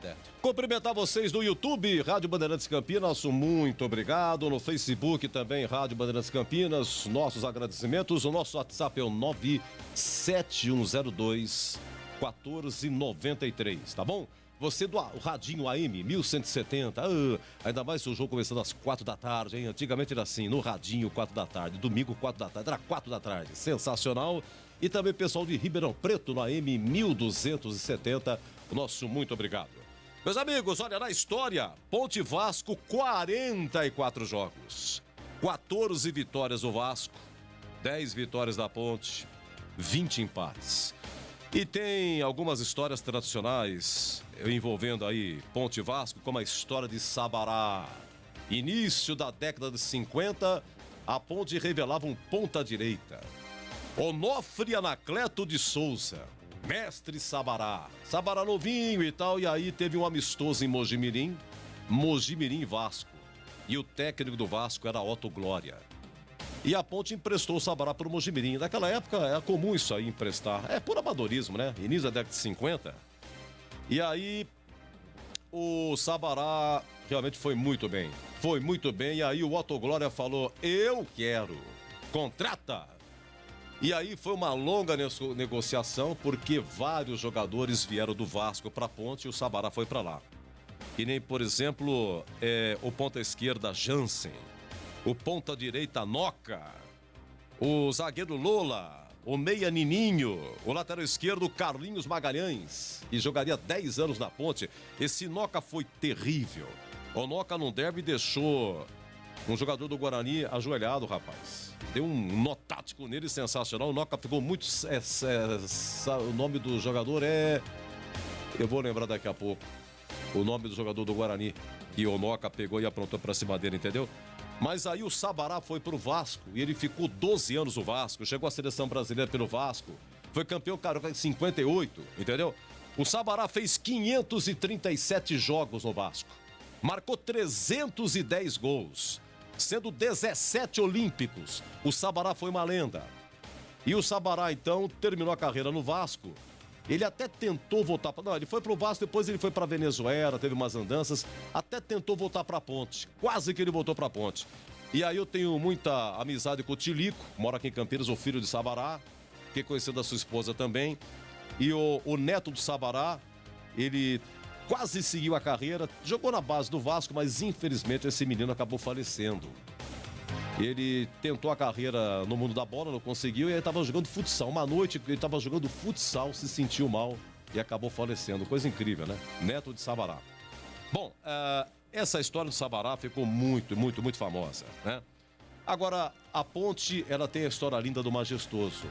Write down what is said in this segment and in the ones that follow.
Obrigada. Cumprimentar vocês do YouTube, Rádio Bandeirantes Campinas, nosso muito obrigado. No Facebook também, Rádio Bandeirantes Campinas, nossos agradecimentos. O nosso WhatsApp é o 97102-1493, tá bom? Você do Radinho AM 1170, ainda mais se o jogo começando às 4 da tarde, hein? Antigamente era assim, no Radinho 4 da tarde, domingo 4 da tarde, era 4 da tarde, sensacional. E também pessoal de Ribeirão Preto, no AM 1270, o nosso muito obrigado. Meus amigos, olha, na história, Ponte Vasco, 44 jogos, 14 vitórias do Vasco, 10 vitórias da Ponte, 20 empates. E tem algumas histórias tradicionais envolvendo aí Ponte Vasco, como a história de Sabará. Início da década de 50, a Ponte revelava um ponta-direita. Onofre Anacleto de Souza, mestre Sabará. Sabará novinho e tal, e aí teve um amistoso em Mojimirim Vasco. E o técnico do Vasco era Otto Glória. E a Ponte emprestou o Sabará para o Mojimirim. Naquela época era comum isso aí, emprestar. É por amadorismo, né? Início da década de 50. E aí o Sabará realmente foi muito bem. Foi muito bem. E aí o Otto Glória falou, eu quero. Contrata! E aí foi uma longa negociação, porque vários jogadores vieram do Vasco para a Ponte e o Sabará foi para lá. Que nem, por exemplo, o ponta esquerda Jansen, o ponta direita Noca, o zagueiro Lola, o meia Nininho, o lateral esquerdo Carlinhos Magalhães, que jogaria 10 anos na Ponte. Esse Noca foi terrível. O Noca num derby deixou um jogador do Guarani ajoelhado, rapaz. Deu um nó tático nele sensacional. O Noca ficou muito... o nome do jogador é... Eu vou lembrar daqui a pouco. O nome do jogador do Guarani. E o Noca pegou e aprontou pra cima dele, entendeu? Mas aí o Sabará foi pro Vasco e ele ficou 12 anos no Vasco. Chegou à seleção brasileira pelo Vasco. Foi campeão carioca em 58, entendeu? O Sabará fez 537 jogos no Vasco. Marcou 310 gols. Sendo 17 olímpicos. O Sabará foi uma lenda. E o Sabará, então, terminou a carreira no Vasco. Ele até tentou voltar para... Não, ele foi pro Vasco, depois ele foi para Venezuela, teve umas andanças, até tentou voltar para a Ponte. Quase que ele voltou para a Ponte. E aí eu tenho muita amizade com o Tilico, mora aqui em Campinas, o filho de Sabará, que conheceu da sua esposa também. E o neto do Sabará, ele quase seguiu a carreira, jogou na base do Vasco, mas infelizmente esse menino acabou falecendo. Ele tentou a carreira no mundo da bola, não conseguiu, e ele estava jogando futsal. Uma noite ele estava jogando futsal, se sentiu mal e acabou falecendo. Coisa incrível, né? Neto de Sabará. Bom, essa história do Sabará ficou muito famosa, né? Agora, a Ponte, ela tem a história linda do Majestoso.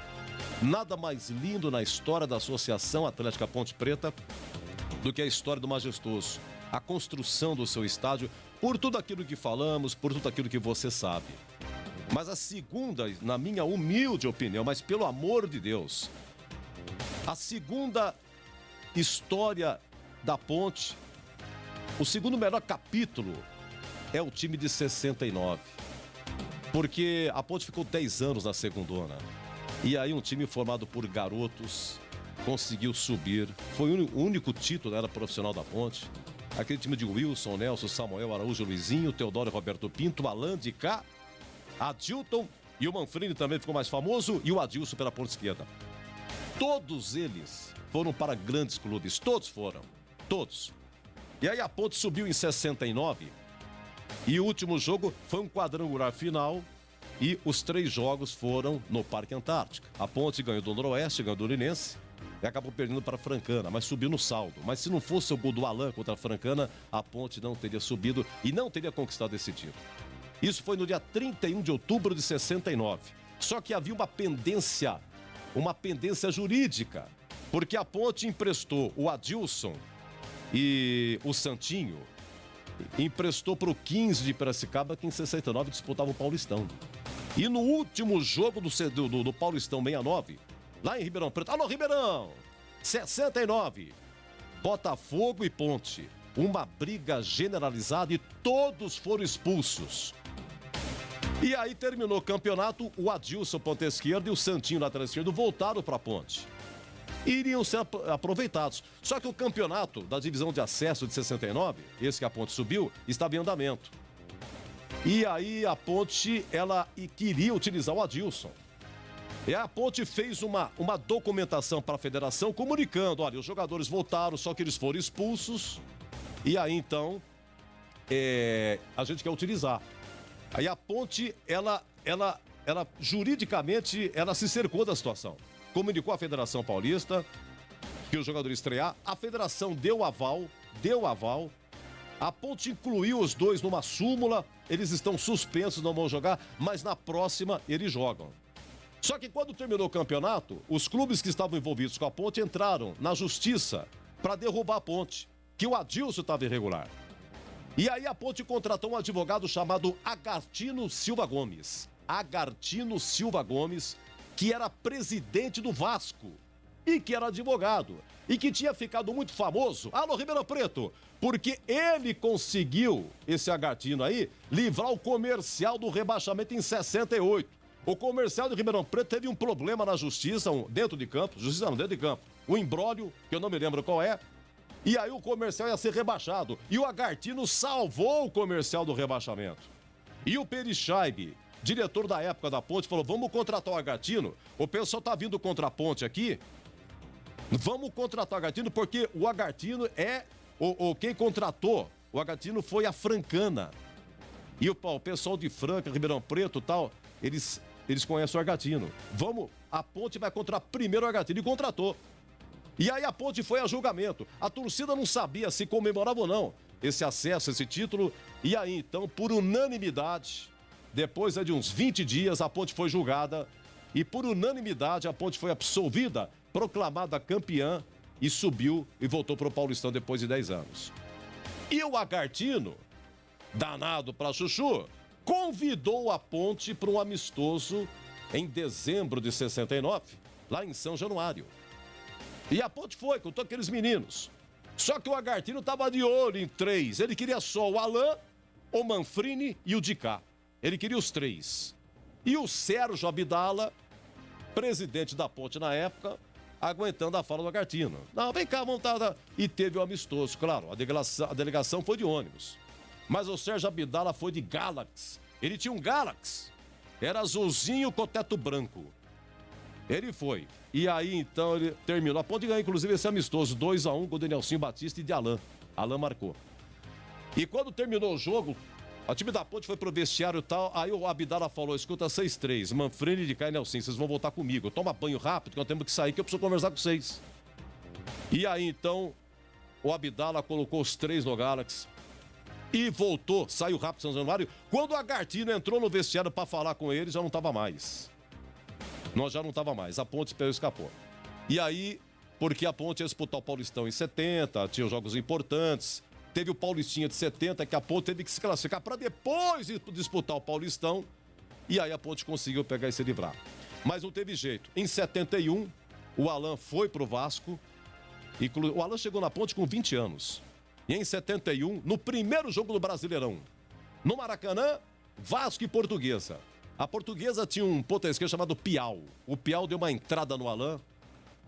Nada mais lindo na história da Associação Atlética Ponte Preta do que a história do Majestoso. A construção do seu estádio, por tudo aquilo que falamos, por tudo aquilo que você sabe. Mas a segunda, na minha humilde opinião, mas pelo amor de Deus, a segunda história da Ponte, o segundo melhor capítulo é o time de 69. Porque a Ponte ficou 10 anos na segundona. E aí um time formado por garotos conseguiu subir. Foi o único título, era profissional da Ponte. Aquele time de Wilson, Nelson, Samuel, Araújo, Luizinho, Teodoro, Roberto Pinto, Alan de Cá, Adilton e o Manfrini também ficou mais famoso, e o Adilson pela ponta esquerda. Todos eles foram para grandes clubes, todos foram, todos. E aí a Ponte subiu em 69 e o último jogo foi um quadrangular final e os 3 jogos foram no Parque Antártica. A Ponte ganhou do Noroeste, ganhou do Urinense e acabou perdendo para a Francana, mas subiu no saldo. Mas se não fosse o gol do Alan contra a Francana, a Ponte não teria subido e não teria conquistado esse título. Isso foi no dia 31 de outubro de 69. Só que havia uma pendência jurídica, porque a Ponte emprestou o Adilson e o Santinho, emprestou para o 15 de Piracicaba, que em 69 disputava o Paulistão. E no último jogo do Paulistão 69, lá em Ribeirão Preto, alô Ribeirão, 69, Botafogo e Ponte, uma briga generalizada e todos foram expulsos. E aí terminou o campeonato, o Adilson, ponta esquerda, e o Santinho, lateral esquerdo, voltaram para a Ponte. iriam ser aproveitados. Só que o campeonato da divisão de acesso de 69, esse que a Ponte subiu, estava em andamento. E aí a Ponte, ela queria utilizar o Adilson. E a Ponte fez uma documentação para a federação comunicando, olha, os jogadores voltaram, só que eles foram expulsos. E aí, então, a gente quer utilizar. Aí a Ponte, ela juridicamente, ela se cercou da situação. Comunicou à Federação Paulista que o jogador ia estrear. A federação deu aval. A Ponte incluiu os dois numa súmula. Eles estão suspensos, não vão jogar, mas na próxima eles jogam. Só que quando terminou o campeonato, os clubes que estavam envolvidos com a Ponte entraram na justiça para derrubar a Ponte, que o Adilson estava irregular. E aí a Ponte contratou um advogado chamado Agartino Silva Gomes. Agartino Silva Gomes, que era presidente do Vasco e que era advogado e que tinha ficado muito famoso, alô Ribeirão Preto, porque ele conseguiu, esse Agartino aí, livrar o Comercial do rebaixamento em 68. O Comercial de Ribeirão Preto teve um problema na justiça, dentro de campo, um imbróglio, que eu não me lembro qual é, e aí o Comercial ia ser rebaixado, e o Agartino salvou o Comercial do rebaixamento. E o Perichaib, diretor da época da Ponte, falou, vamos contratar o Agartino, o pessoal tá vindo contra a Ponte aqui, vamos contratar o Agartino, porque o Agartino é, quem contratou, o Agartino foi a Francana, e o pessoal de Franca, Ribeirão Preto e tal, eles conhecem o Agartino. A Ponte vai contratar primeiro o Agartino. E contratou. E aí a Ponte foi a julgamento. A torcida não sabia se comemorava ou não esse acesso, esse título. E aí, então, por unanimidade, depois de uns 20 dias, a Ponte foi julgada. E por unanimidade, a Ponte foi absolvida, proclamada campeã e subiu e voltou para o Paulistão depois de 10 anos. E o Agartino, danado para chuchu, convidou a Ponte para um amistoso em dezembro de 69, lá em São Januário. E a Ponte foi com todos aqueles meninos. Só que o Agartino estava de olho em 3. Ele queria só o Alain, o Manfrini e o Dicá. Ele queria os 3. E o Sérgio Abdala, presidente da Ponte na época, aguentando a fala do Agartino. Não, vem cá, montada. E teve o amistoso, claro, a delegação foi de ônibus. Mas o Sérgio Abdala foi de Galaxy. Ele tinha um Galaxy. Era azulzinho com teto branco. Ele foi. E aí, então, ele terminou. A Ponte ganhou, inclusive, esse amistoso. 2-1 com o Danielzinho Batista e de Alain. Alain marcou. E quando terminou o jogo, o time da Ponte foi pro vestiário e tal. Aí o Abdala falou, escuta, 6-3. Manfrini, de e Nelson, vocês vão voltar comigo. Toma banho rápido, que nós temos que sair, que eu preciso conversar com vocês. E aí, então, o Abdala colocou os 3 no Galaxy. E voltou, saiu rápido São Januário. Quando o Agartino entrou no vestiário para falar com ele, já não estava mais. Já não estava mais. A Ponte escapou. E aí, porque a Ponte ia disputar o Paulistão em 70, tinha jogos importantes. Teve o Paulistinha de 70, que a Ponte teve que se classificar para depois disputar o Paulistão. E aí a Ponte conseguiu pegar e se livrar. Mas não teve jeito. Em 71, o Alain foi pro Vasco. O Alain chegou na Ponte com 20 anos. E em 71, no primeiro jogo do Brasileirão, no Maracanã, Vasco e Portuguesa. A Portuguesa tinha um ponta esquerda chamado Piau. O Piau deu uma entrada no Alain,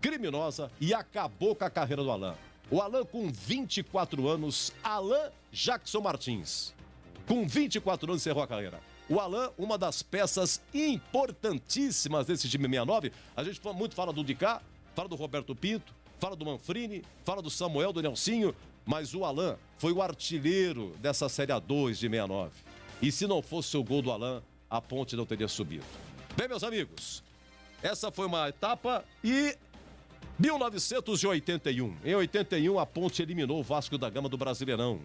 criminosa, e acabou com a carreira do Alain. O Alain com 24 anos, Alain Jackson Martins. Com 24 anos encerrou a carreira. O Alain, uma das peças importantíssimas desse time 69. A gente muito fala do Dicá, fala do Roberto Pinto, fala do Manfrini, fala do Samuel, do Nelsinho. Mas o Alain foi o artilheiro dessa Série A2 de 69. E se não fosse o gol do Alain, a Ponte não teria subido. Bem, meus amigos, essa foi uma etapa e 1981. Em 81, a Ponte eliminou o Vasco da Gama do Brasileirão.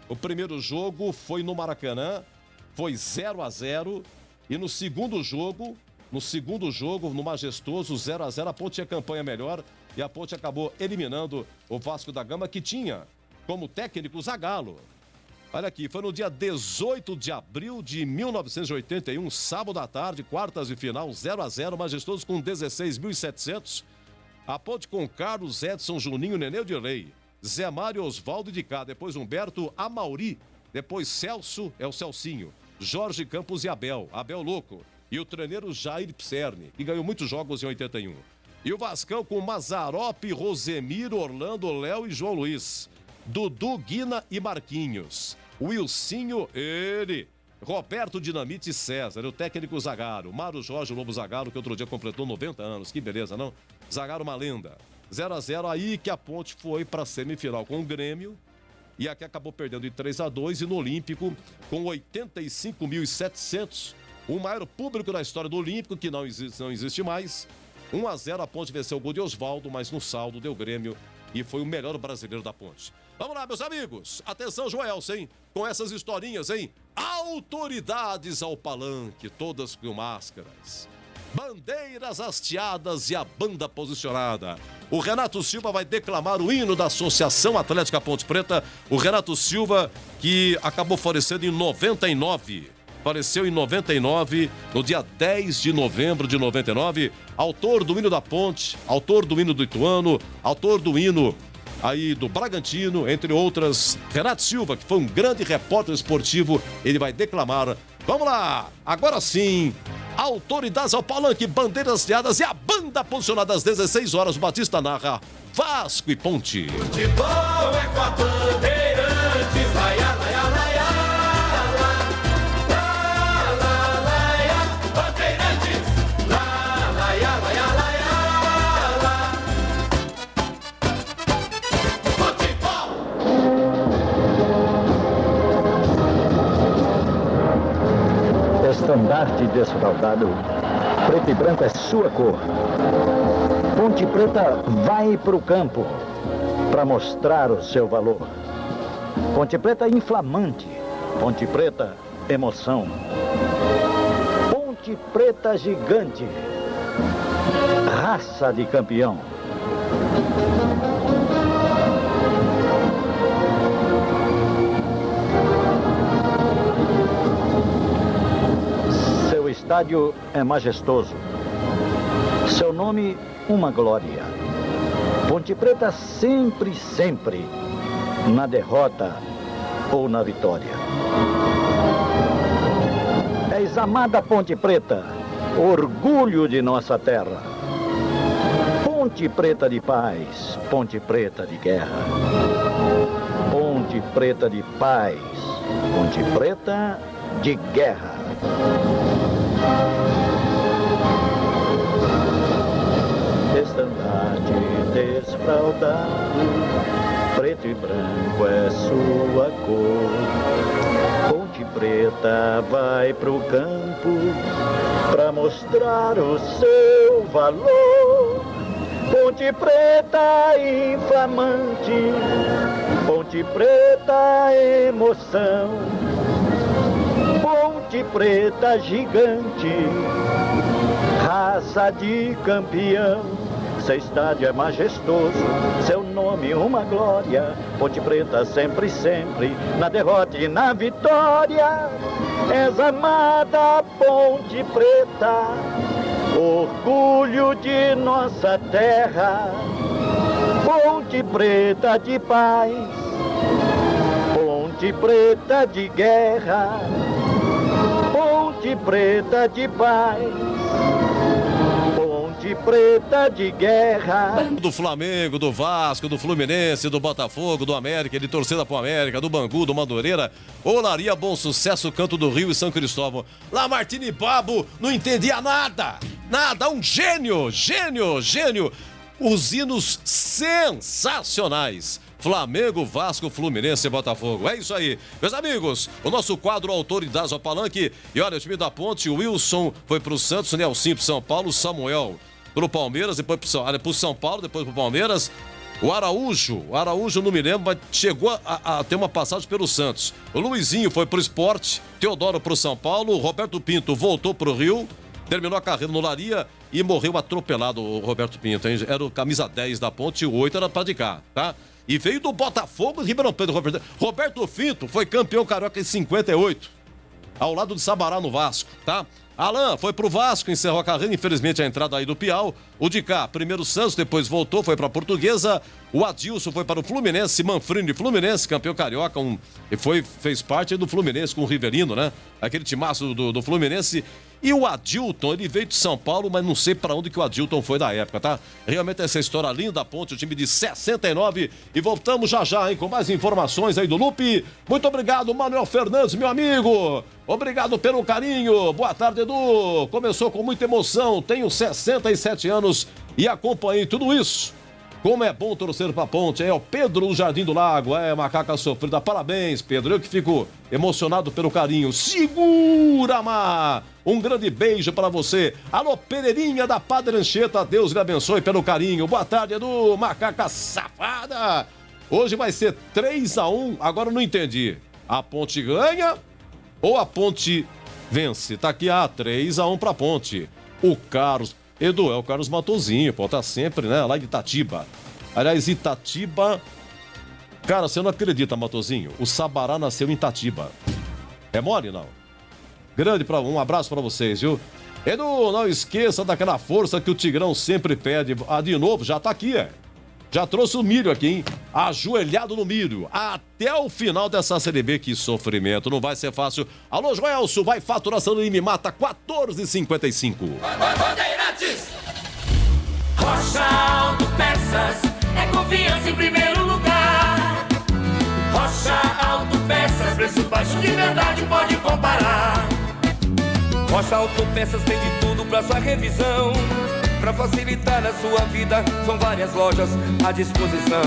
O primeiro jogo foi no Maracanã, foi 0-0. E no segundo jogo, no majestoso 0-0, a Ponte tinha campanha melhor e a Ponte acabou eliminando o Vasco da Gama, que tinha como técnico Zagallo. Olha aqui, foi no dia 18 de abril de 1981, sábado à tarde, quartas de final, 0-0, majestoso com 16.700. A Ponte com Carlos, Edson, Juninho, Nenê de Lei, Zé Mário, Osvaldo de Cá, depois Humberto, Amauri, depois Celso, é o Celcinho, Jorge Campos e Abel Louco, e o treneiro Jair Pserni, que ganhou muitos jogos em 81. E o Vascão com Mazzaropi, Rosemiro, Orlando, Léo e João Luiz. Dudu, Guina e Marquinhos. Wilsinho, ele. Roberto Dinamite e César, o técnico Zagallo. Mário Jorge Lobo Zagallo, que outro dia completou 90 anos. Que beleza, não? Zagallo, uma lenda. 0-0, aí que a Ponte foi para a semifinal com o Grêmio. E aqui acabou perdendo em 3-2. E no Olímpico, com 85.700, o maior público da história do Olímpico, que não existe mais. 1-0, a Ponte venceu o gol de Osvaldo, mas no saldo deu Grêmio e foi o melhor brasileiro da Ponte. Vamos lá, meus amigos. Atenção, Joelson, hein? Com essas historinhas, hein? Autoridades ao palanque, todas com máscaras. Bandeiras hasteadas e a banda posicionada. O Renato Silva vai declamar o hino da Associação Atlética Ponte Preta. O Renato Silva, que acabou falecendo em 99. Faleceu em 99, no dia 10 de novembro de 99. Autor do hino da Ponte, autor do hino do Ituano, autor do hino aí do Bragantino, entre outras. Renato Silva, que foi um grande repórter esportivo, ele vai declamar. Vamos lá, agora sim. Autoridades ao palanque, bandeiras hasteadas e a banda posicionada às 16 horas. O Batista narra Vasco e Ponte. Futebol é com a Bandeirantes, laia, laia, laia, la, laia, Bandeirantes, la, laia, laia, laia, futebol. Estandarte desfraldado, preto e branco é sua cor. Ponte Preta vai pro campo para mostrar o seu valor. Ponte Preta inflamante, Ponte Preta emoção. Ponte Preta gigante, raça de campeão. Seu estádio é majestoso, seu nome uma glória. Ponte Preta sempre, sempre, na derrota ou na vitória. És amada Ponte Preta, orgulho de nossa terra. Ponte Preta de paz, Ponte Preta de guerra. Ponte Preta de paz, Ponte Preta de guerra. Estandarte desfraldado, preto e branco é sua cor. Ponte Preta vai pro campo pra mostrar o seu valor. Ponte Preta inflamante, Ponte Preta emoção. Ponte Preta gigante, raça de campeão. Seu estádio é majestoso, seu nome uma glória. Ponte Preta sempre, sempre, na derrota e na vitória. És amada Ponte Preta, orgulho de nossa terra. Ponte Preta de paz, Ponte Preta de guerra. Ponte Preta de paz, Ponte Preta de guerra. Do Flamengo, do Vasco, do Fluminense, do Botafogo, do América, de torcida pro América, do Bangu, do Madureira, Olaria, Bom Sucesso, Canto do Rio e São Cristóvão. Lamartine Babo não entendia nada, nada, um gênio, gênio, gênio. Os hinos sensacionais. Flamengo, Vasco, Fluminense e Botafogo. É isso aí. Meus amigos, o nosso quadro Autoridades ao Palanque. E olha, o time da Ponte, o Wilson foi pro Santos, Nelsinho pro São Paulo, Samuel pro Palmeiras, depois pro São Paulo, depois pro Palmeiras. O Araújo, não me lembro, mas chegou a ter uma passagem pelo Santos. O Luizinho foi pro Sport, Teodoro pro São Paulo, Roberto Pinto voltou pro Rio, terminou a carreira no Olaria e morreu atropelado o Roberto Pinto, hein? Era o camisa 10 da Ponte e o 8 era pra de cá, tá? E veio do Botafogo, Ribeirão Preto. Roberto Pinto foi campeão carioca em 58, ao lado de Sabará no Vasco, tá? Alain foi pro Vasco, encerrou a carreira, infelizmente a entrada aí do Piau. O de cá, primeiro Santos, depois voltou, foi pra Portuguesa. O Adilson foi para o Fluminense, Manfrini Fluminense, campeão carioca, fez parte do Fluminense com o Riverino, né? Aquele timaço do Fluminense. E o Adilton, ele veio de São Paulo, mas não sei para onde que o Adilton foi da época, tá? Realmente essa história linda da Ponte, o time de 69. E voltamos já, hein, com mais informações aí do Lupe. Muito obrigado, Manuel Fernandes, meu amigo. Obrigado pelo carinho. Boa tarde, Edu. Começou com muita emoção. Tenho 67 anos e acompanhei tudo isso. Como é bom torcer pra Ponte. É o Pedro do Jardim do Lago. É, macaca sofrida. Parabéns, Pedro. Eu que fico emocionado pelo carinho. Segura, Mar. Um grande beijo pra você. Alô, Pereirinha da Padre Anchieta. Deus lhe abençoe pelo carinho. Boa tarde, Edu. Macaca safada. Hoje vai ser 3-1. Agora eu não entendi. A Ponte ganha ou a Ponte vence? Tá aqui, 3-1 pra Ponte. O Carlos... Edu, é o Carlos Matozinho, pô, tá sempre, né, lá de Itatiba. Aliás, Itatiba... Cara, você não acredita, Matozinho, o Sabará nasceu em Itatiba. É mole, não? Um abraço pra vocês, viu? Edu, não esqueça daquela força que o Tigrão sempre pede. De novo, já tá aqui, Já trouxe o milho aqui, hein? Ajoelhado no milho. Até o final dessa Série B, que sofrimento. Não vai ser fácil. Alô, Joelso, vai faturação do Me Mata, 14,55. Bandeirantes! Rocha Autopeças é confiança em primeiro lugar. Rocha Autopeças, preço baixo de verdade, pode comparar. Rocha Autopeças tem de tudo pra sua revisão. Pra facilitar a sua vida, são várias lojas à disposição.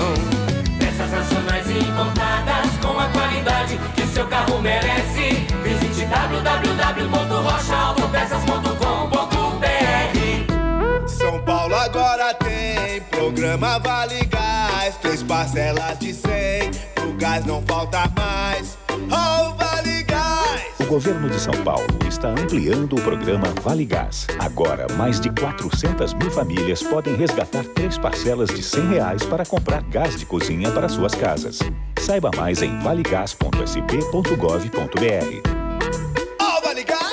Peças nacionais e importadas com a qualidade que seu carro merece. Visite www.rochaautopeças.com.br. São Paulo agora tem programa Vale Gás, 3 parcelas de 100, o gás não falta mais. Oh, Vale Gás! O governo de São Paulo está ampliando o programa Vale Gás. Agora, mais de 400 mil famílias podem resgatar 3 parcelas de R$100 para comprar gás de cozinha para suas casas. Saiba mais em valegas.sp.gov.br.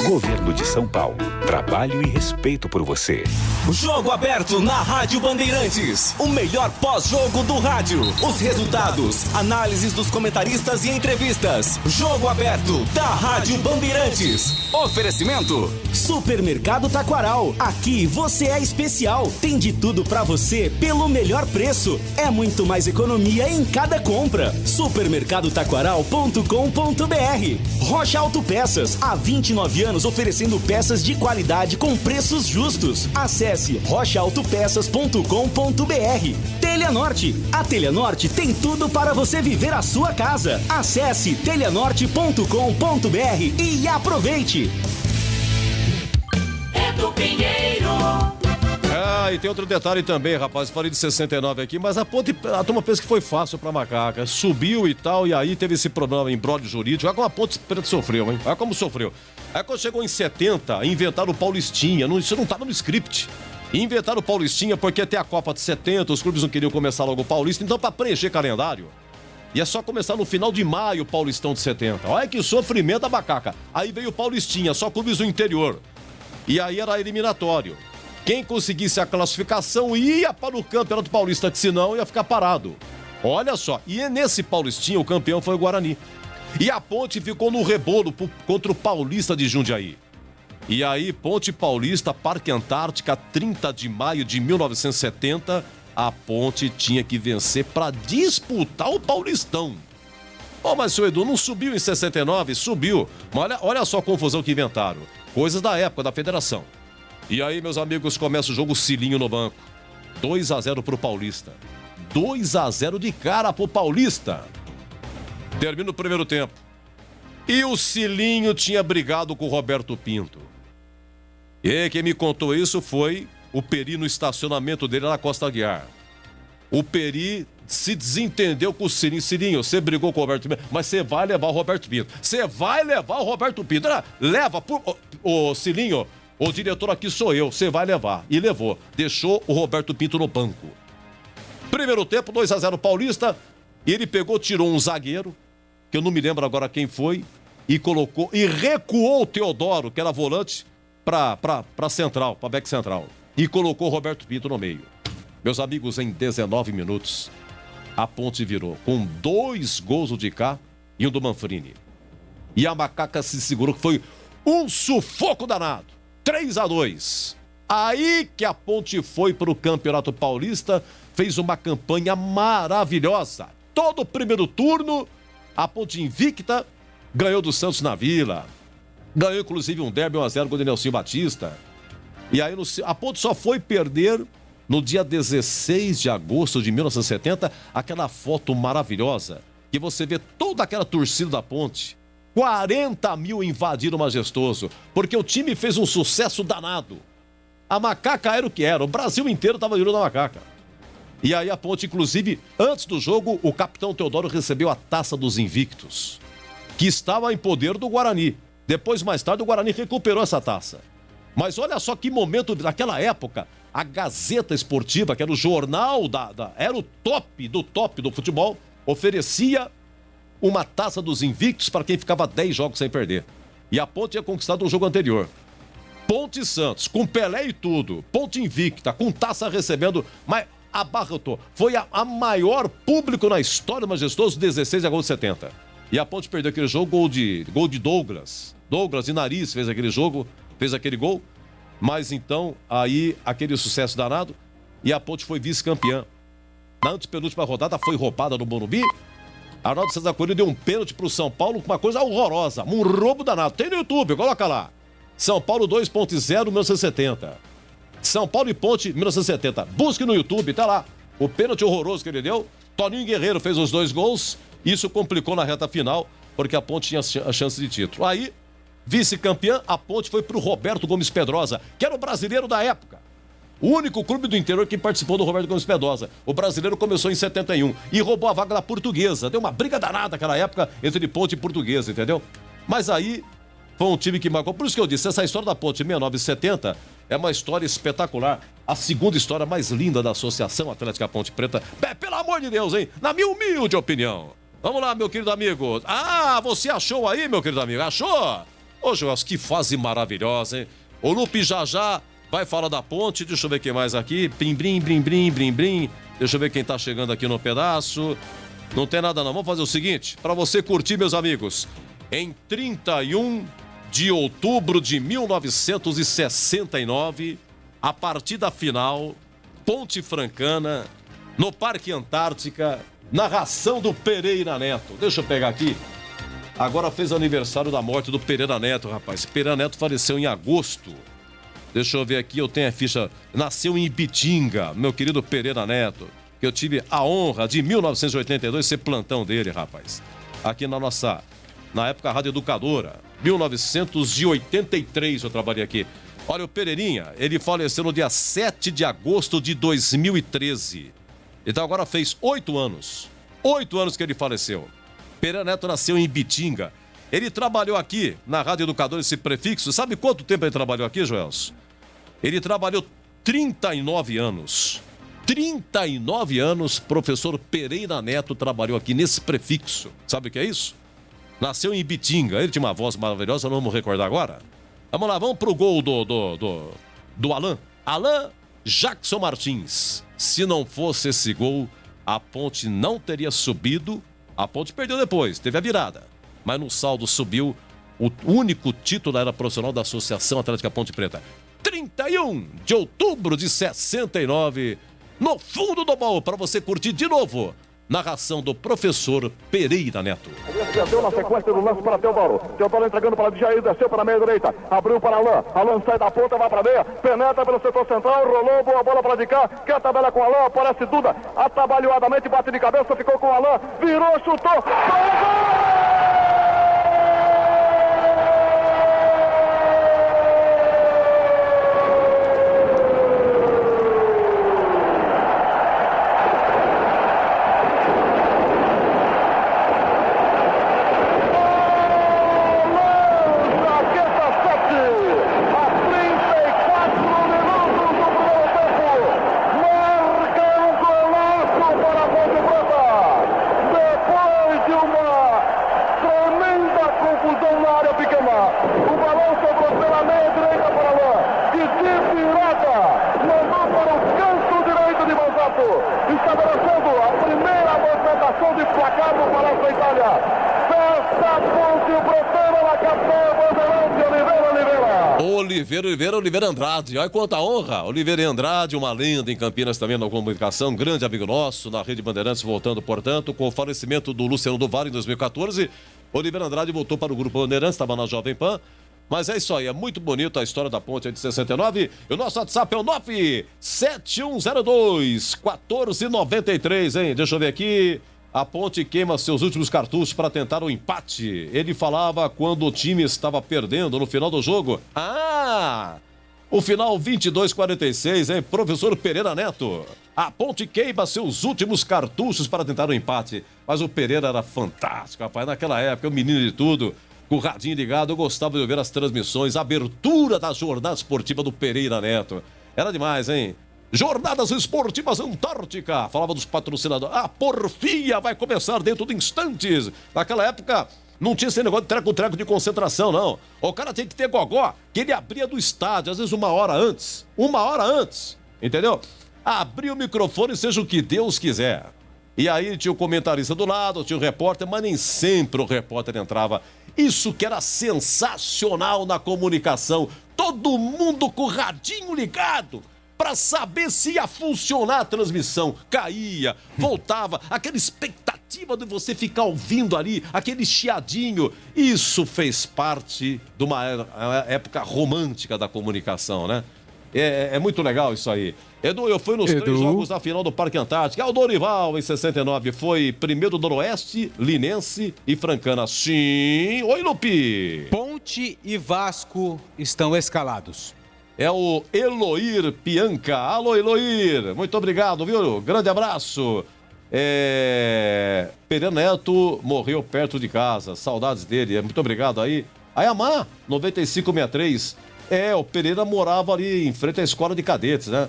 Governo de São Paulo. Trabalho e respeito por você. Jogo aberto na Rádio Bandeirantes. O melhor pós-jogo do rádio. Os resultados, análises dos comentaristas e entrevistas. Jogo aberto da Rádio Bandeirantes. Oferecimento: Supermercado Taquaral. Aqui você é especial. Tem de tudo pra você pelo melhor preço. É muito mais economia em cada compra. Supermercadotaquaral.com.br. Rocha Autopeças. Há 29 anos oferecendo peças de qualidade com preços justos. Acesse rochaautopeças.com.br. Telhanorte. A Telhanorte tem tudo para você viver a sua casa. Acesse telhanorte.com.br e aproveite. Edu Pinheiro. E tem outro detalhe também, rapaz. Falei de 69 aqui, mas a turma pensa que foi fácil pra Macaca. Subiu e tal, e aí teve esse problema, embrólio jurídico. Olha como a Ponte Preta sofreu, hein? Olha como sofreu. Aí quando chegou em 70, inventaram o Paulistinha. Isso não tava no script. Inventaram o Paulistinha porque até a Copa de 70, os clubes não queriam começar logo o Paulista. Então, pra preencher calendário, ia só começar no final de maio o Paulistão de 70. Olha que sofrimento da Macaca. Aí veio o Paulistinha, só clubes do interior. E aí era eliminatório. Quem conseguisse a classificação ia para o Campeonato Paulista, que senão ia ficar parado. Olha só, e nesse Paulistinha o campeão foi o Guarani. E a Ponte ficou no rebolo contra o Paulista de Jundiaí. E aí, Ponte Paulista, Parque Antártica, 30 de maio de 1970, a Ponte tinha que vencer para disputar o Paulistão. Mas seu Edu, não subiu em 69? Subiu. Mas olha só a confusão que inventaram. Coisas da época, da federação. E aí, meus amigos, começa o jogo Cilinho no banco. 2-0 pro Paulista. 2-0 de cara pro Paulista. Termina o primeiro tempo. E o Cilinho tinha brigado com o Roberto Pinto. E quem me contou isso foi o Peri no estacionamento dele na Costa Aguiar. O Peri se desentendeu com o Cilinho. Cilinho, você brigou com o Roberto Pinto, mas você vai levar o Roberto Pinto. Você vai levar o Roberto Pinto. Leva, o Cilinho... O diretor aqui sou eu, você vai levar. E levou. Deixou o Roberto Pinto no banco. Primeiro tempo, 2-0 Paulista. E ele pegou, tirou um zagueiro, que eu não me lembro agora quem foi, e colocou, e recuou o Teodoro, que era volante, pra central, pra back central. E colocou o Roberto Pinto no meio. Meus amigos, em 19 minutos, a Ponte virou com 2 gols de cá e um do Manfrini. E a Macaca se segurou, que foi um sufoco danado. 3-2. Aí que a Ponte foi para o Campeonato Paulista, fez uma campanha maravilhosa. Todo o primeiro turno, a Ponte invicta, ganhou do Santos na Vila. Ganhou inclusive um derby 1-0 com o Nelson Batista. E aí a Ponte só foi perder no dia 16 de agosto de 1970, aquela foto maravilhosa, que você vê toda aquela torcida da Ponte. 40 mil invadiram o Majestoso, porque o time fez um sucesso danado. A Macaca era o que era, o Brasil inteiro estava de olho na Macaca. E aí a Ponte, inclusive, antes do jogo, o capitão Teodoro recebeu a Taça dos Invictos, que estava em poder do Guarani. Depois, mais tarde, o Guarani recuperou essa taça. Mas olha só que momento, naquela época, a Gazeta Esportiva, que era o jornal, era o top do futebol, oferecia uma Taça dos Invictos para quem ficava 10 jogos sem perder. E a Ponte tinha conquistado o jogo anterior. Ponte Santos, com Pelé e tudo, Ponte invicta, com taça recebendo, mas abarrotou. Foi a maior público na história do Majestoso, 16 de agosto de 70. E a Ponte perdeu aquele jogo, gol de Douglas. Douglas e Nariz fez aquele jogo, fez aquele gol. Mas então, aí, aquele sucesso danado, e a Ponte foi vice-campeã. Na antepenúltima rodada, foi roubada no Morumbi. Arnaldo César Coelho deu um pênalti pro São Paulo com uma coisa horrorosa, um roubo danado. Tem no YouTube, coloca lá. São Paulo 2.0, 1970. São Paulo e Ponte, 1970. Busque no YouTube, tá lá. O pênalti horroroso que ele deu. Toninho Guerreiro fez os 2 gols. Isso complicou na reta final, porque a Ponte tinha a chance de título. Aí, vice-campeã, a Ponte foi pro Roberto Gomes Pedrosa, que era o brasileiro da época. O único clube do interior que participou do Roberto Gomes Pedrosa. O brasileiro começou em 71 e roubou a vaga da Portuguesa. Deu uma briga danada naquela época entre Ponte e Portuguesa, entendeu? Mas aí foi um time que marcou. Por isso que eu disse, essa história da Ponte 69 e 70 é uma história espetacular. A segunda história mais linda da Associação Atlética Ponte Preta. Pelo amor de Deus, hein? Na minha humilde opinião. Vamos lá, meu querido amigo. Ah, você achou aí, meu querido amigo? Achou? Ô, Joás, que fase maravilhosa, hein? O Lupe já vai falar da Ponte. Deixa eu ver quem mais aqui. Brim, brim, brim, brim, brim, brim. Deixa eu ver quem tá chegando aqui no pedaço. Não tem nada não. Vamos fazer o seguinte, para você curtir, meus amigos. Em 31 de outubro de 1969, a partida final, Ponte Francana, no Parque Antártica, narração do Pereira Neto. Deixa eu pegar aqui. Agora fez aniversário da morte do Pereira Neto, rapaz. Pereira Neto faleceu em agosto. Deixa eu ver aqui, eu tenho a ficha. Nasceu em Ibitinga, meu querido Pereira Neto. Que eu tive a honra de, em 1982, ser plantão dele, rapaz. Aqui na época, Rádio Educadora. 1983 eu trabalhei aqui. Olha, o Pereirinha, ele faleceu no dia 7 de agosto de 2013. Então agora fez 8 anos. 8 anos que ele faleceu. Pereira Neto nasceu em Ibitinga. Ele trabalhou aqui na Rádio Educadora, esse prefixo. Sabe quanto tempo ele trabalhou aqui, Joelson? Ele trabalhou 39 anos. 39 anos, professor Pereira Neto trabalhou aqui nesse prefixo. Sabe o que é isso? Nasceu em Ibitinga. Ele tinha uma voz maravilhosa, não vamos recordar agora. Vamos lá, vamos pro gol do Alain. Alain Jackson Martins. Se não fosse esse gol, a Ponte não teria subido. A Ponte perdeu depois, teve a virada. Mas no saldo subiu. O único título era profissional da Associação Atlética Ponte Preta. 31 de outubro de 69. No fundo do baú, para você curtir de novo. Narração do professor Pereira Neto. Deu na sequência do lance para Teodoro. Teodoro entregando para Djair, desceu para a meia direita. Abriu para Alain. Alain sai da ponta, vai para a meia. Penetra pelo setor central, rolou, boa bola para de cá. Quer tabela com Alain, aparece Duda. Atabalhoadamente, bate de cabeça, ficou com Alain. Virou, chutou. Uma olha, fecha a ponte, brotando na cabeça, Bandeirante, Oliveira Andrade. Olha quanta honra. Oliveira Andrade, uma lenda em Campinas também na comunicação, grande amigo nosso na Rede Bandeirantes, voltando, portanto, com o falecimento do Luciano do Vale em 2014. Oliveira Andrade voltou para o Grupo Bandeirantes, estava na Jovem Pan. Mas é isso aí, é muito bonita a história da ponte de 69. E o nosso WhatsApp é o 97102-1493, hein? Deixa eu ver aqui. A ponte queima seus últimos cartuchos para tentar o empate. Ele falava quando o time estava perdendo no final do jogo. O final 22-46, hein? Professor Pereira Neto. A ponte queima seus últimos cartuchos para tentar o empate. Mas o Pereira era fantástico, rapaz. Naquela época, o menino de tudo. Com o radinho ligado, eu gostava de ver as transmissões, a abertura da jornada esportiva do Pereira Neto. Era demais, hein? Jornadas Esportivas Antártica. Falava dos patrocinadores. A porfia vai começar dentro de instantes. Naquela época, não tinha esse negócio de treco-treco de concentração, não. O cara tinha que ter gogó, que ele abria do estádio, às vezes 1 hora antes. 1 hora antes, entendeu? Abria o microfone, seja o que Deus quiser. E aí tinha o comentarista do lado, tinha o repórter, mas nem sempre o repórter entrava. Isso que era sensacional na comunicação. Todo mundo com o radinho ligado para saber se ia funcionar a transmissão. Caía, voltava, aquela expectativa de você ficar ouvindo ali, aquele chiadinho. Isso fez parte de uma época romântica da comunicação, né? É muito legal isso aí. Edu, eu fui nos 3 jogos da final do Parque Antártico. O Dorival, em 69, foi primeiro do Noroeste, Linense e Francana. Sim. Oi, Lupi. Ponte e Vasco estão escalados. É o Eloir Pianca. Alô, Eloir. Muito obrigado, viu? Grande abraço. Pereira Neto morreu perto de casa. Saudades dele. Muito obrigado aí. Ayamá, 9563. O Pereira morava ali em frente à escola de cadetes, né?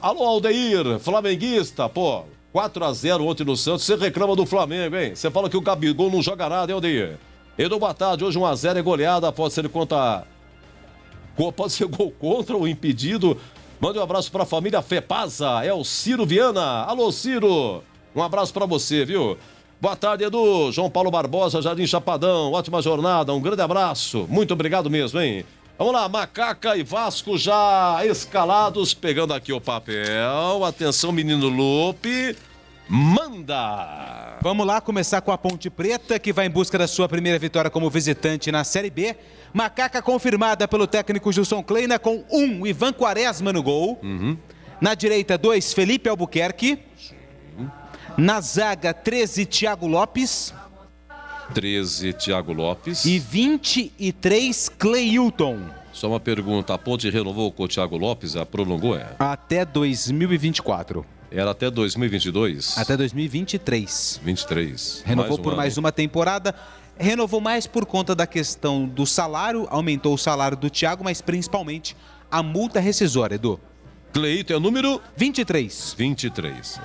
Alô, Aldeir, flamenguista, pô, 4-0 ontem no Santos, você reclama do Flamengo, hein? Você fala que o Gabigol não joga nada, hein, Aldeir? Edu, boa tarde, hoje 1-0 é goleada, pode ser gol contra ou impedido. Mande um abraço pra família Fepasa, é o Ciro Viana. Alô, Ciro, um abraço pra você, viu? Boa tarde, Edu, João Paulo Barbosa, Jardim Chapadão, ótima jornada, um grande abraço, muito obrigado mesmo, hein? Vamos lá, Macaca e Vasco já escalados, pegando aqui o papel. Atenção, menino Lupe, manda! Vamos lá, começar com a Ponte Preta, que vai em busca da sua primeira vitória como visitante na Série B. Macaca confirmada pelo técnico Gilson Kleina com 1, Ivan Quaresma no gol. Na direita, 2, Felipe Albuquerque. Na zaga, 13, Thiago Lopes. 13, Thiago Lopes. E 23, Cleilton. Só uma pergunta, a Ponte renovou com o Thiago Lopes, prolongou, Até 2024. Era até 2022? Até 2023. 23. Renovou por mais uma temporada. Renovou mais por conta da questão do salário, aumentou o salário do Thiago, mas principalmente a multa rescisória, Edu. Cleito é o número? 23. 23.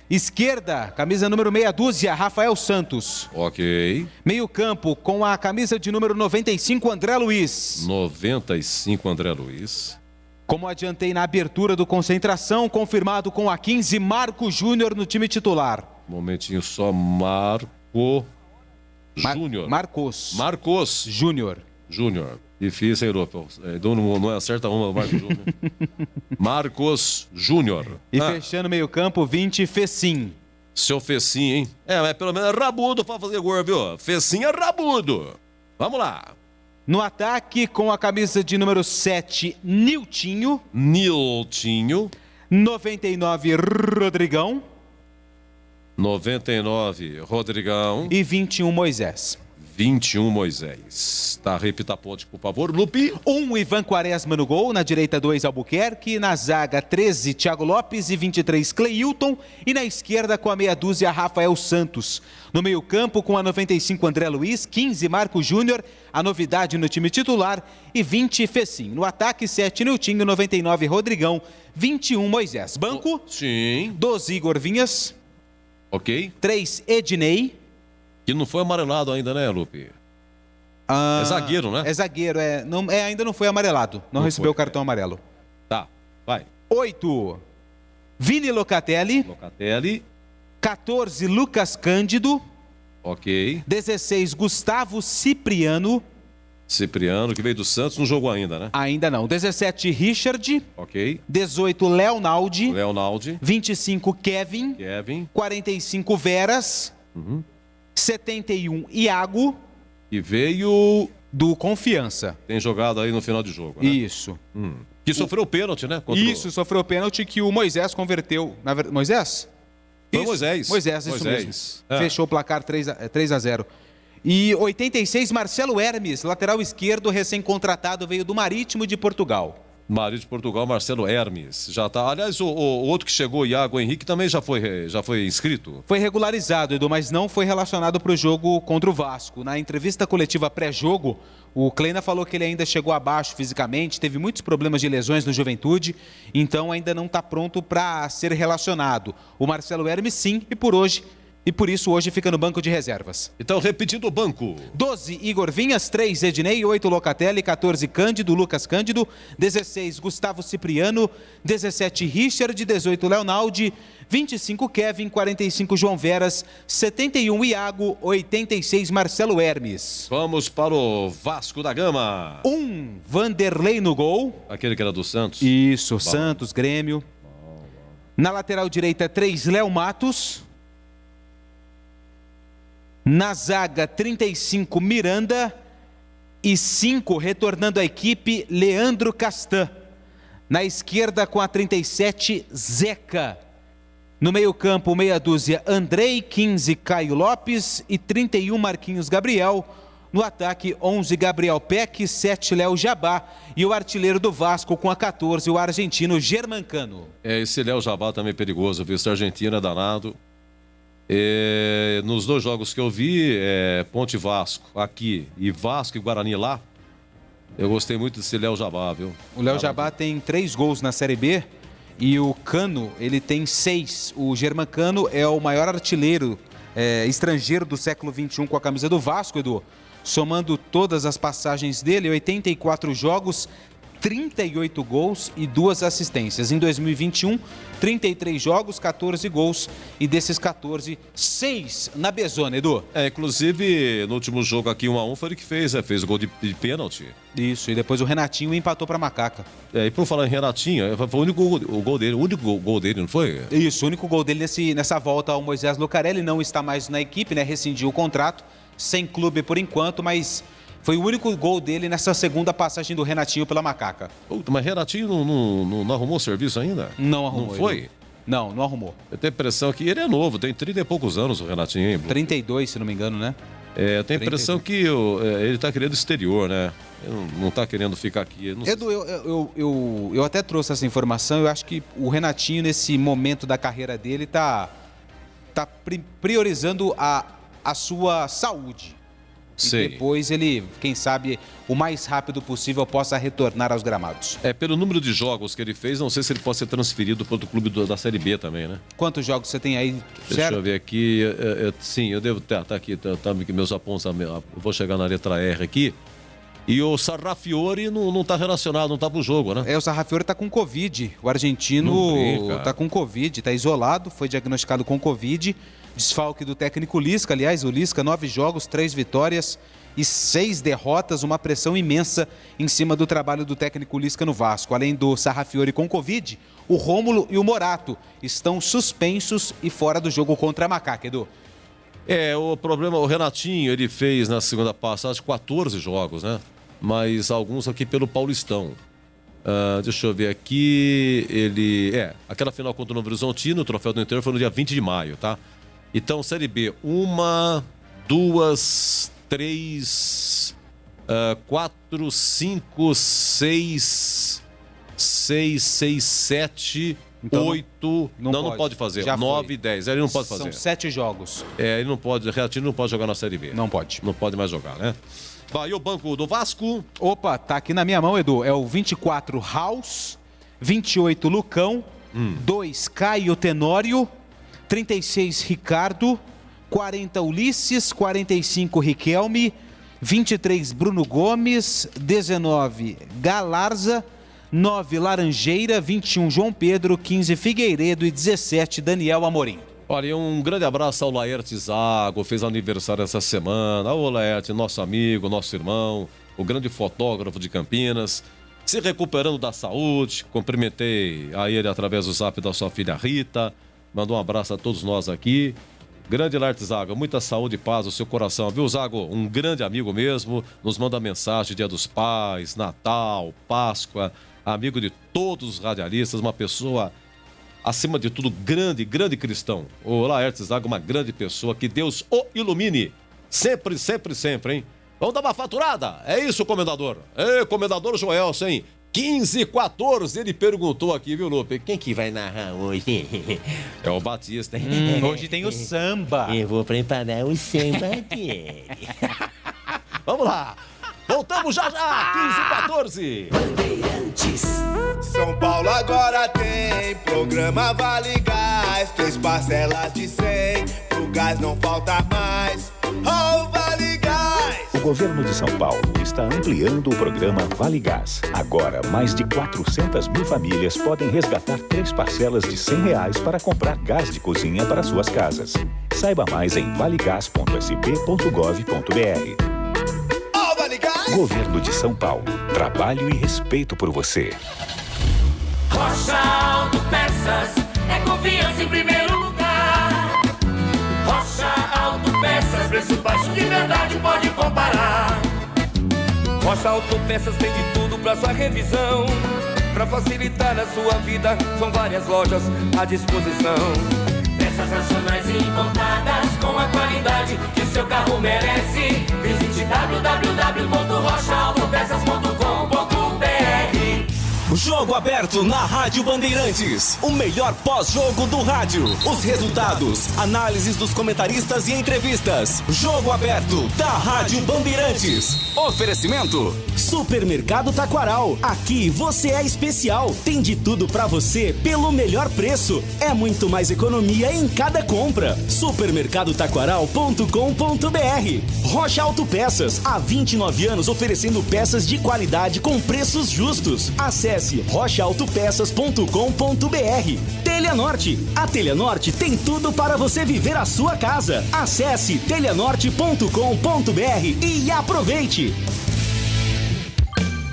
Esquerda, camisa número meia dúzia, Rafael Santos. Ok. Meio campo, com a camisa de número 95, André Luiz. 95, André Luiz. Como adiantei na abertura do Concentração, confirmado com a 15, Marco Júnior no time titular. Momentinho só, Marco Júnior. Marcos Júnior. Difícil, hein, Europa? Não acerta uma, Marcos Júnior. Marcos Júnior. E fechando meio campo, 20, Fecim. Seu Fecim, hein? Mas pelo menos é rabudo pra fazer gol, viu? Fecim é rabudo. Vamos lá. No ataque, com a camisa de número 7, Niltinho. 99, Rodrigão. 99, Rodrigão. E 21, Moisés. 21, Moisés. Tá, repita a ponte, por favor, Lupe. 1, Ivan Quaresma no gol, na direita 2, Albuquerque, na zaga 13, Thiago Lopes e 23, Cleilton, e na esquerda com a meia dúzia, Rafael Santos. No meio campo com a 95, André Luiz, 15, Marco Júnior, a novidade no time titular, e 20, Fecim. No ataque, 7, Niltinho, 99, Rodrigão, 21, Moisés. Banco? Sim. 12, Igor Vinhas. Ok. 3, Ednei. Que não foi amarelado ainda, né, Lupe? É zagueiro, né? É zagueiro, ainda não foi amarelado. Não recebeu o cartão amarelo. Tá, vai. 8, Vini Locatelli. 14, Lucas Cândido. Ok. 16, Gustavo Cipriano. Cipriano, que veio do Santos, não jogou ainda, né? Ainda não. 17, Richard. Ok. 18, Leonaldi. 25, Kevin. 45, Veras. 71, Iago. E veio... do Confiança. Tem jogado aí no final de jogo, né? Isso. Que sofreu pênalti, né? Sofreu pênalti que o Moisés converteu. Moisés? Foi Moisés. Moisés, isso mesmo. Fechou o placar 3-0. E 86, Marcelo Hermes, lateral esquerdo, recém-contratado, veio do Marítimo de Portugal. Marítimo de Portugal, Marcelo Hermes. Já tá. Aliás, o outro que chegou, Iago Henrique, também já foi inscrito? Foi regularizado, Edu, mas não foi relacionado para o jogo contra o Vasco. Na entrevista coletiva pré-jogo, o Kleina falou que ele ainda chegou abaixo fisicamente, teve muitos problemas de lesões no Juventude, então ainda não está pronto para ser relacionado. O Marcelo Hermes, sim, e por isso hoje fica no banco de reservas. Então, repetindo o banco. 12, Igor Vinhas. 3, Ednei. 8, Locatelli. 14, Cândido, Lucas Cândido. 16, Gustavo Cipriano. 17, Richard. 18, Leonaldi. 25, Kevin. 45, João Veras. 71, Iago. 86, Marcelo Hermes. Vamos para o Vasco da Gama. 1, Vanderlei no gol. Aquele que era do Santos. Isso, Santos, Grêmio. Na lateral direita, 3, Léo Matos. Na zaga, 35, Miranda. E 5, retornando à equipe, Leandro Castan. Na esquerda, com a 37, Zeca. No meio-campo, meia dúzia, Andrei. 15, Caio Lopes. E 31, Marquinhos Gabriel. No ataque, 11, Gabriel Peck. 7, Léo Jabá. E o artilheiro do Vasco, com a 14, o argentino Germancano. Esse Léo Jabá também é perigoso, viu? Esse argentino é danado. Nos 2 jogos que eu vi, Ponte Vasco aqui e Vasco e Guarani lá, eu gostei muito desse Léo Jabá, viu? O Léo Jabá tem 3 gols na Série B e o Cano, ele tem 6. O Germancano é o maior artilheiro estrangeiro do século XXI com a camisa do Vasco, Edu. Somando todas as passagens dele, 84 jogos, 38 gols e 2 assistências. Em 2021, 33 jogos, 14 gols e desses 14, 6 na Bezona, Edu. Inclusive, no último jogo aqui, 1-1, foi ele que fez o gol de pênalti. Isso, e depois o Renatinho empatou para Macaca. E por falar em Renatinho, foi o único gol dele, não foi? Isso, o único gol dele nessa volta ao Moisés Lucarelli. Não está mais na equipe, né? Rescindiu o contrato, sem clube por enquanto, mas... foi o único gol dele nessa segunda passagem do Renatinho pela Macaca. Puta, mas Renatinho não arrumou serviço ainda? Não arrumou. Não foi? Não arrumou. Eu tenho a impressão que ele é novo, tem 30 e poucos anos o Renatinho, hein? 32, se não me engano, né? Eu tenho a impressão que ele tá querendo exterior, né? Não tá querendo ficar aqui. Edu, eu até trouxe essa informação, eu acho que o Renatinho, nesse momento da carreira dele, tá priorizando a sua saúde. Sei. E depois ele, quem sabe, o mais rápido possível possa retornar aos gramados. Pelo número de jogos que ele fez, não sei se ele pode ser transferido para outro clube da Série B também, né? Quantos jogos você tem aí? Deixa eu ver aqui. Sim, eu devo ter. Tá aqui, tá meus apontamentos. Eu vou chegar na letra R aqui. E o Sarrafiori não tá relacionado, não tá pro jogo, né? O Sarrafiori tá com Covid. O argentino tá com Covid, tá isolado, foi diagnosticado com Covid. Desfalque do técnico Lisca, aliás, o Lisca, 9 jogos, 3 vitórias e 6 derrotas, uma pressão imensa em cima do trabalho do técnico Lisca no Vasco. Além do Sarrafiori com Covid, o Rômulo e o Morato estão suspensos e fora do jogo contra a Macaca, Edu. O problema, o Renatinho, ele fez na segunda passagem 14 jogos, né? Mas alguns aqui pelo Paulistão. Deixa eu ver aqui, aquela final contra o Novo Horizontino, o Troféu do Interior, foi no dia 20 de maio, tá? Então, Série B, 1, 2, 3, 4, 5, 6, 7, então, 8... Não pode fazer. Já 9, 10. Ele não pode fazer. São 7 jogos. Ele não pode, o Renatinho não pode jogar na Série B. Não pode. Não pode mais jogar, né? Vai, e o banco do Vasco? Opa, tá aqui na minha mão, Edu. É o 24, House. 28, Lucão. 2, Caio Tenório. 36, Ricardo. 40, Ulisses. 45, Riquelme. 23, Bruno Gomes. 19, Galarza. 9, Laranjeira. 21, João Pedro. 15, Figueiredo. E 17, Daniel Amorim. Olha, um grande abraço ao Laerte Zago, fez aniversário essa semana. Ô Laerte, nosso amigo, nosso irmão, o grande fotógrafo de Campinas, se recuperando da saúde. Cumprimentei a ele através do zap da sua filha Rita. Mandou um abraço a todos nós aqui. Grande Laerte Zago, muita saúde e paz no seu coração, viu, Zago? Um grande amigo mesmo, nos manda mensagem Dia dos Pais, Natal, Páscoa, amigo de todos os radialistas, uma pessoa, acima de tudo, grande cristão. O Laerte Zago, uma grande pessoa, que Deus o ilumine, sempre, sempre, sempre, hein? Vamos dar uma faturada? É isso, comendador? Comendador Joelson, hein? 15h14, ele perguntou aqui, viu, Lupe? Quem que vai narrar hoje? É o Batista, hein? Hoje tem o samba. Eu vou preparar o samba dele. Vamos lá. Voltamos já, 15h14. Bandeirantes. São Paulo agora tem programa Vale Gás, 3 parcelas de 100, o gás não falta mais. Oh, Vale Gás! O governo de São Paulo está ampliando o programa Vale Gás. Agora, mais de 400 mil famílias podem resgatar 3 parcelas de R$100 para comprar gás de cozinha para suas casas. Saiba mais em valegas.sp.gov.br. Oh, Vale Gás! Governo de São Paulo. Trabalho e respeito por você. Rocha Autopeças é confiança em primeiro lugar. Rocha Autopeças, preço baixo de verdade, pode comparar. Rocha Autopeças tem de tudo pra sua revisão. Pra facilitar a sua vida, são várias lojas à disposição. Peças nacionais e importadas com a qualidade que o seu carro merece. Visite www.rochaautopeças.com.br. Jogo aberto na Rádio Bandeirantes. O melhor pós-jogo do rádio. Os resultados, análises dos comentaristas e entrevistas. Jogo aberto da Rádio Bandeirantes. Oferecimento: Supermercado Taquaral. Aqui você é especial. Tem de tudo pra você pelo melhor preço. É muito mais economia em cada compra. Supermercadotaquaral.com.br. Rocha Autopeças. Há 29 anos oferecendo peças de qualidade com preços justos. Acesse rochaautopeças.com.br. Telhanorte. A Telhanorte tem tudo para você viver a sua casa. Acesse telhanorte.com.br e aproveite.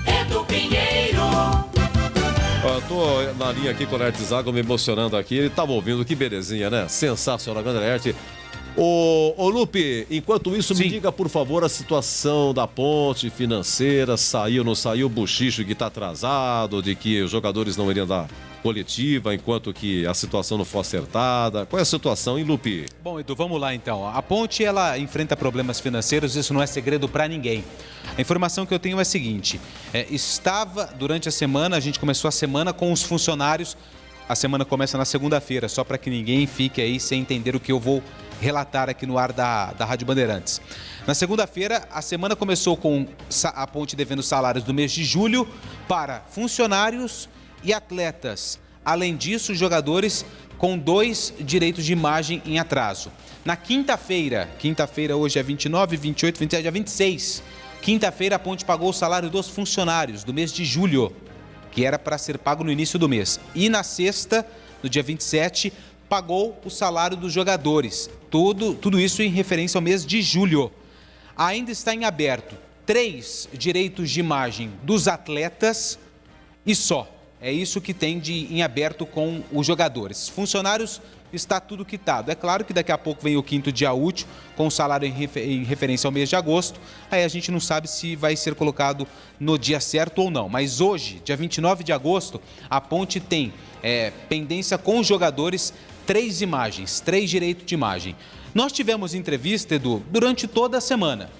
Edu Pinheiro. Eu tô na linha aqui com o Laerte Zago, me emocionando aqui. Ele tava ouvindo, que belezinha, né? Sensacional, grande Laerte. Ô Lupe, enquanto isso, me diga, por favor, a situação da ponte financeira. Saiu, não saiu, o bochicho que tá atrasado, de que os jogadores não iriam dar coletiva enquanto que a situação não for acertada. Qual é a situação, hein, Lupe? Bom, Edu, vamos lá então. A ponte, ela enfrenta problemas financeiros, isso não é segredo para ninguém. A informação que eu tenho é a seguinte, estava durante a semana, a gente começou a semana com os funcionários, a semana começa na segunda-feira, só para que ninguém fique aí sem entender o que eu vou relatar aqui no ar da Rádio Bandeirantes. Na segunda-feira, a semana começou com a ponte devendo salários do mês de julho para funcionários e atletas. Além disso, jogadores com 2 direitos de imagem em atraso. Na quinta-feira hoje é 29, 28, 27, dia 26. Quinta-feira, a ponte pagou o salário dos funcionários do mês de julho, que era para ser pago no início do mês. E na sexta, no dia 27, pagou o salário dos jogadores. Tudo isso em referência ao mês de julho. Ainda está em aberto 3 direitos de imagem dos atletas e só. É isso que tem em aberto com os jogadores. Funcionários, está tudo quitado. É claro que daqui a pouco vem o 5º dia útil, com o salário em referência ao mês de agosto. Aí a gente não sabe se vai ser colocado no dia certo ou não. Mas hoje, dia 29 de agosto, a ponte tem pendência com os jogadores, 3 imagens, 3 direitos de imagem. Nós tivemos entrevista, Edu, durante toda a semana.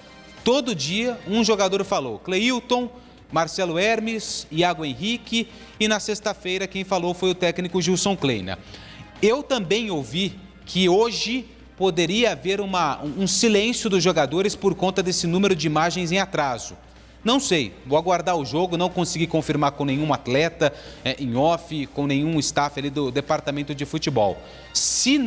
Todo dia, um jogador falou. Cleilton, Marcelo Hermes, Iago Henrique, e na sexta-feira quem falou foi o técnico Gilson Kleina. Eu também ouvi que hoje poderia haver um silêncio dos jogadores por conta desse número de imagens em atraso. Não sei, vou aguardar o jogo, não consegui confirmar com nenhum atleta em off, com nenhum staff ali do departamento de futebol. Se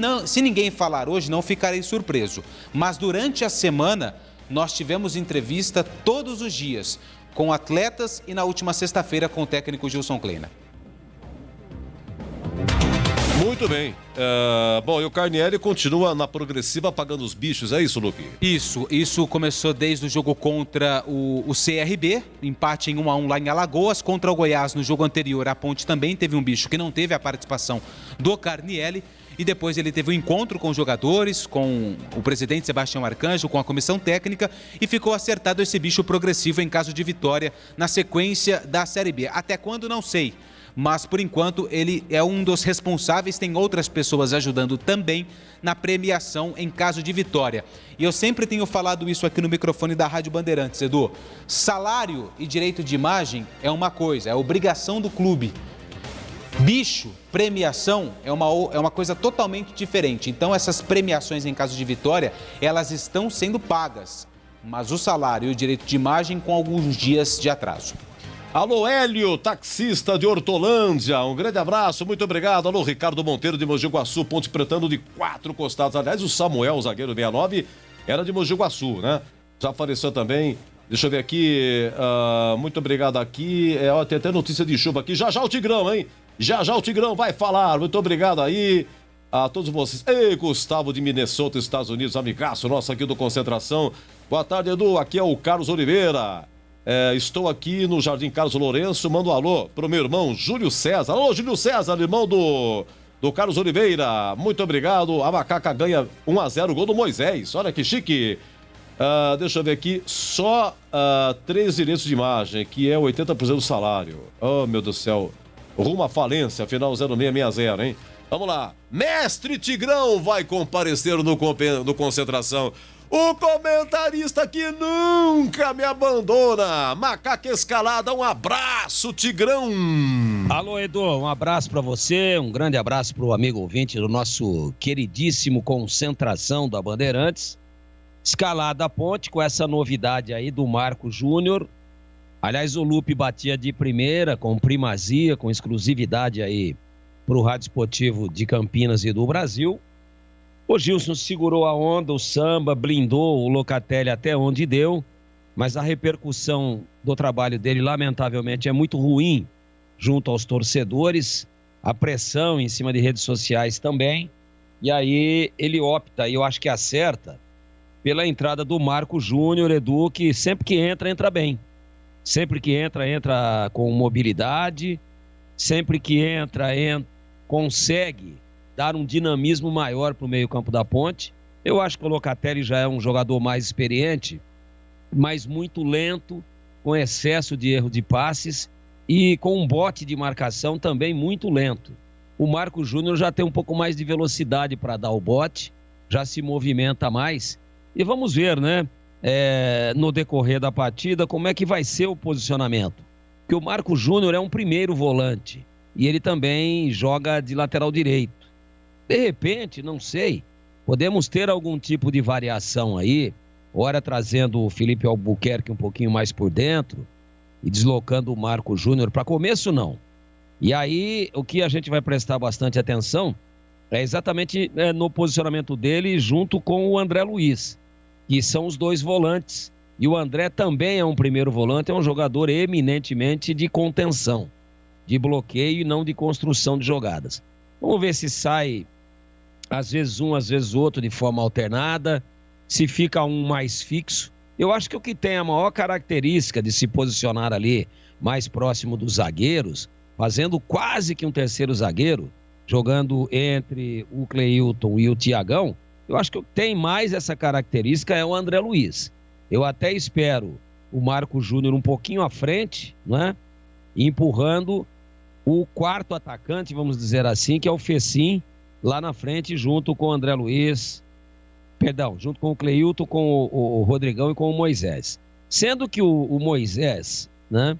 ninguém falar hoje, não ficarei surpreso. Mas durante a semana, nós tivemos entrevista todos os dias com atletas e na última sexta-feira com o técnico Gilson Kleina. Muito bem. Bom, e o Carnielli continua na progressiva pagando os bichos, é isso, Luque? Isso começou desde o jogo contra o CRB, empate em 1-1 lá em Alagoas, contra o Goiás no jogo anterior. A Ponte também teve um bicho que não teve a participação do Carnielli. E depois ele teve um encontro com os jogadores, com o presidente Sebastião Arcanjo, com a comissão técnica, e ficou acertado esse bicho progressivo em caso de vitória na sequência da Série B. Até quando, não sei. Mas, por enquanto, ele é um dos responsáveis, tem outras pessoas ajudando também na premiação em caso de vitória. E eu sempre tenho falado isso aqui no microfone da Rádio Bandeirantes, Edu. Salário e direito de imagem é uma coisa, é obrigação do clube. Bicho, premiação, é uma coisa totalmente diferente. Então, essas premiações em caso de vitória, elas estão sendo pagas. Mas o salário e o direito de imagem com alguns dias de atraso. Alô, Hélio, taxista de Hortolândia, um grande abraço, muito obrigado. Alô, Ricardo Monteiro de Mogi Guaçu, Ponte Pretano de 4 costados. Aliás, o Samuel, o zagueiro 69, era de Mogi Guaçu, né? Já apareceu também. Deixa eu ver aqui, muito obrigado aqui. Tem até notícia de chuva aqui. Já o Tigrão, hein? Já o Tigrão vai falar. Muito obrigado aí a todos vocês. Ei, Gustavo de Minnesota, Estados Unidos, amigaço nosso aqui do Concentração. Boa tarde, Edu. Aqui é o Carlos Oliveira. Estou aqui no Jardim Carlos Lourenço. Mando um alô pro meu irmão Júlio César. Alô, Júlio César, irmão do Carlos Oliveira. Muito obrigado. A Macaca ganha 1-0, gol do Moisés. Olha que chique. Deixa eu ver aqui. Só 3 direitos de imagem, que é 80% do salário. Oh, meu Deus do céu. Rumo à falência, final 0660, hein? Vamos lá. Mestre Tigrão vai comparecer no Concentração. O comentarista que nunca me abandona. Macaca Escalada, um abraço, Tigrão. Alô, Edu, um abraço pra você, um grande abraço pro amigo ouvinte do nosso queridíssimo Concentração da Bandeirantes. Escalada a Ponte com essa novidade aí do Marco Júnior. Aliás, o Lupe batia de primeira, com primazia, com exclusividade aí pro Rádio Esportivo de Campinas e do Brasil. O Gilson segurou a onda, o samba, blindou o Locatelli até onde deu, mas a repercussão do trabalho dele, lamentavelmente, é muito ruim junto aos torcedores, a pressão em cima de redes sociais também, e aí ele opta, e eu acho que acerta, pela entrada do Marco Júnior, Edu, que sempre que entra bem. Sempre que entra com mobilidade, sempre que entra consegue dar um dinamismo maior para o meio-campo da Ponte. Eu acho que o Locatelli já é um jogador mais experiente, mas muito lento, com excesso de erro de passes e com um bote de marcação também muito lento. O Marco Júnior já tem um pouco mais de velocidade para dar o bote, já se movimenta mais. E vamos ver, né? No decorrer da partida, como é que vai ser o posicionamento. Porque o Marco Júnior é um primeiro volante e ele também joga de lateral direito. De repente, não sei, podemos ter algum tipo de variação aí, ora trazendo o Felipe Albuquerque um pouquinho mais por dentro e deslocando o Marco Júnior. Para começo, não. E aí, o que a gente vai prestar bastante atenção é exatamente no posicionamento dele junto com o André Luiz, que são os dois volantes. E o André também é um primeiro volante, é um jogador eminentemente de contenção, de bloqueio e não de construção de jogadas. Vamos ver se sai, às vezes um, às vezes outro, de forma alternada, se fica um mais fixo. Eu acho que o que tem a maior característica de se posicionar ali mais próximo dos zagueiros, fazendo quase que um terceiro zagueiro, jogando entre o Cleilton e o Tiagão, eu acho que o que tem mais essa característica é o André Luiz. Eu até espero o Marco Júnior um pouquinho à frente, né? Empurrando o quarto atacante, vamos dizer assim, que é o Fecim, lá na frente, junto com o André Luiz, junto com o Cleilton, com o Rodrigão e com o Moisés. Sendo que o Moisés, né,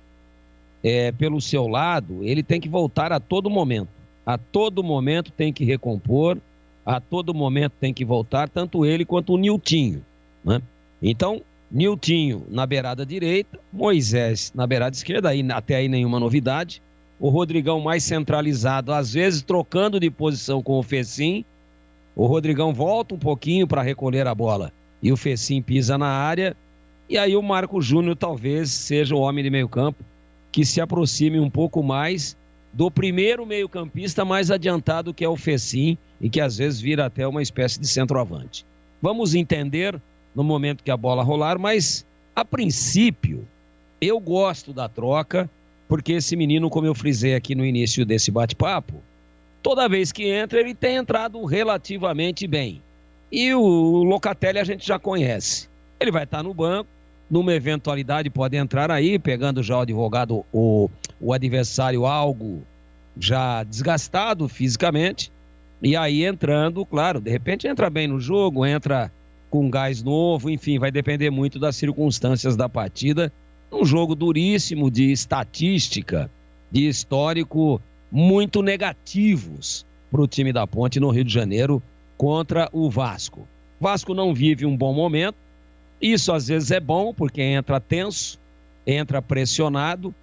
pelo seu lado, ele tem que voltar a todo momento. A todo momento tem que recompor, a todo momento tem que voltar, tanto ele quanto o Niltinho, né? Então, Niltinho na beirada direita, Moisés na beirada esquerda, até aí nenhuma novidade. O Rodrigão mais centralizado, às vezes trocando de posição com o Fecim. O Rodrigão volta um pouquinho para recolher a bola e o Fecim pisa na área. E aí o Marco Júnior talvez seja o homem de meio campo que se aproxime um pouco mais do primeiro meio-campista mais adiantado, que é o Fecim, e que às vezes vira até uma espécie de centroavante. Vamos entender no momento que a bola rolar, mas a princípio eu gosto da troca, porque esse menino, como eu frisei aqui no início desse bate-papo, toda vez que entra ele tem entrado relativamente bem. E o Locatelli a gente já conhece. Ele vai estar no banco, numa eventualidade pode entrar aí, pegando já o advogado, o adversário algo já desgastado fisicamente, e aí entrando, claro, de repente entra bem no jogo, entra com gás novo, enfim, vai depender muito das circunstâncias da partida. Um jogo duríssimo, de estatística, de histórico muito negativos para o time da Ponte no Rio de Janeiro contra o Vasco. O Vasco não vive um bom momento, isso às vezes é bom porque entra tenso, entra pressionado,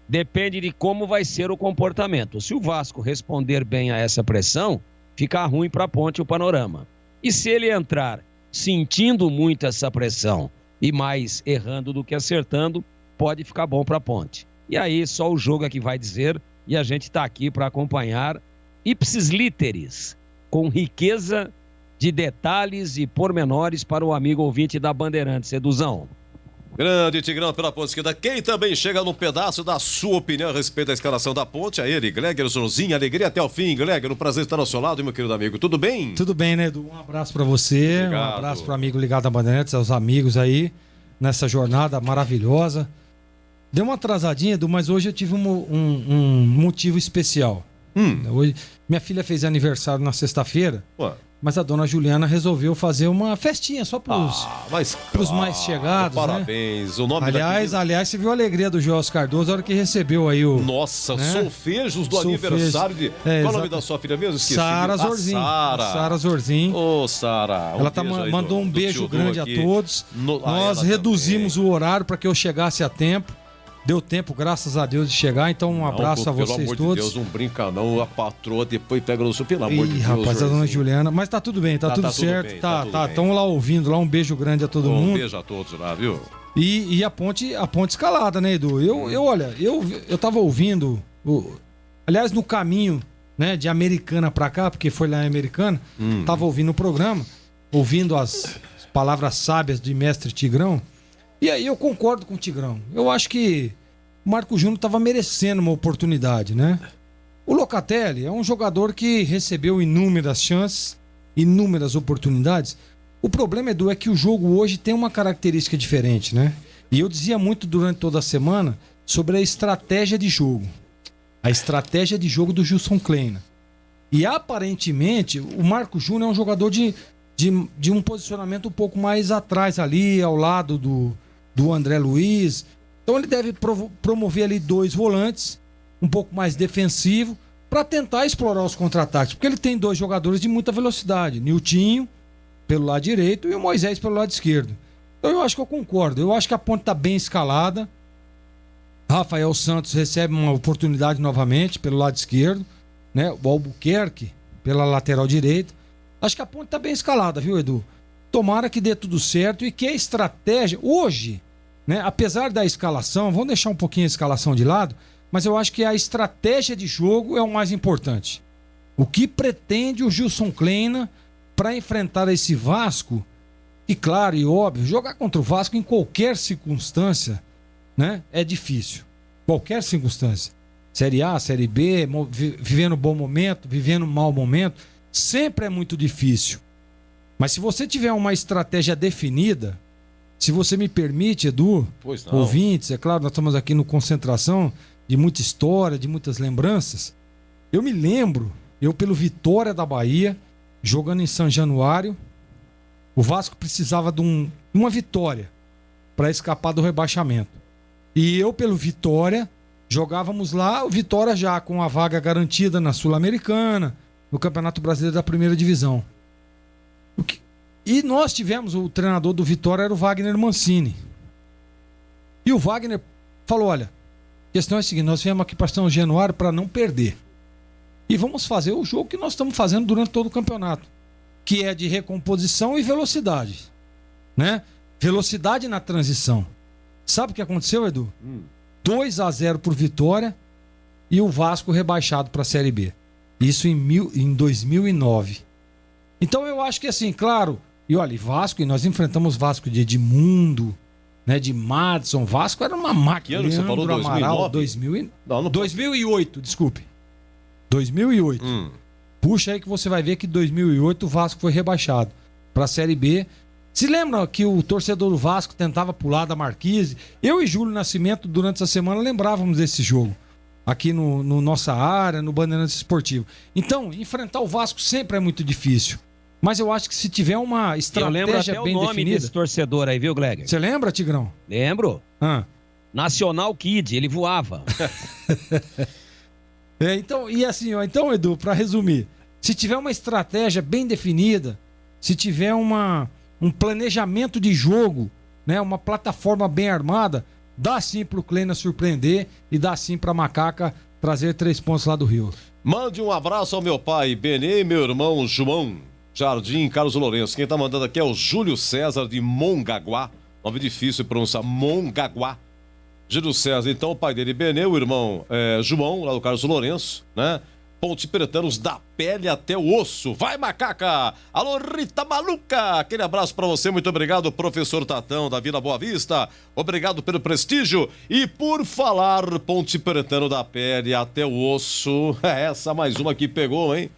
depende de como vai ser o comportamento. Se o Vasco responder bem a essa pressão, fica ruim para a Ponte o panorama. E se ele entrar sentindo muito essa pressão e mais errando do que acertando, pode ficar bom para a Ponte. E aí só o jogo é que vai dizer, e a gente está aqui para acompanhar ipsis literis, com riqueza de detalhes e pormenores para o amigo ouvinte da Bandeirantes, Eduzão. Grande Tigrão pela ponta esquerda. Quem também chega num pedaço da sua opinião a respeito da escalação da Ponte, é ele, Gleger Zorzinho. Alegria até o fim, Gleger. Um prazer estar ao seu lado, meu querido amigo. Tudo bem? Tudo bem, né, Edu? Um abraço pra você, Obrigado. Um abraço pro amigo ligado à Bandeirantes, aos amigos aí, nessa jornada maravilhosa. Deu uma atrasadinha, Edu, mas hoje eu tive um motivo especial. Hoje, minha filha fez aniversário na sexta-feira. Mas a dona Juliana resolveu fazer uma festinha só pros mais chegados, parabéns. Né? O nome aliás, você viu a alegria do Joel Cardoso na hora que recebeu aí o... Nossa, né? Solfejos do aniversário de... Qual o nome da sua filha mesmo? Esqueci. Sara Zorzinho. Sara Zorzinho. Ô, Sara. Ela mandou um beijo grande a todos. Nós reduzimos o horário para que eu chegasse a tempo. Deu tempo, graças a Deus, de chegar. Então, um abraço a vocês todos. Pelo amor de Deus, não brinca não. A patroa depois pega no seu, pelo amor de Deus. Rapaz, a dona Juliana. Mas tá tudo bem, tá tudo certo. Bem, tá. Estão lá ouvindo, lá um beijo grande a todo mundo. Um beijo a todos lá, viu? E a ponte escalada, né, Edu? Eu tava ouvindo, aliás, no caminho, né, de Americana pra cá, porque foi lá em Americana, tava ouvindo o programa, ouvindo as palavras sábias de mestre Tigrão. E aí eu concordo com o Tigrão. Eu acho que o Marco Júnior estava merecendo uma oportunidade, né? O Locatelli é um jogador que recebeu inúmeras chances, inúmeras oportunidades. O problema, Edu, é que o jogo hoje tem uma característica diferente, né? E eu dizia muito durante toda a semana sobre a estratégia de jogo. A estratégia de jogo do Gilson Kleina. E aparentemente o Marco Júnior é um jogador de um posicionamento um pouco mais atrás ali, ao lado do André Luiz. Então ele deve promover ali 2 volantes, um pouco mais defensivo, para tentar explorar os contra-ataques. Porque ele tem 2 jogadores de muita velocidade. Niltinho, pelo lado direito, e o Moisés pelo lado esquerdo. Então eu acho que eu concordo. Eu acho que a ponte está bem escalada. Rafael Santos recebe uma oportunidade novamente pelo lado esquerdo, né? O Albuquerque pela lateral direita. Acho que a ponte está bem escalada, viu, Edu? Tomara que dê tudo certo e que a estratégia... Hoje, né, apesar da escalação, vamos deixar um pouquinho a escalação de lado, mas eu acho que a estratégia de jogo é o mais importante. O que pretende o Gilson Kleina para enfrentar esse Vasco? E claro e óbvio, jogar contra o Vasco em qualquer circunstância, né, é difícil. Qualquer circunstância. Série A, Série B, vivendo bom momento, vivendo mau momento, sempre é muito difícil. Mas se você tiver uma estratégia definida, se você me permite, Edu, ouvintes, é claro, nós estamos aqui no Concentração, de muita história, de muitas lembranças. Eu me lembro, pelo Vitória da Bahia, jogando em São Januário, o Vasco precisava de uma vitória para escapar do rebaixamento. E eu, pelo Vitória, jogávamos lá, o Vitória já com a vaga garantida na Sul-Americana, no Campeonato Brasileiro da Primeira Divisão. E nós tivemos, o treinador do Vitória era o Wagner Mancini. E o Wagner falou, olha, a questão é a seguinte, nós viemos aqui para São Januário para não perder. E vamos fazer o jogo que nós estamos fazendo durante todo o campeonato, que é de recomposição e velocidade, né? Velocidade na transição. Sabe o que aconteceu, Edu? 2-0 por Vitória. e o Vasco rebaixado para a Série B. Isso em 2009. Então eu acho que assim, claro, e olha, Vasco, e nós enfrentamos Vasco de Edmundo, né, de Madison. Vasco era uma máquina. Que ano você falou? 2008, desculpe. 2008. Puxa aí que você vai ver que em 2008 o Vasco foi rebaixado para a Série B. Se lembra que o torcedor do Vasco tentava pular da Marquise? Eu e Júlio Nascimento, durante essa semana, lembrávamos desse jogo. Aqui no nossa área, no Bandeirantes Esportivo. Então, enfrentar o Vasco sempre é muito difícil. Mas eu acho que se tiver uma estratégia bem definida... Eu lembro até o nome desse torcedor aí, viu, Gleger? Você lembra, Tigrão? Lembro. Nacional Kid, ele voava. Então, e assim, então, Edu, para resumir, se tiver uma estratégia bem definida, se tiver um planejamento de jogo, né, uma plataforma bem armada, dá sim pro Kleina surpreender e dá sim pra Macaca trazer 3 pontos lá do Rio. Mande um abraço ao meu pai, Benê, e meu irmão João Jardim Carlos Lourenço. Quem tá mandando aqui é o Júlio César de Mongaguá. Nome difícil de pronunciar, Mongaguá. Júlio César, então o pai dele, Benê, o irmão João, lá do Carlos Lourenço, né? Ponte Pretanos da pele até o osso. Vai, Macaca! Alô, Rita Maluca! Aquele abraço pra você, muito obrigado, professor Tatão da Vila Boa Vista. Obrigado pelo prestígio. E por falar Ponte Pretano da pele até o osso, essa mais uma que pegou, hein?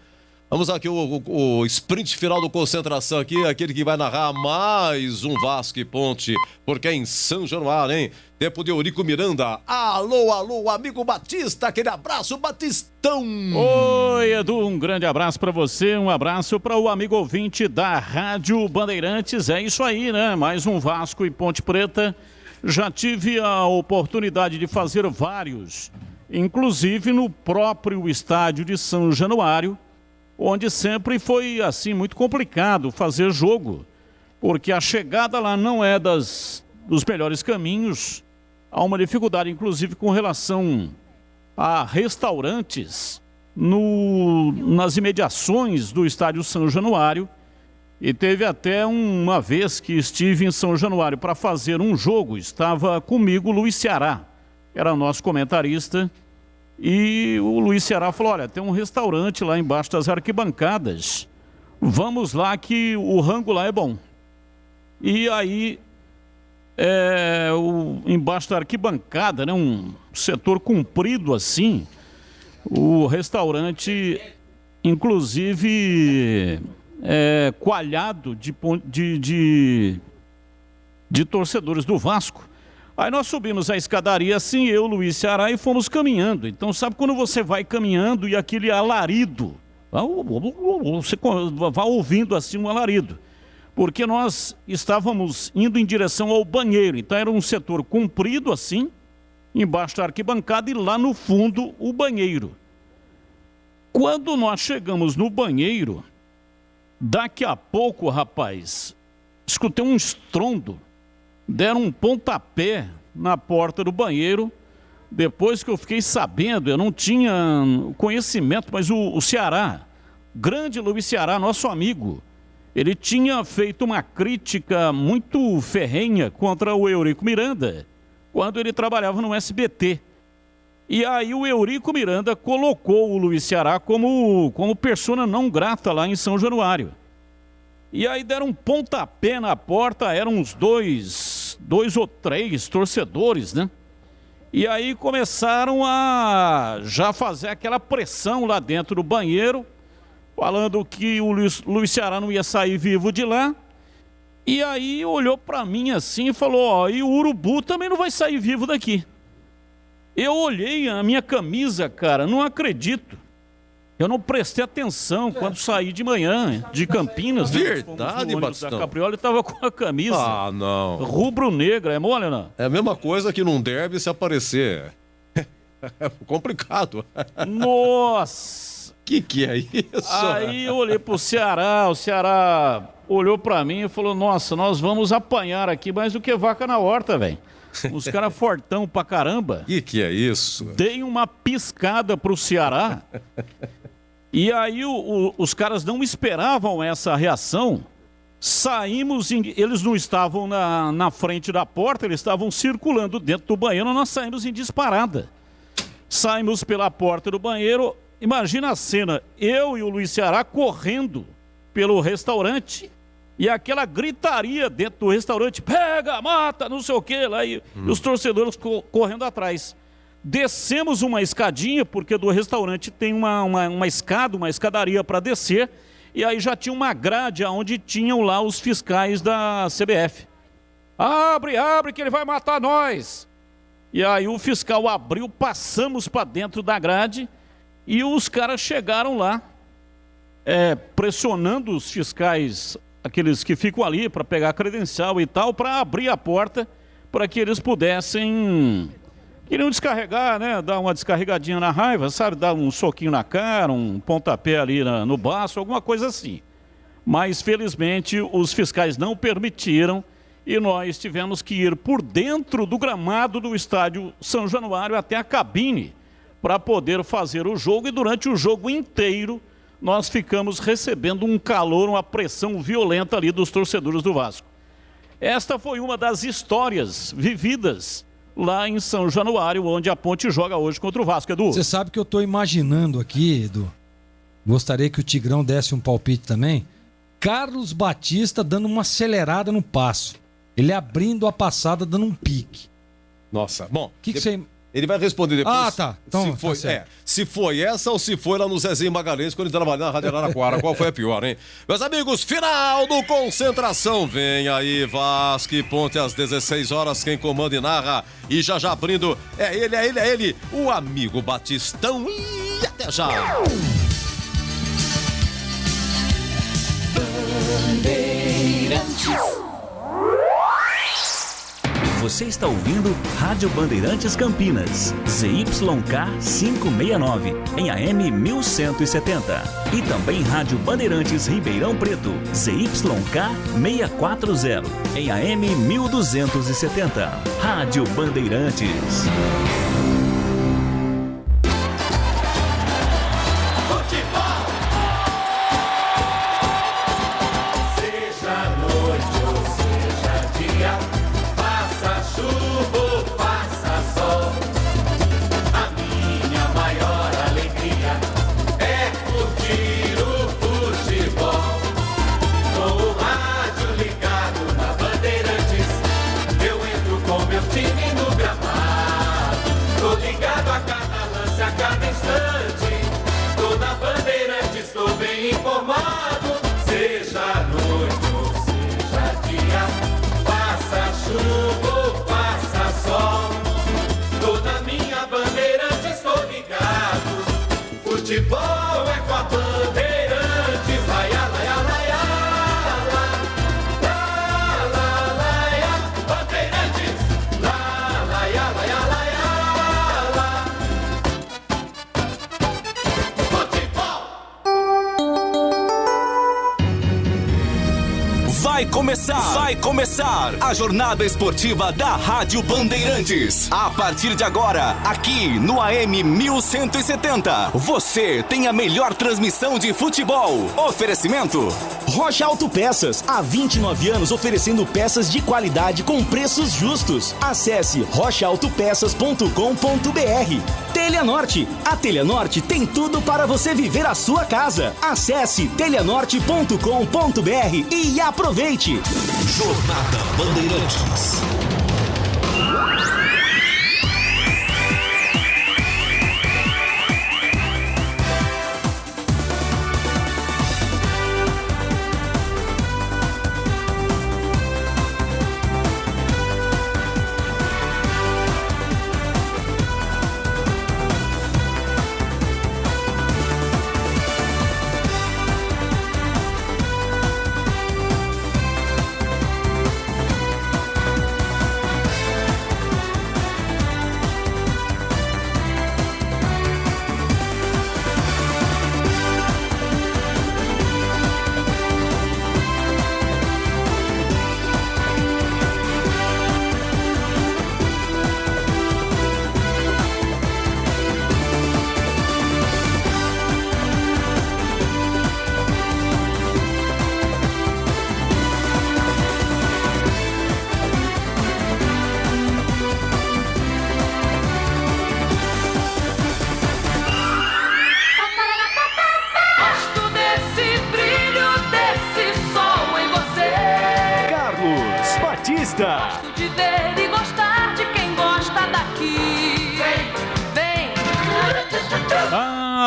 Vamos aqui o sprint final do Concentração aqui, aquele que vai narrar mais um Vasco e Ponte, porque é em São Januário, hein? Tempo de Eurico Miranda. Alô, alô, amigo Batista, aquele abraço, Batistão! Oi, Edu, um grande abraço pra você, um abraço para o amigo ouvinte da Rádio Bandeirantes. É isso aí, né? Mais um Vasco e Ponte Preta. Já tive a oportunidade de fazer vários, inclusive no próprio estádio de São Januário, onde sempre foi, assim, muito complicado fazer jogo, porque a chegada lá não é dos melhores caminhos. Há uma dificuldade, inclusive, com relação a restaurantes nas imediações do estádio São Januário. E teve até uma vez que estive em São Januário para fazer um jogo, estava comigo o Luiz Ceará, era nosso comentarista. E o Luiz Ceará falou, olha, tem um restaurante lá embaixo das arquibancadas, vamos lá que o rango lá é bom. E aí, embaixo da arquibancada, né, um setor comprido assim, o restaurante, inclusive, coalhado de torcedores do Vasco. Aí nós subimos a escadaria assim, eu, Luiz Ceará, e fomos caminhando. Então, sabe quando você vai caminhando e aquele alarido? Você vai ouvindo assim um alarido. Porque nós estávamos indo em direção ao banheiro. Então era um setor comprido assim, embaixo da arquibancada, e lá no fundo o banheiro. Quando nós chegamos no banheiro, daqui a pouco, rapaz, escutei um estrondo. Deram um pontapé na porta do banheiro. Depois que eu fiquei sabendo, eu não tinha conhecimento, mas o Ceará, grande Luiz Ceará, nosso amigo, ele tinha feito uma crítica muito ferrenha contra o Eurico Miranda, quando ele trabalhava no SBT. E aí o Eurico Miranda colocou o Luiz Ceará como persona não grata lá em São Januário. E aí deram um pontapé na porta, eram uns dois ou três torcedores, né? E aí começaram a já fazer aquela pressão lá dentro do banheiro, falando que o Luiz Ceará não ia sair vivo de lá. E aí olhou para mim assim e falou, ó, e o Urubu também não vai sair vivo daqui. Eu olhei a minha camisa, cara, não acredito. Eu não prestei atenção quando saí de manhã de Campinas. Verdade, Batistão. Da Capriola, ele tava com a camisa. Ah, não. Rubro-negra, é mole, não? É a mesma coisa que num derby se aparecer. É complicado. Nossa! Que é isso? Aí eu olhei pro Ceará, o Ceará olhou pra mim e falou, nossa, nós vamos apanhar aqui mais do que vaca na horta, velho. Os caras fortão pra caramba. Que é isso? Dei uma piscada pro Ceará. E aí os caras não esperavam essa reação. Saímos, eles não estavam na frente da porta, eles estavam circulando dentro do banheiro, nós saímos em disparada. saímos pela porta do banheiro, imagina a cena, eu e o Luiz Ceará correndo pelo restaurante e aquela gritaria dentro do restaurante, pega, mata, não sei o que, lá, e os torcedores correndo atrás. Descemos uma escadinha, porque do restaurante tem uma escadaria para descer, e aí já tinha uma grade onde tinham lá os fiscais da CBF. Abre que ele vai matar nós. E aí o fiscal abriu, passamos para dentro da grade e os caras chegaram lá, pressionando os fiscais, aqueles que ficam ali para pegar a credencial e tal, para abrir a porta para que eles pudessem... Queriam descarregar, né? Dar uma descarregadinha na raiva, sabe? Dar um soquinho na cara, um pontapé ali no baço, alguma coisa assim. Mas, felizmente, os fiscais não permitiram e nós tivemos que ir por dentro do gramado do estádio São Januário até a cabine para poder fazer o jogo. E durante o jogo inteiro, nós ficamos recebendo um calor, uma pressão violenta ali dos torcedores do Vasco. Esta foi uma das histórias vividas lá em São Januário, onde a Ponte joga hoje contra o Vasco, Edu. Você sabe que eu estou imaginando aqui, Edu, gostaria que o Tigrão desse um palpite também, Carlos Batista dando uma acelerada no passo, ele abrindo a passada, dando um pique. Nossa, bom... que você... Ele vai responder depois. Ah, tá. Então, se foi, tá se foi essa ou se foi lá no Zezinho Magalhães quando ele trabalhava na Rádio Araraquara. Qual foi a pior, hein? Meus amigos, final do Concentração. Vem aí, Vasco e Ponte às 16 horas. Quem comanda e narra. E já abrindo. É ele, o amigo Batistão. E até já. Você está ouvindo Rádio Bandeirantes Campinas, ZYK 569, em AM 1170. E também Rádio Bandeirantes Ribeirão Preto, ZYK 640, em AM 1270. Rádio Bandeirantes. Futebol é com a Bandeirantes, laia, laia, laia, la, la, laia, Bandeirantes, la, laia, laia, laia, la. Vai começar a jornada esportiva da Rádio Bandeirantes. A partir de agora, aqui no AM 1170, você tem a melhor transmissão de futebol. Oferecimento Rocha Autopeças, há 29 anos oferecendo peças de qualidade com preços justos. Acesse rochaautopeças.com.br. Telha Norte, a Telha Norte tem tudo para você viver a sua casa. Acesse telhanorte.com.br e aproveite. Jornada Bandeirantes.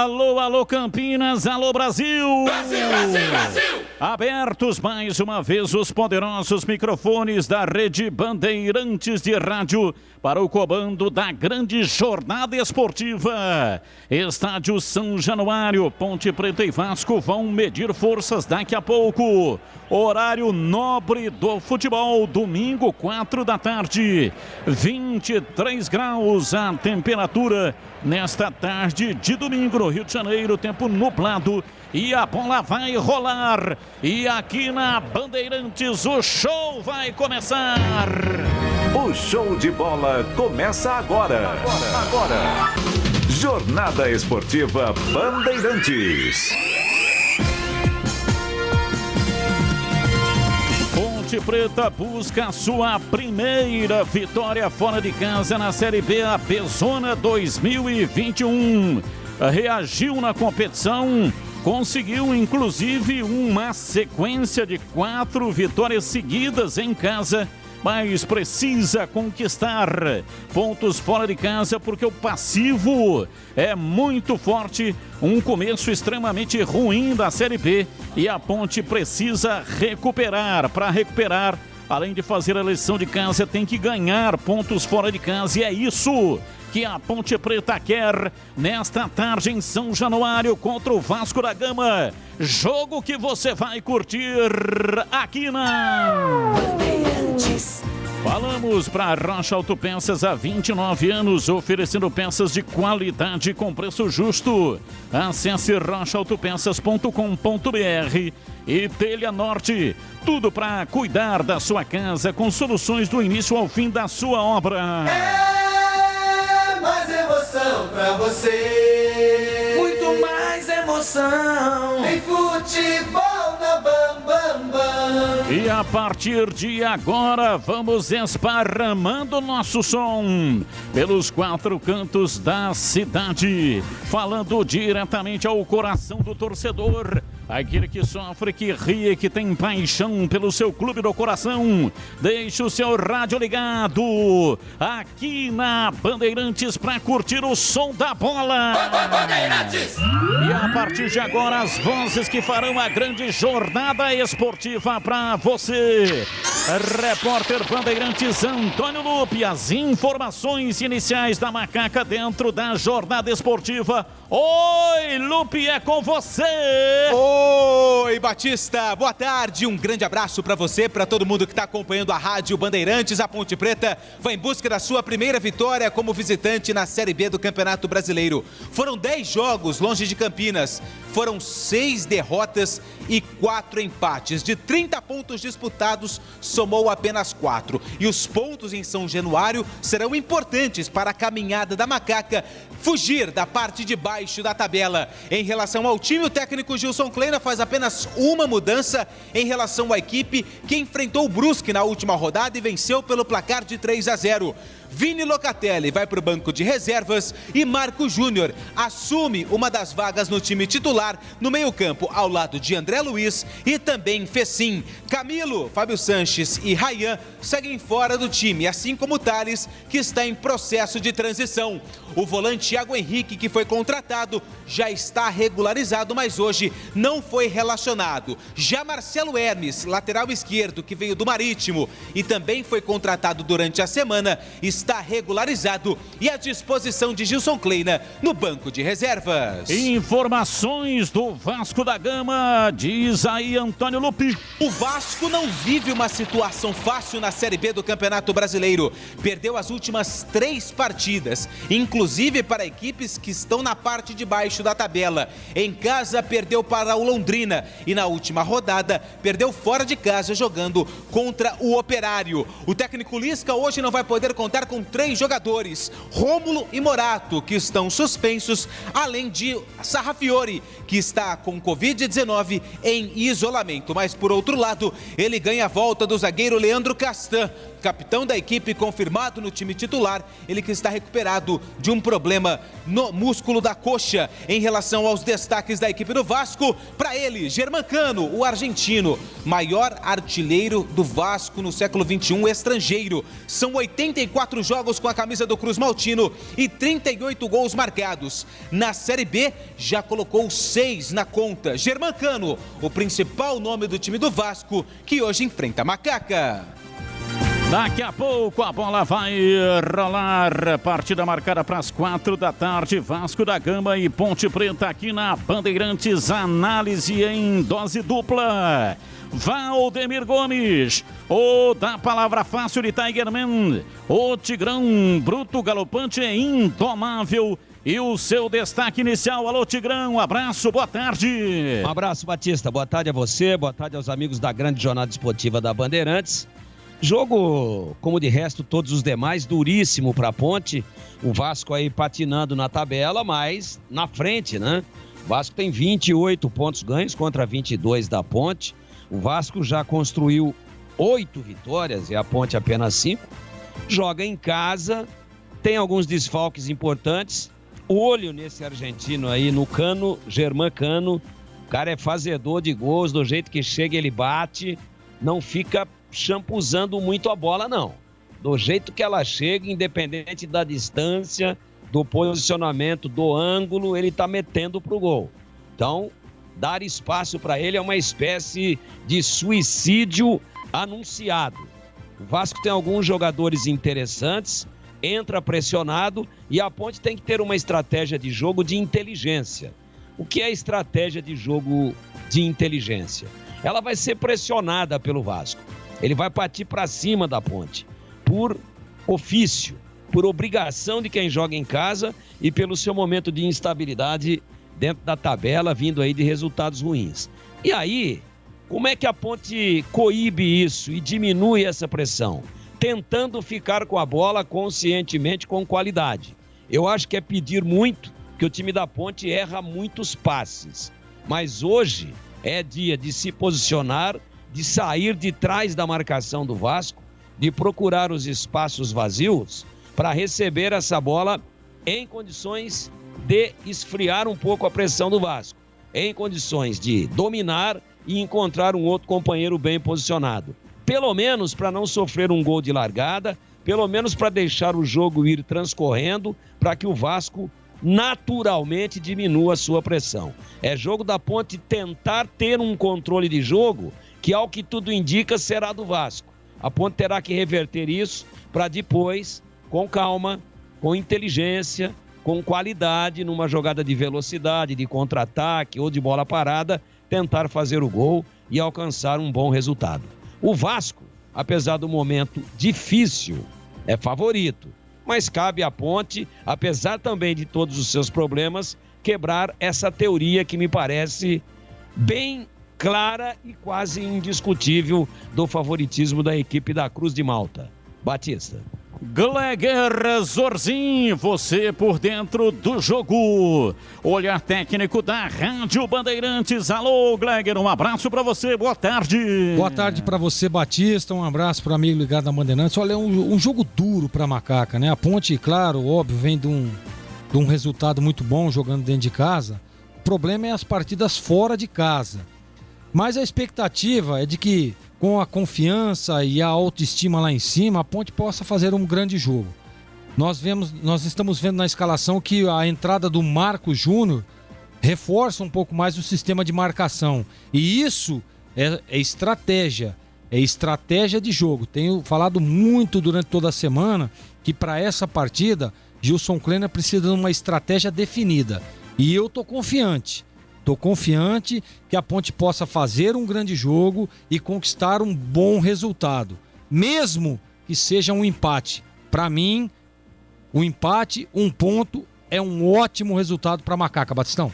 Alô, alô Campinas, alô Brasil! Brasil, Brasil, Brasil! Abertos mais uma vez os poderosos microfones da Rede Bandeirantes de Rádio para o comando da grande jornada esportiva. Estádio São Januário, Ponte Preta e Vasco vão medir forças daqui a pouco. Horário nobre do futebol, domingo, 4 da tarde. 23 graus a temperatura nesta tarde de domingo no Rio de Janeiro, tempo nublado. E a bola vai rolar. E aqui na Bandeirantes o show vai começar. O show de bola começa agora. Jornada Esportiva Bandeirantes. Ponte Preta busca sua primeira vitória fora de casa na Série B, a Bezona 2021. Reagiu na competição, conseguiu inclusive uma sequência de 4 vitórias seguidas em casa, mas precisa conquistar pontos fora de casa porque o passivo é muito forte. Um começo extremamente ruim da Série B e a Ponte precisa recuperar. Para recuperar, além de fazer a lição de casa, tem que ganhar pontos fora de casa e é isso que a Ponte Preta quer nesta tarde em São Januário contra o Vasco da Gama. Jogo que você vai curtir aqui na Bandeirantes. Falamos para Rocha Autopeças há 29 anos, oferecendo peças de qualidade com preço justo. Acesse rochaautopeças.com.br e Telha Norte. Tudo para cuidar da sua casa com soluções do início ao fim da sua obra. Mais emoção pra você. Muito mais emoção. Em futebol na Bam Bam Bam. E a partir de agora vamos esparramando nosso som pelos 4 cantos da cidade, falando diretamente ao coração do torcedor. Aquele que sofre, que ri, que tem paixão pelo seu clube do coração. Deixe o seu rádio ligado aqui na Bandeirantes para curtir o som da bola. Bandeirantes! E a partir de agora, as vozes que farão a grande jornada esportiva para você. Repórter Bandeirantes Antônio Lupe, as informações iniciais da Macaca dentro da jornada esportiva. Oi, Lupe, é com você! Oi, Batista, boa tarde, um grande abraço para você, para todo mundo que está acompanhando a Rádio Bandeirantes. A Ponte Preta vai em busca da sua primeira vitória como visitante na Série B do Campeonato Brasileiro. Foram 10 jogos longe de Campinas, foram 6 derrotas e 4 empates. De 30 pontos disputados, somou apenas 4. E os pontos em São Januário serão importantes para a caminhada da Macaca fugir da parte de baixo da tabela. Em relação ao time, o técnico Gilson Kleina faz apenas uma mudança em relação à equipe que enfrentou o Brusque na última rodada e venceu pelo placar de 3-0. Vini Locatelli vai para o banco de reservas e Marco Júnior assume uma das vagas no time titular no meio-campo, ao lado de André Luiz e também Fecim. Camilo, Fábio Sanches e Rayan seguem fora do time, assim como Thales, que está em processo de transição. O volante Thiago Henrique, que foi contratado, já está regularizado, mas hoje não foi relacionado. Já Marcelo Hermes, lateral esquerdo, que veio do Marítimo e também foi contratado durante a semana, está regularizado e à disposição de Gilson Kleina no banco de reservas. Informações do Vasco da Gama, diz aí Antônio Lupi. O Vasco não vive uma situação fácil na Série B do Campeonato Brasileiro. Perdeu as últimas 3 partidas, inclusive para equipes que estão na parte de baixo da tabela. Em casa, perdeu para o Londrina e na última rodada, perdeu fora de casa jogando contra o Operário. O técnico Lisca hoje não vai poder contar com 3 jogadores, Rômulo e Morato, que estão suspensos, além de Sarrafiori, que está com Covid-19 em isolamento. Mas, por outro lado, ele ganha a volta do zagueiro Leandro Castan, capitão da equipe, confirmado no time titular, ele que está recuperado de um problema no músculo da coxa. Em relação aos destaques da equipe do Vasco, Para ele, Germancano, o argentino, maior artilheiro do Vasco no século XXI, estrangeiro. São 84 jogos com a camisa do Cruz Maltino e 38 gols marcados. Na Série B, já colocou 6 na conta. Germancano, o principal nome do time do Vasco, que hoje enfrenta a Macaca. Daqui a pouco a bola vai rolar. Partida marcada para as 4 da tarde. Vasco da Gama e Ponte Preta aqui na Bandeirantes. Análise em dose dupla. Valdemir Gomes, o da palavra fácil de Tigerman. O Tigrão bruto, galopante e indomável. E o seu destaque inicial. Alô, Tigrão, um abraço, boa tarde. Um abraço, Batista, boa tarde a você, boa tarde aos amigos da grande jornada esportiva da Bandeirantes. Jogo, como de resto todos os demais, duríssimo para a Ponte. O Vasco aí patinando na tabela, mas na frente, né? O Vasco tem 28 pontos ganhos contra 22 da Ponte. O Vasco já construiu 8 vitórias e a Ponte apenas 5. Joga em casa, tem alguns desfalques importantes. Olho nesse argentino aí, no Cano, Germancano. O cara é fazedor de gols, do jeito que chega ele bate, não fica champuzando muito a bola, não. Do jeito que ela chega, independente da distância, do posicionamento, do ângulo, ele tá metendo pro gol. Então, dar espaço para ele é uma espécie de suicídio anunciado. O Vasco tem alguns jogadores interessantes, entra pressionado e a Ponte tem que ter uma estratégia de jogo de inteligência. O que é estratégia de jogo de inteligência? Ela vai ser pressionada pelo Vasco. Ele vai partir para cima da Ponte, por ofício, por obrigação de quem joga em casa e pelo seu momento de instabilidade dentro da tabela, vindo aí de resultados ruins. E aí, como é que a Ponte coíbe isso e diminui essa pressão? Tentando ficar com a bola conscientemente, com qualidade. Eu acho que é pedir muito, que o time da Ponte erra muitos passes. Mas hoje é dia de se posicionar, de sair de trás da marcação do Vasco, de procurar os espaços vazios para receber essa bola em condições de esfriar um pouco a pressão do Vasco, em condições de dominar e encontrar um outro companheiro bem posicionado. Pelo menos para não sofrer um gol de largada, pelo menos para deixar o jogo ir transcorrendo, para que o Vasco naturalmente diminua a sua pressão. É jogo da Ponte tentar ter um controle de jogo que, ao que tudo indica, será do Vasco. A Ponte terá que reverter isso para depois, com calma, com inteligência, com qualidade, numa jogada de velocidade, de contra-ataque ou de bola parada, tentar fazer o gol e alcançar um bom resultado. O Vasco, apesar do momento difícil, é favorito, mas cabe à Ponte, apesar também de todos os seus problemas, quebrar essa teoria que me parece bem clara e quase indiscutível do favoritismo da equipe da Cruz de Malta. Batista. Gleger Zorzin, você por dentro do jogo. Olhar técnico da Rádio Bandeirantes. Alô, Gleger, um abraço pra você, boa tarde. Boa tarde pra você, Batista, um abraço pro amigo ligado na Bandeirantes. Olha, é um jogo duro pra Macaca, né? A Ponte, claro, óbvio, vem de um resultado muito bom jogando dentro de casa. O problema é as partidas fora de casa. Mas a expectativa é de que, com a confiança e a autoestima lá em cima, a Ponte possa fazer um grande jogo. Nós estamos vendo na escalação que a entrada do Marco Júnior reforça um pouco mais o sistema de marcação. E isso é estratégia de jogo. Tenho falado muito durante toda a semana que para essa partida, Gilson Kleina precisa de uma estratégia definida. E eu estou confiante. Estou confiante que a Ponte possa fazer um grande jogo e conquistar um bom resultado, mesmo que seja um empate. Para mim, o empate, 1 ponto, é um ótimo resultado para a Macaca, Batistão.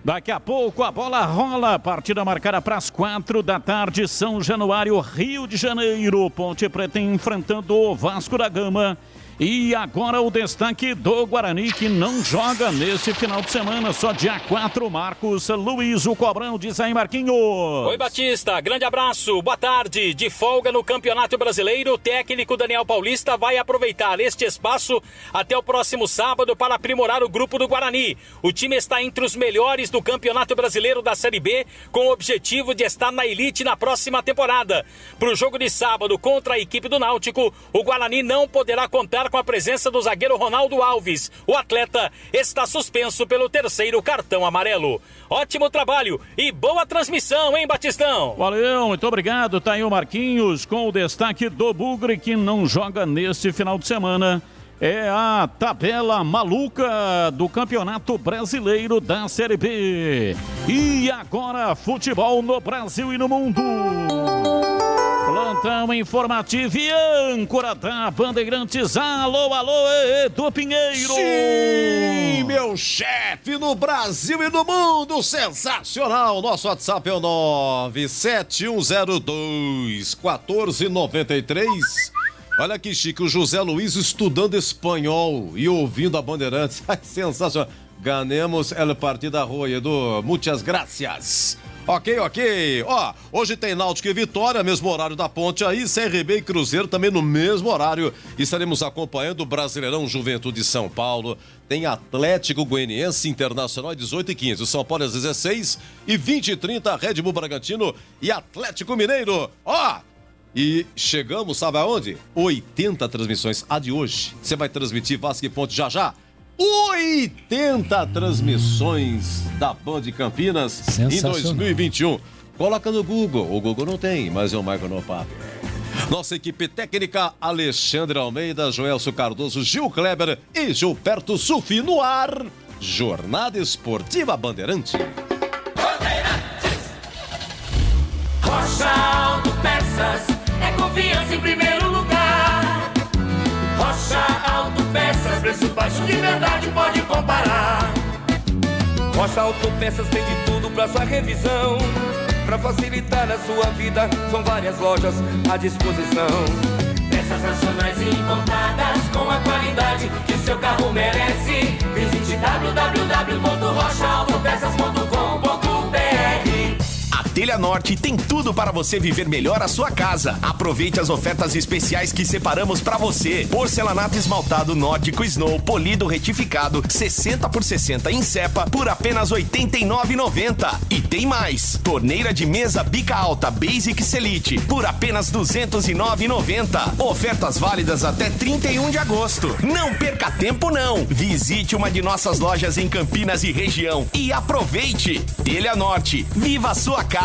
Daqui a pouco a bola rola, partida marcada para as 4 da tarde, São Januário, Rio de Janeiro. Ponte Preta enfrentando o Vasco da Gama. E agora o destaque do Guarani, que não joga nesse final de semana, só dia 4, Marcos Luiz, o Cobrão, diz aí, Marquinhos. Oi, Batista, grande abraço, boa tarde. De folga no Campeonato Brasileiro, o técnico Daniel Paulista vai aproveitar este espaço até o próximo sábado para aprimorar o grupo do Guarani. O time está entre os melhores do Campeonato Brasileiro da Série B, com o objetivo de estar na elite na próxima temporada. Para o jogo de sábado contra a equipe do Náutico, o Guarani não poderá contar com a presença do zagueiro Ronaldo Alves. O atleta está suspenso pelo 3º cartão amarelo. Ótimo trabalho e boa transmissão, hein, Batistão? Valeu, muito obrigado. Tá aí o Marquinhos com o destaque do Bugre, que não joga nesse final de semana. É a tabela maluca do Campeonato Brasileiro da Série B. E agora, futebol no Brasil e no mundo. Plantão informativo e âncora da Bandeirantes. Alô, alô, Edu Pinheiro. Sim, meu chefe no Brasil e no mundo. Sensacional. Nosso WhatsApp é o 97102-1493. Olha aqui, Chico, o José Luiz estudando espanhol e ouvindo a Bandeirantes. Sensacional. Ganemos el partido da rua, Edu. Muitas gracias. Ok. Ó, hoje tem Náutico e Vitória, mesmo horário da ponte aí, CRB e Cruzeiro também no mesmo horário. Estaremos acompanhando o Brasileirão Juventude de São Paulo. Tem Atlético Goianiense Internacional 18h15. O São Paulo às 16 e 20h30, Red Bull Bragantino e Atlético Mineiro. Ó, e chegamos, sabe aonde? 80 transmissões. A de hoje, você vai transmitir Vasco e Ponte já. 80 transmissões da Band Campinas em 2021. Coloca no Google. O Google não tem, mas eu marco no papel. Nossa equipe técnica, Alexandre Almeida, Joelso Cardoso, Gil Kleber e Gilberto Sufi no ar. Jornada Esportiva Bandeirante. Rocha Autopeças é confiança em primeiro lugar. Rocha Autopeças, preço baixo de verdade, pode comparar. Rocha Autopeças tem de tudo pra sua revisão. Pra facilitar a sua vida, são várias lojas à disposição. Peças nacionais e importadas com a qualidade que seu carro merece. Visite www.rochaautopeças.com.br. A Telha Norte tem tudo para você viver melhor a sua casa. Aproveite as ofertas especiais que separamos para você. Porcelanato esmaltado nórdico Snow, polido retificado, 60 por 60 em cepa, por apenas R$ 89,90. E tem mais. Torneira de mesa bica alta Basic Selite, por apenas R$ 209,90. Ofertas válidas até 31 de agosto. Não perca tempo não. Visite uma de nossas lojas em Campinas e região e aproveite. Telha Norte, viva a sua casa.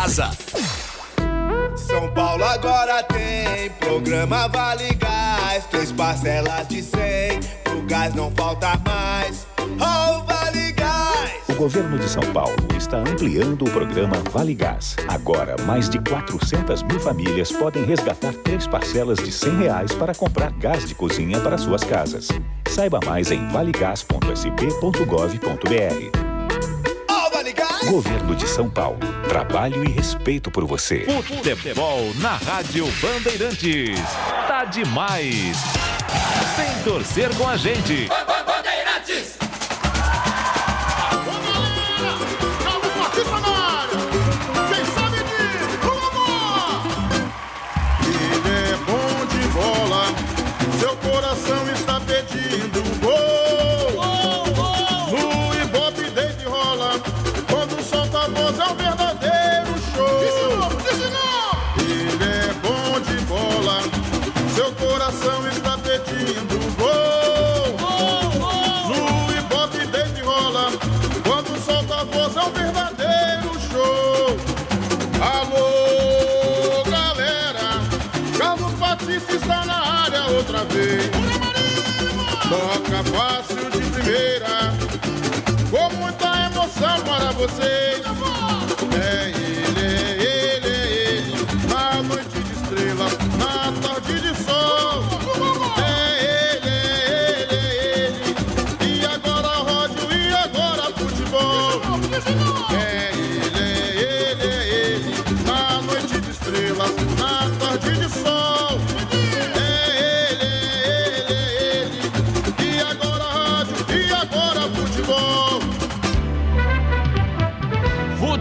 São Paulo agora tem programa Vale Gás, 3 parcelas de 100, o gás não falta mais. Oh, Vale Gás! O governo de São Paulo está ampliando o programa Vale Gás. Agora, mais de 400 mil famílias podem resgatar 3 parcelas de R$100 para comprar gás de cozinha para suas casas. Saiba mais em valegas.sp.gov.br. Governo de São Paulo. Trabalho e respeito por você. Futebol na Rádio Bandeirantes. Tá demais. Vem torcer com a gente. Bandeirantes! Ele é bom de bola, seu coração está pedindo gol. No Ibope deita e rola, quando solta a voz é um verdadeiro show. Ele é bom de bola, seu coração está pedindo gol. No Ibope deita e rola, quando solta a voz é um verdadeiro show. Alô, galera, Carlos Batista está na área outra vez. Toca fácil de primeira, com muita emoção para vocês. É ele, na noite de estrela, na tarde de sol. É ele, e agora rádio, e agora futebol. É ele, na noite de estrelas, na tarde de sol. É ele,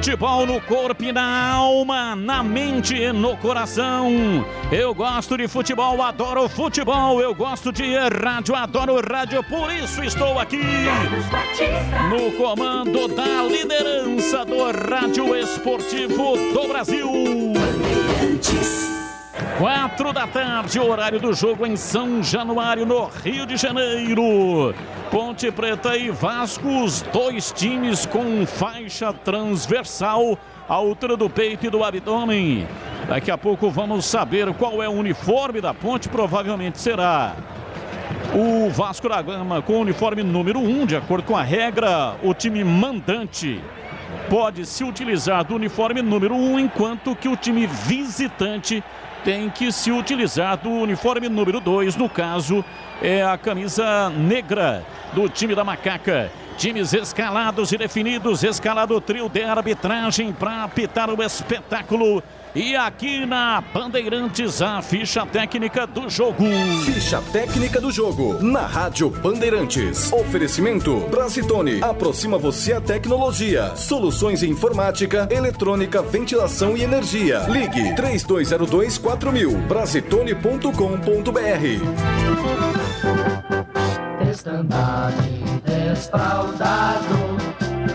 Futebol no corpo e na alma, na mente e no coração. Eu gosto de futebol, adoro futebol. Eu gosto de rádio, adoro rádio. Por isso estou aqui no comando da liderança do rádio esportivo do Brasil. 4 da tarde, horário do jogo em São Januário, no Rio de Janeiro. Ponte Preta e Vasco, os dois times com faixa transversal à altura do peito e do abdômen. Daqui a pouco vamos saber qual é o uniforme da Ponte. Provavelmente será o Vasco da Gama com o uniforme número 1, de acordo com a regra. O time mandante pode se utilizar do uniforme número 1, enquanto que o time visitante tem que se utilizar do uniforme número 2, no caso é a camisa negra do time da Macaca. Times escalados e definidos, escalado o trio de arbitragem para apitar o espetáculo. E aqui na Bandeirantes, a ficha técnica do jogo. Ficha técnica do jogo, na Rádio Bandeirantes. Oferecimento Brasitone, aproxima você a tecnologia. Soluções em informática, eletrônica, ventilação e energia. Ligue 3202-4000, brasitone.com.br. Estandarte desfraldado,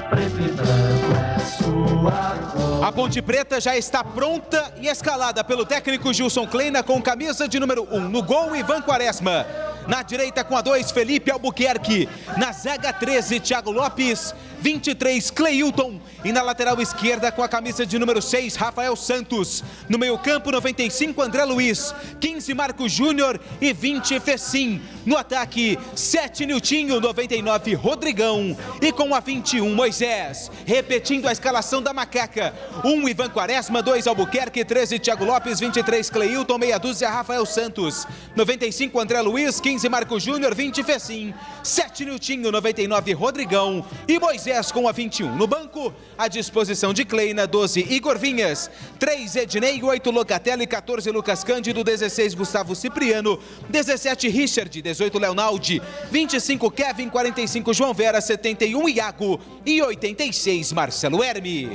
preto e branco é sua cor. A Ponte Preta já está pronta e escalada pelo técnico Gilson Kleina com camisa de número 1. No gol, Ivan Quaresma. Na direita com a 2, Felipe Albuquerque. Na zaga 13, Thiago Lopes. 23, Cleilton. E na lateral esquerda com a camisa de número 6, Rafael Santos. No meio campo, 95, André Luiz. 15, Marco Júnior. E 20, Fecim. No ataque, 7, Niltinho. 99, Rodrigão. E com a 21, Moisés. Repetindo a escalação da Macaca. 1, Ivan Quaresma. 2, Albuquerque. 13, Thiago Lopes. 23, Cleilton. Meia dúzia, Rafael Santos. 95, André Luiz. 15, Marco Júnior. 20, Fecim. 7, Niltinho. 99, Rodrigão. E Moisés com a 21. No banco, à disposição de Kleina, 12, Igor Vinhas. 3, Ednei. 8, Locatelli. 14, Lucas Cândido. 16, Gustavo Cipriano. 17, Richard. 18, Leonaldi. 25, Kevin. 45, João Vera. 71, Iago. E 86, Marcelo Hermes.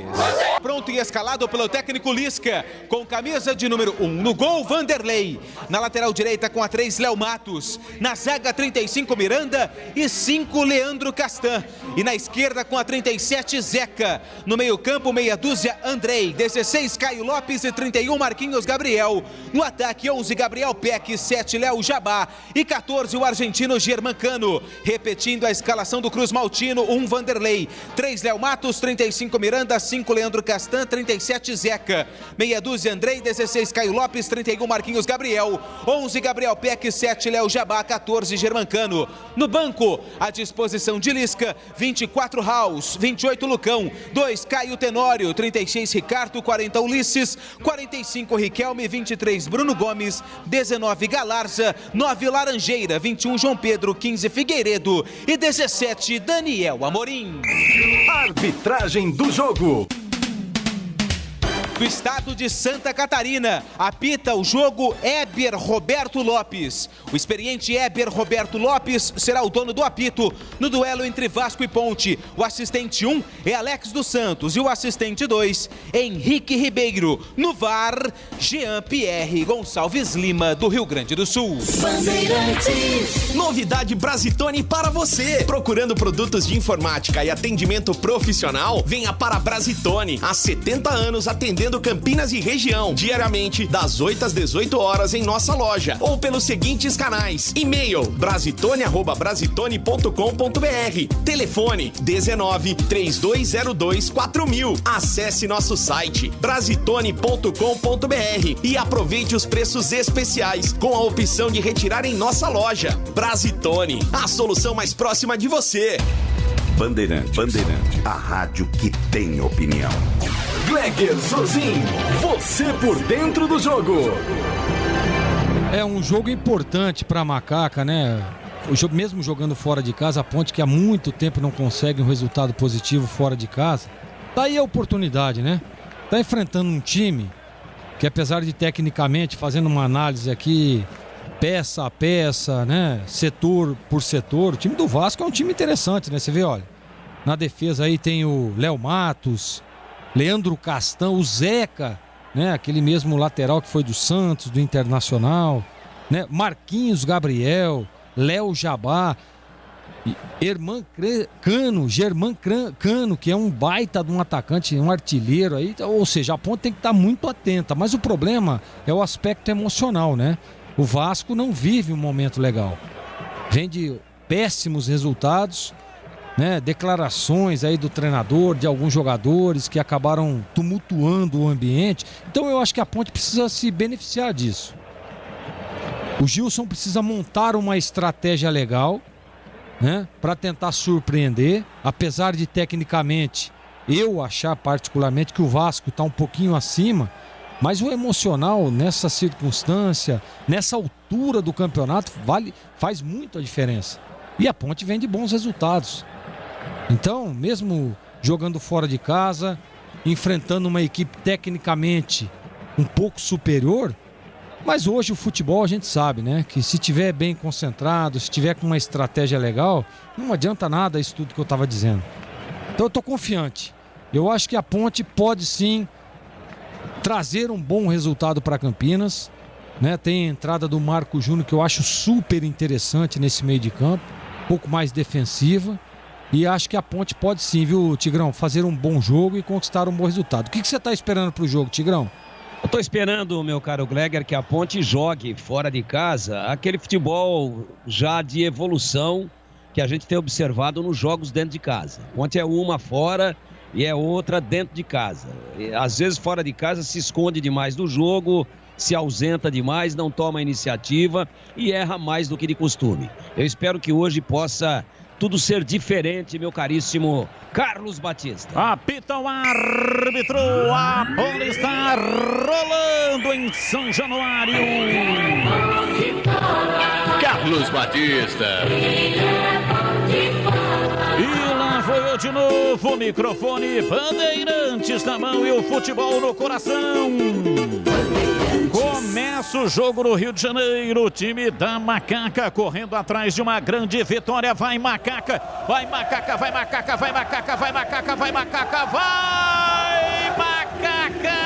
Pronto e escalado pelo técnico Lisca, com camisa de número 1. No gol, Vanderlei. Na lateral direita com a 3, Léo Matos. Na zaga, 35, Miranda. E 5, Leandro Castan. E na esquerda com a 37, Zeca. No meio campo, meia dúzia, Andrei. 16, Caio Lopes. E 31, Marquinhos Gabriel. No ataque, 11, Gabriel Peck. 7, Léo Jabá. E 14, o argentino Germancano. Repetindo a escalação do Cruz Maltino, 1, Vanderlei. 3, Léo Matos. 35, Miranda. 5, Leandro Castan. 37, Zeca. Meia dúzia, Andrei. 16, Caio Lopes. 31, Marquinhos Gabriel. 11, Gabriel Peck. 7, Léo Jabá. 14, Germancano. No banco, à disposição de Lisca, 24, House. 28, Lucão. 2, Caio Tenório. 36, Ricardo. 40, Ulisses. 45, Riquelme. 23, Bruno Gomes. 19, Galarza. 9, Laranjeira. 21, João Pedro. 15, Figueiredo. E 17, Daniel Amorim. Arbitragem do jogo. Do estado de Santa Catarina, apita o jogo Éber Roberto Lopes. O experiente Éber Roberto Lopes será o dono do apito no duelo entre Vasco e Ponte. O assistente 1 é Alex dos Santos e o assistente 2, Henrique Ribeiro. No VAR, Jean-Pierre Gonçalves Lima, do Rio Grande do Sul. Bandeirantes. Novidade Brasitone para você. Procurando produtos de informática e atendimento profissional? Venha para a Brasitone. Há 70 anos atendendo Campinas e região, diariamente das 8 às 18 horas em nossa loja ou pelos seguintes canais: e-mail brasitone@brasitone.com.br, telefone 19 3202 4000. Acesse nosso site brasitone.com.br e aproveite os preços especiais com a opção de retirar em nossa loja. Brasitone, a solução mais próxima de você. Bandeirantes, a rádio que tem opinião. Gleger Zorzin, você por dentro do jogo. É um jogo importante para a Macaca, né? Mesmo jogando fora de casa, a Ponte que há muito tempo não consegue um resultado positivo fora de casa. Tá aí a oportunidade, né? Tá enfrentando um time que, apesar de tecnicamente, fazendo uma análise aqui, peça a peça, né? Setor por setor, o time do Vasco é um time interessante, né? Você vê, olha, na defesa aí tem o Léo Matos, Leandro Castan, o Zeca, né? Aquele mesmo lateral que foi do Santos, do Internacional, né? Marquinhos Gabriel, Léo Jabá, Germán Cano, que é um baita de um atacante, um artilheiro aí, ou seja, a Ponte tem que estar muito atenta, mas o problema é o aspecto emocional, né? O Vasco não vive um momento legal, vem de péssimos resultados, né? Declarações aí do treinador, de alguns jogadores que acabaram tumultuando o ambiente, então eu acho que a Ponte precisa se beneficiar disso. O Gilson precisa montar uma estratégia legal, né, para tentar surpreender, apesar de tecnicamente eu achar particularmente que o Vasco está um pouquinho acima, mas o emocional nessa circunstância, nessa altura do campeonato, faz muita diferença. E a Ponte vem de bons resultados. Então, mesmo jogando fora de casa, enfrentando uma equipe tecnicamente um pouco superior, mas hoje o futebol a gente sabe, né? Que se tiver bem concentrado, se tiver com uma estratégia legal, não adianta nada isso tudo que eu estava dizendo. Então eu estou confiante. Eu acho que a Ponte pode sim trazer um bom resultado para Campinas, né? Tem a entrada do Marco Júnior, que eu acho super interessante nesse meio de campo, um pouco mais defensiva. E acho que a Ponte pode sim, viu, Tigrão, fazer um bom jogo e conquistar um bom resultado. O que você está esperando para o jogo, Tigrão? Eu estou esperando, meu caro Gleger, que a Ponte jogue fora de casa aquele futebol já de evolução que a gente tem observado nos jogos dentro de casa. A Ponte é uma fora e é outra dentro de casa. E, às vezes fora de casa se esconde demais do jogo, se ausenta demais, não toma iniciativa e erra mais do que de costume. Eu espero que hoje possa tudo ser diferente, meu caríssimo Carlos Batista. Apita o árbitro, a bola está rolando em São Januário. Carlos Batista. E lá foi eu de novo, o microfone, Bandeirantes na mão e o futebol no coração. Começa o jogo no Rio de Janeiro, o time da Macaca correndo atrás de uma grande vitória. Vai Macaca, vai Macaca, vai Macaca, vai Macaca, vai Macaca, vai Macaca, vai Macaca!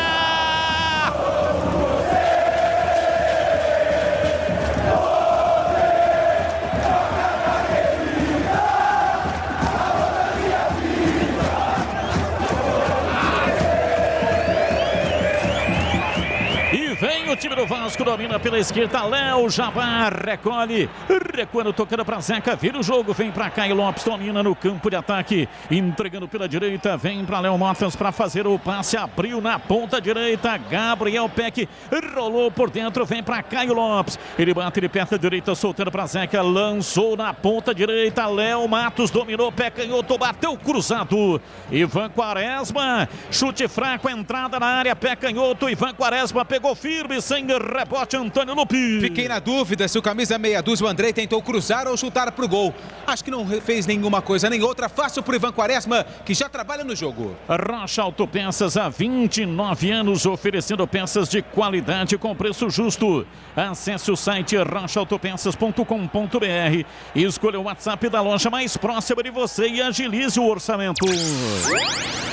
Vem o time do Vasco, domina pela esquerda, Léo Jabá recolhe, recuando, tocando para Zeca, vira o jogo, vem para Caio Lopes, domina no campo de ataque, entregando pela direita, vem para Léo Motas para fazer o passe, abriu na ponta direita, Gabriel Peck rolou por dentro, vem para Caio Lopes, ele bate de perna direita, soltando para Zeca, lançou na ponta direita, Léo Matos dominou, pé canhoto, bateu cruzado, Ivan Quaresma, chute fraco, entrada na área, pé canhoto, Ivan Quaresma pegou firme, sem rebote, Antônio Lupi. Fiquei na dúvida se o camisa meia dúzia, o Andrei, tentou cruzar ou chutar pro gol. Acho que não fez nenhuma coisa nem outra. Fácil pro Ivan Quaresma, que já trabalha no jogo. Rocha Autopeças, há 29 anos, oferecendo peças de qualidade com preço justo. Acesse o site rochaautopeças.com.br e escolha o WhatsApp da loja mais próxima de você e agilize o orçamento.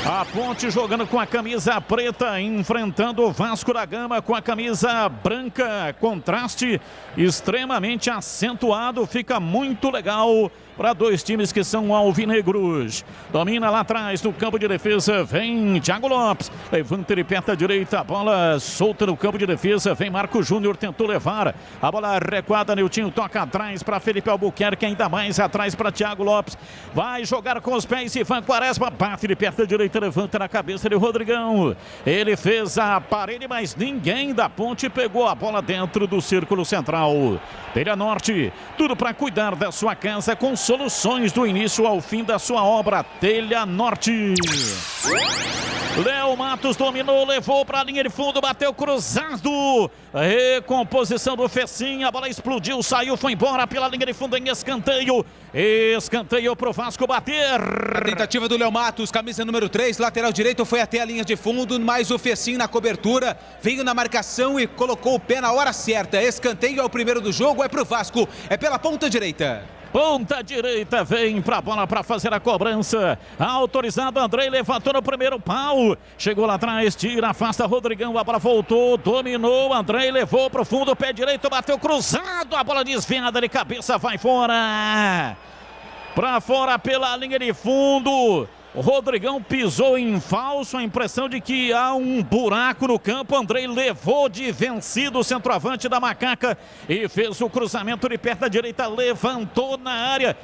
A Ponte jogando com a camisa preta, enfrentando o Vasco da Gama com a camisa branca, contraste extremamente acentuado, fica muito legal para dois times que são alvinegros. Domina lá atrás no campo de defesa, vem Thiago Lopes, levanta ele perto da direita, a bola solta no campo de defesa, vem Marco Júnior, tentou levar, a bola recuada, Niltinho toca atrás para Felipe Albuquerque, ainda mais atrás para Thiago Lopes, vai jogar com os pés, Ivan Quaresma, bate ele perto da direita, levanta na cabeça de Rodrigão, ele fez a parede, mas ninguém da Ponte pegou a bola dentro do círculo central. Telha Norte, tudo para cuidar da sua casa com soluções do início ao fim da sua obra. Telha Norte. Léo Matos dominou, levou para a linha de fundo, bateu cruzado. Recomposição do Fecim, a bola explodiu, saiu, foi embora pela linha de fundo em escanteio. Escanteio pro Vasco bater. A tentativa do Léo Matos, camisa número 3, lateral direito, foi até a linha de fundo, mas o Fecim na cobertura, veio na marcação e colocou o pé na hora certa. Escanteio é o primeiro do jogo, é pro Vasco, é pela ponta direita. Ponta direita, vem pra bola para fazer a cobrança. Autorizado, Andrei levantou no primeiro pau. Chegou lá atrás, tira, afasta Rodrigão. A bola voltou, dominou. Andrei levou pro fundo, pé direito, bateu cruzado. A bola desviada de cabeça, vai fora. Pra fora pela linha de fundo. O Rodrigão pisou em falso, a impressão de que há um buraco no campo. Andrei levou de vencido o centroavante da Macaca e fez o cruzamento de perna direita, levantou na área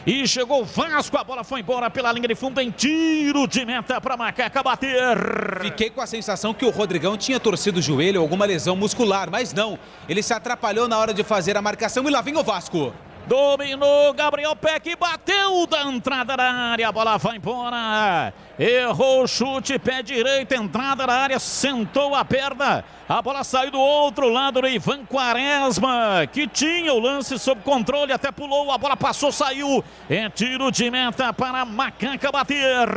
e chegou o Vasco. A bola foi embora pela linha de fundo em tiro de meta para Macaca bater. Fiquei com a sensação que o Rodrigão tinha torcido o joelho, alguma lesão muscular, mas não. Ele se atrapalhou na hora de fazer a marcação e lá vem o Vasco. Dominou, Gabriel Peck, bateu da entrada da área, a bola vai embora. Errou o chute, pé direito, entrada da área, sentou a perna. A bola saiu do outro lado do Ivan Quaresma, que tinha o lance sob controle, até pulou, a bola passou, saiu. É tiro de meta para Macaca bater.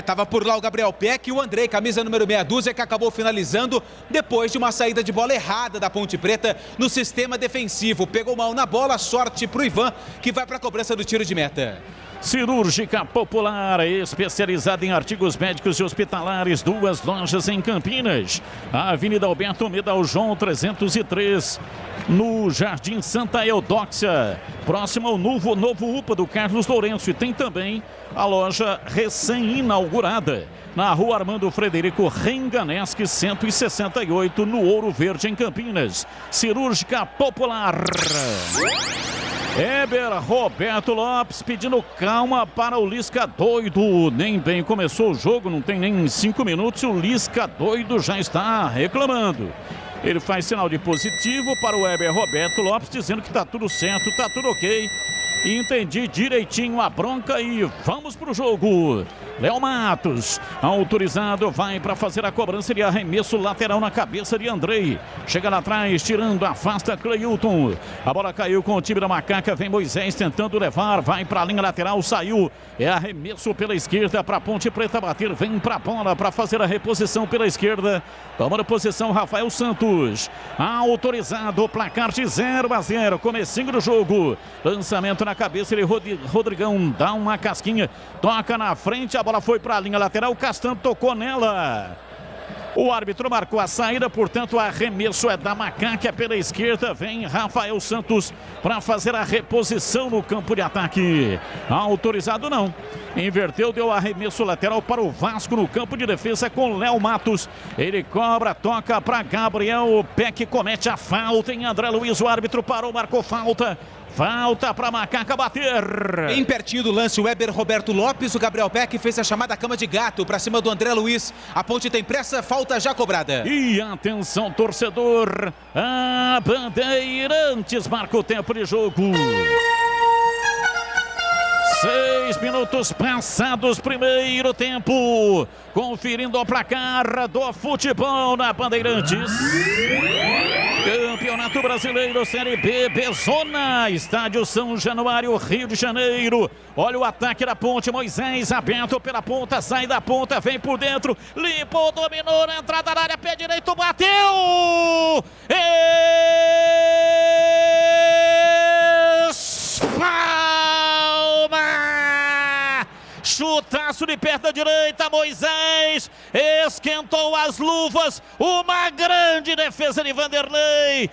Tava por lá o Gabriel Peck e o Andrei, camisa número meia dúzia, que acabou finalizando depois de uma saída de bola errada da Ponte Preta no sistema defensivo. Pegou mal na bola, sorte pro Ivan, que vai para a cobrança do tiro de meta. Cirúrgica Popular, especializada em artigos médicos e hospitalares, 2 lojas em Campinas. A Avenida Alberto Medal João 303, no Jardim Santa Eudóxia, próximo ao novo UPA do Carlos Lourenço. E tem também a loja recém-inaugurada na Rua Armando Frederico Renganeschi 168, no Ouro Verde, em Campinas. Cirúrgica Popular. Heber Roberto Lopes pedindo calma para o Lisca doido. Nem bem começou o jogo, não tem nem 5 minutos e o Lisca doido já está reclamando. Ele faz sinal de positivo para o Heber Roberto Lopes, dizendo que está tudo certo, está tudo ok. Entendi direitinho a bronca e vamos pro jogo. Léo Matos, autorizado, vai para fazer a cobrança de arremesso lateral na cabeça de Andrei. Chega lá atrás, tirando, afasta Cleilton. A bola caiu com o time da Macaca, vem Moisés tentando levar, vai para a linha lateral, saiu. É arremesso pela esquerda para Ponte Preta bater, vem para a bola para fazer a reposição pela esquerda. Tomando posição Rafael Santos. Autorizado, placar de 0-0, comecinho do jogo. Lançamento na cabeça de Rodrigão, dá uma casquinha, toca na frente, a bola foi para a linha lateral, Castan tocou nela. O árbitro marcou a saída, portanto, o arremesso é da Macaca pela esquerda. Vem Rafael Santos para fazer a reposição no campo de ataque. Autorizado não. Inverteu, deu arremesso lateral para o Vasco no campo de defesa com Léo Matos. Ele cobra, toca para Gabriel. O Peck comete a falta em André Luiz. O árbitro parou, marcou falta. Falta para Macaca bater. Bem pertinho do lance, o Heber Roberto Lopes. O Gabriel Peck fez a chamada cama de gato para cima do André Luiz. A Ponte tem pressa, falta já cobrada. E atenção, torcedor. A Bandeirantes marca o tempo de jogo. 6 minutos passados, primeiro tempo. Conferindo o placar do futebol na Bandeirantes. Campeonato Brasileiro, Série B, Bezona, Estádio São Januário, Rio de Janeiro. Olha o ataque da Ponte, Moisés aberto pela ponta, sai da ponta, vem por dentro, limpou, dominou na entrada da área, pé direito, bateu! Palma! Chutaço de perna direita, Moisés esquentou as luvas, uma grande defesa de Vanderlei,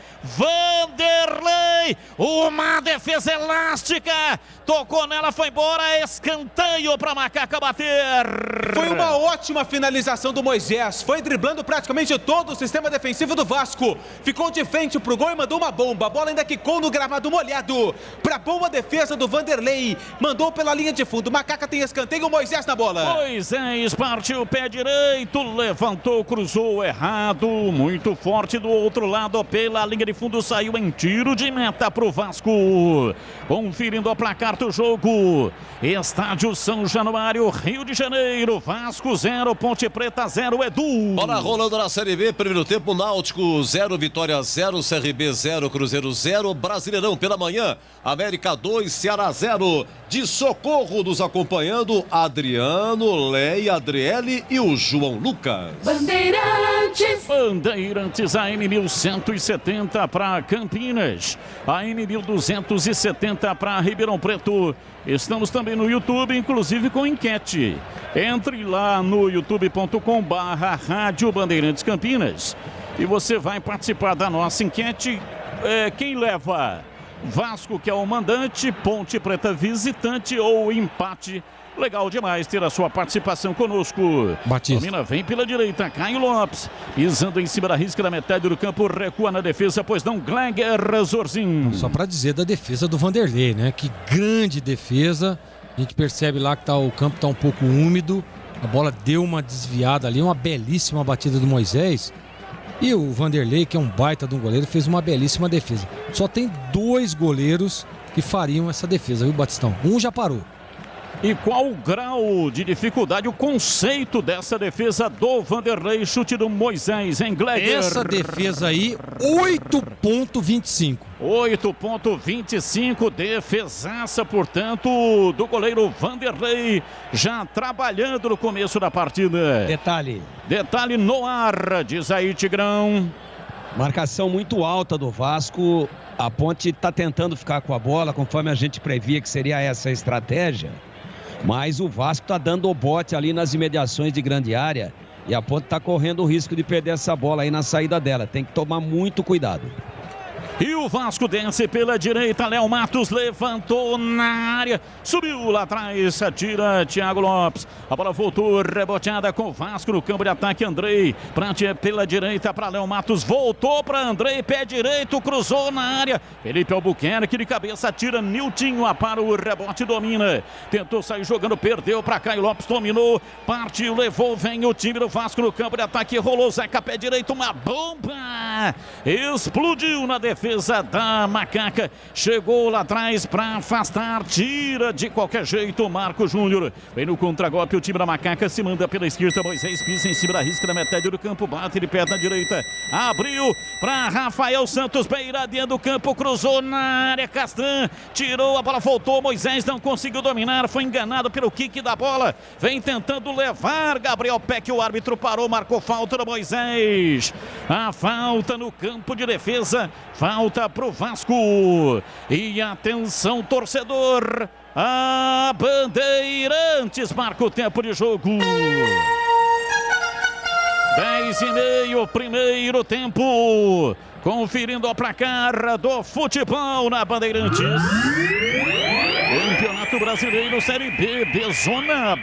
uma defesa elástica, tocou nela, foi embora, escanteio para Macaca bater. Foi uma ótima finalização do Moisés, foi driblando praticamente todo o sistema defensivo do Vasco, ficou de frente pro gol e mandou uma bomba, a bola ainda quicou no gramado molhado, para boa defesa do Vanderlei, mandou pela linha de fundo, Macaca tem escanteio, Moisés na bola. Moisés partiu o pé direito, levantou, cruzou errado, muito forte do outro lado, pela linha de fundo, saiu em tiro de meta pro Vasco. Conferindo o placar do jogo, Estádio São Januário, Rio de Janeiro, Vasco 0, Ponte Preta 0, Edu. Bola rolando na Série B, primeiro tempo, Náutico 0, Vitória 0, CRB 0, Cruzeiro 0, Brasileirão pela manhã, América 2, Ceará 0, de Socorro nos acompanhando, Adriano, Leia, Adriele e o João Lucas. Bandeirantes. Bandeirantes AM 1170 para Campinas, AM 1270 para Ribeirão Preto. Estamos também no YouTube, inclusive com enquete. Entre lá no youtube.com/Rádio Bandeirantes Campinas e você vai participar da nossa enquete. Quem leva? Vasco, que é o mandante, Ponte Preta visitante ou empate? Legal demais ter a sua participação conosco. Batista. Domina, vem pela direita, Caio Lopes, pisando em cima da risca da metade do campo, recua na defesa, pois não, Gleger Zorzin. Só para dizer da defesa do Vanderlei, né? Que grande defesa. A gente percebe lá que o campo está um pouco úmido. A bola deu uma desviada ali, uma belíssima batida do Moisés. E o Vanderlei, que é um baita de um goleiro, fez uma belíssima defesa. Só tem 2 goleiros que fariam essa defesa, viu, Batistão? Um já parou. E qual o grau de dificuldade, o conceito dessa defesa do Vanderlei, chute do Moisés em Gleger? Essa defesa aí, 8,25. 8,25, defesaça, portanto, do goleiro Vanderlei, já trabalhando no começo da partida. Detalhe no ar, diz aí Tigrão. Marcação muito alta do Vasco, a Ponte está tentando ficar com a bola, conforme a gente previa que seria essa a estratégia. Mas o Vasco está dando o bote ali nas imediações de grande área e a Ponte está correndo o risco de perder essa bola aí na saída dela. Tem que tomar muito cuidado. E o Vasco desce pela direita, Léo Matos levantou na área, subiu lá atrás, atira Thiago Lopes. A bola voltou, reboteada com o Vasco no campo de ataque, Andrei. Pela direita para Léo Matos, voltou para Andrei, pé direito, cruzou na área. Felipe Albuquerque de cabeça, atira Niltinho, para o rebote, domina. Tentou sair jogando, perdeu para Caio Lopes, dominou, partiu, levou, vem o time do Vasco no campo de ataque, rolou Zeca, pé direito, uma bomba. Explodiu na defesa da Macaca, chegou lá atrás para afastar, tira de qualquer jeito Marco Júnior, vem no contragolpe, o time da Macaca se manda pela esquerda, Moisés pisa em cima da risca da metade do campo, bate de pé na direita, abriu para Rafael Santos, beiradinha do campo, cruzou na área, Castan, tirou, a bola voltou, Moisés não conseguiu dominar, foi enganado pelo kick da bola, vem tentando levar Gabriel Peck, o árbitro parou, marcou falta do Moisés, a falta no campo de defesa, falta pro Vasco. E atenção, torcedor, a Bandeirantes marca o tempo de jogo. 10:30, primeiro tempo. Conferindo o placar do futebol na Bandeirantes. Campeonato Brasileiro Série B, Bezona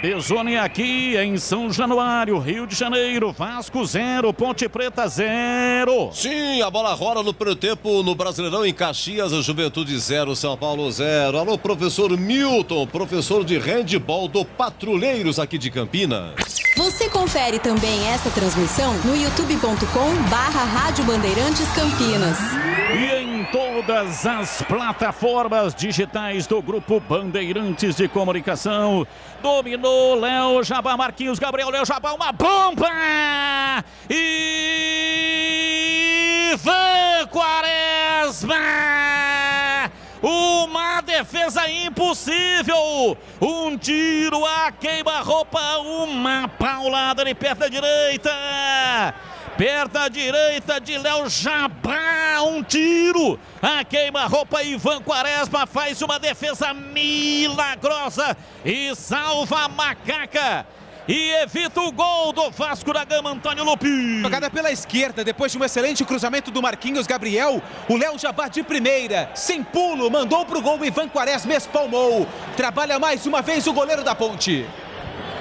aqui em São Januário, Rio de Janeiro, Vasco 0, Ponte Preta 0. Sim, a bola rola no primeiro tempo no Brasileirão em Caxias, a Juventude 0, São Paulo 0. Alô, professor Milton, professor de handebol do Patrulheiros aqui de Campinas. Você confere também essa transmissão no youtube.com/Rádio Bandeirantes Campinas. E em todas as plataformas digitais do Grupo Bandeirantes de Comunicação. Dominou Léo Jabá, Marquinhos Gabriel, Léo Jabá, uma bomba! Ivan Quaresma! Uma defesa impossível, um tiro a queima-roupa, uma paulada de perna direita de Léo Jabá, um tiro a queima-roupa, Ivan Quaresma faz uma defesa milagrosa e salva a Macaca. E evita o gol do Vasco da Gama, Antônio Lupi. Jogada pela esquerda, depois de um excelente cruzamento do Marquinhos Gabriel, o Léo Jabá de primeira, sem pulo, mandou pro gol, Ivan Quaresma espalmou. Trabalha mais uma vez o goleiro da Ponte.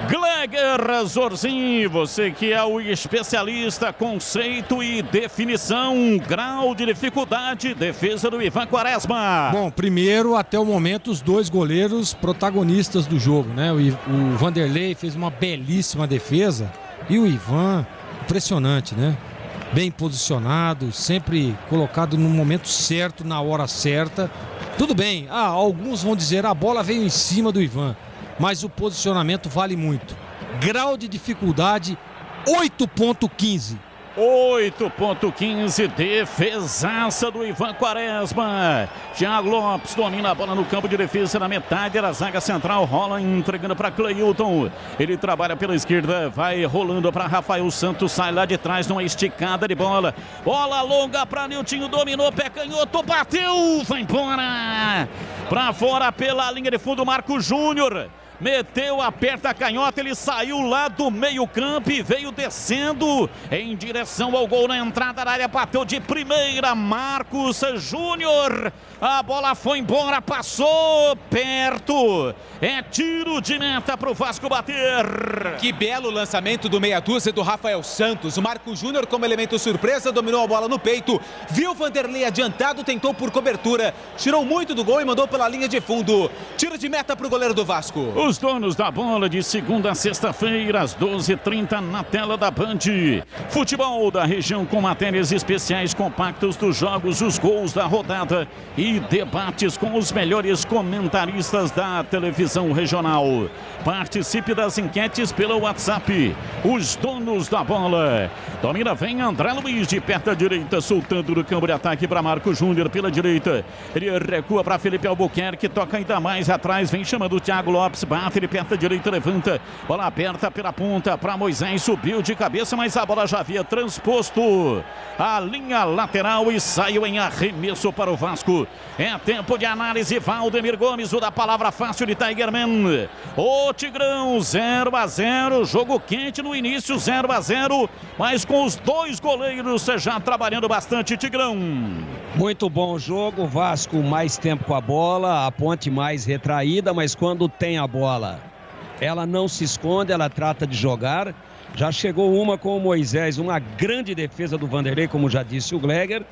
Gleger Zorzin, você que é o especialista, conceito e definição, grau de dificuldade, defesa do Ivan Quaresma. Bom, primeiro, até o momento, os 2 goleiros protagonistas do jogo, né? O Vanderlei fez uma belíssima defesa e o Ivan, impressionante, né? Bem posicionado, sempre colocado no momento certo, na hora certa. Tudo bem, alguns vão dizer a bola veio em cima do Ivan, mas o posicionamento vale muito. Grau de dificuldade 8,15. 8.15, defesaça do Ivan Quaresma. Thiago Lopes domina a bola no campo de defesa na metade da zaga central, rola entregando para Cleilton. Ele trabalha pela esquerda, vai rolando para Rafael Santos, sai lá de trás numa esticada de bola. Bola longa para Niltinho, dominou, pé canhoto, bateu, vai embora. Para fora pela linha de fundo, Marco Júnior. Meteu, aperta a canhota, ele saiu lá do meio campo e veio descendo em direção ao gol na entrada da área, bateu de primeira, Marcos Júnior. A bola foi embora, passou perto. É tiro de meta para o Vasco bater. Que belo lançamento do meia dúzia do Rafael Santos. O Marco Júnior, como elemento surpresa, dominou a bola no peito. Viu o Vanderlei adiantado, tentou por cobertura. Tirou muito do gol e mandou pela linha de fundo. Tiro de meta para o goleiro do Vasco. Os donos da bola de segunda a sexta-feira, às 12h30 na tela da Band. Futebol da região com matérias especiais compactas dos jogos, os gols da rodada e debates com os melhores comentaristas da televisão regional. Participe das enquetes pelo WhatsApp. Os donos da bola. Domina, vem André Luiz de perto à direita, soltando no campo de ataque para Marco Júnior pela direita. Ele recua para Felipe Albuquerque, toca ainda mais atrás, vem chamando o Thiago Lopes, bate, ele perto à direita, levanta. Bola aberta pela ponta para Moisés, subiu de cabeça, mas a bola já havia transposto a linha lateral e saiu em arremesso para o Vasco. É tempo de análise, Valdemir Gomes, o da palavra fácil de Tigerman. O Tigrão, 0-0, jogo quente no início, 0-0, mas com os dois goleiros já trabalhando bastante, Tigrão. Muito bom jogo, Vasco mais tempo com a bola, a Ponte mais retraída, mas quando tem a bola, ela não se esconde, ela trata de jogar. Já chegou uma com o Moisés, uma grande defesa do Vanderlei, como já disse o Gleger.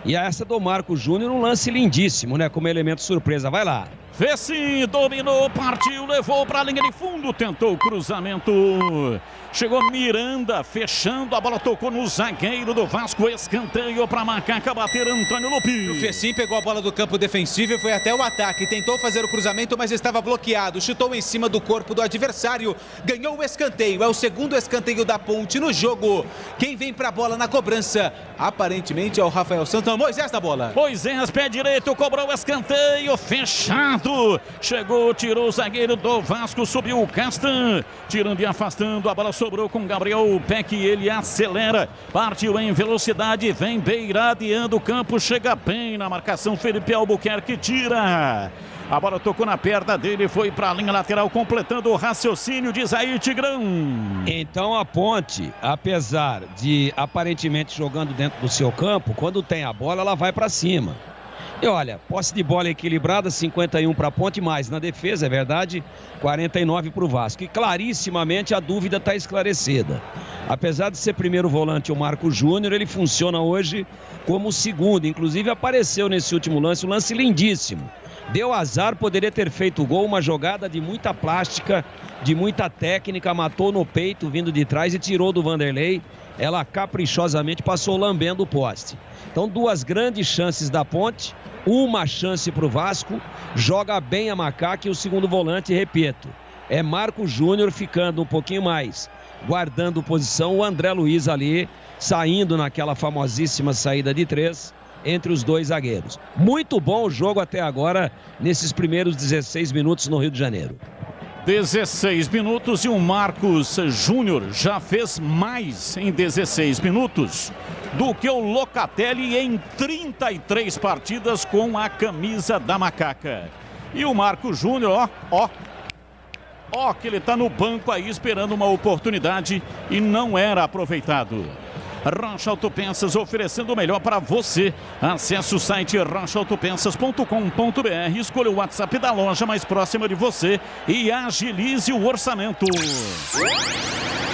E essa do Marco Júnior, um lance lindíssimo, né? Como elemento surpresa. Vai lá. Fez sim, dominou, partiu, levou para a linha de fundo, tentou o cruzamento. Chegou Miranda, fechando, a bola tocou no zagueiro do Vasco, escanteio para Macaca bater, Antônio Lupi. O Fecim pegou a bola do campo defensivo e foi até o ataque, tentou fazer o cruzamento, mas estava bloqueado, chutou em cima do corpo do adversário, ganhou o escanteio, é o segundo escanteio da Ponte no jogo. Quem vem para a bola na cobrança, aparentemente é o Rafael Santos, Moisés da bola. Moisés, pé direito, cobrou o escanteio, fechado, chegou, tirou o zagueiro do Vasco, subiu o Castan, tirando e afastando, a bola sobrou com Gabriel Peck, ele acelera, partiu em velocidade, vem beiradeando o campo, chega bem na marcação, Felipe Albuquerque tira. A bola tocou na perna dele, foi para a linha lateral, completando o raciocínio de Zair Tigrão. Então a Ponte, apesar de aparentemente jogando dentro do seu campo, quando tem a bola, ela vai para cima. E olha, posse de bola equilibrada, 51 para a Ponte, mais na defesa, é verdade, 49 para o Vasco. E clarissimamente a dúvida está esclarecida. Apesar de ser primeiro volante o Marco Júnior, ele funciona hoje como segundo. Inclusive apareceu nesse último lance, um lance lindíssimo. Deu azar, poderia ter feito o gol, uma jogada de muita plástica, de muita técnica, matou no peito, vindo de trás e tirou do Vanderlei. Ela caprichosamente passou lambendo o poste. Então duas grandes chances da Ponte, uma chance para o Vasco, joga bem a Macaca e o segundo volante, repito, é Marco Júnior ficando um pouquinho mais, guardando posição, o André Luiz ali, saindo naquela famosíssima saída de 3, entre os dois zagueiros. Muito bom o jogo até agora, nesses primeiros 16 minutos no Rio de Janeiro. 16 minutos e o Marcos Júnior já fez mais em 16 minutos do que o Locatelli em 33 partidas com a camisa da Macaca. E o Marcos Júnior, ó que ele tá no banco aí esperando uma oportunidade e não era aproveitado. Rocha Autopeças, oferecendo o melhor para você. Acesse o site rochaautopeças.com.br, escolha o WhatsApp da loja mais próxima de você e agilize o orçamento.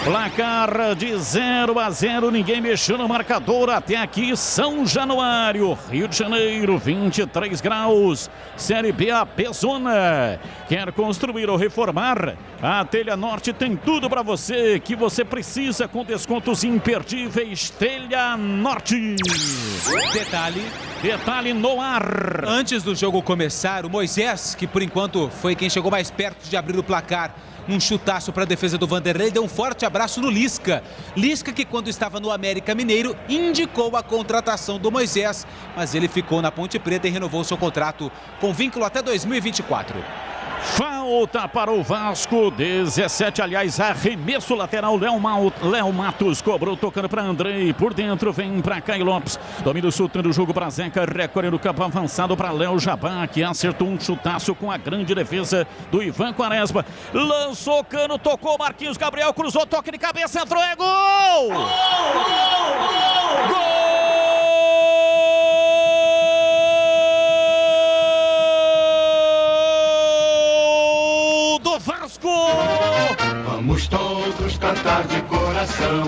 Placar de 0-0, ninguém mexeu no marcador até aqui. São Januário, Rio de Janeiro, 23 graus. Série B, a Pezona. Quer construir ou reformar? A Telha Norte tem tudo para você que você precisa, com descontos imperdíveis. Telha Norte. Detalhe no ar. Antes do jogo começar, o Moisés, que por enquanto foi quem chegou mais perto de abrir o placar, num chutaço para a defesa do Vanderlei, deu um forte abraço no Lisca. Lisca que quando estava no América Mineiro indicou a contratação do Moisés, mas ele ficou na Ponte Preta e renovou seu contrato com vínculo até 2024. Falta para o Vasco, 17, aliás, arremesso lateral, Léo Matos cobrou, tocando para Andrei, por dentro, vem para Caio Lopes, domínio soltando o jogo para Zeca, recorrendo o campo avançado para Léo Jabá, que acertou um chutaço com a grande defesa do Ivan Quaresma, lançou Cano, tocou Marquinhos Gabriel, cruzou, toque de cabeça, entrou, é gol! Gol! Vasco! Vamos todos cantar de coração.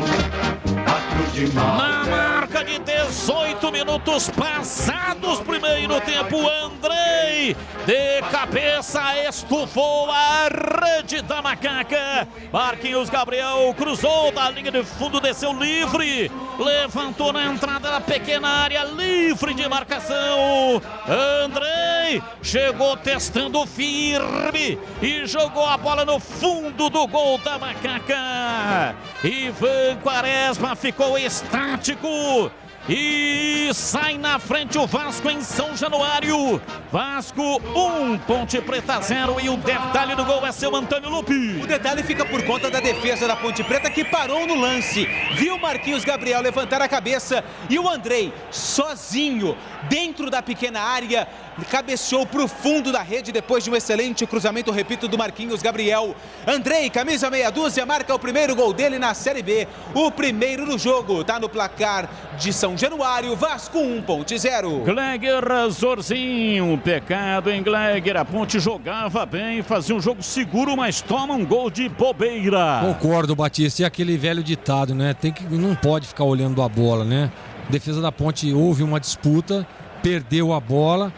Na marca de 18 minutos passados, primeiro tempo, Andrei de cabeça estufou a rede da Macaca. Marquinhos Gabriel cruzou da linha de fundo, desceu livre, levantou na entrada da pequena área, livre de marcação. Andrei chegou testando firme e jogou a bola no fundo do gol da Macaca. Ivan Quaresma ficou estático e sai na frente o Vasco em São Januário. Vasco 1, Ponte Preta 0, e o detalhe do gol é seu Antônio Lupi. O detalhe fica por conta da defesa da Ponte Preta, que parou no lance, viu Marquinhos Gabriel levantar a cabeça e o Andrei sozinho dentro da pequena área cabeceou para o fundo da rede depois de um excelente cruzamento, repito, do Marquinhos Gabriel. Andrei, camisa meia dúzia, marca o primeiro gol dele na Série B, o primeiro no jogo, tá no placar de São Januário, Vasco 1, Ponte 0. Gleger Zorzinho, pecado em Gleger, a Ponte jogava bem, fazia um jogo seguro, mas toma um gol de bobeira. Concordo, Batista, e aquele velho ditado, né? Não pode ficar olhando a bola, né? Defesa da Ponte, houve uma disputa, perdeu a bola,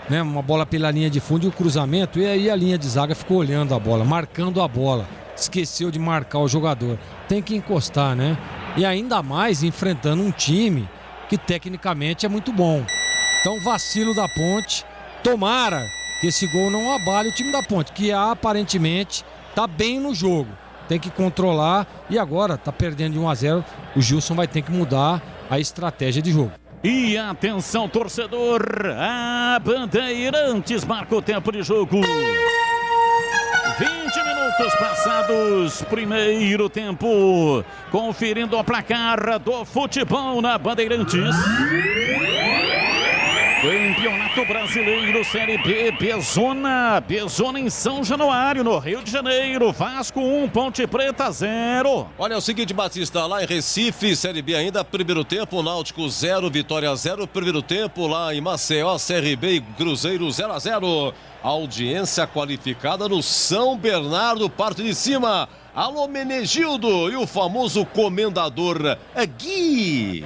né? Uma bola pela linha de fundo e o cruzamento, e aí a linha de zaga ficou olhando a bola, marcando a bola, esqueceu de marcar o jogador. Tem que encostar, né? E ainda mais enfrentando um time que tecnicamente é muito bom. Então, vacilo da Ponte, tomara que esse gol não abale o time da Ponte, que aparentemente tá bem no jogo. Tem que controlar e agora tá perdendo de 1-0, o Gilson vai ter que mudar a estratégia de jogo. E atenção, torcedor, a Bandeirantes marca o tempo de jogo. 20 minutos passados, primeiro tempo, conferindo o placar do futebol na Bandeirantes. Campeonato Brasileiro, Série B, Bezona em São Januário, no Rio de Janeiro, Vasco 1, Ponte Preta 0. Olha, é o seguinte, Batista, lá em Recife, Série B ainda, primeiro tempo, Náutico 0, Vitória 0, primeiro tempo lá em Maceió, CRB e Cruzeiro 0-0. Audiência qualificada no São Bernardo, parte de cima. Alô, Menegildo e o famoso comendador Gui.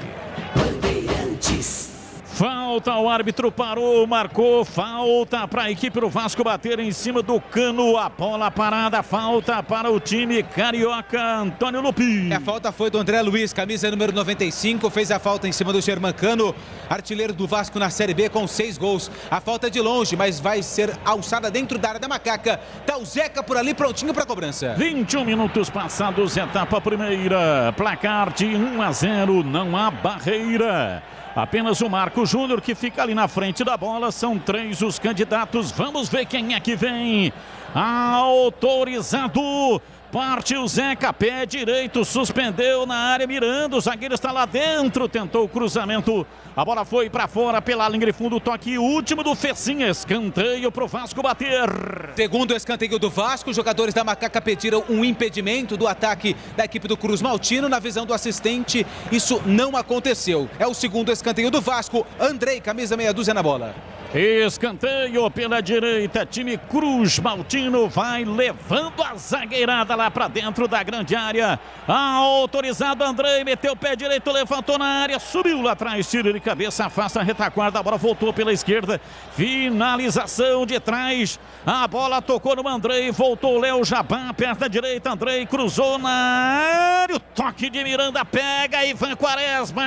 Bandeirantes. Falta, o árbitro parou, marcou, falta para a equipe do Vasco bater em cima do Cano, a bola parada, falta para o time carioca, Antônio Lupi. A falta foi do André Luiz, camisa número 95, fez a falta em cima do Germancano, artilheiro do Vasco na Série B com 6 gols. A falta é de longe, mas vai ser alçada dentro da área da Macaca. Tá o Zeca por ali prontinho para cobrança. 21 minutos passados, etapa primeira, placar de 1-0, não há barreira. Apenas o Marco Júnior que fica ali na frente da bola. São 3 os candidatos. Vamos ver quem é que vem. Autorizado. Parte o Zeca, pé direito, suspendeu na área, mirando, o zagueiro está lá dentro, tentou o cruzamento, a bola foi para fora pela linha de fundo, toque último do Fecinha, escanteio pro Vasco bater. Segundo o escanteio do Vasco, os jogadores da Macaca pediram um impedimento do ataque da equipe do Cruz Maltino, na visão do assistente, isso não aconteceu. É o segundo escanteio do Vasco, Andrei, camisa meia dúzia na bola. Escanteio pela direita, time Cruz Maltino vai levando a zagueirada lá para dentro da grande área. Autorizado, Andrei meteu o pé direito, levantou na área, subiu lá atrás, tiro de cabeça, afasta a retaguarda, a bola voltou pela esquerda, finalização de trás, a bola tocou no Andrei, voltou Léo Jabá, perto da direita, Andrei cruzou na área, o toque de Miranda, pega Ivan Quaresma.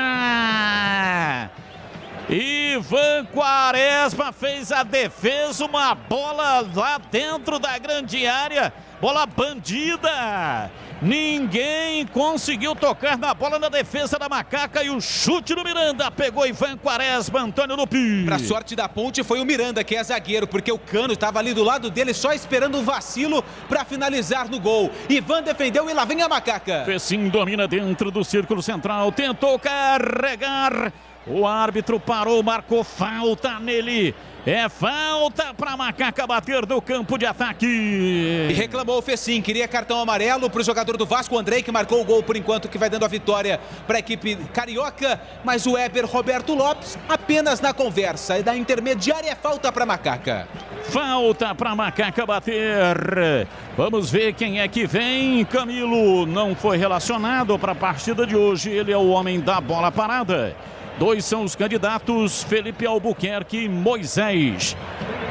Ivan Quaresma fez a defesa, uma bola lá dentro da grande área, bola bandida. Ninguém conseguiu tocar na bola na defesa da Macaca e o chute do Miranda pegou Ivan Quaresma, Antônio Lupi. Pra sorte da Ponte foi o Miranda, que é zagueiro, porque o Cano estava ali do lado dele só esperando o vacilo para finalizar no gol. Ivan defendeu e lá vem a Macaca. Fecim domina dentro do círculo central, tentou carregar. O árbitro parou, marcou falta nele. É falta para Macaca bater do campo de ataque. E reclamou o Fecim, queria cartão amarelo para o jogador do Vasco, o Andrei, que marcou o gol por enquanto, que vai dando a vitória para a equipe carioca. Mas o Weber Roberto Lopes apenas na conversa. E da intermediária é falta para Macaca. Falta para Macaca bater. Vamos ver quem é que vem. Camilo não foi relacionado para a partida de hoje. Ele é o homem da bola parada. 2 são os candidatos, Felipe Albuquerque e Moisés.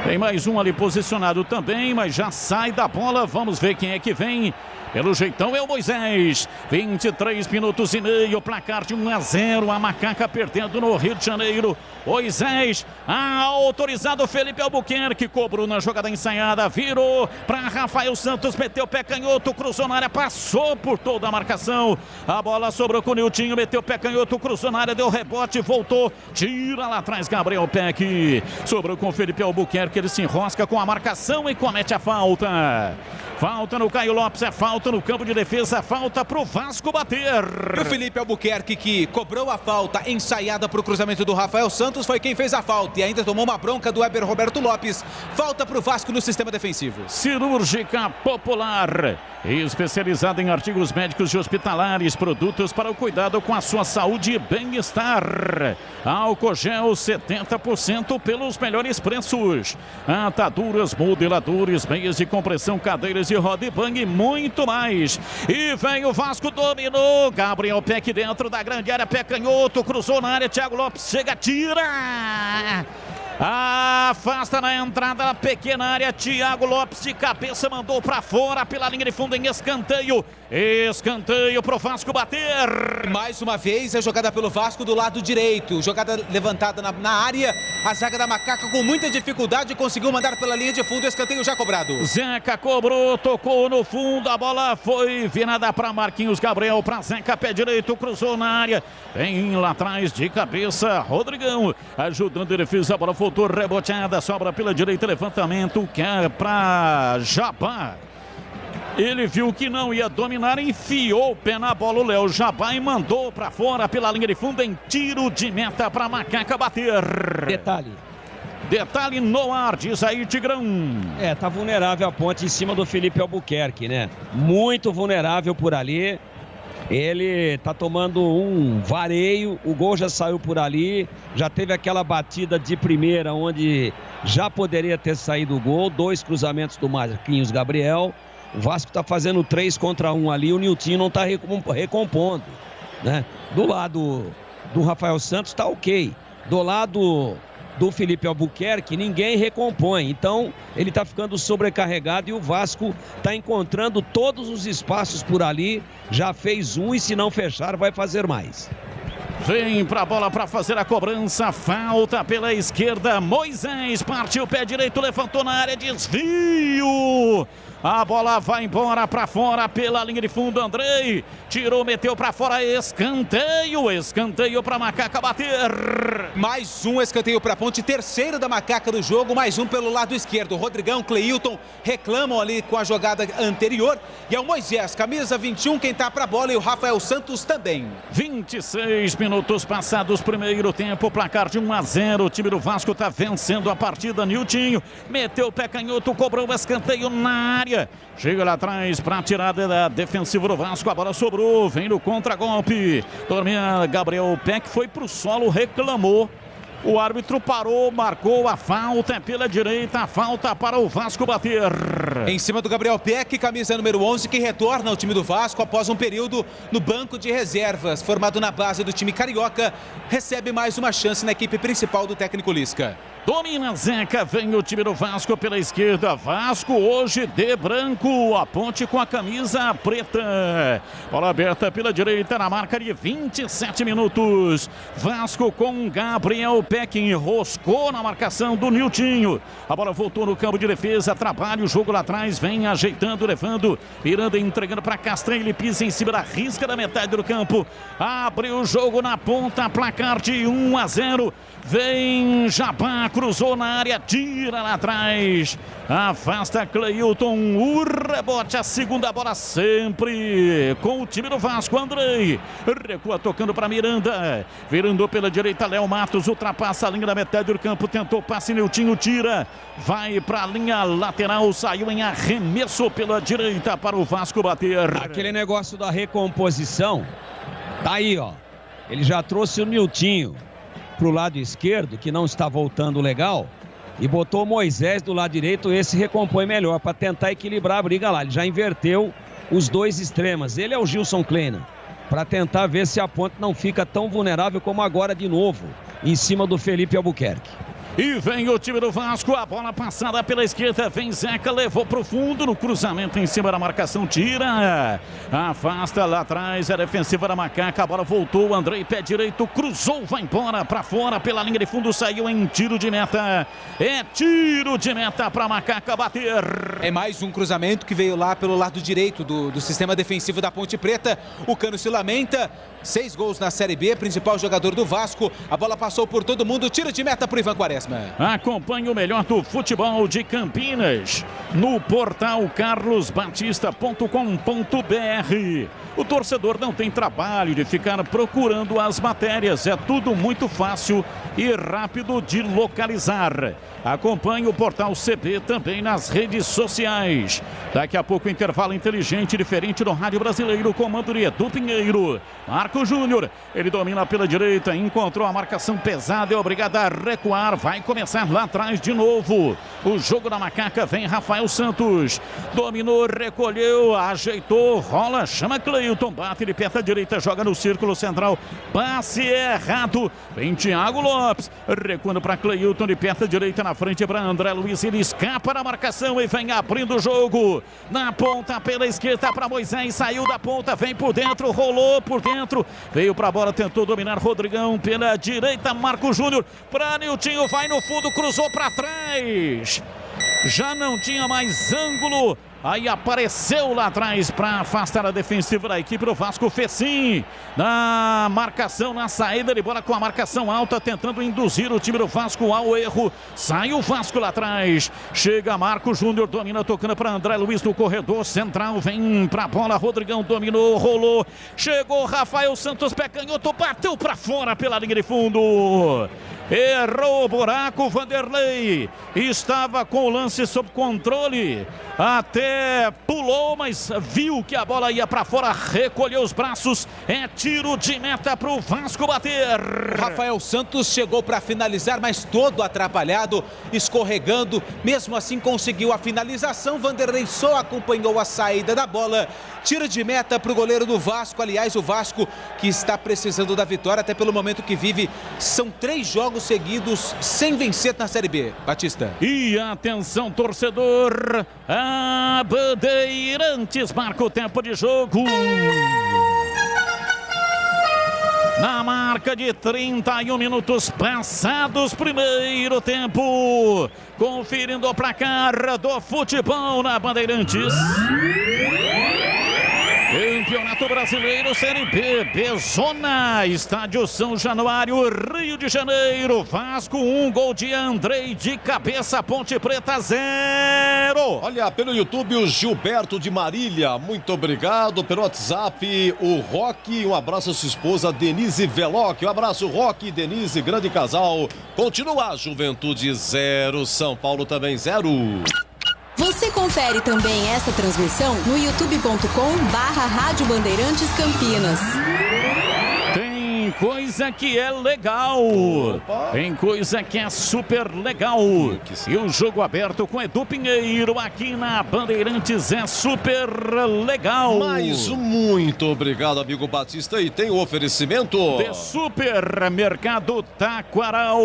Tem mais um ali posicionado também, mas já sai da bola. Vamos ver quem é que vem. Pelo jeitão é o Moisés. 23 minutos e meio, placar de 1-0. A Macaca perdendo no Rio de Janeiro. Moisés, autorizado Felipe Albuquerque, cobrou na jogada ensaiada, virou para Rafael Santos, meteu o pé canhoto, cruzou na área, passou por toda a marcação. A bola sobrou com o Niltinho, meteu o pé canhoto, cruzou na área, deu rebote, voltou, tira lá atrás Gabriel Peck. Sobrou com o Felipe Albuquerque, ele se enrosca com a marcação e comete a falta. Falta no Caio Lopes, é falta no campo de defesa, falta pro Vasco bater. E o Felipe Albuquerque, que cobrou a falta ensaiada pro cruzamento do Rafael Santos, foi quem fez a falta e ainda tomou uma bronca do Weber Roberto Lopes. Falta pro Vasco no sistema defensivo. Cirúrgica Popular, especializada em artigos médicos e hospitalares, produtos para o cuidado com a sua saúde e bem-estar. Álcool gel 70% pelos melhores preços. Ataduras, modeladores, meias de compressão, cadeiras de roda e bang e muito mais. E vem o Vasco, dominou. Gabriel Peck dentro da grande área, pé canhoto, cruzou na área, Thiago Lopes chega, tira. Afasta na entrada da pequena área, Thiago Lopes de cabeça mandou para fora pela linha de fundo em escanteio. Escanteio pro Vasco bater. Mais uma vez a jogada pelo Vasco do lado direito. Jogada levantada na área. A zaga da Macaca com muita dificuldade conseguiu mandar pela linha de fundo. Escanteio já cobrado. Zeca cobrou, tocou no fundo. A bola foi virada para Marquinhos Gabriel, para Zeca, pé direito, cruzou na área. Vem lá atrás de cabeça Rodrigão, ajudando a defesa. A bola voltou reboteada, sobra pela direita, levantamento que é para Jabá. Ele viu que não ia dominar, enfiou o pé na bola o Léo Jabá e mandou para fora pela linha de fundo em tiro de meta para Macaca bater. Detalhe no ar, diz aí Tigrão. Tá vulnerável a ponte em cima do Felipe Albuquerque, né? Muito vulnerável por ali. Ele tá tomando um vareio, o gol já saiu por ali, já teve aquela batida de primeira onde já poderia ter saído o gol, 2 cruzamentos do Marquinhos Gabriel. O Vasco tá fazendo 3 contra 1 ali, o Niltinho não tá recompondo, né? Do lado do Rafael Santos tá ok, do lado do Felipe Albuquerque ninguém recompõe, então ele tá ficando sobrecarregado e o Vasco tá encontrando todos os espaços por ali, já fez um e se não fechar vai fazer mais. Vem pra bola para fazer a cobrança, falta pela esquerda, Moisés partiu pé direito, levantou na área, desvio. A bola vai embora para fora pela linha de fundo, Andrei tirou, meteu para fora, escanteio para Macaca bater. Mais um escanteio para a Ponte, terceiro da Macaca do jogo, mais um pelo lado esquerdo. Rodrigão, Cleilton reclamam ali com a jogada anterior e é o Moisés, camisa 21, quem tá para a bola, e o Rafael Santos também. 26 minutos passados, primeiro tempo, placar de 1-0, o time do Vasco tá vencendo a partida. Niltinho meteu o pé canhoto, cobrou o escanteio na área. Chega lá atrás para a tirada da defensiva do Vasco. A bola sobrou, vem no contragolpe. Dormia Gabriel Peck, foi pro solo, reclamou. O árbitro parou, marcou a falta pela direita. A falta para o Vasco bater. Em cima do Gabriel Peck, camisa número 11, que retorna ao time do Vasco após um período no banco de reservas. Formado na base do time carioca, recebe mais uma chance na equipe principal do técnico Lisca. Domina Zeca, vem o time do Vasco pela esquerda. Vasco hoje de branco, a Ponte com a camisa preta. Bola aberta pela direita na marca de 27 minutos. Vasco com Gabriel Peck, enroscou na marcação do Niltinho. A bola voltou no campo de defesa, trabalha o jogo lá atrás, vem ajeitando, levando, Miranda entregando para Castanho, ele pisa em cima da risca da metade do campo. Abre o jogo na ponta, placar de 1-0. Vem Jabá, cruzou na área, tira lá atrás, afasta Cleilton, o rebote, a segunda bola sempre com o time do Vasco. Andrei recua tocando para Miranda, virando pela direita, Léo Matos ultrapassa a linha da metade do campo, tentou passe, Niltinho tira, vai para a linha lateral, saiu em arremesso pela direita para o Vasco bater. Aquele negócio da recomposição, tá aí, ó, ele já trouxe o Niltinho pro lado esquerdo, que não está voltando legal, e botou o Moisés do lado direito, esse recompõe melhor, para tentar equilibrar a briga lá. Ele já inverteu os dois extremos, ele é o Gilson Kleina, para tentar ver se a Ponte não fica tão vulnerável como agora de novo, em cima do Felipe Albuquerque. E vem o time do Vasco, a bola passada pela esquerda, vem Zeca, levou pro fundo, no cruzamento em cima da marcação, tira, afasta lá atrás, a defensiva da Macaca, a bola voltou, Andrei, pé direito, cruzou, vai embora, pra fora, pela linha de fundo, saiu em tiro de meta, é tiro de meta pra Macaca bater. É mais um cruzamento que veio lá pelo lado direito do sistema defensivo da Ponte Preta, o Cano se lamenta, 6 gols na Série B, principal jogador do Vasco, a bola passou por todo mundo, tiro de meta pro Ivan Quaresma. Acompanhe o melhor do futebol de Campinas no portal carlosbatista.com.br. O torcedor não tem trabalho de ficar procurando as matérias, é tudo muito fácil e rápido de localizar. Acompanhe o portal CB também nas redes sociais. Daqui a pouco, intervalo inteligente, diferente do Rádio Brasileiro, comando de Edu Pinheiro. Marco Júnior, ele domina pela direita, encontrou a marcação pesada, é obrigado a recuar, vai começar lá atrás de novo. O jogo da Macaca, vem Rafael Santos, dominou, recolheu, ajeitou, rola, chama Cleilton, bate de perna direita, joga no círculo central, passe errado, vem Thiago Lopes, recuando para Cleilton de perna direita, na frente para André Luiz, ele escapa da marcação e vem abrindo o jogo, na ponta pela esquerda para Moisés, saiu da ponta, vem por dentro, rolou por dentro, veio para a bola, tentou dominar Rodrigão pela direita, Marco Júnior para Niltinho, vai no fundo, cruzou para trás, já não tinha mais ângulo, aí apareceu lá atrás para afastar a defensiva da equipe do Vasco. Fecim na marcação, na saída de bola com a marcação alta, tentando induzir o time do Vasco ao erro. Sai o Vasco lá atrás, chega Marco Júnior, domina, tocando para André Luiz no corredor central, vem para a bola, Rodrigão dominou, rolou, chegou Rafael Santos, pé canhoto, bateu para fora pela linha de fundo. Errou o buraco, Vanderlei estava com o lance sob controle, até pulou, mas viu que a bola ia para fora, recolheu os braços, é tiro de meta para o Vasco bater. Rafael Santos chegou para finalizar, mas todo atrapalhado, escorregando, mesmo assim conseguiu a finalização, Vanderlei só acompanhou a saída da bola, tiro de meta para o goleiro do Vasco, aliás o Vasco que está precisando da vitória, até pelo momento que vive, são 3 jogos seguidos sem vencer na Série B. Batista. E atenção, torcedor, a Bandeirantes marca o tempo de jogo. Na marca de 31 minutos passados, primeiro tempo. Conferindo o placar do futebol na Bandeirantes. Campeonato Brasileiro Série B, Bezona, Estádio São Januário, Rio de Janeiro. Vasco 1, gol de Andrei de cabeça, Ponte Preta 0. Olha, pelo YouTube o Gilberto de Marília, muito obrigado. Pelo WhatsApp o Roque, um abraço à sua esposa Denise Veloc. Um abraço Roque e Denise, grande casal. Continua a Juventude 0, São Paulo também 0. Você confere também esta transmissão no youtube.com/Rádio Bandeirantes Campinas. Tem Tem coisa que é legal. Tem coisa que é super legal. E o jogo aberto com Edu Pinheiro aqui na Bandeirantes é super legal. Mas muito obrigado, amigo Batista. E tem o oferecimento de Supermercado Taquaral.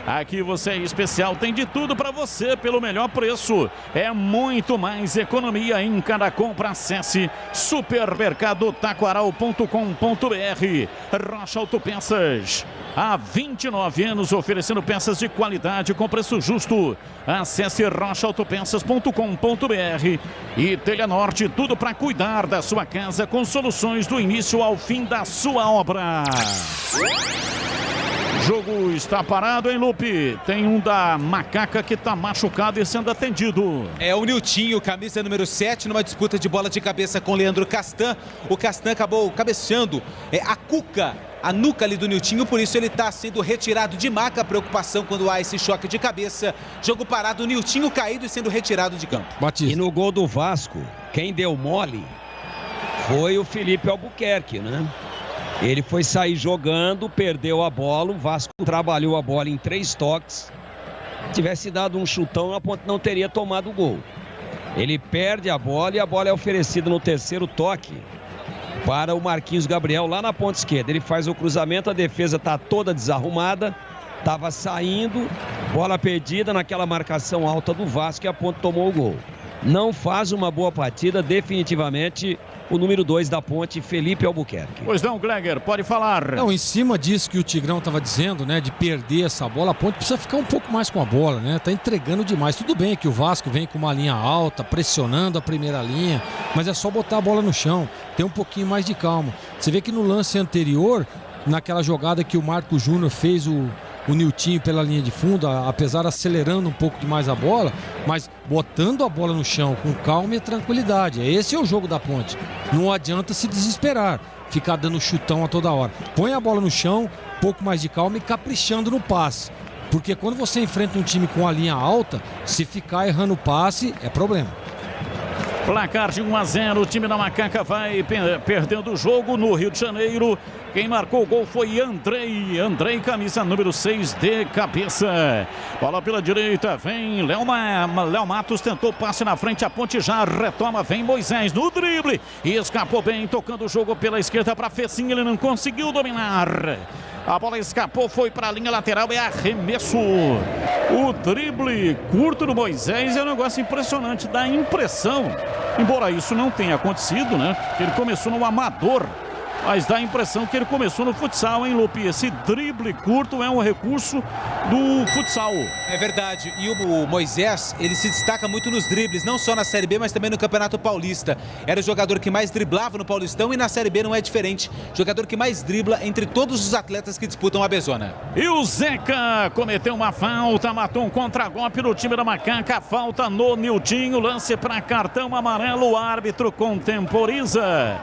Aqui você é especial, tem de tudo para você pelo melhor preço. É muito mais economia em cada compra. Acesse supermercadotaquaral.com.br. Rocha Autopeças, há 29 anos oferecendo peças de qualidade com preço justo. Acesse rochaautopeças.com.br. E Telha Norte, tudo para cuidar da sua casa com soluções do início ao fim da sua obra. O jogo está parado, hein, Lupe? Tem um da Macaca que está machucado e sendo atendido. É o Niltinho, camisa número 7, numa disputa de bola de cabeça com Leandro Castan. O Castan acabou cabeceando a cuca, a nuca ali do Niltinho, por isso ele está sendo retirado de maca. Preocupação quando há esse choque de cabeça. Jogo parado, o Niltinho caído e sendo retirado de campo. E no gol do Vasco, quem deu mole foi o Felipe Albuquerque, né? Ele foi sair jogando, perdeu a bola, o Vasco trabalhou a bola em 3 toques. Se tivesse dado um chutão, a Ponte não teria tomado o gol. Ele perde a bola e a bola é oferecida no 3º toque para o Marquinhos Gabriel lá na ponta esquerda. Ele faz o cruzamento, a defesa está toda desarrumada, estava saindo, bola perdida naquela marcação alta do Vasco e a Ponte tomou o gol. Não faz uma boa partida, definitivamente, o número 2 da Ponte, Felipe Albuquerque. Pois não, Gleger, pode falar. Não, em cima disso que o Tigrão estava dizendo, né, de perder essa bola, a Ponte precisa ficar um pouco mais com a bola, né? Tá entregando demais. Tudo bem que o Vasco vem com uma linha alta, pressionando a primeira linha, mas é só botar a bola no chão, ter um pouquinho mais de calma. Você vê que no lance anterior, naquela jogada que o Marco Júnior fez o Niltinho pela linha de fundo, apesar acelerando um pouco demais a bola, mas botando a bola no chão com calma e tranquilidade. Esse é o jogo da Ponte. Não adianta se desesperar, ficar dando chutão a toda hora. Põe a bola no chão, um pouco mais de calma e caprichando no passe. Porque quando você enfrenta um time com a linha alta, se ficar errando o passe, é problema. Placar de 1-0, o time da Macaca vai perdendo o jogo no Rio de Janeiro. Quem marcou o gol foi Andrei, camisa número 6 de cabeça. Bola pela direita, vem Léo Matos, tentou passe na frente, a Ponte já retoma, vem Moisés no drible. E escapou bem, tocando o jogo pela esquerda para Fecinho, ele não conseguiu dominar. A bola escapou, foi para a linha lateral, é arremesso. O drible curto do Moisés é um negócio impressionante, dá impressão, embora isso não tenha acontecido, né? Que ele começou no amador, mas dá a impressão que ele começou no futsal, hein, Lupe? Esse drible curto é um recurso do futsal. É verdade, e o Moisés, ele se destaca muito nos dribles, não só na Série B, mas também no Campeonato Paulista. Era o jogador que mais driblava no Paulistão e na Série B não é diferente. Jogador que mais dribla entre todos os atletas que disputam a Bezona. E o Zeca cometeu uma falta, matou um contragolpe no time da Macaca, falta no Niltinho, lance para cartão amarelo, o árbitro contemporiza.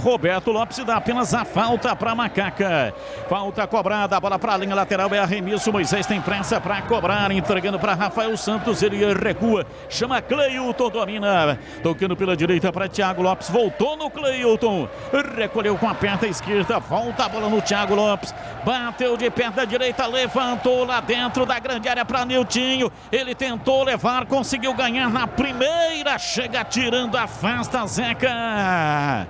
Roberto Lopes dá apenas a falta para a Macaca. Falta cobrada, a bola para a linha lateral, é arremesso. Moisés tem pressa para cobrar, entregando para Rafael Santos, ele recua, chama Cleilton, domina, tocando pela direita para Thiago Lopes, voltou no Cleilton, recolheu com a perna esquerda, volta a bola no Thiago Lopes, bateu de perna direita, levantou lá dentro da grande área para Niltinho, ele tentou levar, conseguiu ganhar na primeira, chega tirando, afasta Zeca.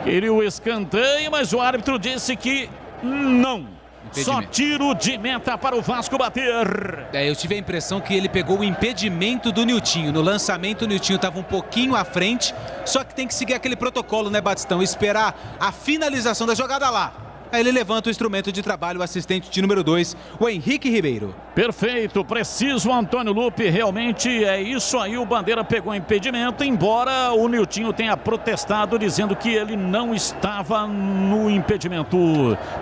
Queria o escanteio, mas o árbitro disse que não. Só tiro de meta para o Vasco bater. Eu tive a impressão que ele pegou o impedimento do Niltinho. No lançamento, o Niltinho estava um pouquinho à frente. Só que tem que seguir aquele protocolo, né, Batistão? Esperar a finalização da jogada lá. Aí ele levanta o instrumento de trabalho, o assistente de número 2, o Henrique Ribeiro. Perfeito, preciso, Antônio Lupe, realmente é isso aí, o Bandeira pegou impedimento, embora o Niltinho tenha protestado, dizendo que ele não estava no impedimento.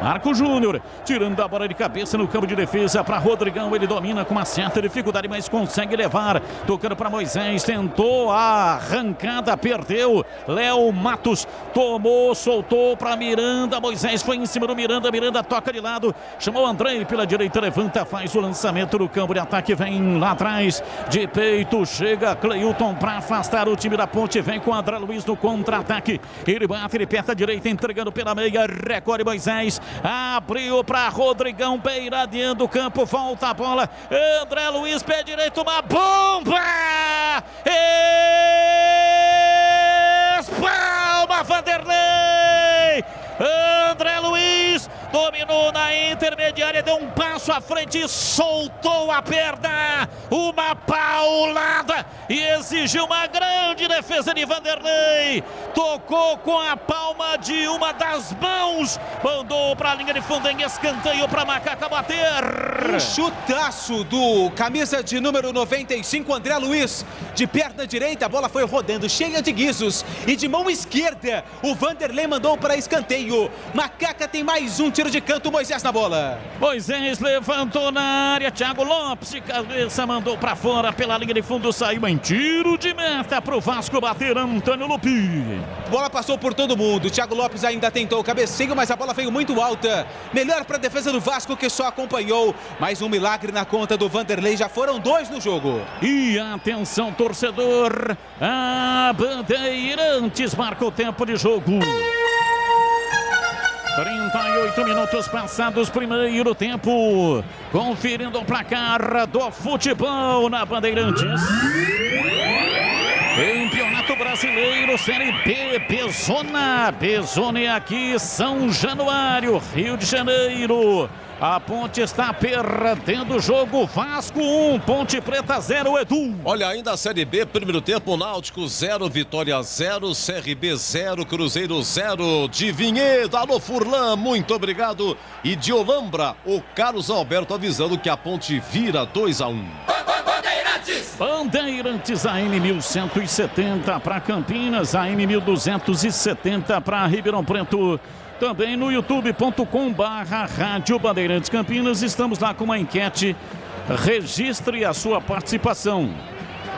Marco Júnior, tirando a bola de cabeça no campo de defesa para Rodrigão, ele domina com uma certa dificuldade, mas consegue levar, tocando para Moisés, tentou a arrancada, perdeu, Léo Matos tomou, soltou para Miranda, Moisés foi em cima do Miranda, Miranda toca de lado, chamou Andrei pela direita, levanta, faz o lançamento. lançamento do campo de ataque, vem lá atrás, de peito, chega Cleilton para afastar o time da Ponte, vem com André Luiz no contra-ataque, ele bate, ele aperta a direita, entregando pela meia, recolhe Moisés, abriu para Rodrigão, beiradeando o campo, volta a bola, André Luiz, pé direito, uma bomba! Espalma Vanderlei! André Luiz dominou na intermediária, deu um passo à frente e soltou a perna, uma paulada e exigiu uma grande defesa de Vanderlei, tocou com a palma de uma das mãos, mandou para a linha de fundo em escanteio para Macaca bater. Um chutaço do camisa de número 95, André Luiz, de perna direita, a bola foi rodando, cheia de guizos, e de mão esquerda, o Vanderlei mandou para escanteio. Macaca tem mais um tiro de canto, Moisés na bola. Moisés levantou na área, Thiago Lopes de cabeça mandou para fora, pela linha de fundo saiu em tiro de meta para o Vasco bater, Antônio Lupi. A bola passou por todo mundo, Thiago Lopes ainda tentou o cabeceio, mas a bola veio muito alta. Melhor para a defesa do Vasco, que só acompanhou. Mais um milagre na conta do Vanderlei, já foram 2 no jogo. E atenção, torcedor, a Bandeirantes marca o tempo de jogo. 38 minutos passados, primeiro tempo. Conferindo o placar do futebol na Bandeirantes. Campeonato Brasileiro, Série B, Bezona é aqui, São Januário, Rio de Janeiro. A Ponte está perdendo o jogo, Vasco 1, Ponte Preta 0, Edu. Olha, ainda a Série B, primeiro tempo, Náutico 0, Vitória 0, CRB 0, Cruzeiro 0, de Vinhedo, alô Furlan, muito obrigado. E de Olambra, o Carlos Alberto avisando que a Ponte vira 2-1. Bandeirantes AM 1170 para Campinas, AM 1270 para Ribeirão Preto. Também no youtube.com/Rádio Bandeirantes Campinas. Estamos lá com uma enquete. Registre a sua participação.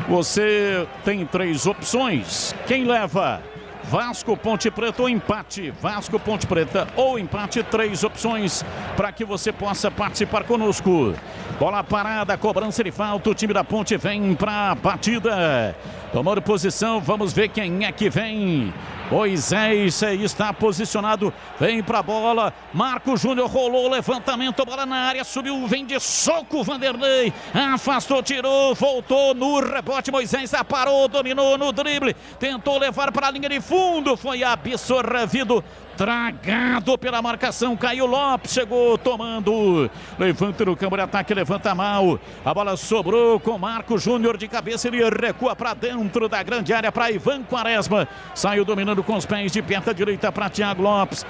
Você tem 3 opções. Quem leva? Vasco, Ponte Preta ou empate? Vasco, Ponte Preta ou empate, 3 opções para que você possa participar conosco. Bola parada, cobrança de falta, o time da Ponte vem para a batida. Tomando posição, vamos ver quem é que vem. Moisés está posicionado, vem para a bola, Marco Júnior rolou, levantamento, bola na área, subiu, vem de soco, Vanderlei, afastou, tirou, voltou no rebote, Moisés parou, dominou no drible, tentou levar para a linha de fundo, foi absorvido, tragado pela marcação, Caio Lopes chegou tomando, levanta no campo de ataque, levanta mal, a bola sobrou com Marco Júnior de cabeça, ele recua para dentro da grande área para Ivan Quaresma, saiu dominando com os pés de perna direita para Thiago Lopes,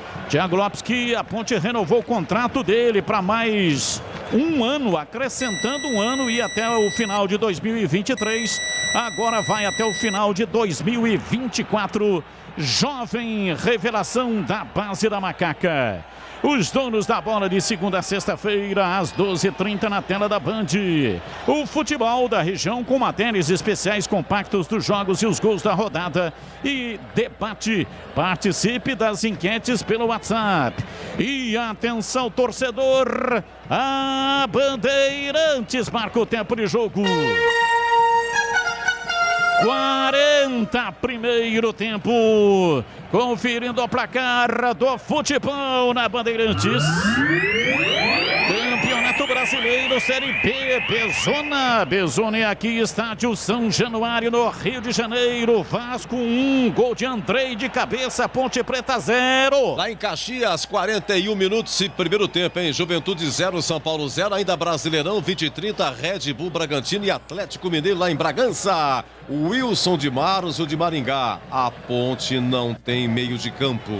que a Ponte renovou o contrato dele para mais um ano, acrescentando um ano e até o final de 2023, agora vai até o final de 2024, jovem revelação da base da Macaca. Os donos da bola de segunda a sexta-feira, às 12h30 na tela da Band. O futebol da região com matérias especiais, compactos dos jogos e os gols da rodada. E debate. Participe das enquetes pelo WhatsApp. E atenção, torcedor. A Bandeirantes marca o tempo de jogo. 40, primeiro tempo, conferindo o placar do futebol na Bandeirantes. Campeonato Brasileiro, Série B, Bezona é aqui, estádio São Januário no Rio de Janeiro, Vasco 1, gol de Andrei de cabeça, Ponte Preta 0. Lá em Caxias, 41 minutos e primeiro tempo, hein? Juventude 0, São Paulo 0, ainda Brasileirão, 20h30, Red Bull Bragantino e Atlético Mineiro lá em Bragança. Wilson de Maros, o de Maringá. A Ponte não tem meio de campo.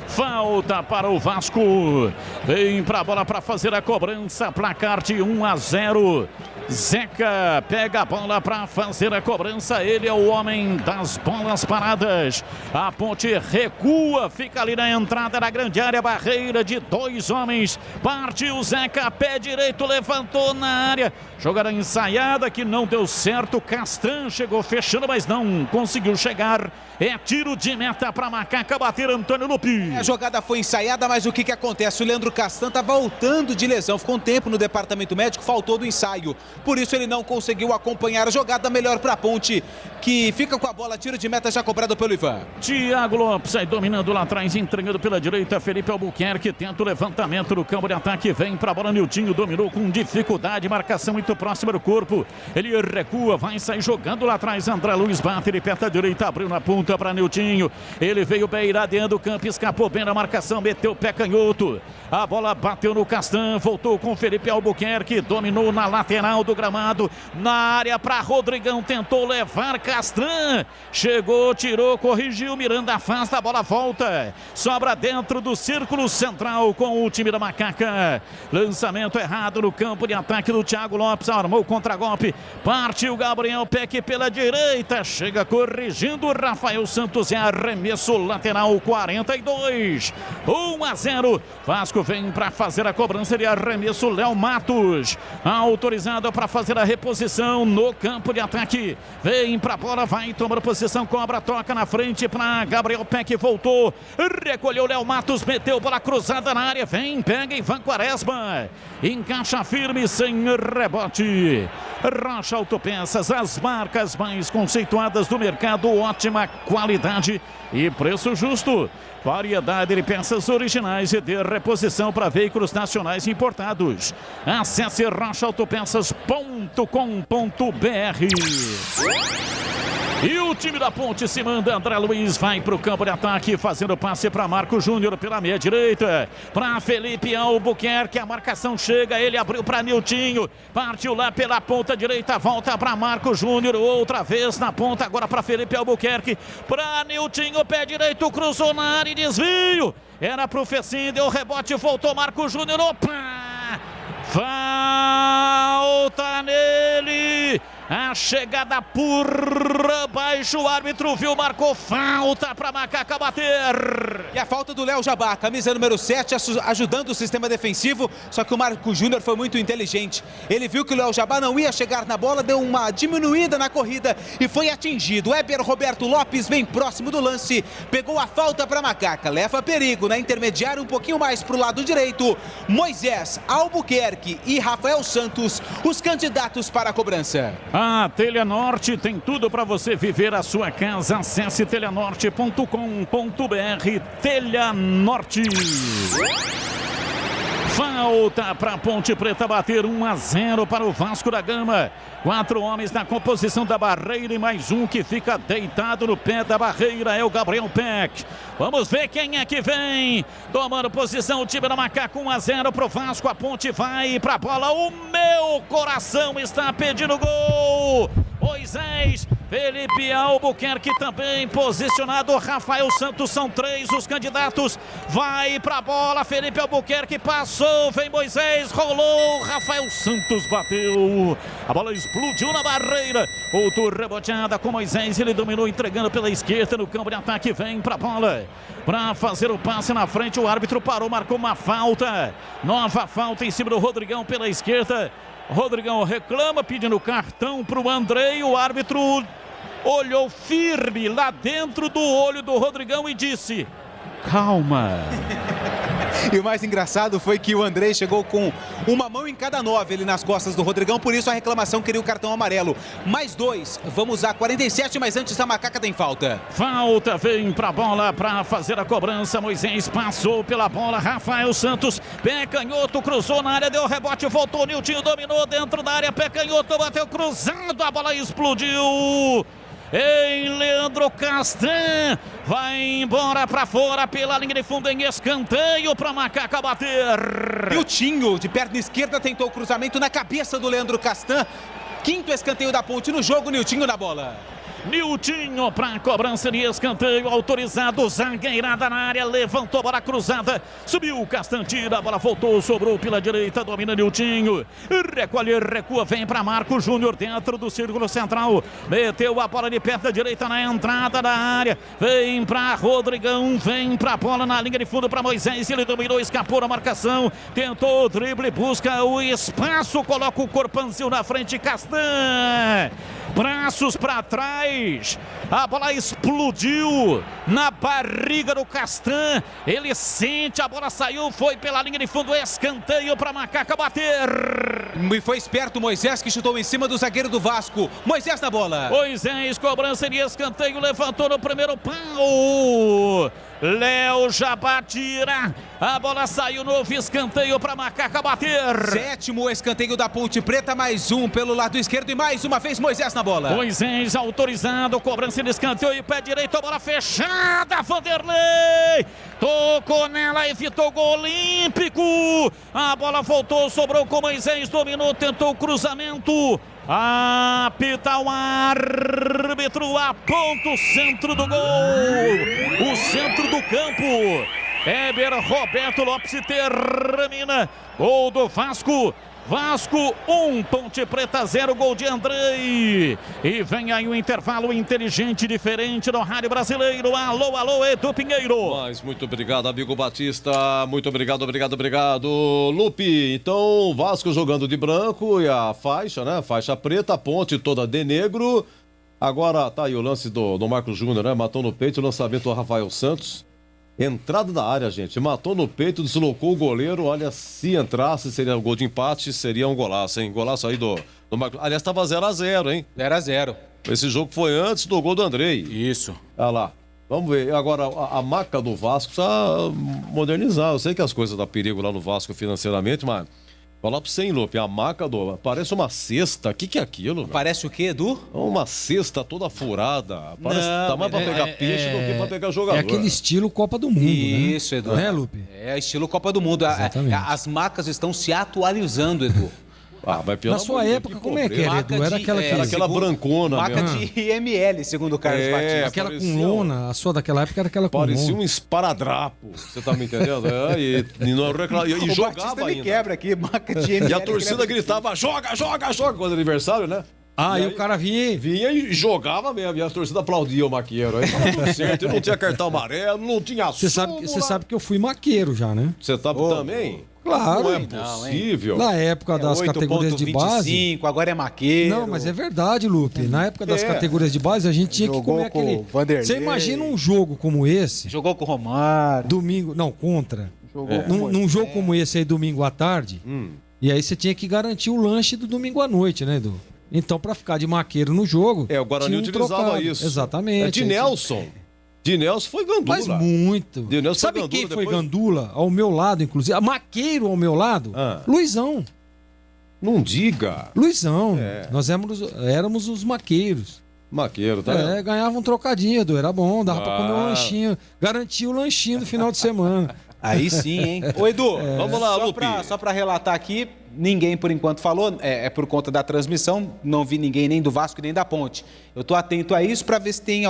Falta para o Vasco. Vem para a bola para fazer a cobrança. Placar de 1-0. Zeca pega a bola para fazer a cobrança. Ele é o homem das bolas paradas. A Ponte recua, fica ali na entrada da grande área, barreira de 2 homens. Partiu Zeca, pé direito, levantou na área. Jogada ensaiada que não deu certo. Castan chegou fechando, mas não conseguiu chegar. É tiro de meta para Macaca bater Antônio Lupi. A jogada foi ensaiada, mas o que acontece? O Leandro Castan está voltando de lesão. Ficou um tempo no departamento médico, faltou do ensaio. Por isso ele não conseguiu acompanhar a jogada. Melhor para a Ponte, que fica com a bola. Tiro de meta já cobrado pelo Ivan. Thiago Lopes sai dominando lá atrás, entregando pela direita. Felipe Albuquerque tenta o levantamento no campo de ataque. Vem para a bola, Niltinho dominou com dificuldade. Marcação muito próxima do corpo. Ele recua, vai sair jogando lá atrás. André Luiz bate, ele perto da direita, abriu na ponta para Niltinho. Ele veio bem dentro do campo, escapou bem da marcação, meteu o pé canhoto. A bola bateu no Castan, voltou com Felipe Albuquerque, dominou na lateral do gramado, na área para Rodrigão, tentou levar Castan, chegou, tirou, corrigiu, Miranda afasta, a bola volta, sobra dentro do círculo central com o time da Macaca. Lançamento errado no campo de ataque do Thiago Lopes, armou o contragolpe, partiu Gabriel Peck pela direita, chega corrigindo Rafael Santos, é arremesso lateral 42, 1-0, Vasco vem para fazer a cobrança de arremesso. Léo Matos autorizado para fazer a reposição no campo de ataque, vem para a bola, vai tomar posição, cobra, toca na frente para Gabriel Peck, voltou, recolheu Léo Matos, meteu bola cruzada na área, vem, pega Ivan Quaresma, encaixa firme sem rebote. Rocha Autopeças, as marcas mais conceituadas do mercado, ótima qualidade e preço justo. Variedade de peças originais e de reposição para veículos nacionais importados. Acesse rochaautopeças.com.br. E o time da Ponte se manda. André Luiz vai para o campo de ataque, fazendo passe para Marco Júnior pela meia direita. Para Felipe Albuquerque, a marcação chega, ele abriu para Niltinho. Partiu lá pela ponta direita, volta para Marco Júnior. Outra vez na ponta, agora para Felipe Albuquerque. Para Niltinho, pé direito, cruzou na área e desvio. Era para o Fecim, deu rebote, voltou Marco Júnior. Opa! Falta nele. A chegada por baixo, o árbitro viu, marcou falta para Macaca bater. E a falta do Léo Jabá, camisa número 7, ajudando o sistema defensivo, só que o Marco Júnior foi muito inteligente. Ele viu que o Léo Jabá não ia chegar na bola, deu uma diminuída na corrida e foi atingido. Éber Roberto Lopes bem próximo do lance, pegou a falta para Macaca, leva perigo na intermediária um pouquinho mais para o lado direito. Moisés, Albuquerque e Rafael Santos, os candidatos para a cobrança. A Telha Norte tem tudo para você viver a sua casa. Acesse telhanorte.com.br. Telha Norte. Falta para Ponte Preta bater 1-0 para o Vasco da Gama. 4 homens na composição da barreira e mais um que fica deitado no pé da barreira é o Gabriel Peck. Vamos ver quem é que vem. Tomando posição o time da Macaca, 1-0 para o Vasco. A Ponte vai para a bola. O meu coração está pedindo gol. Moisés, Felipe Albuquerque também posicionado, Rafael Santos, são 3 os candidatos, vai pra bola, Felipe Albuquerque passou, vem Moisés, rolou, Rafael Santos bateu, a bola explodiu na barreira, outro reboteada com Moisés, ele dominou entregando pela esquerda no campo de ataque, vem pra bola, pra fazer o passe na frente, o árbitro parou, marcou uma falta, nova falta em cima do Rodrigão pela esquerda. Rodrigão reclama, pedindo cartão para o Andrei. O árbitro olhou firme lá dentro do olho do Rodrigão e disse: calma. E o mais engraçado foi que o Andrei chegou com uma mão em cada 9 ali nas costas do Rodrigão, por isso a reclamação queria o cartão amarelo. Mais 2, vamos a 47, mas antes a Macaca tem falta. Falta, vem pra bola para fazer a cobrança. Moisés passou pela bola, Rafael Santos, pé canhoto, cruzou na área, deu rebote, voltou, Niltinho dominou dentro da área, pé canhoto, bateu cruzado, a bola explodiu. Ei, Leandro Castan vai embora para fora pela linha de fundo em escanteio para Macaca bater. E o Tinho de perna esquerda tentou o cruzamento na cabeça do Leandro Castan. 5º escanteio da Ponte no jogo, Niltinho na bola. Niltinho para cobrança de escanteio autorizado. Zagueirada na área, levantou a bola cruzada. Subiu Castan, tira, a bola voltou, sobrou pela direita, domina Niltinho. Recolhe, recua, vem para Marco Júnior dentro do círculo central. Meteu a bola de perto da direita na entrada da área. Vem para Rodrigão, vem para a bola na linha de fundo para Moisés. Ele dominou, escapou na marcação. Tentou o drible, busca o espaço, coloca o corpãozinho na frente. Castan, braços para trás, a bola explodiu na barriga do Castan. Ele sente, a bola saiu, foi pela linha de fundo, escanteio para Macaca bater. E foi esperto Moisés, que chutou em cima do zagueiro do Vasco. Moisés na bola. Moisés, cobrança de escanteio, levantou no primeiro pau. Léo Jabá tira, a bola saiu, novo escanteio para Macaca bater. 7º escanteio da Ponte Preta, mais um pelo lado esquerdo e mais uma vez Moisés na bola. Moisés autorizado, cobrança de escanteio e pé direito, a bola fechada, Vanderlei tocou nela, evitou o gol olímpico. A bola voltou, sobrou com Moisés, dominou, tentou o cruzamento. Apita o árbitro, aponta o centro do gol, o centro do campo. Éber Roberto Lopes termina. Gol do Vasco. Vasco 1, Ponte Preta 0, gol de Andrei. E vem aí o intervalo inteligente, diferente no rádio brasileiro. Alô, alô, Edu Pinheiro. Mas muito obrigado, amigo Batista. Muito obrigado, obrigado. Lupe, então Vasco jogando de branco e a faixa, né? Faixa preta, a ponte toda de negro. Agora tá aí o lance do Marcos Júnior, né? Matou no peito, o lançamento do Rafael Santos. Entrada da área, gente. Matou no peito, deslocou o goleiro. Olha, se entrasse, seria um gol de empate, seria um golaço, hein? Golaço aí do Marcos. Aliás, estava 0-0, hein? 0-0. Esse jogo foi antes do gol do Andrei. Isso. Olha lá. Vamos ver. Agora, a maca do Vasco precisa modernizar. Eu sei que as coisas dão perigo lá no Vasco financeiramente, mas... Falar pra você, hein, Lupe, a maca parece uma cesta. O que é aquilo? Parece o quê, Edu? Uma cesta toda furada. Parece que tá mais pra pegar peixe do que pra pegar jogador. É aquele estilo Copa do Mundo, Isso, né? Edu. Né, Lupe? É estilo Copa do Mundo. As macas estão se atualizando, Edu. Na sua época, como é que era, Edu? Era aquela brancona maca mesmo. de IML, segundo o Carlos Batista. Aquela com lona, a sua daquela época era aquela com lona. Parecia um esparadrapo, você tá me entendendo? E jogava ainda. Quebra aqui, maca de IML. E a torcida gritava, joga, quando é aniversário, né? E o cara vinha e jogava mesmo, e a torcida aplaudia o maqueiro. Aí tava tudo certo, não tinha cartão amarelo, não tinha súmula. Você sabe que eu fui maqueiro já, né? Você tá também? Claro. Não é possível. Na época das categorias de base... agora é maqueiro. Não, mas é verdade, Lupe. Na época das categorias de base, a gente tinha que comer aquele... Você imagina um jogo como esse... Jogou com o Romário. Domingo... Não, contra. Num jogo como esse aí, domingo à tarde, e aí você tinha que garantir o lanche do domingo à noite, né, Edu? Então, pra ficar de maqueiro no jogo... o Guarani utilizava isso. Exatamente. De Nelson. De Nelson foi gandula. Mas muito. Sabe quem foi gandula? Ao meu lado, inclusive. Maqueiro ao meu lado? Luizão. Não diga. Luizão. Nós éramos os maqueiros. Maqueiro, tá? Ganhava um trocadinho, Edu. Era bom, dava pra comer um lanchinho. Garantia o lanchinho do final de semana. Aí sim, hein? Ô, Edu, vamos lá, Lupe. Só pra relatar aqui, ninguém por enquanto falou, é por conta da transmissão, não vi ninguém nem do Vasco nem da Ponte. Eu tô atento a isso para ver se tem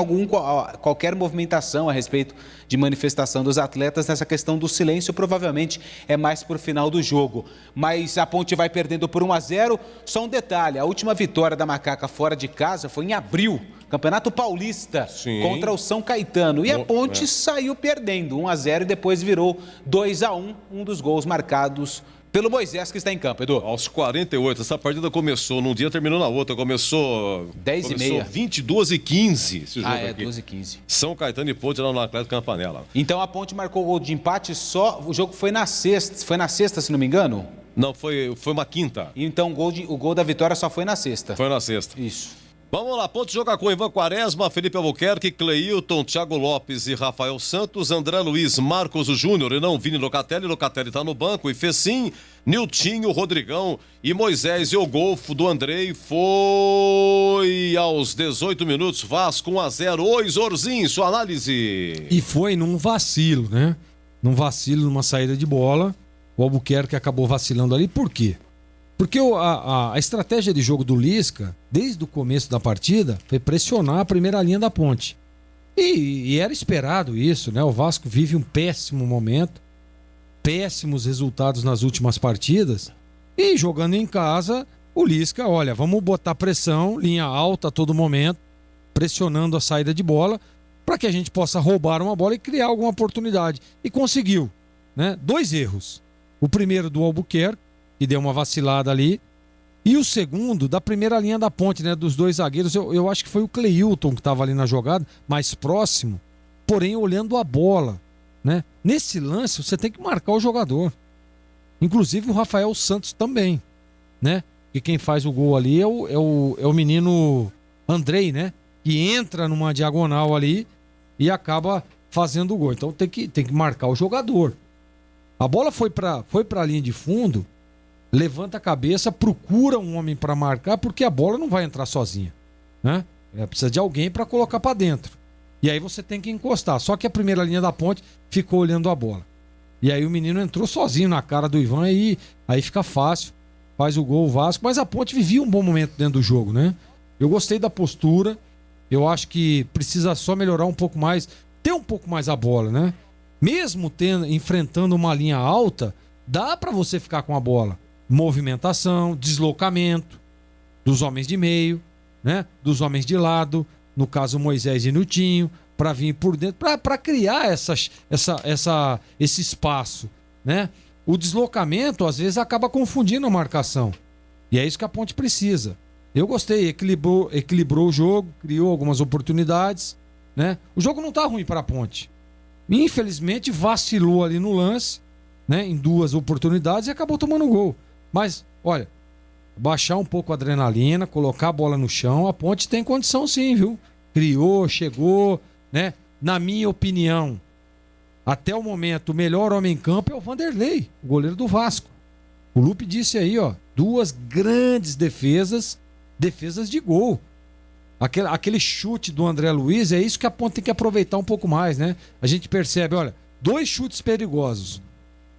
qualquer movimentação a respeito de manifestação dos atletas nessa questão do silêncio, provavelmente é mais pro final do jogo. Mas a Ponte vai perdendo por 1-0, só um detalhe, a última vitória da Macaca fora de casa foi em abril, Campeonato Paulista, contra o São Caetano. E a Ponte saiu perdendo 1-0 e depois virou 2-1, um dos gols marcados pelo Moisés, que está em campo, Edu. Aos 48, essa partida começou num dia, terminou na outra. Começou 10h30. 22h15 esse jogo aqui. 12h15. São Caetano e Ponte lá no Atlético Campanella. Então a Ponte marcou o gol de empate só, o jogo foi na sexta, se não me engano? Não, foi uma quinta. Então o gol da vitória só foi na sexta. Foi na sexta. Isso. Vamos lá, Ponte joga com Ivan Quaresma, Felipe Albuquerque, Cleilton, Thiago Lopes e Rafael Santos, André Luiz, Marcos Júnior e não Vini Locatelli. Locatelli tá no banco e Fecim, Niltinho, Rodrigão e Moisés. E o gol do Andrei foi aos 18 minutos, Vasco 1-0. Oi, Zorzinho, sua análise. E foi num vacilo, né? Num vacilo, numa saída de bola. O Albuquerque acabou vacilando ali. Por quê? Porque a estratégia de jogo do Lisca, desde o começo da partida, foi pressionar a primeira linha da Ponte. E era esperado isso, né? O Vasco vive um péssimo momento, péssimos resultados nas últimas partidas. E jogando em casa, o Lisca, olha, vamos botar pressão, linha alta a todo momento, pressionando a saída de bola, para que a gente possa roubar uma bola e criar alguma oportunidade. E conseguiu, né? 2 erros. O primeiro do Albuquerque, que deu uma vacilada ali, e o segundo da primeira linha da Ponte, né? Dos 2 zagueiros, eu acho que foi o Cleilton que estava ali na jogada, mais próximo, porém olhando a bola, né? Nesse lance, você tem que marcar o jogador. Inclusive o Rafael Santos também, né? E quem faz o gol ali é o menino Andrei, né? Que entra numa diagonal ali e acaba fazendo o gol. Então tem que marcar o jogador. A bola foi para a linha de fundo, levanta a cabeça, procura um homem para marcar, porque a bola não vai entrar sozinha, né? Precisa de alguém para colocar para dentro. E aí você tem que encostar. Só que a primeira linha da Ponte ficou olhando a bola. E aí o menino entrou sozinho na cara do Ivan e aí fica fácil. Faz o gol o Vasco. Mas a Ponte vivia um bom momento dentro do jogo, né? Eu gostei da postura. Eu acho que precisa só melhorar um pouco mais, ter um pouco mais a bola, né? Mesmo enfrentando uma linha alta, dá para você ficar com a bola. Movimentação, deslocamento dos homens de meio, né? Dos homens de lado, no caso Moisés e Nutinho, para vir por dentro, para criar esse espaço, né? O deslocamento às vezes acaba confundindo a marcação. E é isso que a Ponte precisa. Eu gostei, equilibrou o jogo, criou algumas oportunidades, né? O jogo não tá ruim para a Ponte. Infelizmente vacilou ali no lance, né? Em 2 oportunidades e acabou tomando gol. Mas, olha, baixar um pouco a adrenalina, colocar a bola no chão, a Ponte tem condição sim, viu? Criou, chegou, né? Na minha opinião, até o momento, o melhor homem em campo é o Vanderlei, o goleiro do Vasco. O Lupe disse aí, ó, 2 grandes defesas de gol. Aquele chute do André Luiz, é isso que a Ponte tem que aproveitar um pouco mais, né? A gente percebe, olha, 2 chutes perigosos.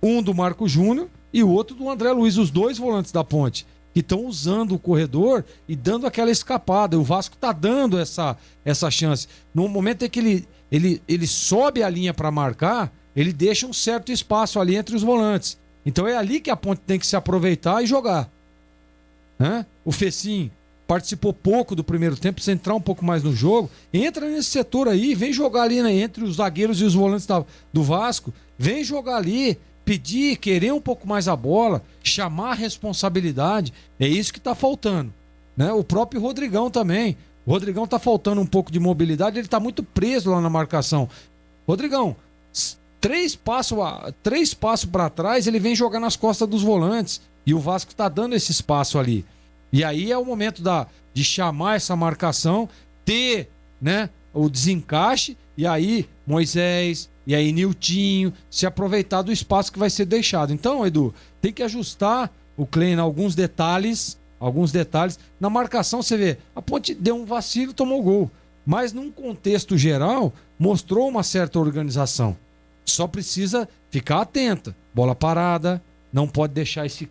Um do Marco Júnior e o outro do André Luiz, os 2 volantes da Ponte, que estão usando o corredor e dando aquela escapada. O Vasco tá dando essa chance. No momento em que ele sobe a linha para marcar, ele deixa um certo espaço ali entre os volantes. Então é ali que a Ponte tem que se aproveitar e jogar. Né? O Fecim participou pouco do primeiro tempo, precisa entrar um pouco mais no jogo. Entra nesse setor aí, vem jogar ali, né, entre os zagueiros e os volantes do Vasco. Vem jogar ali, pedir, querer um pouco mais a bola, chamar a responsabilidade. É isso que tá faltando, né? O próprio Rodrigão também. O Rodrigão tá faltando um pouco de mobilidade, ele tá muito preso lá na marcação. Rodrigão, 3 passos para trás, ele vem jogar nas costas dos volantes. E o Vasco tá dando esse espaço ali. E aí é o momento de chamar essa marcação, ter, né, o desencaixe, e aí Moisés, e aí Niltinho, se aproveitar do espaço que vai ser deixado. Então, Edu, tem que ajustar o Kleina alguns detalhes. Na marcação, você vê, a Ponte deu um vacilo e tomou gol. Mas num contexto geral, mostrou uma certa organização. Só precisa ficar atenta. Bola parada, não pode deixar esse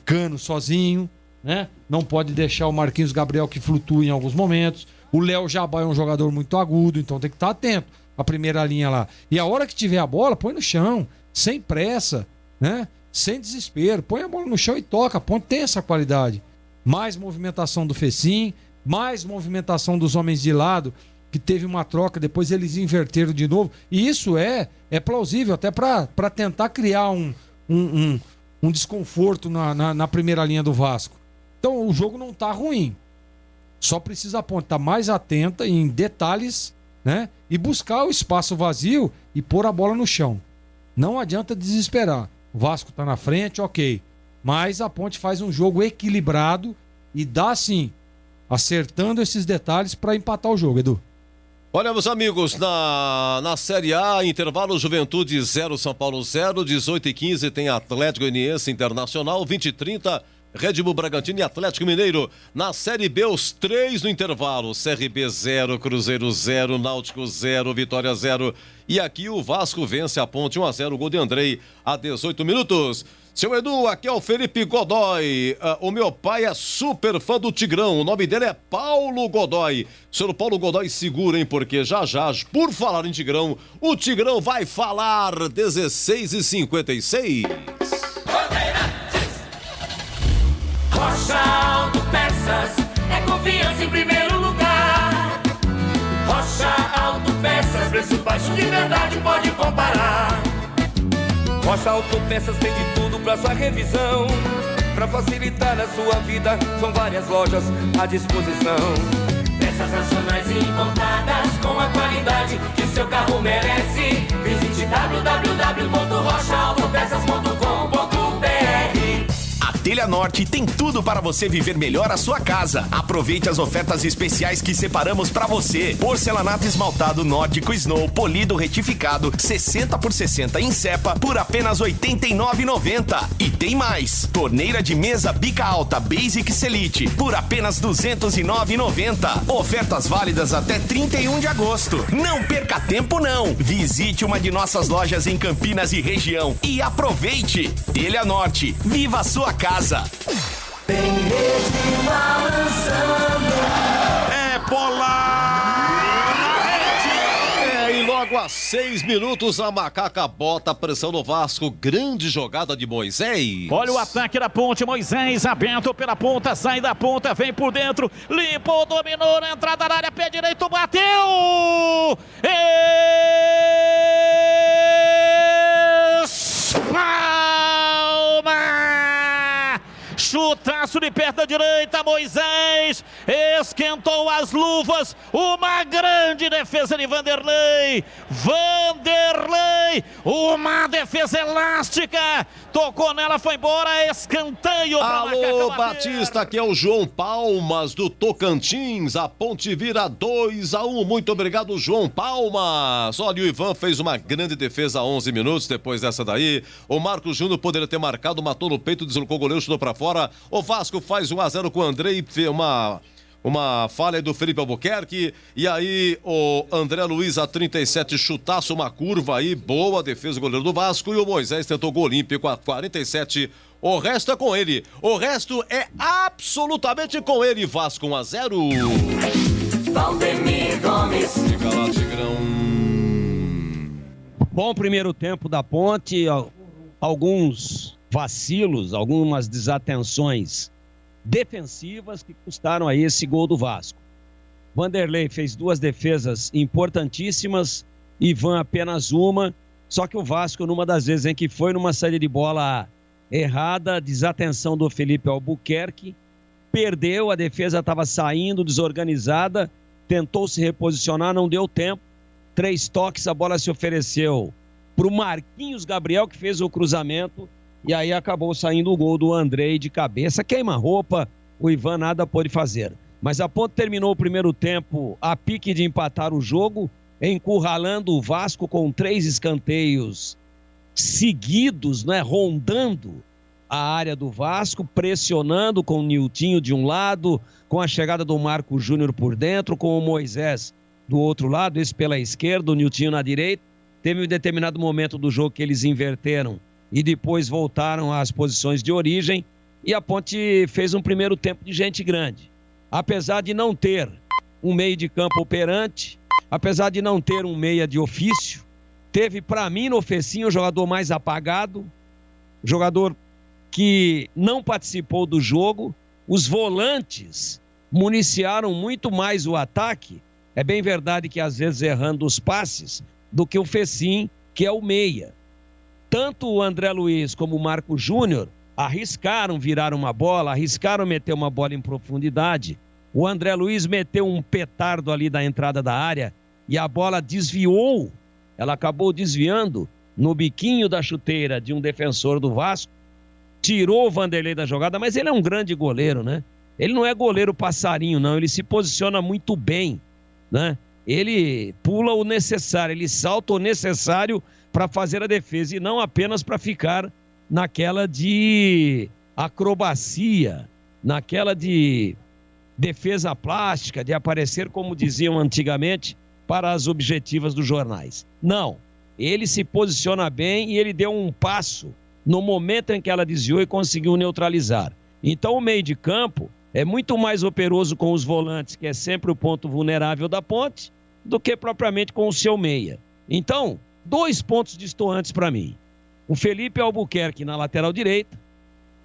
Cano sozinho, né? Não pode deixar o Marquinhos Gabriel que flutua em alguns momentos. O Léo Jabá é um jogador muito agudo, então tem que estar atento à primeira linha lá. E a hora que tiver a bola, põe no chão, sem pressa, né? Sem desespero. Põe a bola no chão e toca. A Ponte tem essa qualidade. Mais movimentação do Fecim, mais movimentação dos homens de lado, que teve uma troca, depois eles inverteram de novo. E isso é plausível, até para tentar criar um desconforto na primeira linha do Vasco. Então o jogo não tá ruim. Só precisa a Ponte estar mais atenta em detalhes, né? E buscar o espaço vazio e pôr a bola no chão. Não adianta desesperar. O Vasco tá na frente, ok. Mas a Ponte faz um jogo equilibrado e dá sim, acertando esses detalhes para empatar o jogo, Edu. Olha, meus amigos, na Série A, intervalo Juventude 0, São Paulo 0, 18h15 tem Atlético Goianiense Internacional, 20h30 Red Bull Bragantino e Atlético Mineiro. Na Série B, os 3 no intervalo. CRB 0, Cruzeiro 0, Náutico 0, Vitória 0. E aqui o Vasco vence a Ponte 1-0, o gol de Andrei a 18 minutos. Seu Edu, aqui é o Felipe Godoy. O meu pai é super fã do Tigrão. O nome dele é Paulo Godoy. Senhor Paulo Godoy, segura, hein? Porque já, por falar em Tigrão, o Tigrão vai falar 16h56. Rocha Autopeças é confiança em primeiro lugar. Rocha Autopeças, preço baixo de verdade, pode comparar. Rocha Autopeças tem de tudo pra sua revisão. Pra facilitar a sua vida, são várias lojas à disposição. Peças nacionais e importadas com a qualidade que seu carro merece. Visite www.rochaautopeças.com.br. A Telha Norte tem tudo para você viver melhor a sua casa. Aproveite as ofertas especiais que separamos para você. Porcelanato esmaltado nórdico Snow, polido retificado, 60x60 em cepa por apenas R$ 89,90. E tem mais. Torneira de mesa bica alta Basic Selite por apenas R$ 209,90. Ofertas válidas até 31 de agosto. Não perca tempo não. Visite uma de nossas lojas em Campinas e região e aproveite. Telha Norte, viva a sua casa. Tem rede balançando. É bola! E logo a 6 minutos a Macaca bota a pressão no Vasco. Grande jogada de Moisés. Olha o ataque da Ponte. Moisés aberto pela ponta, sai da ponta, vem por dentro, limpou, dominou na entrada da área, pé direito, bateu! Chutaço de perna direita, Moisés esquentou as luvas, uma grande defesa de Vanderlei, uma defesa elástica, tocou nela, foi embora, escanteio para Alô, Batista, aqui é o João Palmas do Tocantins, a Ponte vira 2-1, muito obrigado, João Palmas. Olha, o Ivan fez uma grande defesa há 11 minutos, depois dessa daí, o Marcos Júnior poderia ter marcado, matou no peito, deslocou o goleiro, chutou pra fora. O Vasco faz 1-0 com o Andrei, uma falha do Felipe Albuquerque, e aí o André Luiz a 37, chutaço, uma curva aí, boa defesa do goleiro do Vasco, e o Moisés tentou gol olímpico a 47, o resto é com ele, o resto é absolutamente com ele. Vasco 1-0. Valdemir Gomes. Fica lá, Tigrão. Bom primeiro tempo da Ponte, alguns vacilos, algumas desatenções defensivas que custaram aí esse gol do Vasco. Vanderlei fez 2 defesas importantíssimas, Ivan apenas uma, só que o Vasco, numa das vezes em que foi numa saída de bola errada, desatenção do Felipe Albuquerque, perdeu, a defesa estava saindo desorganizada, tentou se reposicionar, não deu tempo, 3 toques, a bola se ofereceu para o Marquinhos Gabriel, que fez o cruzamento, e aí acabou saindo o gol do Andrei de cabeça, queima-roupa, o Ivan nada pôde fazer. Mas a Ponte terminou o primeiro tempo a pique de empatar o jogo, encurralando o Vasco com 3 escanteios seguidos, né, rondando a área do Vasco, pressionando com o Niltinho de um lado, com a chegada do Marco Júnior por dentro, com o Moisés do outro lado, esse pela esquerda, o Niltinho na direita. Teve um determinado momento do jogo que eles inverteram e depois voltaram às posições de origem, e a Ponte fez um primeiro tempo de gente grande. Apesar de não ter um meio de campo operante, apesar de não ter um meia de ofício, teve para mim no Fecinho o jogador mais apagado, jogador que não participou do jogo. Os volantes municiaram muito mais o ataque, é bem verdade que às vezes errando os passes, do que o Fecim, que é o meia. Tanto o André Luiz como o Marco Júnior arriscaram virar uma bola, arriscaram meter uma bola em profundidade. O André Luiz meteu um petardo ali da entrada da área e a bola desviou, ela acabou desviando no biquinho da chuteira de um defensor do Vasco, tirou o Vanderlei da jogada, mas ele é um grande goleiro, né? Ele não é goleiro passarinho, não, ele se posiciona muito bem, né? Ele pula o necessário, ele salta o necessário para fazer a defesa e não apenas para ficar naquela de acrobacia, naquela de defesa plástica, de aparecer, como diziam antigamente, para as objetivas dos jornais. Não, ele se posiciona bem e ele deu um passo no momento em que ela desviou e conseguiu neutralizar. Então o meio de campo é muito mais operoso com os volantes, que é sempre o ponto vulnerável da Ponte, do que propriamente com o seu meia. Então, 2 pontos distantes para mim. O Felipe Albuquerque na lateral direita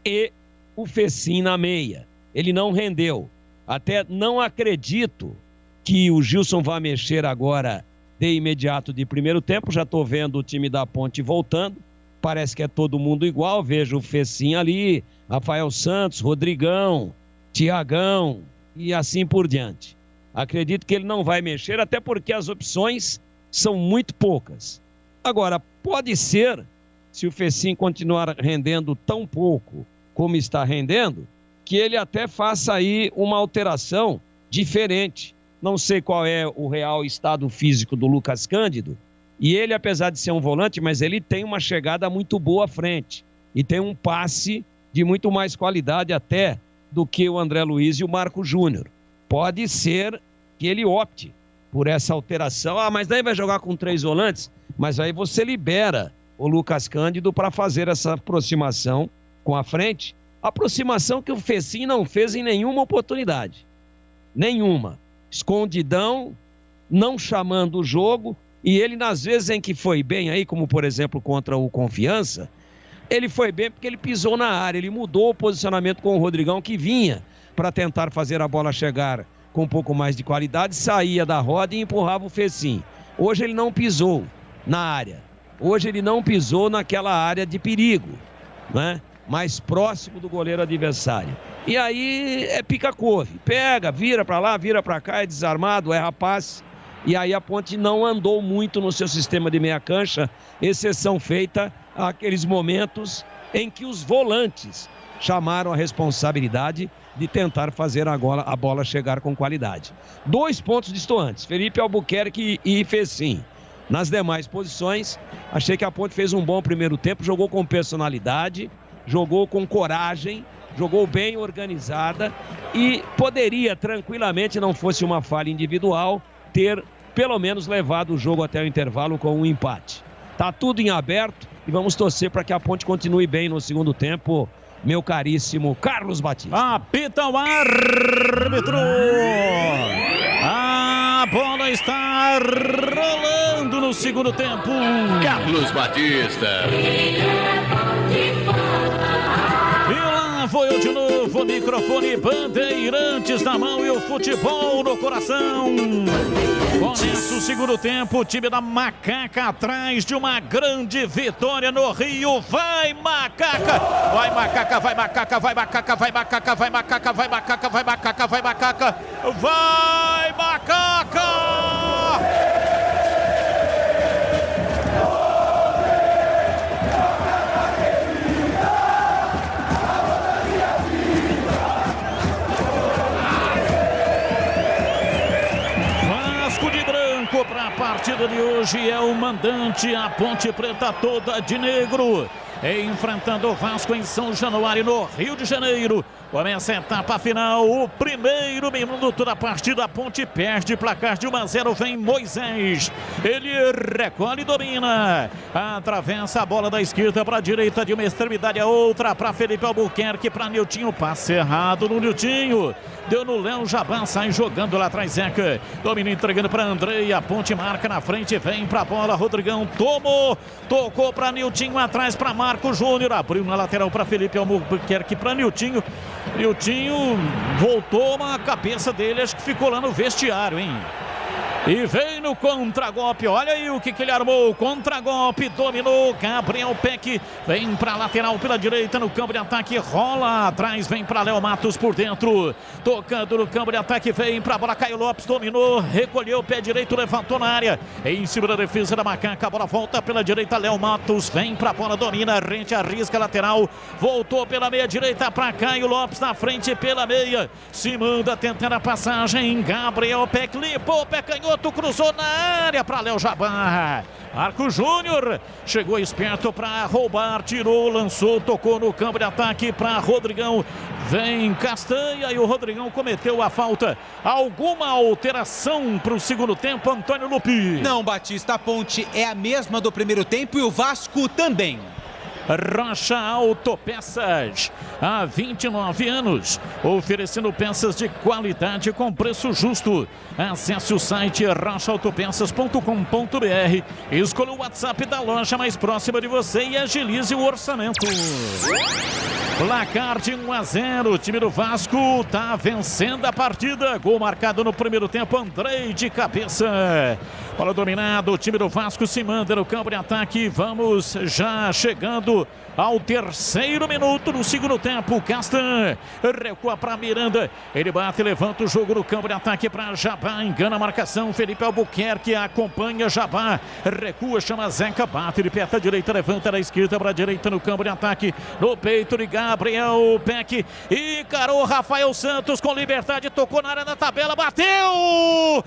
e o Fecim na meia. Ele não rendeu. Até não acredito que o Gilson vá mexer agora de imediato de primeiro tempo. Já estou vendo o time da Ponte voltando. Parece que é todo mundo igual. Vejo o Fecim ali, Rafael Santos, Rodrigão, Tiagão e assim por diante. Acredito que ele não vai mexer, até porque as opções são muito poucas. Agora, pode ser, se o Fecim continuar rendendo tão pouco como está rendendo, que ele até faça aí uma alteração diferente. Não sei qual é o real estado físico do Lucas Cândido, e ele, apesar de ser um volante, mas ele tem uma chegada muito boa à frente, e tem um passe de muito mais qualidade até do que o André Luiz e o Marco Júnior. Pode ser que ele opte por essa alteração. Mas daí vai jogar com 3 volantes, mas aí você libera o Lucas Cândido para fazer essa aproximação com a frente, aproximação que o Fecim não fez em nenhuma oportunidade. Nenhuma. Escondidão, não chamando o jogo, e ele nas vezes em que foi bem aí, como por exemplo contra o Confiança, ele foi bem porque ele pisou na área, ele mudou o posicionamento com o Rodrigão, que vinha para tentar fazer a bola chegar com um pouco mais de qualidade, saía da roda e empurrava o Fecim. Hoje ele não pisou na área, hoje ele não pisou naquela área de perigo, né? Mais próximo do goleiro adversário. E aí é pica-couve, pega, vira para lá, vira para cá, é desarmado, é rapaz. E aí a Ponte não andou muito no seu sistema de meia cancha, exceção feita àqueles momentos em que os volantes chamaram a responsabilidade de tentar fazer a bola chegar com qualidade. 2 pontos distantes, Felipe Albuquerque e Fecim. Nas demais posições, achei que a Ponte fez um bom primeiro tempo, jogou com personalidade, jogou com coragem, jogou bem organizada e poderia tranquilamente, não fosse uma falha individual, ter pelo menos levado o jogo até o intervalo com um empate. Tá tudo em aberto e vamos torcer para que a Ponte continue bem no segundo tempo, meu caríssimo Carlos Batista. Apita o árbitro! A bola está rolando no segundo tempo. Carlos Batista. E lá foi eu de novo, o microfone Bandeirantes na mão e o futebol no coração. Começa o segundo tempo, o time da Macaca atrás de uma grande vitória no Rio. Vai Macaca! Vai Macaca, vai Macaca, vai Macaca, vai Macaca, vai Macaca, vai Macaca, vai Macaca, vai Macaca! Vai Macaca! Para a partida de hoje é o mandante, a Ponte Preta toda de negro, enfrentando o Vasco em São Januário, no Rio de Janeiro. Começa a etapa final, o primeiro minuto da partida. A Ponte perde, placar de 1-0, vem Moisés, ele recolhe e domina, atravessa a bola da esquerda para a direita, de uma extremidade a outra, para Felipe Albuquerque, para Niltinho, passe errado no Niltinho, deu no Léo Jabá, sai jogando lá atrás, Zeca, domina entregando para Andrei, a Ponte marca na frente, vem para a bola, Rodrigão tomou, tocou para Niltinho, atrás para Marco Júnior, abriu na lateral para Felipe Albuquerque, para Niltinho. Niltinho voltou, uma cabeça dele, acho que ficou lá no vestiário, hein? E vem no contragolpe, olha aí o que ele armou, contragolpe, dominou, Gabriel Peck, vem para lateral pela direita no campo de ataque, rola atrás, vem para Léo Matos por dentro, tocando no campo de ataque, vem para a bola, Caio Lopes, dominou, recolheu o pé direito, levantou na área, em cima da defesa da Macaca, a bola volta pela direita, Léo Matos, vem para a bola, domina, rente, arrisca lateral, voltou pela meia direita para Caio Lopes, na frente pela meia, se manda tentando a passagem, Gabriel Peck, limpou o pé canhoto, cruzou na área para Léo Jabá. Marcos Júnior chegou esperto para roubar, tirou, lançou, tocou no campo de ataque para Rodrigão. Vem Castanha e o Rodrigão cometeu a falta. Alguma alteração para o segundo tempo, Antônio Lupi? Não, Batista, a Ponte é a mesma do primeiro tempo e o Vasco também. Rocha Autopeças, há 29 anos, oferecendo peças de qualidade com preço justo. Acesse o site rochaautopeças.com.br, escolha o WhatsApp da loja mais próxima de você e agilize o orçamento. Placar de 1-0, o time do Vasco está vencendo a partida. Gol marcado no primeiro tempo, Andrei de cabeça. Bola dominada, o time do Vasco se manda no campo de ataque. Vamos já chegando ao terceiro minuto do segundo tempo. Castan recua para Miranda. Ele bate, levanta o jogo no campo de ataque para Jabá. Engana a marcação. Felipe Albuquerque acompanha Jabá. Recua, chama Zeca. Bate de perto à direita, levanta da esquerda para a direita no campo de ataque. No peito de Gabriel Peck. Encarou Rafael Santos com liberdade. Tocou na área da tabela. Bateu!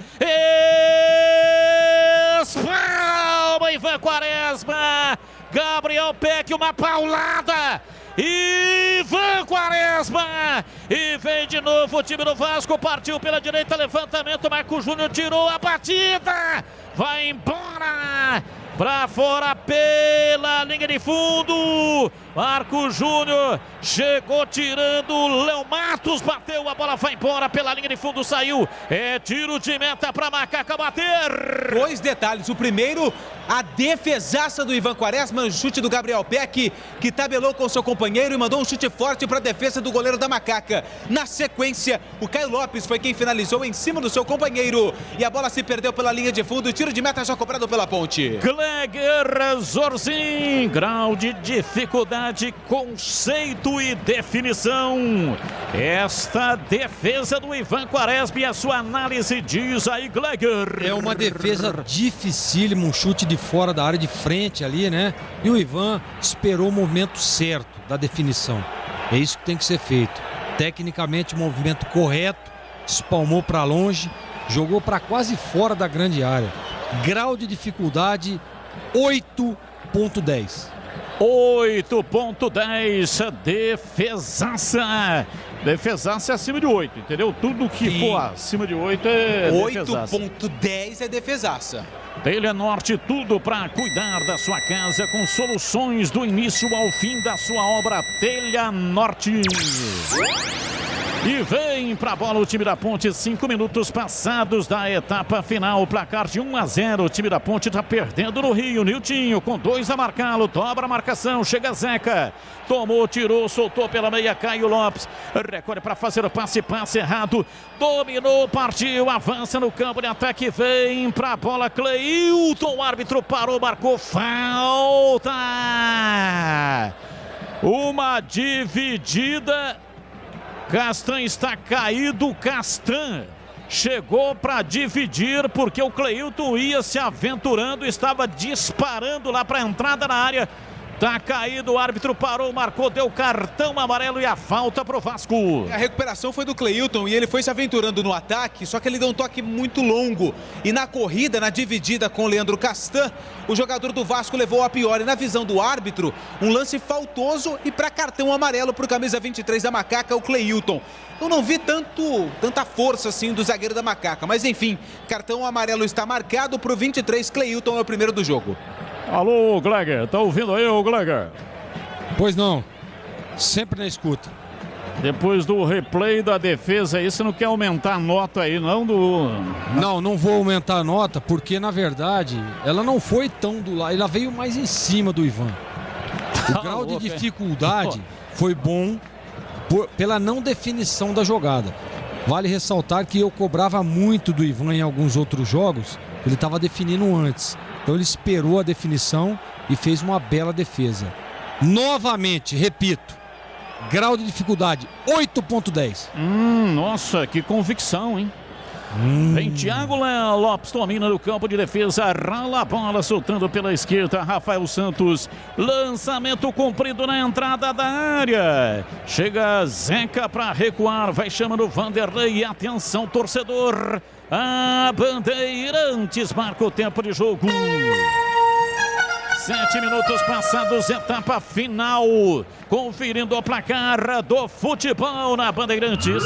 Espalma Ivan Quaresma. Gabriel Peck, uma paulada. Ivan Quaresma. E vem de novo o time do Vasco. Partiu pela direita, levantamento. Marcos Júnior tirou a batida. Vai embora. Pra fora pela linha de fundo. Marcos Júnior chegou tirando. Léo Matos bateu, a bola vai embora pela linha de fundo, saiu. É tiro de meta pra Macaca bater. Dois detalhes. O primeiro, a defesaça do Ivan Quaresma, o chute do Gabriel Peck, que tabelou com seu companheiro e mandou um chute forte para a defesa do goleiro da Macaca. Na sequência, o Caio Lopes foi quem finalizou em cima do seu companheiro e a bola se perdeu pela linha de fundo. O tiro de meta já cobrado pela Ponte. Gleger Zorzin, grau de dificuldade, conceito e definição. Esta defesa do Ivan Quaresma e a sua análise diz aí, Gleger. É uma defesa dificílima, um chute de fora da área, de frente ali, né? E o Ivan esperou o momento certo da definição. É isso que tem que ser feito. Tecnicamente, o movimento correto, espalmou para longe, jogou para quase fora da grande área. Grau de dificuldade 8.10. 8.10, defesaça. Defesaça é acima de 8, entendeu? Tudo que for acima de 8 é defesaça. 8.10 é defesaça. Telha Norte, tudo para cuidar da sua casa com soluções do início ao fim da sua obra. Telha Norte. E vem pra bola o time da Ponte, 5 minutos passados da etapa final, placar de 1-0, o time da Ponte tá perdendo no Rio. Niltinho com 2 a marcá-lo, dobra a marcação, chega Zeca, tomou, tirou, soltou pela meia, Caio Lopes, recolhe para fazer o passe errado, dominou, partiu, avança no campo de ataque, vem pra bola Cleilton, o árbitro parou, marcou falta, uma dividida. Castan está caído, Castan chegou para dividir porque o Cleilton ia se aventurando, estava disparando lá para a entrada na área. Tá caído, o árbitro parou, marcou, deu cartão amarelo e a falta pro Vasco. A recuperação foi do Cleilton e ele foi se aventurando no ataque, só que ele deu um toque muito longo. E na corrida, na dividida com o Leandro Castan, o jogador do Vasco levou a pior. E na visão do árbitro, um lance faltoso e para cartão amarelo pro camisa 23 da Macaca, o Cleilton. Eu não vi tanta força assim do zagueiro da Macaca, mas enfim, cartão amarelo está marcado pro 23, Cleilton é o primeiro do jogo. Alô, Gleger, tá ouvindo aí, ô Gleger? Pois não, sempre na escuta. Depois do replay da defesa aí, você não quer aumentar a nota aí, não? Não vou aumentar a nota, porque na verdade, ela não foi tão do lado, ela veio mais em cima do Ivan. O grau de dificuldade foi bom pela não definição da jogada. Vale ressaltar que eu cobrava muito do Ivan em alguns outros jogos, ele estava definindo antes. Então ele esperou a definição e fez uma bela defesa. Novamente, repito, grau de dificuldade 8.10. Nossa, que convicção, hein? Vem Thiago Lopes, domina no campo de defesa, rala a bola, soltando pela esquerda, Rafael Santos, lançamento comprido na entrada da área, chega Zeca para recuar, vai chamando Vanderlei, atenção torcedor, a Bandeirantes marca o tempo de jogo. 17 minutos passados, etapa final. Conferindo o placar do futebol na Bandeirantes.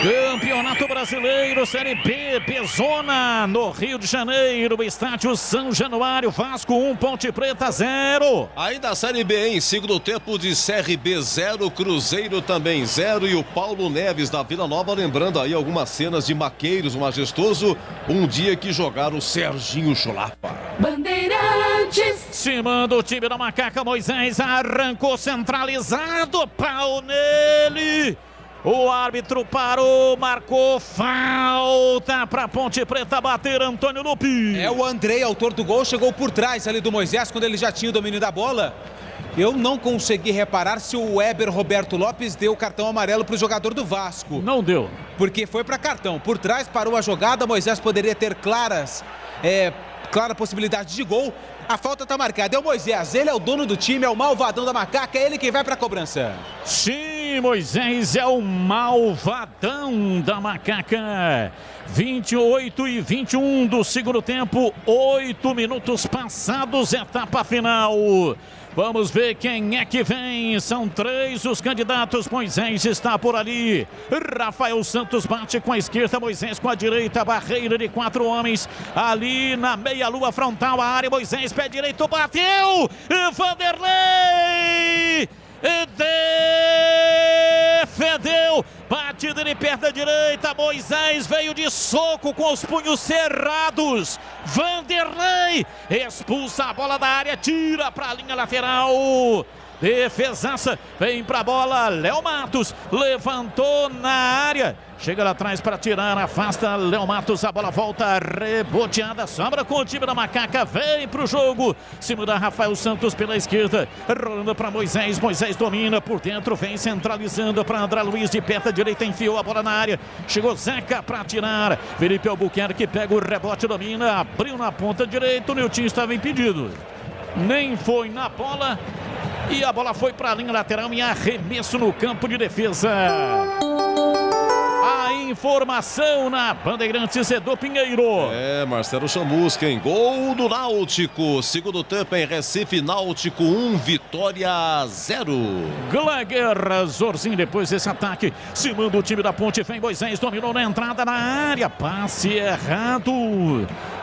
Campeonato Brasileiro, Série B, Bezona, no Rio de Janeiro, estádio São Januário, Vasco 1, Ponte Preta 0. Ainda a Série B, em segundo tempo de CRB 0, Cruzeiro também 0 e o Paulo Neves da Vila Nova, lembrando aí algumas cenas de Maqueiros, Majestoso, um dia que jogaram o Serginho Chulapa. Bandeirantes. Cima do time da Macaca, Moisés arrancou centralizado, pau nele. O árbitro parou, marcou falta para Ponte Preta bater Antônio Lupi. É o Andrei, autor do gol, chegou por trás ali do Moisés quando ele já tinha o domínio da bola. Eu não consegui reparar se o Weber Roberto Lopes deu cartão amarelo para o jogador do Vasco. Não deu. Porque foi para cartão. Por trás parou a jogada, Moisés poderia ter clara possibilidade de gol. A falta está marcada. É o Moisés, ele é o dono do time, é o malvadão da Macaca, é ele quem vai para a cobrança. Sim, Moisés é o malvadão da Macaca. 28 e 21 do segundo tempo, 8 minutos passados, etapa final. Vamos ver quem é que vem. São 3 os candidatos. Moisés está por ali. Rafael Santos bate com a esquerda. Moisés com a direita. Barreira de 4 homens. Ali na meia-lua frontal. A área. Moisés, pé direito. Bateu. Vanderlei. Defendeu. Batida de perna direita. Moisés veio de soco com os punhos cerrados. Vanderlei expulsa a bola da área. Tira para a linha lateral. Defesaça. Vem para a bola. Léo Matos levantou na área. Chega lá atrás para tirar, afasta Léo Matos, a bola volta reboteada, sobra com o time da Macaca, vem para o jogo, cima da Rafael Santos pela esquerda, rolando para Moisés, Moisés domina por dentro, vem centralizando para André Luiz, de perna direita, enfiou a bola na área, chegou Zeca para tirar, Felipe Albuquerque pega o rebote, domina, abriu na ponta direita, o Nilton estava impedido, nem foi na bola, e a bola foi para a linha lateral em arremesso no campo de defesa. A informação na Bandeirantes é do Pinheiro. É, Marcelo Chamusca, em gol do Náutico. Segundo tempo em Recife, Náutico 1, Vitória 0. Gleger, Zorzinho depois desse ataque. Se manda o time da Ponte, vem Moisés, dominou na entrada na área. Passe errado.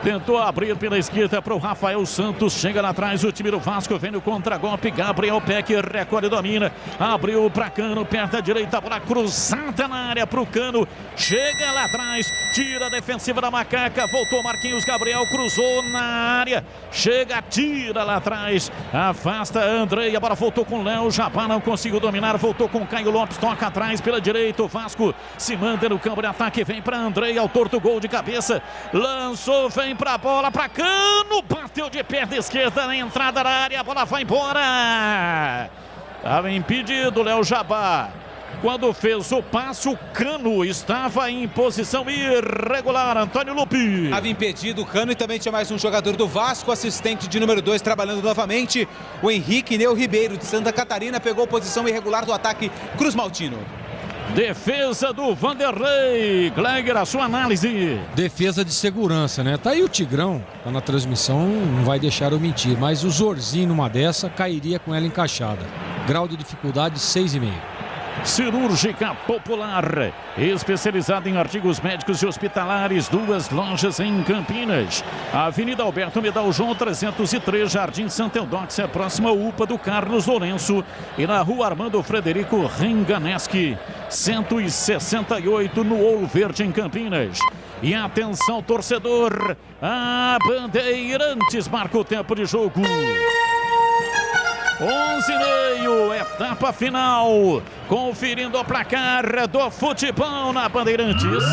Tentou abrir pela esquerda para o Rafael Santos. Chega lá atrás o time do Vasco, vem no contragolpe. Gabriel Peck recolhe e domina. Abriu para Cano, perto da direita, bola cruzada na área para o Cano. Chega lá atrás, tira a defensiva da Macaca, voltou Marquinhos Gabriel, cruzou na área, chega, tira lá atrás, afasta Andrei, a bola voltou com Léo, Jabá não conseguiu dominar, voltou com Caio Lopes, toca atrás pela direita, o Vasco se manda no campo de ataque, vem para Andrei, autor do gol de cabeça, lançou, vem para a bola, para Cano, bateu de perna esquerda na entrada da área, a bola vai embora, estava impedido Léo Jabá. Quando fez o passe, o Cano estava em posição irregular. Antônio Lupi. Estava impedido o Cano e também tinha mais um jogador do Vasco, assistente de número 2, trabalhando novamente. O Henrique Neu Ribeiro, de Santa Catarina, pegou posição irregular do ataque Cruz Maltino. Defesa do Vanderlei. Gleger, a sua análise. Defesa de segurança, né? Tá aí o Tigrão, tá na transmissão, não vai deixar eu mentir. Mas o Zorzinho numa dessa cairia com ela encaixada. Grau de dificuldade 6,5. Cirúrgica Popular, especializada em artigos médicos e hospitalares, 2 lojas em Campinas. Avenida Alberto Medal João 303, Jardim Santa Eudóxia, próxima UPA do Carlos Lourenço. E na Rua Armando Frederico Renganeschi, 168, no Ouro Verde, em Campinas. E atenção, torcedor, a Bandeirantes marca o tempo de jogo. 11:30, etapa final, conferindo o placar do futebol na Bandeirantes.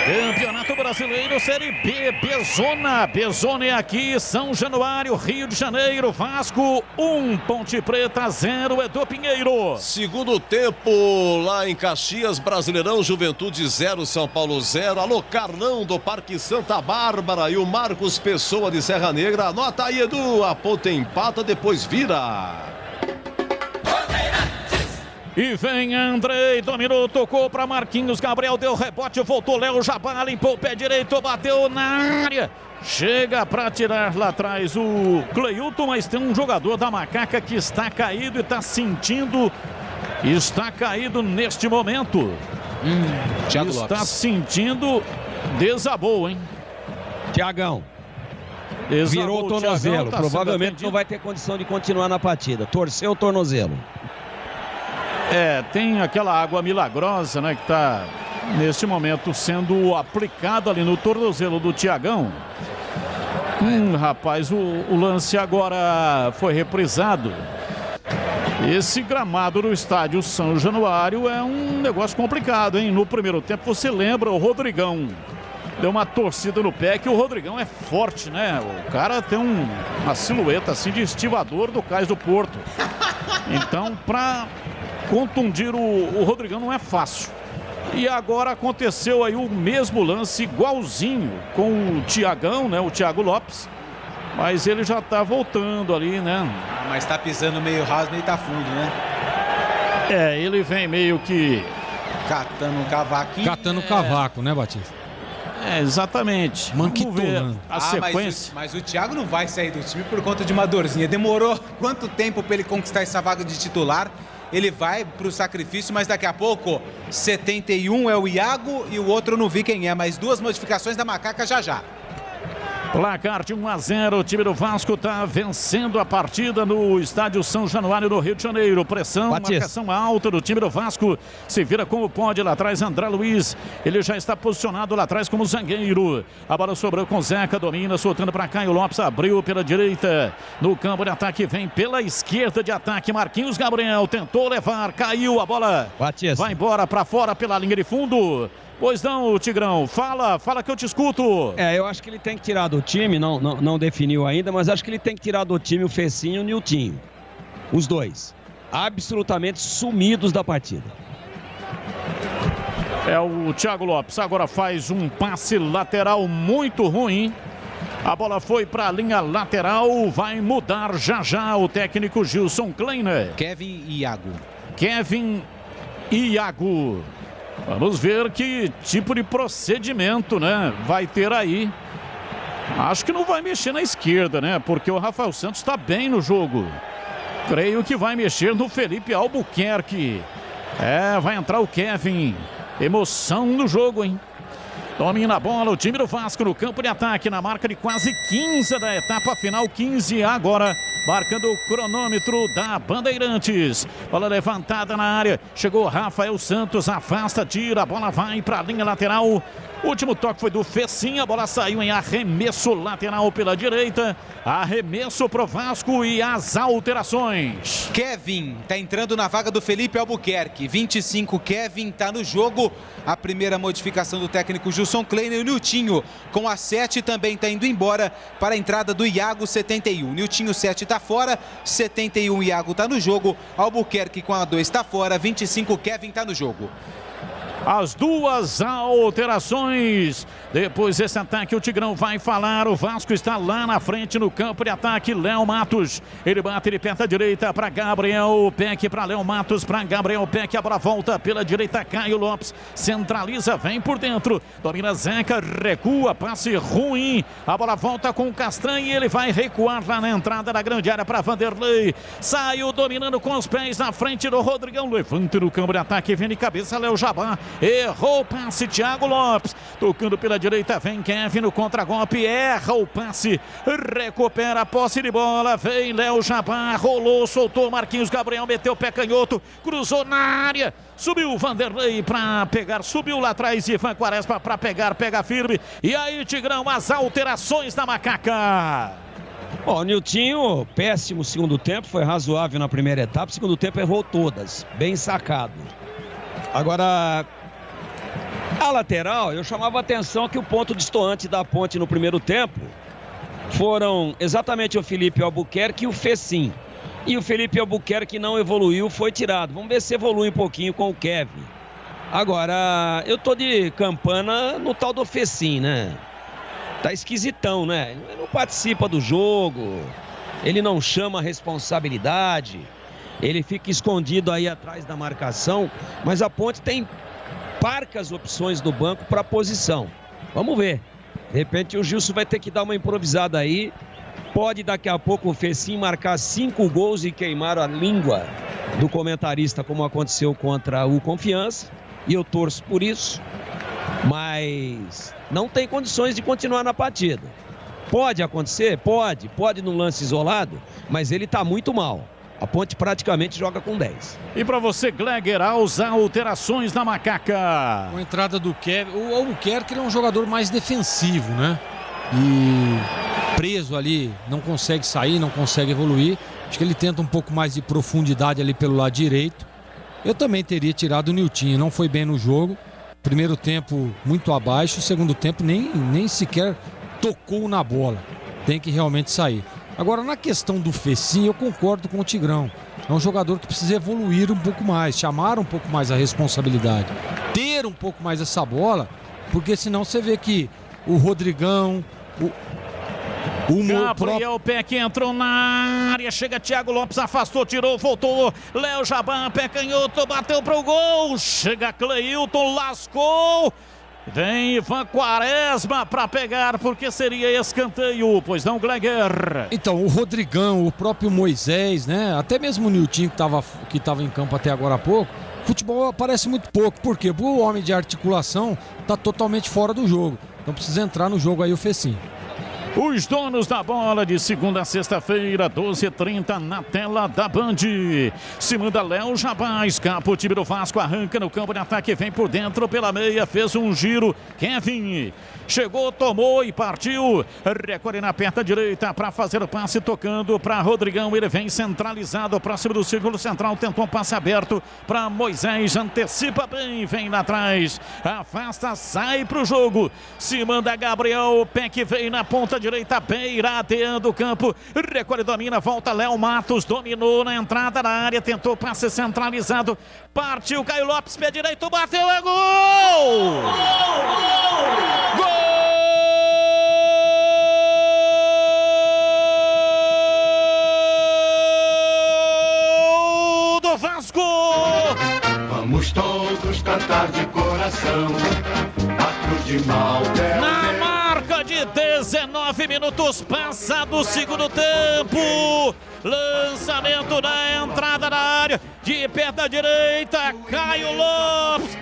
Campeonato Brasileiro, Série B, Bezona. Bezona é aqui, São Januário, Rio de Janeiro, Vasco 1, Ponte Preta 0, é do Pinheiro. Segundo tempo lá em Caxias, Brasileirão, Juventude 0, São Paulo 0. Alô, Carlão do Parque Santa Bárbara e o Marcos Pessoa de Serra Negra. Anota aí, Edu, a ponta empata, depois vira. E vem Andrei, dominou, tocou para Marquinhos Gabriel, deu rebote, voltou Léo Jabá, limpou o pé direito, bateu na área. Chega para tirar lá atrás o Cleilton, mas tem um jogador da Macaca que está caído e está sentindo. Está caído neste momento. Thiago está Lopes. Sentindo. Desabou, hein? Tiagão. Virou o tornozelo. Provavelmente não vai ter condição de continuar na partida. Torceu o tornozelo. Tem aquela água milagrosa, né? Que está neste momento sendo aplicado ali no tornozelo do Tiagão. Rapaz, o lance agora foi reprisado. Esse gramado do estádio São Januário é um negócio complicado, hein? No primeiro tempo, você lembra, o Rodrigão deu uma torcida no pé, que o Rodrigão é forte, né? O cara tem uma silhueta assim de estivador do Cais do Porto. Então, para contundir o Rodrigão não é fácil. E agora aconteceu aí o mesmo lance igualzinho com o Tiagão, né? O Thiago Lopes. Mas ele já tá voltando ali, né? Mas tá pisando meio raso, meio tá fundo, né? Ele vem meio que... catando um cavaquinho. Catando cavaco, né, Batista? Exatamente. Vamos ver a sequência. Mas o Thiago não vai sair do time por conta de uma dorzinha. Demorou quanto tempo para ele conquistar essa vaga de titular? Ele vai pro sacrifício, mas daqui a pouco 71 é o Iago e o outro eu não vi quem é, mas 2 modificações da Macaca já. Placar de 1-0, o time do Vasco está vencendo a partida no estádio São Januário do Rio de Janeiro. Pressão, marcação alta do time do Vasco. Se vira como pode lá atrás, André Luiz. Ele já está posicionado lá atrás como zagueiro. A bola sobrou com Zeca, domina, soltando para Caio Lopes, abriu pela direita. No campo de ataque, vem pela esquerda de ataque. Marquinhos Gabriel tentou levar, caiu a bola. Vai embora para fora pela linha de fundo. Pois não, Tigrão, fala que eu te escuto. Eu acho que ele tem que tirar do time, não definiu ainda, mas acho que ele tem que tirar do time o Fecinho e o Niltinho. Os dois, absolutamente sumidos da partida. O Thiago Lopes agora faz um passe lateral muito ruim. A bola foi para a linha lateral, vai mudar já o técnico Gilson Kleiner. Kevin e Iago. Vamos ver que tipo de procedimento, né, vai ter aí. Acho que não vai mexer na esquerda, né, porque o Rafael Santos está bem no jogo. Creio que vai mexer no Felipe Albuquerque. Vai entrar o Kevin. Emoção no jogo, hein. Domina a bola o time do Vasco no campo de ataque, na marca de quase 15 da etapa final, 15 agora, marcando o cronômetro da Bandeirantes. Bola levantada na área, chegou Rafael Santos, afasta, tira, a bola vai para a linha lateral. O último toque foi do Fecinho, a bola saiu em arremesso lateral pela direita. Arremesso pro Vasco e as alterações. Kevin tá entrando na vaga do Felipe Albuquerque. 25, Kevin tá no jogo. A primeira modificação do técnico Gilson Kleiner. O Niltinho com a 7 também tá indo embora para a entrada do Iago, 71. Niltinho 7 tá fora, 71 Iago tá no jogo. Albuquerque com a 2 tá fora, 25 Kevin tá no jogo. As duas alterações. Depois desse ataque, o Tigrão vai falar. O Vasco está lá na frente no campo de ataque. Léo Matos. Ele bate de perna direita para Gabriel Peck. Para Léo Matos. Para Gabriel Peck. A bola volta pela direita. Caio Lopes centraliza. Vem por dentro. Domina Zeca. Recua. Passe ruim. A bola volta com o Castran. E ele vai recuar lá na entrada da grande área para Vanderlei. Saiu dominando com os pés na frente do Rodrigão. Levanta no campo de ataque. Vem de cabeça Léo Jabá. Errou o passe, Thiago Lopes. Tocando pela direita, vem Kevin no contragolpe. Erra o passe. Recupera a posse de bola. Vem Léo Jabá. Rolou, soltou Marquinhos Gabriel. Meteu o pé canhoto. Cruzou na área. Subiu o Vanderlei para pegar. Subiu lá atrás Ivan Quaresma para pegar. Pega firme. E aí, Tigrão, as alterações da Macaca. O Niltinho, péssimo segundo tempo. Foi razoável na primeira etapa. Segundo tempo errou todas. Bem sacado. Agora... a lateral, eu chamava a atenção que o ponto destoante da ponte no primeiro tempo foram exatamente o Felipe Albuquerque e o Fecim. E o Felipe Albuquerque não evoluiu, foi tirado. Vamos ver se evolui um pouquinho com o Kevin. Agora, eu tô de campana no tal do Fecim, né? Tá esquisitão, né? Ele não participa do jogo, ele não chama a responsabilidade. ele fica escondido aí atrás da marcação, mas a Ponte tem parcas opções do banco para posição. Vamos ver. De repente o Gilson vai ter que dar uma improvisada aí. Pode daqui a pouco o Fecim marcar 5 gols e queimar a língua do comentarista, como aconteceu contra o Confiança. E eu torço por isso. Mas não tem condições de continuar na partida. Pode acontecer? Pode no lance isolado, mas ele está muito mal. A Ponte praticamente joga com 10. E para você, Gleger, as alterações na Macaca. Com a entrada do Kevin, o Albuquerque é um jogador mais defensivo, né? E preso ali, não consegue sair, não consegue evoluir. Acho que ele tenta um pouco mais de profundidade ali pelo lado direito. Eu também teria tirado o Niltinho, não foi bem no jogo. Primeiro tempo muito abaixo, segundo tempo nem sequer tocou na bola. Tem que realmente sair. Agora, na questão do Fecim, eu concordo com o Tigrão. É um jogador que precisa evoluir um pouco mais, chamar um pouco mais a responsabilidade, ter um pouco mais essa bola, porque senão você vê que o Rodrigão, Gabriel Peck entrou na área, chega Thiago Lopes, afastou, tirou, voltou, Léo Jabá, pé canhoto, bateu pro gol, chega Cleilton, lascou. Vem Ivan Quaresma para pegar, porque seria escanteio, pois não, Gleger? Então, o Rodrigão, o próprio Moisés, né? Até mesmo o Niltinho que tava em campo até agora há pouco, futebol aparece muito pouco, porque o homem de articulação tá totalmente fora do jogo. Então precisa entrar no jogo aí o Fecim. Os donos da bola de segunda a sexta-feira, 12h30 na tela da Band. Se manda Léo Jabá, escapa o time do Vasco, arranca no campo de ataque, vem por dentro pela meia, fez um giro. Kevin chegou, tomou e partiu. Recolhe na perna direita para fazer o passe, tocando para Rodrigão. Ele vem centralizado, próximo do círculo central, tentou um passe aberto para Moisés, antecipa bem, vem lá atrás, afasta, sai para o jogo. Se manda Gabriel Peck, vem na ponta direita, beiradeando o campo, recolhe, domina, volta Léo Matos, dominou na entrada da área, tentou passe centralizado, partiu Caio Lopes, pé direito, bateu, é gol! Gol do Vasco! Vamos todos cantar de coração a cruz de Malta. Na marca de 19 minutos passados, segundo tempo, lançamento na entrada da área, de perna direita, Caio Lopes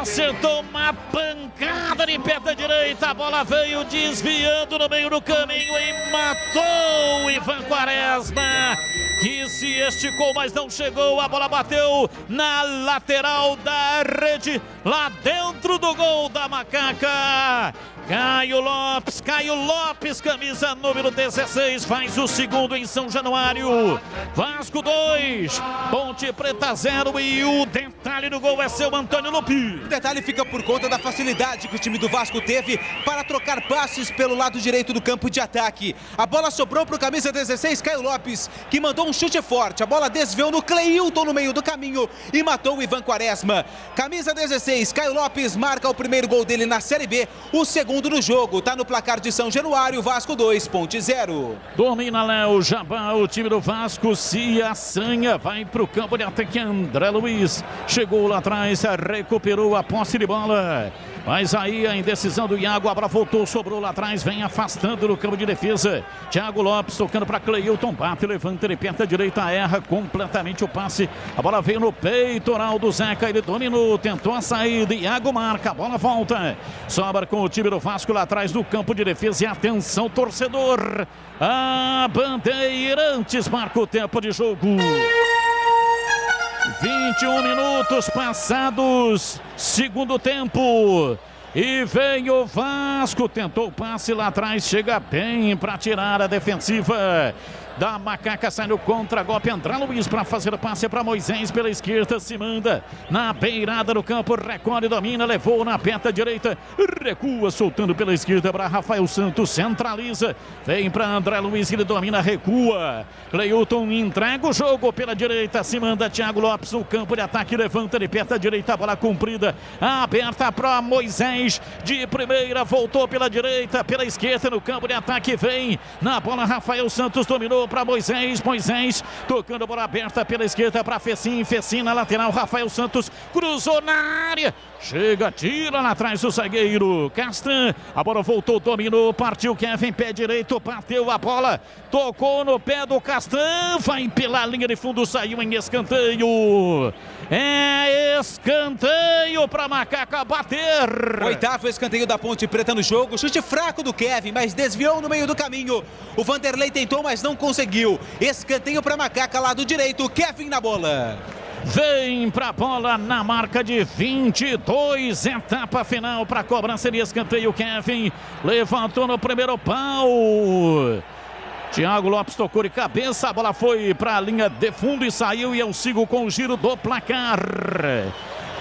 acertou uma pancada de perna direita, a bola veio desviando no meio do caminho e matou o Ivan Quaresma, que se esticou, mas não chegou. A bola bateu na lateral da rede, lá dentro do gol da Macaca. Caio Lopes, camisa número 16, faz o segundo em São Januário. Vasco 2, Ponte Preta 0, e o detalhe do gol é seu Antônio Lupi. O detalhe fica por conta da facilidade que o time do Vasco teve para trocar passes pelo lado direito do campo de ataque. A bola sobrou para o camisa 16, Caio Lopes, que mandou um chute forte. A bola desviou no Cleilton no meio do caminho e matou o Ivan Quaresma. Camisa 16, Caio Lopes, marca o primeiro gol dele na Série B, o segundo no jogo, tá no placar de São Januário, Vasco 2, Ponte 0. Domina Léo Jabá, o time do Vasco se assanha, vai pro campo de ataque. André Luiz chegou lá atrás, recuperou a posse de bola, mas aí a indecisão do Iago, a bola voltou, sobrou lá atrás, vem afastando no campo de defesa. Thiago Lopes tocando para Cleilton, bate, levanta, ele perna direita, erra completamente o passe, a bola veio no peitoral do Zeca, ele dominou, tentou a saída, Iago marca, a bola volta, sobra com o time do Vasco lá atrás do campo de defesa. E atenção, torcedor, a Bandeirantes marca o tempo de jogo. 21 minutos passados, segundo tempo, e vem o Vasco, tentou o passe lá atrás, chega bem para tirar a defensiva da Macaca, sai no contra-golpe, André Luiz para fazer o passe para Moisés pela esquerda, se manda na beirada do campo, recolhe, domina, levou na perna direita, recua, soltando pela esquerda para Rafael Santos, centraliza, vem para André Luiz, ele domina, recua, Cleilton entrega o jogo pela direita, se manda Thiago Lopes no campo de ataque, levanta de perna direita, bola comprida, aberta para Moisés, de primeira, voltou pela direita, pela esquerda no campo de ataque, vem na bola Rafael Santos, dominou, para Moisés. Moisés tocando a bola aberta pela esquerda para Fecim. Fecim na lateral. Rafael Santos cruzou na área. Chega, tira lá atrás o zagueiro Castan. A bola voltou, dominou, partiu Kevin, pé direito, bateu a bola, tocou no pé do Castan, vai pela linha de fundo, saiu em escanteio. É escanteio para Macaca bater. Oitavo escanteio da Ponte Preta no jogo. Chute fraco do Kevin, mas desviou no meio do caminho. O Vanderlei tentou, mas não conseguiu. Escanteio para Macaca, lado direito. Kevin na bola. Vem pra bola na marca de 22, etapa final para cobrança de escanteio. Kevin levantou no primeiro pau. Thiago Lopes tocou de cabeça, a bola foi para a linha de fundo e saiu, e eu sigo com o giro do placar.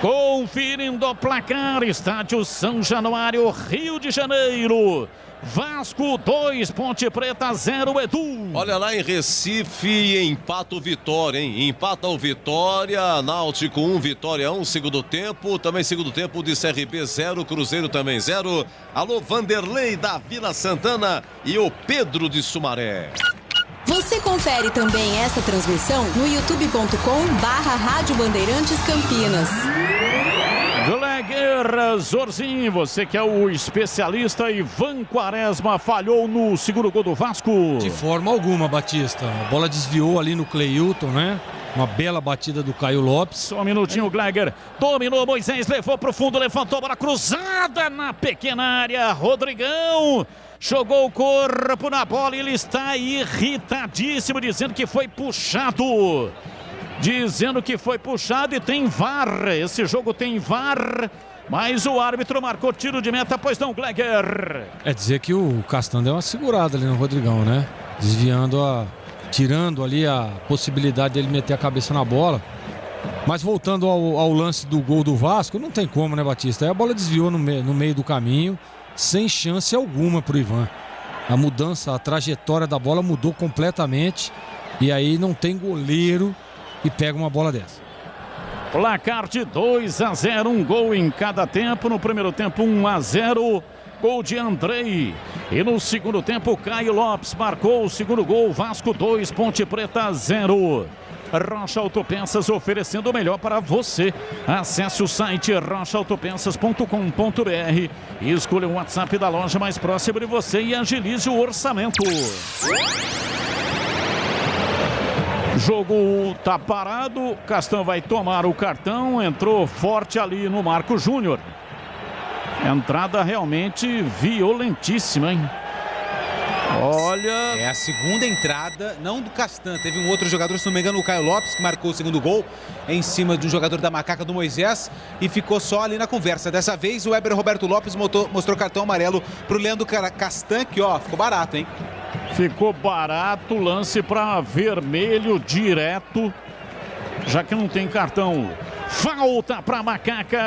Conferindo o placar, estádio São Januário, Rio de Janeiro. Vasco 2, Ponte Preta 0, Edu. Olha lá em Recife, empata o Vitória, hein? Empata o Vitória, Náutico 1, Vitória 1, segundo tempo. Também segundo tempo de CRB 0, Cruzeiro também 0. Alô, Vanderlei da Vila Santana e o Pedro de Sumaré. Você confere também essa transmissão no youtube.com/Rádio Bandeirantes Campinas. Gleguer Zorzinho, você que é o especialista. Ivan Quaresma falhou no segundo gol do Vasco. De forma alguma, Batista. A bola desviou ali no Cleilton, né? Uma bela batida do Caio Lopes. Só um minutinho, Gleguer. Dominou Moisés, levou pro fundo, levantou a bola cruzada na pequena área. Rodrigão jogou o corpo na bola e ele está irritadíssimo, dizendo que foi puxado. E tem VAR. Esse jogo tem VAR, mas o árbitro marcou tiro de meta, pois não, Gleguer? É dizer que o Castan deu uma segurada ali no Rodrigão, né? Tirando ali a possibilidade dele meter a cabeça na bola. Mas voltando ao lance do gol do Vasco, não tem como, né, Batista? Aí a bola desviou no meio do caminho, sem chance alguma pro Ivan. A trajetória da bola mudou completamente, e aí não tem goleiro e pega uma bola dessa. Placar de 2-0, um gol em cada tempo. No primeiro tempo 1-0, gol de Andrei. E no segundo tempo Caio Lopes marcou o segundo gol. Vasco 2, Ponte Preta 0. Rocha Autopeças, oferecendo o melhor para você. Acesse o site rochaautopeças.com.br e escolha o WhatsApp da loja mais próxima de você e agilize o orçamento. Jogo tá parado, Castan vai tomar o cartão, entrou forte ali no Marco Júnior. Entrada realmente violentíssima, hein? Olha... É a segunda entrada, não do Castan. Teve um outro jogador, se não me engano, o Caio Lopes, que marcou o segundo gol em cima de um jogador da Macaca, do Moisés, e ficou só ali na conversa. Dessa vez, o Weber Roberto Lopes mostrou cartão amarelo pro Leandro Castan, que ó, ficou barato, hein? Ficou barato, lance para vermelho direto, já que não tem cartão. Falta para Macaca.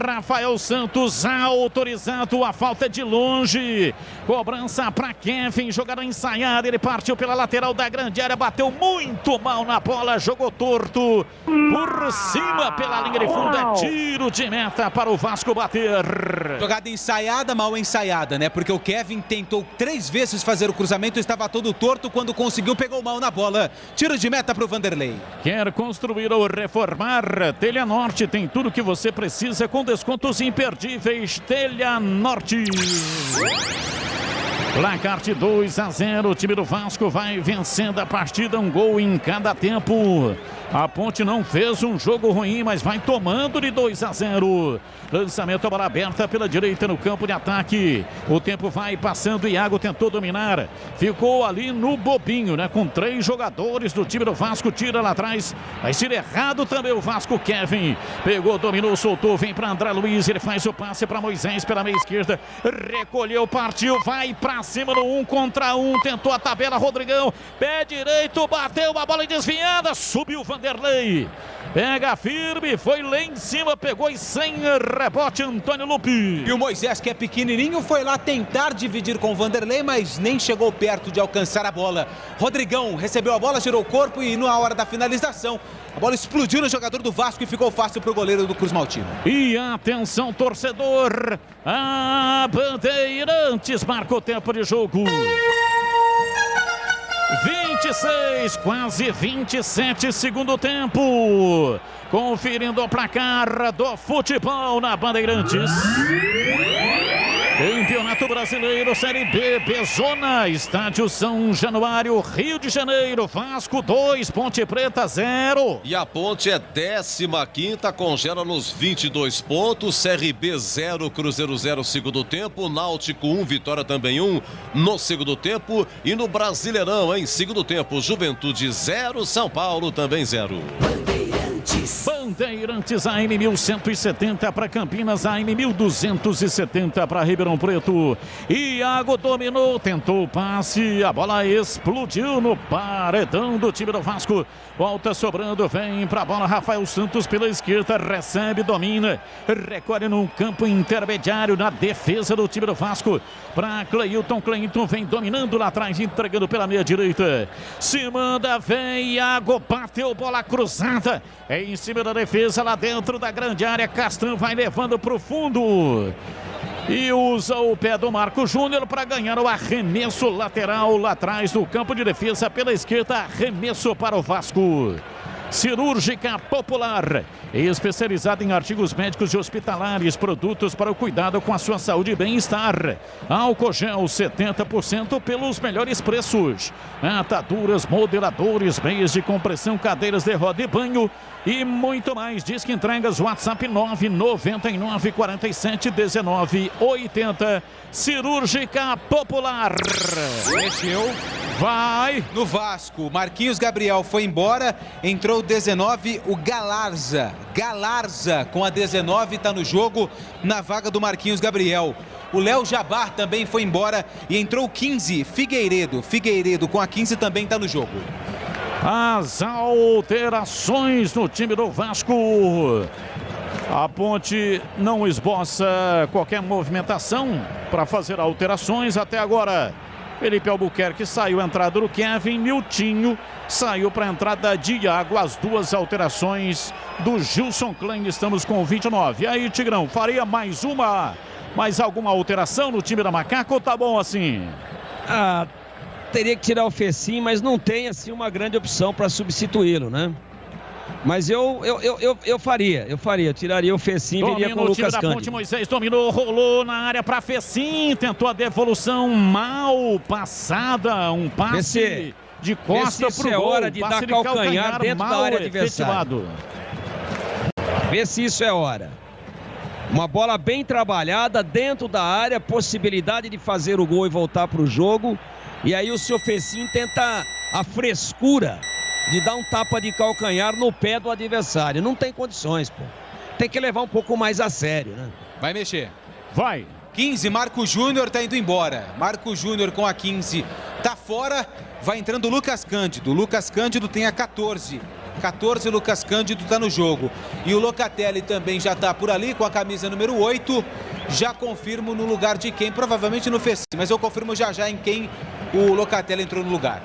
Rafael Santos autorizado. A falta é de longe. Cobrança para Kevin. Jogada ensaiada. Ele partiu pela lateral da grande área. Bateu muito mal na bola. Jogou torto. Por cima pela linha de fundo. É tiro de meta para o Vasco bater. Jogada ensaiada, mal ensaiada, né? Porque o Kevin tentou 3 vezes fazer o cruzamento. Estava todo torto. Quando conseguiu, pegou mal na bola. Tiro de meta para o Vanderlei. Quer construir ou reformar? Telha Norte tem tudo que você precisa com descontos imperdíveis. Telha Norte. Placar de 2-0. O time do Vasco vai vencendo a partida. Um gol em cada tempo. A Ponte não fez um jogo ruim, mas vai tomando de 2-0. Lançamento, a bola aberta pela direita no campo de ataque. O tempo vai passando. Iago tentou dominar. Ficou ali no bobinho, né? Com 3 jogadores do time do Vasco. Tira lá atrás. Mas tira errado também o Vasco. Kevin pegou, dominou, soltou. Vem para André Luiz. Ele faz o passe para Moisés pela meia esquerda. Recolheu, partiu. Vai para cima no 1 contra 1. Tentou a tabela. Rodrigão. Pé direito. Bateu uma bola desviada. Subiu Vanderlei. Pega firme. Foi lá em cima. Pegou e sem rebote Antônio Lupi. E o Moisés, que é pequenininho, foi lá tentar dividir com o Vanderlei, mas nem chegou perto de alcançar a bola. Rodrigão recebeu a bola, girou o corpo e na hora da finalização, a bola explodiu no jogador do Vasco e ficou fácil para o goleiro do Cruz Maltino. E atenção, torcedor. A Bandeirantes marca o tempo de jogo. 26, quase 27, segundo tempo. Conferindo o placar do futebol na Bandeirantes. Campeonato Brasileiro, Série B, Bezona, Estádio São Januário, Rio de Janeiro, Vasco 2, Ponte Preta 0. E a Ponte é 15ª, congela nos 22 pontos, CRB 0, Cruzeiro 0, segundo tempo, Náutico 1, Vitória também 1 no segundo tempo. E no Brasileirão, em segundo tempo, Juventude 0, São Paulo também 0. Bandeirantes AM 1170 para Campinas, AM 1270 para Ribeirão Preto. Iago dominou, tentou o passe, a bola explodiu no paredão do time do Vasco. Volta sobrando, vem para a bola Rafael Santos pela esquerda, recebe, domina, recolhe no campo intermediário na defesa do time do Vasco. Para Cleilton, Cleilton vem dominando lá atrás, entregando pela meia direita. Se manda, vem Iago, bateu bola cruzada. Em cima da defesa, lá dentro da grande área, Castro vai levando para o fundo. E usa o pé do Marco Júnior para ganhar o arremesso lateral lá atrás do campo de defesa pela esquerda. Arremesso para o Vasco. Cirúrgica Popular, especializada em artigos médicos e hospitalares, produtos para o cuidado com a sua saúde e bem-estar. Álcool gel 70% pelos melhores preços. Ataduras, modeladores, meias de compressão, cadeiras de roda e banho e muito mais. Diz que entregas WhatsApp 999 47 19 80. Cirúrgica Popular. Mexeu. Vai no Vasco. Marquinhos Gabriel foi embora, entrou 19, o Galarza com a 19 está no jogo na vaga do Marquinhos Gabriel. O Léo Jabar também foi embora e entrou 15, Figueiredo com a 15 também está no jogo. As alterações no time do Vasco. A Ponte não esboça qualquer movimentação para fazer alterações até agora. Felipe Albuquerque saiu, a entrada do Kevin, Miltinho saiu para a entrada de Iago, as duas alterações do Gilson Klein. Estamos com 29. E aí, Tigrão, faria mais alguma alteração no time da Macaca ou tá bom assim? Teria que tirar o Fecim, mas não tem assim uma grande opção para substituí-lo, né? Mas eu faria, tiraria o Fecim, viria com o Lucas Cândido. Ponte, Moisés dominou, rolou na área para Fecim, tentou a devolução mal passada, um passe de costa pro gol. É hora de dar calcanhar dentro da área adversária. Vê se isso é hora. Uma bola bem trabalhada dentro da área, possibilidade de fazer o gol e voltar para o jogo. E aí o seu Fecim tenta a frescura de dar um tapa de calcanhar no pé do adversário. Não tem condições, pô. Tem que levar um pouco mais a sério, né? Vai mexer. Vai. 15, Marco Júnior tá indo embora. Marco Júnior com a 15 tá fora. Vai entrando o Lucas Cândido. Lucas Cândido tem a 14. 14, Lucas Cândido tá no jogo. E o Locatelli também já tá por ali com a camisa número 8. Já confirmo no lugar de quem? Provavelmente no Fecim, mas eu confirmo já em quem o Locatelli entrou no lugar.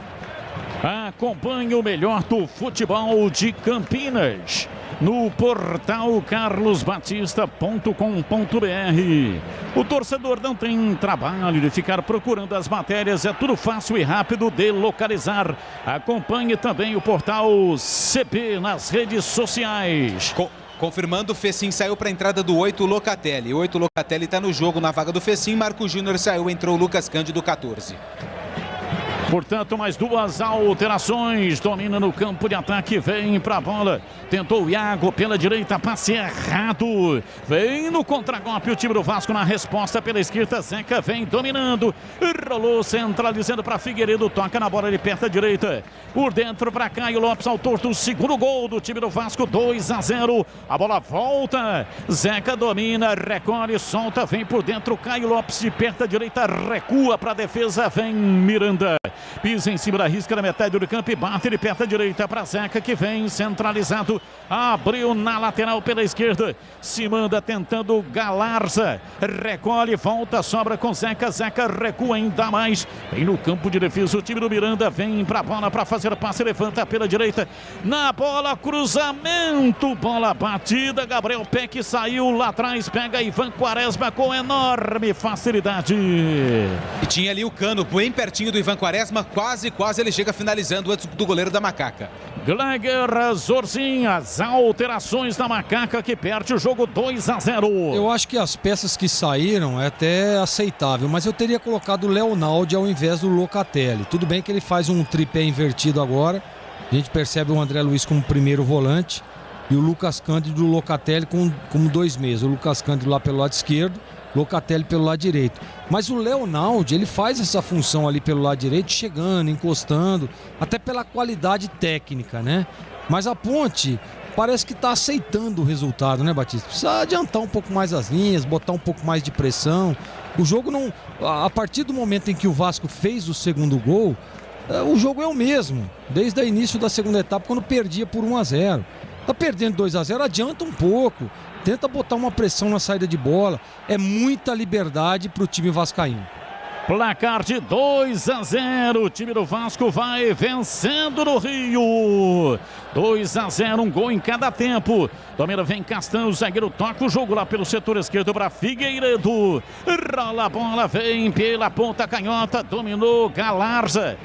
Acompanhe o melhor do futebol de Campinas no portal carlosbatista.com.br. O torcedor não tem trabalho de ficar procurando as matérias, é tudo fácil e rápido de localizar. Acompanhe também o portal CP nas redes sociais. Confirmando, o Fecim saiu para a entrada do 8 Locatelli. O 8 Locatelli está no jogo na vaga do Fecim. Marco Júnior saiu, entrou o Lucas Cândido 14. Portanto, mais duas alterações. Domina no campo de ataque, vem para a bola. Tentou o Iago pela direita, passe errado. Vem no contragolpe o time do Vasco na resposta pela esquerda. Zeca vem dominando. Rolou, centralizando para Figueiredo. Toca na bola de perto à direita. Por dentro para Caio Lopes, autor do segundo gol do time do Vasco, 2-0. A bola volta. Zeca domina, recolhe, solta, vem por dentro. Caio Lopes de perto à direita, recua para a defesa. Vem Miranda. Pisa em cima da risca da metade do campo e bate de perto à direita para Zeca, que vem centralizado. Abriu na lateral pela esquerda. Se manda tentando Galarza. Recolhe, volta, sobra com Zeca. Zeca recua ainda mais. Vem no campo de defesa o time do Miranda. Vem para a bola para fazer passe. Levanta pela direita. Na bola, cruzamento. Bola batida. Gabriel Peck saiu lá atrás. Pega Ivan Quaresma com enorme facilidade. E tinha ali o Cano bem pertinho do Ivan Quaresma. Quaresma, quase ele chega finalizando antes do goleiro da Macaca. Gleger Zorzinha, as alterações da Macaca que perde o jogo 2-0. Eu acho que as peças que saíram é até aceitável, mas eu teria colocado o Leonaldi ao invés do Locatelli. Tudo bem que ele faz um tripé invertido agora, a gente percebe o André Luiz como primeiro volante e o Lucas Cândido e o Locatelli como 2 meias. O Lucas Cândido lá pelo lado esquerdo, Locatelli pelo lado direito. Mas o Leonaldi, ele faz essa função ali pelo lado direito, chegando, encostando, até pela qualidade técnica, né? Mas a Ponte parece que está aceitando o resultado, né, Batista? Precisa adiantar um pouco mais as linhas, botar um pouco mais de pressão. O jogo não... A partir do momento em que o Vasco fez o segundo gol, o jogo é o mesmo. Desde o início da segunda etapa, quando perdia por 1-0. Tá perdendo 2-0, adianta um pouco. Tenta botar uma pressão na saída de bola. É muita liberdade para o time vascaíno. Placar de 2-0. O time do Vasco vai vencendo no Rio. 2-0, um gol em cada tempo. Domina, vem Castan, o zagueiro toca o jogo lá pelo setor esquerdo para Figueiredo. Rola a bola, vem pela ponta canhota, dominou Galarza.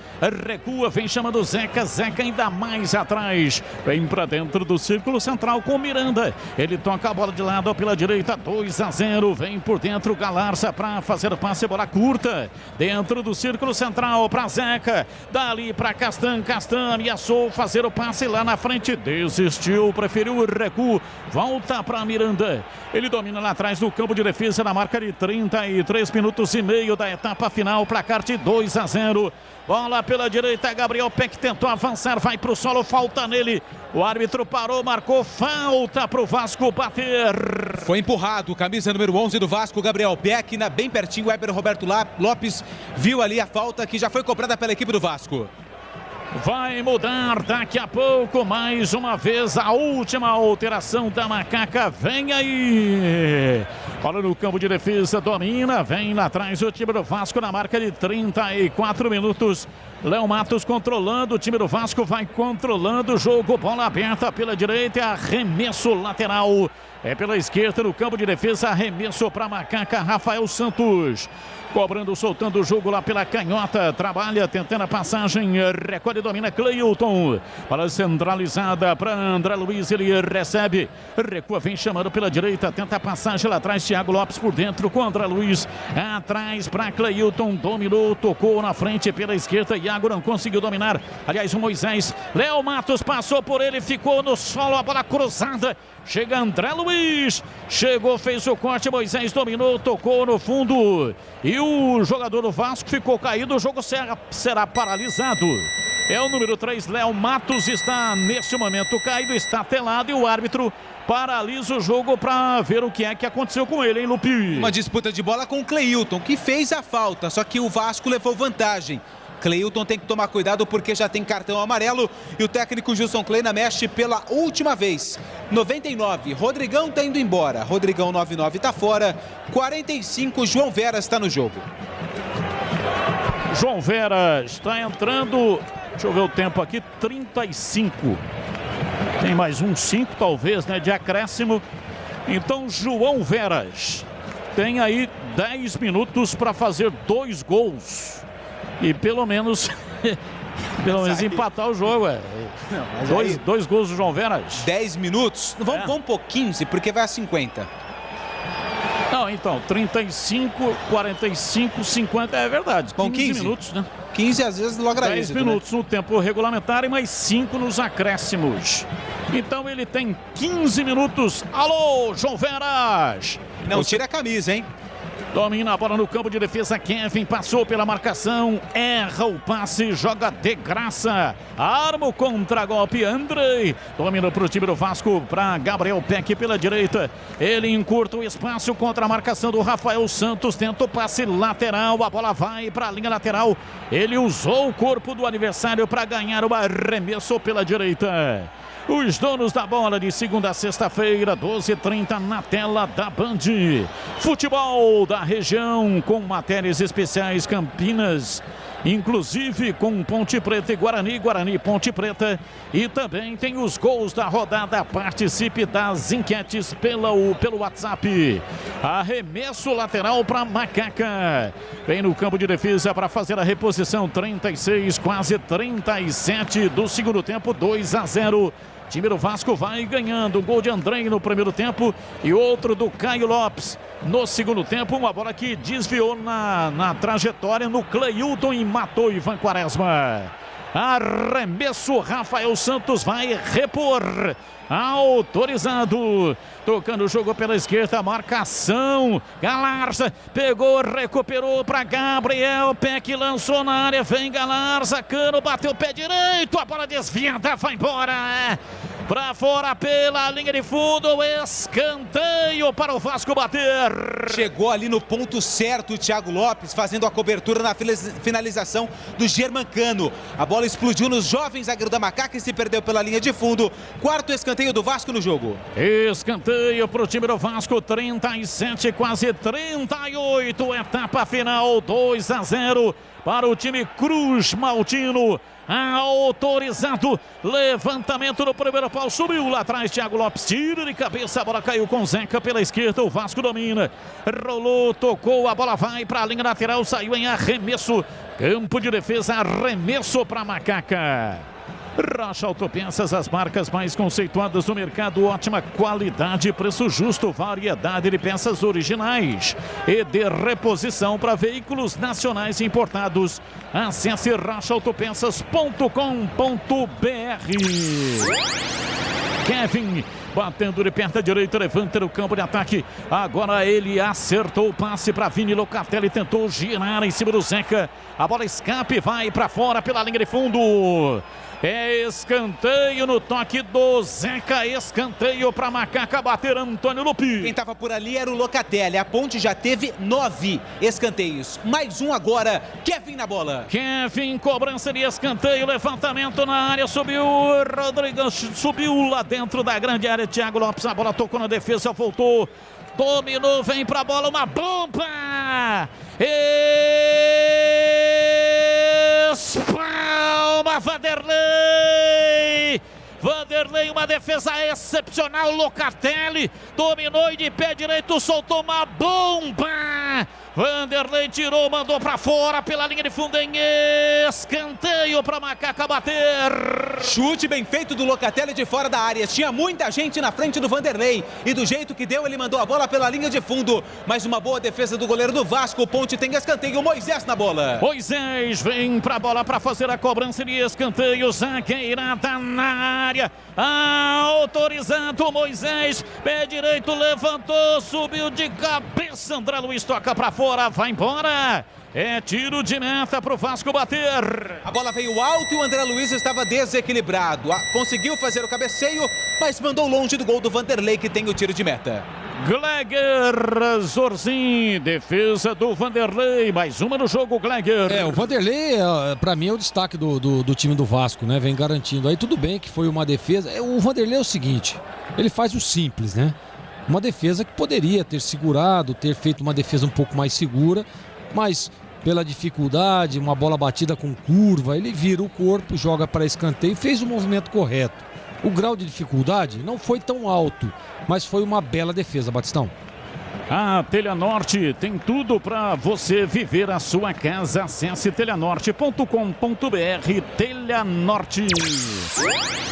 Recua, vem chamando Zeca, Zeca ainda mais atrás. Vem para dentro do círculo central com Miranda. Ele toca a bola de lado pela direita, 2-0. Vem por dentro Galarza para fazer o passe, bola curta. Dentro do círculo central para Zeca. Dali para Castan, Castan ameaçou fazer o passe lá na frente. Desistiu, preferiu o recuo. Volta para Miranda. Ele domina lá atrás do campo de defesa na marca de 33 minutos e meio da etapa final. Placar de 2-0. Bola pela direita, Gabriel Peck tentou avançar, vai para o solo, falta nele. O árbitro parou, marcou falta para o Vasco bater. Foi empurrado, camisa número 11 do Vasco, Gabriel Peck, bem pertinho, o Weber Roberto Lopes viu ali a falta que já foi cobrada pela equipe do Vasco. Vai mudar daqui a pouco, mais uma vez, a última alteração da Macaca. Vem aí. Bola no campo de defesa, domina. Vem lá atrás o time do Vasco na marca de 34 minutos. Léo Matos controlando, o time do Vasco vai controlando o jogo. Bola aberta pela direita, arremesso lateral. É pela esquerda no campo de defesa, arremesso para Macaca, Rafael Santos. Cobrando, soltando o jogo lá pela canhota. Trabalha, tentando a passagem. Recolhe, domina Cleilton. Bola centralizada para André Luiz. Ele recebe. Recua, vem chamando pela direita. Tenta a passagem lá atrás. Thiago Lopes por dentro com André Luiz. Atrás para Cleilton. Dominou, tocou na frente pela esquerda. Iago não conseguiu dominar. Aliás, o Moisés. Léo Matos passou por ele. Ficou no solo. A bola cruzada. Chega André Luiz. Chegou, fez o corte. Moisés dominou, tocou no fundo. E o jogador do Vasco ficou caído. O jogo será paralisado. É o número 3, Léo Matos, está nesse momento caído, está telado. E o árbitro paralisa o jogo para ver o que é que aconteceu com ele, hein, Lupi? Uma disputa de bola com o Cleilton, que fez a falta, só que o Vasco levou vantagem. Cleilton tem que tomar cuidado porque já tem cartão amarelo e o técnico Gilson Kleina mexe pela última vez. 99, Rodrigão tá indo embora. Rodrigão 99 tá fora. 45, João Vera está no jogo. João Vera está entrando. Deixa eu ver o tempo aqui, 35. Tem mais um 5 talvez, né, de acréscimo. Então João Veras tem aí 10 minutos para fazer 2 gols. E pelo menos empatar o jogo. Dois gols do João Veras. 10 minutos? Vamos por 15, porque vai a 50. Não, então, 35, 45, 50, é verdade. 15 minutos, né? 15 às vezes logra 10 minutos, né, no tempo regulamentar e mais 5 nos acréscimos. Então ele tem 15 minutos. Alô, João Veras! Não tira a camisa, hein? Domina a bola no campo de defesa, Kevin passou pela marcação, erra o passe, joga de graça, arma o contra-golpe, Andrei, domina para o time do Vasco, para Gabriel Peck pela direita, ele encurta o espaço contra a marcação do Rafael Santos, tenta o passe lateral, a bola vai para a linha lateral, ele usou o corpo do adversário para ganhar o arremesso pela direita. Os donos da bola de segunda a sexta-feira, 12h30 na tela da Band. Futebol da região com matérias especiais Campinas inclusive com Ponte Preta e Guarani, Guarani e Ponte Preta. E também tem os gols da rodada. Participe das enquetes pelo WhatsApp. Arremesso lateral para Macaca. Vem no campo de defesa para fazer a reposição. 36, quase 37 do segundo tempo, 2-0. Time do Vasco vai ganhando. Um gol de Andrei no primeiro tempo e outro do Caio Lopes no segundo tempo. Uma bola que desviou na trajetória no Cleilton e matou Ivan Quaresma. Arremesso, Rafael Santos vai repor. Autorizado. Tocando o jogo pela esquerda, marcação. Galarza pegou, recuperou para Gabriel. Peck lançou na área, vem Galarza. Cano bateu o pé direito, a bola desviada, vai embora. Para fora pela linha de fundo, escanteio para o Vasco bater. Chegou ali no ponto certo o Thiago Lopes, fazendo a cobertura na finalização do Germancano. A bola explodiu nos jovens zagueiro da Macaca e se perdeu pela linha de fundo. Quarto escanteio do Vasco no jogo. Escanteio para o time do Vasco, 37, quase 38. Etapa final, 2-0 para o time Cruz Maltino. Autorizado, levantamento no primeiro pau, subiu lá atrás, Thiago Lopes, tira de cabeça, a bola caiu com Zeca pela esquerda, o Vasco domina, rolou, tocou, a bola vai para a linha lateral, saiu em arremesso, campo de defesa, arremesso para Macaca. Rocha Autopeças, as marcas mais conceituadas do mercado, ótima qualidade, preço justo, variedade de peças originais e de reposição para veículos nacionais importados. Acesse rochaautopeças.com.br. Kevin batendo de perna direita, levanta no campo de ataque. Agora ele acertou o passe para Vini Locatelli, tentou girar em cima do Zeca. A bola escape, vai para fora pela linha de fundo. É escanteio no toque do Zeca, escanteio para Macaca bater Antônio Lupi. Quem estava por ali era o Locatelli, a Ponte já teve 9 escanteios, mais um agora, Kevin na bola. Kevin, cobrança de escanteio, levantamento na área, subiu Rodrigues, subiu lá dentro da grande área, Thiago Lopes, a bola tocou na defesa, voltou, dominou, vem para a bola, uma bomba! Espalma Vanderlei! Vanderlei, uma defesa excepcional, Locatelli dominou e de pé direito soltou uma bomba. Vanderlei tirou, mandou para fora pela linha de fundo em escanteio para Macaca bater. Chute bem feito do Locatelli de fora da área. Tinha muita gente na frente do Vanderlei e do jeito que deu ele mandou a bola pela linha de fundo. Mais uma boa defesa do goleiro do Vasco. O Ponte tem escanteio, Moisés na bola. Moisés vem para a bola para fazer a cobrança de escanteio. Zagueirada na área. Autorizado Moisés. Pé direito levantou, subiu de cabeça. André Luiz toca para fora. Vai embora. É tiro de meta para o Vasco bater. A bola veio alto e o André Luiz estava desequilibrado. Conseguiu fazer o cabeceio, mas mandou longe do gol do Vanderlei, que tem o tiro de meta. Gleger Zorzin, defesa do Vanderlei, mais uma no jogo, Gleger. O Vanderlei, pra mim, é o destaque do time do Vasco, né? Vem garantindo. Aí tudo bem que foi uma defesa. O Vanderlei é o seguinte, ele faz o simples, né? Uma defesa que poderia ter segurado, ter feito uma defesa um pouco mais segura, mas pela dificuldade, uma bola batida com curva, ele vira o corpo, joga para escanteio e fez o movimento correto. O grau de dificuldade não foi tão alto, mas foi uma bela defesa, Batistão. A Telha Norte tem tudo para você viver a sua casa. Acesse telhanorte.com.br. Telha Norte.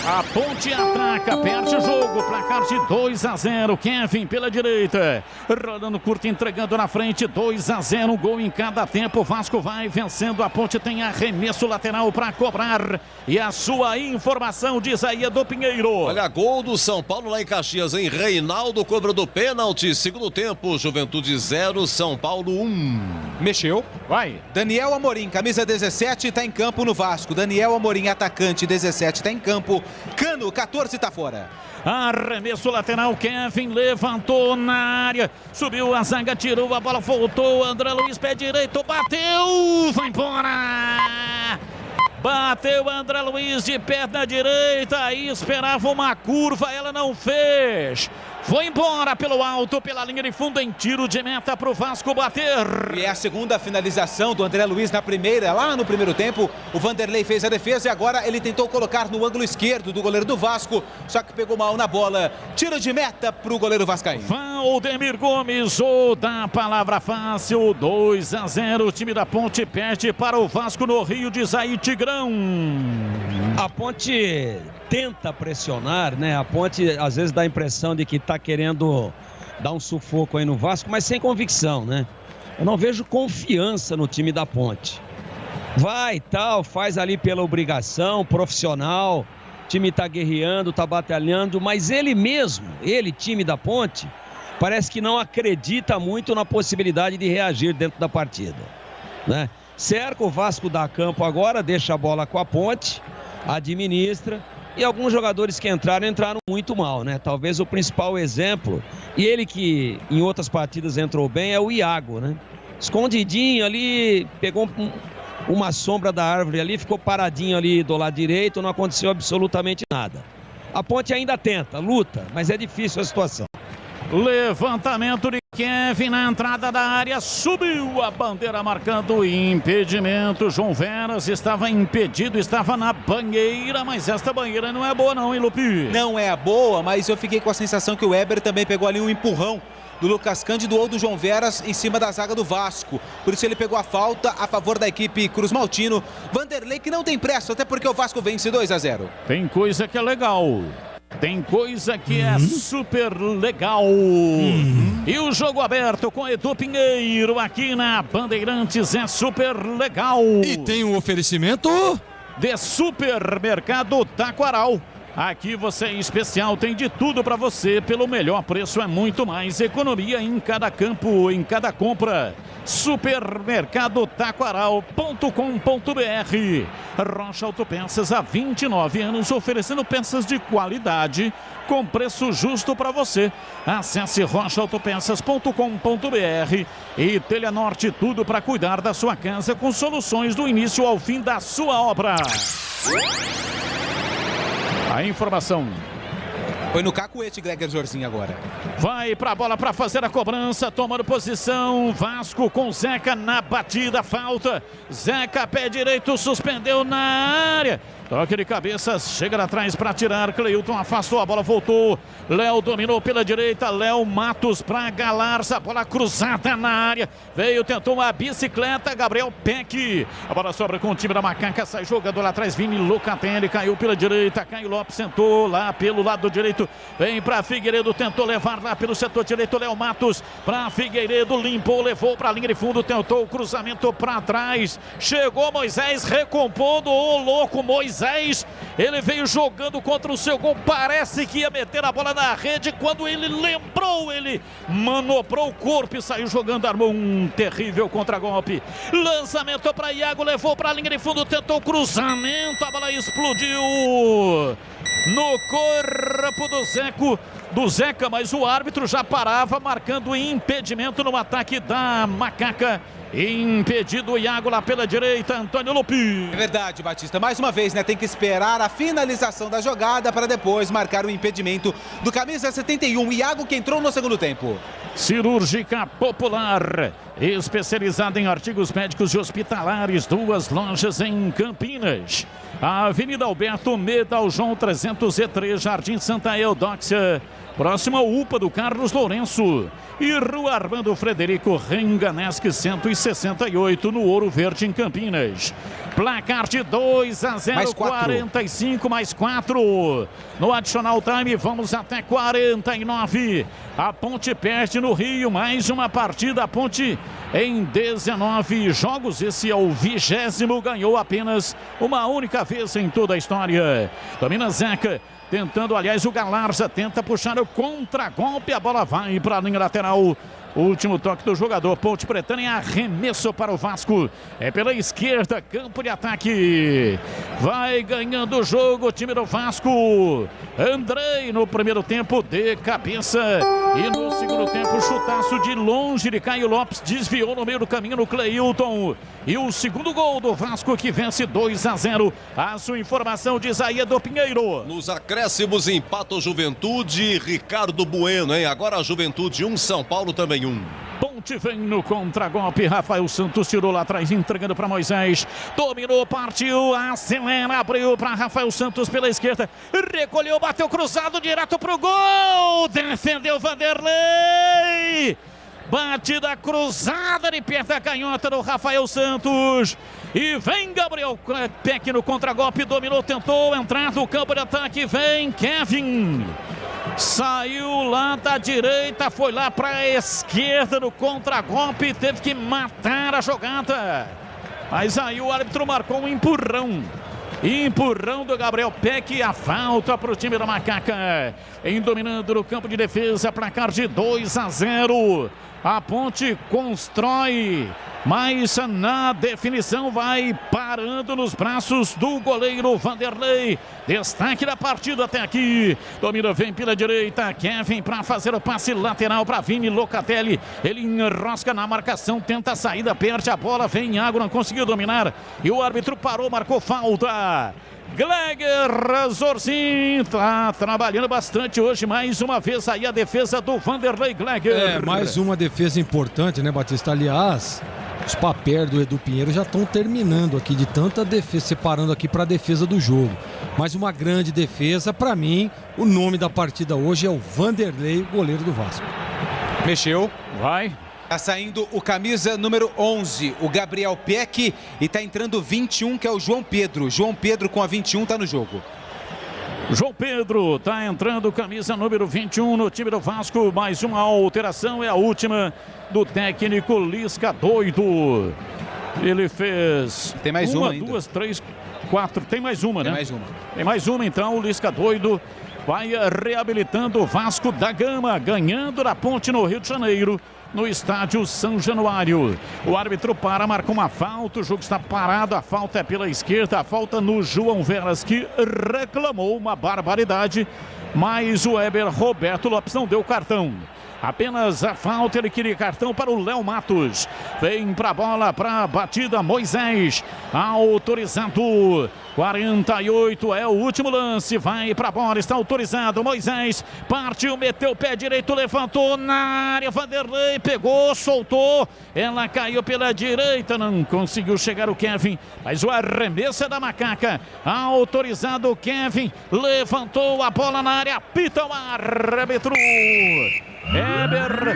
A Ponte ataca, perde o jogo. Placar de 2-0. Kevin pela direita. Rolando curto, entregando na frente. 2-0. Um gol em cada tempo. Vasco vai vencendo. A Ponte tem arremesso lateral para cobrar. E a sua informação de Isaías do Pinheiro. Olha, gol do São Paulo lá em Caxias, hein? Reinaldo cobra do pênalti. Segundo tempo. Juventude 0, São Paulo 1. Mexeu. Vai. Daniel Amorim, camisa 17, está em campo no Vasco. Daniel Amorim, atacante 17, está em campo. Cano, 14, está fora. Arremesso lateral, Kevin levantou na área. Subiu a zaga, tirou a bola, voltou. André Luiz, pé direito, bateu. Vai embora. Bateu André Luiz de perna direita, aí esperava uma curva, ela não fez. Foi embora pelo alto, pela linha de fundo, em tiro de meta para o Vasco bater. E é a segunda finalização do André Luiz na primeira, lá no primeiro tempo. O Vanderlei fez a defesa e agora ele tentou colocar no ângulo esquerdo do goleiro do Vasco, só que pegou mal na bola. Tiro de meta para o goleiro vascaíno. Valdemir Gomes, ou da palavra fácil, 2-0. O time da Ponte perde para o Vasco no Rio de Isaí Tigrão. A Ponte tenta pressionar, né? A Ponte às vezes dá a impressão de que está querendo dar um sufoco aí no Vasco, mas sem convicção, né? Eu não vejo confiança no time da Ponte. Vai, tal, faz ali pela obrigação, profissional, o time tá guerreando, tá batalhando, mas ele mesmo, time da Ponte, parece que não acredita muito na possibilidade de reagir dentro da partida, né? Cerca o Vasco da campo agora, deixa a bola com a Ponte, administra, e alguns jogadores que entraram muito mal, né? Talvez o principal exemplo, e ele que em outras partidas entrou bem, é o Iago, né? Escondidinho ali, pegou uma sombra da árvore ali, ficou paradinho ali do lado direito, não aconteceu absolutamente nada. A Ponte ainda tenta, luta, mas é difícil a situação. Levantamento de Kevin na entrada da área, subiu a bandeira marcando impedimento. João Veras estava impedido, estava na banheira, mas esta banheira não é boa não, hein, Lupi? Não é boa, mas eu fiquei com a sensação que o Weber também pegou ali um empurrão do Lucas Cândido ou do João Veras em cima da zaga do Vasco. Por isso ele pegou a falta a favor da equipe Cruz Maltino. Vanderlei que não tem pressa, até porque o Vasco vence 2-0. Tem coisa que é legal. Tem coisa que é super legal. E o jogo aberto com Edu Pinheiro aqui na Bandeirantes é super legal. E tem um oferecimento de Supermercado Taquaral. Aqui você em especial tem de tudo para você pelo melhor preço, é muito mais economia em cada campo, em cada compra. Supermercadotaquaral.com.br. Rocha Autopeças há 29 anos oferecendo peças de qualidade com preço justo para você. Acesse rochaautopeças.com.br e Telenorte, tudo para cuidar da sua casa com soluções do início ao fim da sua obra. A informação. Foi no cacuete, Gregor Jorzinho agora. Vai pra bola para fazer a cobrança, tomando posição. Vasco com Zeca na batida, falta. Zeca, pé direito, suspendeu na área. Toque de cabeça, chega lá atrás para tirar. Cleilton afastou, a bola voltou. Léo dominou pela direita. Léo Matos para Galarza. Bola cruzada na área. Veio, tentou uma bicicleta. Gabriel Peck. A bola sobra com o time da Macaca. Sai jogando lá atrás. Vini Locatelli caiu pela direita. Caio Lopes sentou lá pelo lado direito. Vem para Figueiredo. Tentou levar lá pelo setor direito. Léo Matos para Figueiredo. Limpou, levou para a linha de fundo. Tentou o cruzamento para trás. Chegou Moisés recompondo. Ô louco, Moisés. Ele veio jogando contra o seu gol, parece que ia meter a bola na rede, quando ele lembrou, ele manobrou o corpo e saiu jogando, armou um terrível contragolpe. Lançamento para Iago, levou para a linha de fundo, tentou cruzamento, a bola explodiu no corpo do Zeca, mas o árbitro já parava, marcando impedimento no ataque da Macaca. Impedido o Iago lá pela direita, Antônio Lupi. É verdade, Batista. Mais uma vez, né? Tem que esperar a finalização da jogada para depois marcar o impedimento do camisa 71, Iago, que entrou no segundo tempo. Cirúrgica Popular, especializada em artigos médicos e hospitalares, 2 lojas em Campinas. A Avenida Alberto Medal João 303, Jardim Santa Eudóxia, próximo ao UPA do Carlos Lourenço. E Rua Armando Frederico Renganesque 168, no Ouro Verde, em Campinas. Placar de 2-0, mais 45 mais 4. No adicional time, vamos até 49. A Ponte perde no Rio, mais uma partida. A Ponte em 19 jogos, esse é o 20º, ganhou apenas uma única vez em toda a história. Domina Zeca. Tentando, aliás, o Galarza tenta puxar o contragolpe. A bola vai para a linha lateral. Último toque do jogador. Ponte Pretana em arremesso para o Vasco. É pela esquerda, campo de ataque. Vai ganhando o jogo o time do Vasco. Andrei no primeiro tempo de cabeça. E no segundo tempo, chutaço de longe de Caio Lopes. Desviou no meio do caminho no Cleilton. E o segundo gol do Vasco que vence 2-0. A sua informação de Isaías do Pinheiro. Nos acréscimos, empata o Juventude. Ricardo Bueno, hein? Agora a Juventude 1, São Paulo também 1. Ponte vem no contragolpe. Rafael Santos tirou lá atrás, entregando para Moisés. Dominou, partiu, acelera, abriu para Rafael Santos pela esquerda. Recolheu, bateu cruzado direto pro gol. Defendeu Vanderlei. Batida cruzada de perto da canhota do Rafael Santos. E vem Gabriel Peck no contragolpe. Dominou, tentou entrar no campo de ataque. Vem Kevin. Saiu lá da direita, foi lá para a esquerda no contragolpe, teve que matar a jogada. Mas aí o árbitro marcou um empurrão. Empurrão do Gabriel Peck, a falta para o time da Macaca. Em dominando no campo de defesa, placar de 2-0. A Ponte constrói, mas na definição vai parando nos braços do goleiro Vanderlei. Destaque da partida até aqui. Domina, vem pela direita. Kevin para fazer o passe lateral para Vini Locatelli. Ele enrosca na marcação, tenta a saída, perde a bola. Vem Iago, não conseguiu dominar. E o árbitro parou, marcou falta. Gleger Zorzin está trabalhando bastante hoje, mais uma vez aí a defesa do Vanderlei Gleger. Mais uma defesa importante, né, Batista? Aliás, os papéis do Edu Pinheiro já estão terminando aqui, de tanta defesa, separando aqui para a defesa do jogo. Mais uma grande defesa, para mim, o nome da partida hoje é o Vanderlei, goleiro do Vasco. Mexeu, vai. Tá saindo o camisa número 11, o Gabriel Peck, e tá entrando o 21, que é o João Pedro. João Pedro com a 21 tá no jogo. João Pedro tá entrando, camisa número 21 no time do Vasco. Mais uma alteração, é a última do técnico Lisca doido. Ele fez... Tem mais uma ainda. 2, 3, 4, tem mais uma, né? Tem mais uma. Tem mais uma então, o Lisca doido vai reabilitando o Vasco da Gama, ganhando da Ponte no Rio de Janeiro, no estádio São Januário. O árbitro para, marca uma falta, o jogo está parado, a falta é pela esquerda, a falta no João Veras, que reclamou uma barbaridade, mas o Weber Roberto Lopes não deu cartão. Apenas a falta, ele queria cartão para o Léo Matos. Vem para a bola, para a batida, Moisés, autorizado. 48 é o último lance, vai para a bola, está autorizado, Moisés, partiu, meteu o pé direito, levantou na área, Vanderlei pegou, soltou, ela caiu pela direita, não conseguiu chegar o Kevin, mas o arremesso é da Macaca, autorizado o Kevin, levantou a bola na área, apita o árbitro. Weber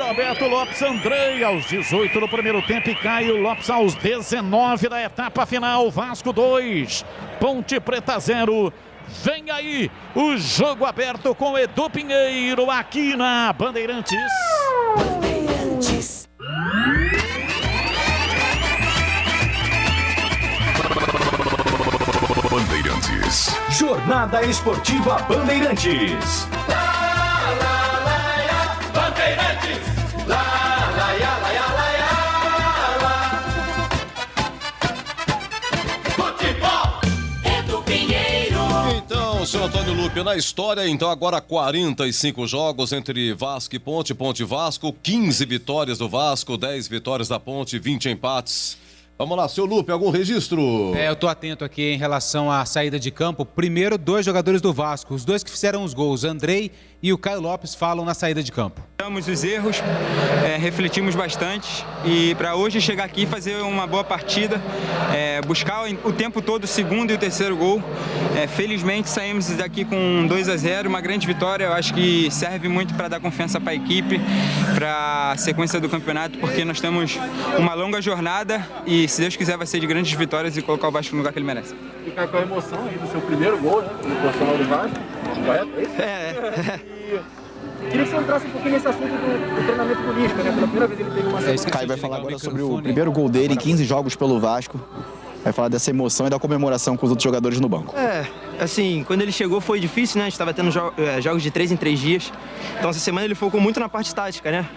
Roberto Lopes Andrei aos 18 no primeiro tempo e Caio Lopes aos 19 da etapa final. Vasco 2, Ponte Preta 0. Vem aí o jogo aberto com Edu Pinheiro aqui na Bandeirantes. Bandeirantes. Jornada Esportiva Bandeirantes. Bandeirantes, lá, lá, ya, lá, ya, lá, ya, lá. Futebol, Edu Pinheiro. Então, senhor Antônio Lupe, na história, então agora 45 jogos entre Vasco e Ponte, Ponte e Vasco, 15 vitórias do Vasco, 10 vitórias da Ponte, 20 empates. Vamos lá, seu Lupe, algum registro? Eu tô atento aqui em relação à saída de campo. Primeiro, 2 jogadores do Vasco, os 2 que fizeram os gols, Andrei e o Caio Lopes, falam na saída de campo. Os erros, refletimos bastante e para hoje chegar aqui e fazer uma boa partida, buscar o tempo todo o segundo e o terceiro gol. Felizmente saímos daqui com 2-0, uma grande vitória. Eu acho que serve muito para dar confiança para a equipe, para a sequência do campeonato, porque nós temos uma longa jornada e, se Deus quiser, vai ser de grandes vitórias e colocar o Vasco no lugar que ele merece. Ficar com a emoção aí do seu primeiro gol, né? No profissional do Vasco, correto? Queria que você entrasse um pouquinho nesse assunto do treinamento do Lisca, né? Pela primeira vez ele teve uma sequência. Caio vai falar agora sobre o primeiro gol dele em 15 jogos pelo Vasco. Vai falar dessa emoção e da comemoração com os outros jogadores no banco. assim, quando ele chegou foi difícil, né? A gente estava tendo jogos de 3 em 3 dias. Então essa semana ele focou muito na parte tática, né?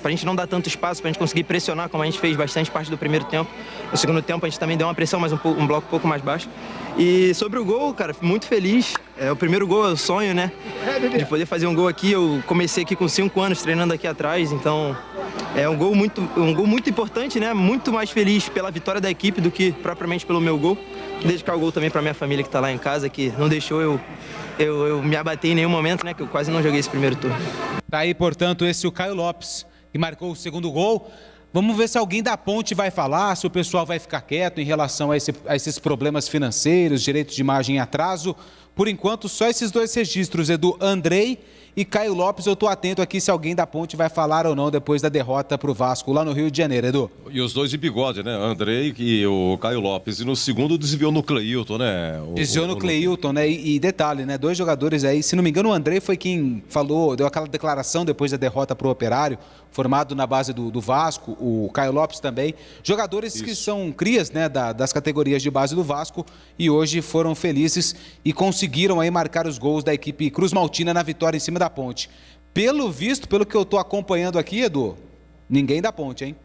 Pra gente não dar tanto espaço, pra gente conseguir pressionar, como a gente fez bastante parte do primeiro tempo. No segundo tempo a gente também deu uma pressão, mas um bloco um pouco mais baixo. E sobre o gol, cara, muito feliz. O primeiro gol é o sonho, né? De poder fazer um gol aqui. Eu comecei aqui com 5 anos treinando aqui atrás, então é um gol muito importante, né? Muito mais feliz pela vitória da equipe do que propriamente pelo meu gol. Dedicar o gol também pra minha família que tá lá em casa, que não deixou eu me abater em nenhum momento, né? Que eu quase não joguei esse primeiro turno. Tá aí, portanto, esse é o Caio Lopes, que marcou o segundo gol. Vamos ver se alguém da Ponte vai falar, se o pessoal vai ficar quieto em relação a esses problemas financeiros, direitos de imagem em atraso. Por enquanto, só esses 2 registros, Edu, Andrei e Caio Lopes. Eu estou atento aqui se alguém da Ponte vai falar ou não depois da derrota para o Vasco lá no Rio de Janeiro, Edu. E os 2 de bigode, né? Andrei e o Caio Lopes. E no segundo desviou no Cleilton, né? Desviou no Cleilton, né? E detalhe, né? 2 jogadores aí, se não me engano, o Andrei foi quem falou, deu aquela declaração depois da derrota para o Operário, formado na base do Vasco, o Caio Lopes também. Jogadores que são crias, né? Das categorias de base do Vasco e hoje foram felizes e conseguiram aí marcar os gols da equipe Cruz Maltina na vitória em cima da Ponte. Pelo visto, pelo que eu estou acompanhando aqui, Edu, ninguém da Ponte, hein?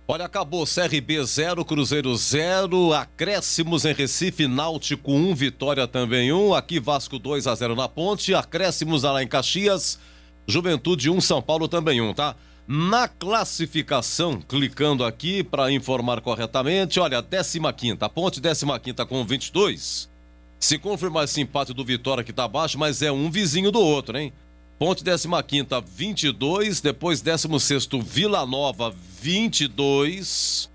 Olha, acabou CRB 0, Cruzeiro 0, acréscimos em Recife, Náutico 1, Vitória também 1, aqui Vasco 2-0 na Ponte, acréscimos lá em Caxias, Juventude 1, São Paulo também 1, tá? Na classificação, clicando aqui para informar corretamente, olha, 15ª, a Ponte 15ª com 22. Se confirmar esse empate do Vitória que tá abaixo, mas é um vizinho do outro, hein? Ponte 15ª, 22, depois 16º, Vila Nova, 22.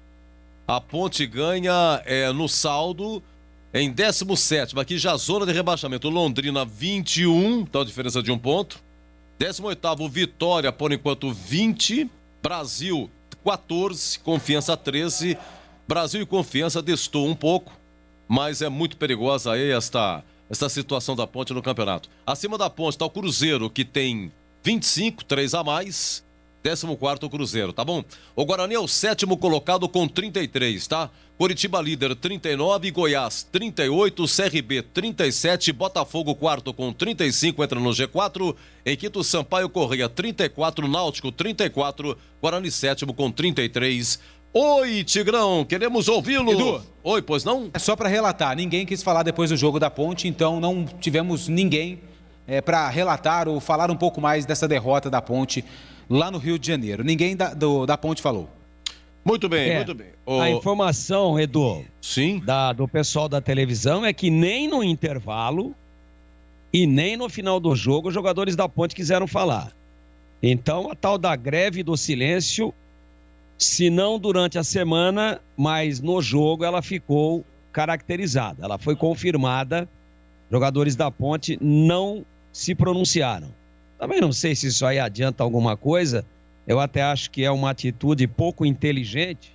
A Ponte ganha no saldo em 17º, aqui já zona de rebaixamento, Londrina 21, então a diferença de 1 ponto. 18º, Vitória, por enquanto 20, Brasil 14, Confiança 13. Brasil e Confiança destou um pouco, mas é muito perigosa aí esta situação da Ponte no campeonato. Acima da Ponte está o Cruzeiro, que tem 25, 3 a mais. 14º Cruzeiro, tá bom? O Guarani é o 7º colocado com 33, tá? Coritiba líder 39, Goiás 38, CRB 37, Botafogo quarto com 35, entra no G4. Em quinto, Sampaio Correia 34, Náutico 34, Guarani 7º com 33. Oi, Tigrão, queremos ouvi-lo. Edu. Oi, pois não? É só para relatar, ninguém quis falar depois do jogo da Ponte, então não tivemos ninguém para relatar ou falar um pouco mais dessa derrota da Ponte lá no Rio de Janeiro. Ninguém da Ponte falou. Muito bem, muito bem. A informação, Edu, sim, do pessoal da televisão é que nem no intervalo e nem no final do jogo os jogadores da Ponte quiseram falar. Então, a tal da greve do silêncio, se não durante a semana, mas no jogo ela ficou caracterizada. Ela foi confirmada. Jogadores da Ponte não se pronunciaram. Também não sei se isso aí adianta alguma coisa. Eu até acho que é uma atitude pouco inteligente.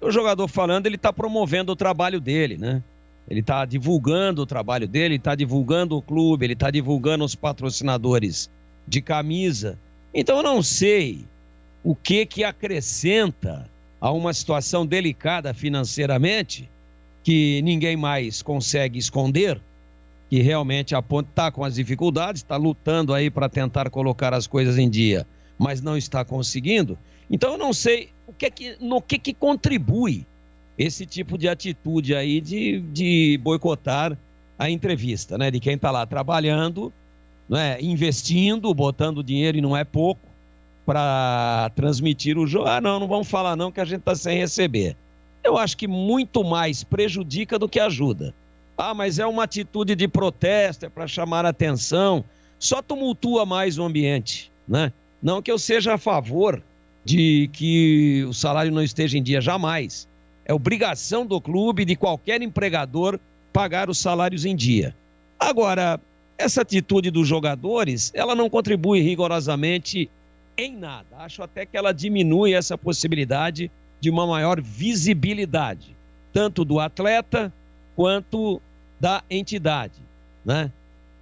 O jogador falando, ele está promovendo o trabalho dele, né? Ele está divulgando o trabalho dele, está divulgando o clube, ele está divulgando os patrocinadores de camisa. Então eu não sei o que acrescenta a uma situação delicada financeiramente, que ninguém mais consegue esconder, que realmente a Ponte está com as dificuldades, está lutando aí para tentar colocar as coisas em dia, mas não está conseguindo. Então eu não sei no que contribui esse tipo de atitude aí de boicotar a entrevista, né? De quem está lá trabalhando, né? Investindo, botando dinheiro, e não é pouco, para transmitir o jogo. Não vamos falar não, que a gente está sem receber. Eu acho que muito mais prejudica do que ajuda. Mas é uma atitude de protesto, é para chamar a atenção, só tumultua mais o ambiente, né? Não que eu seja a favor de que o salário não esteja em dia, jamais. É obrigação do clube, de qualquer empregador, pagar os salários em dia. Agora, essa atitude dos jogadores, ela não contribui rigorosamente em nada. Acho até que ela diminui essa possibilidade de uma maior visibilidade, tanto do atleta quanto da entidade, né?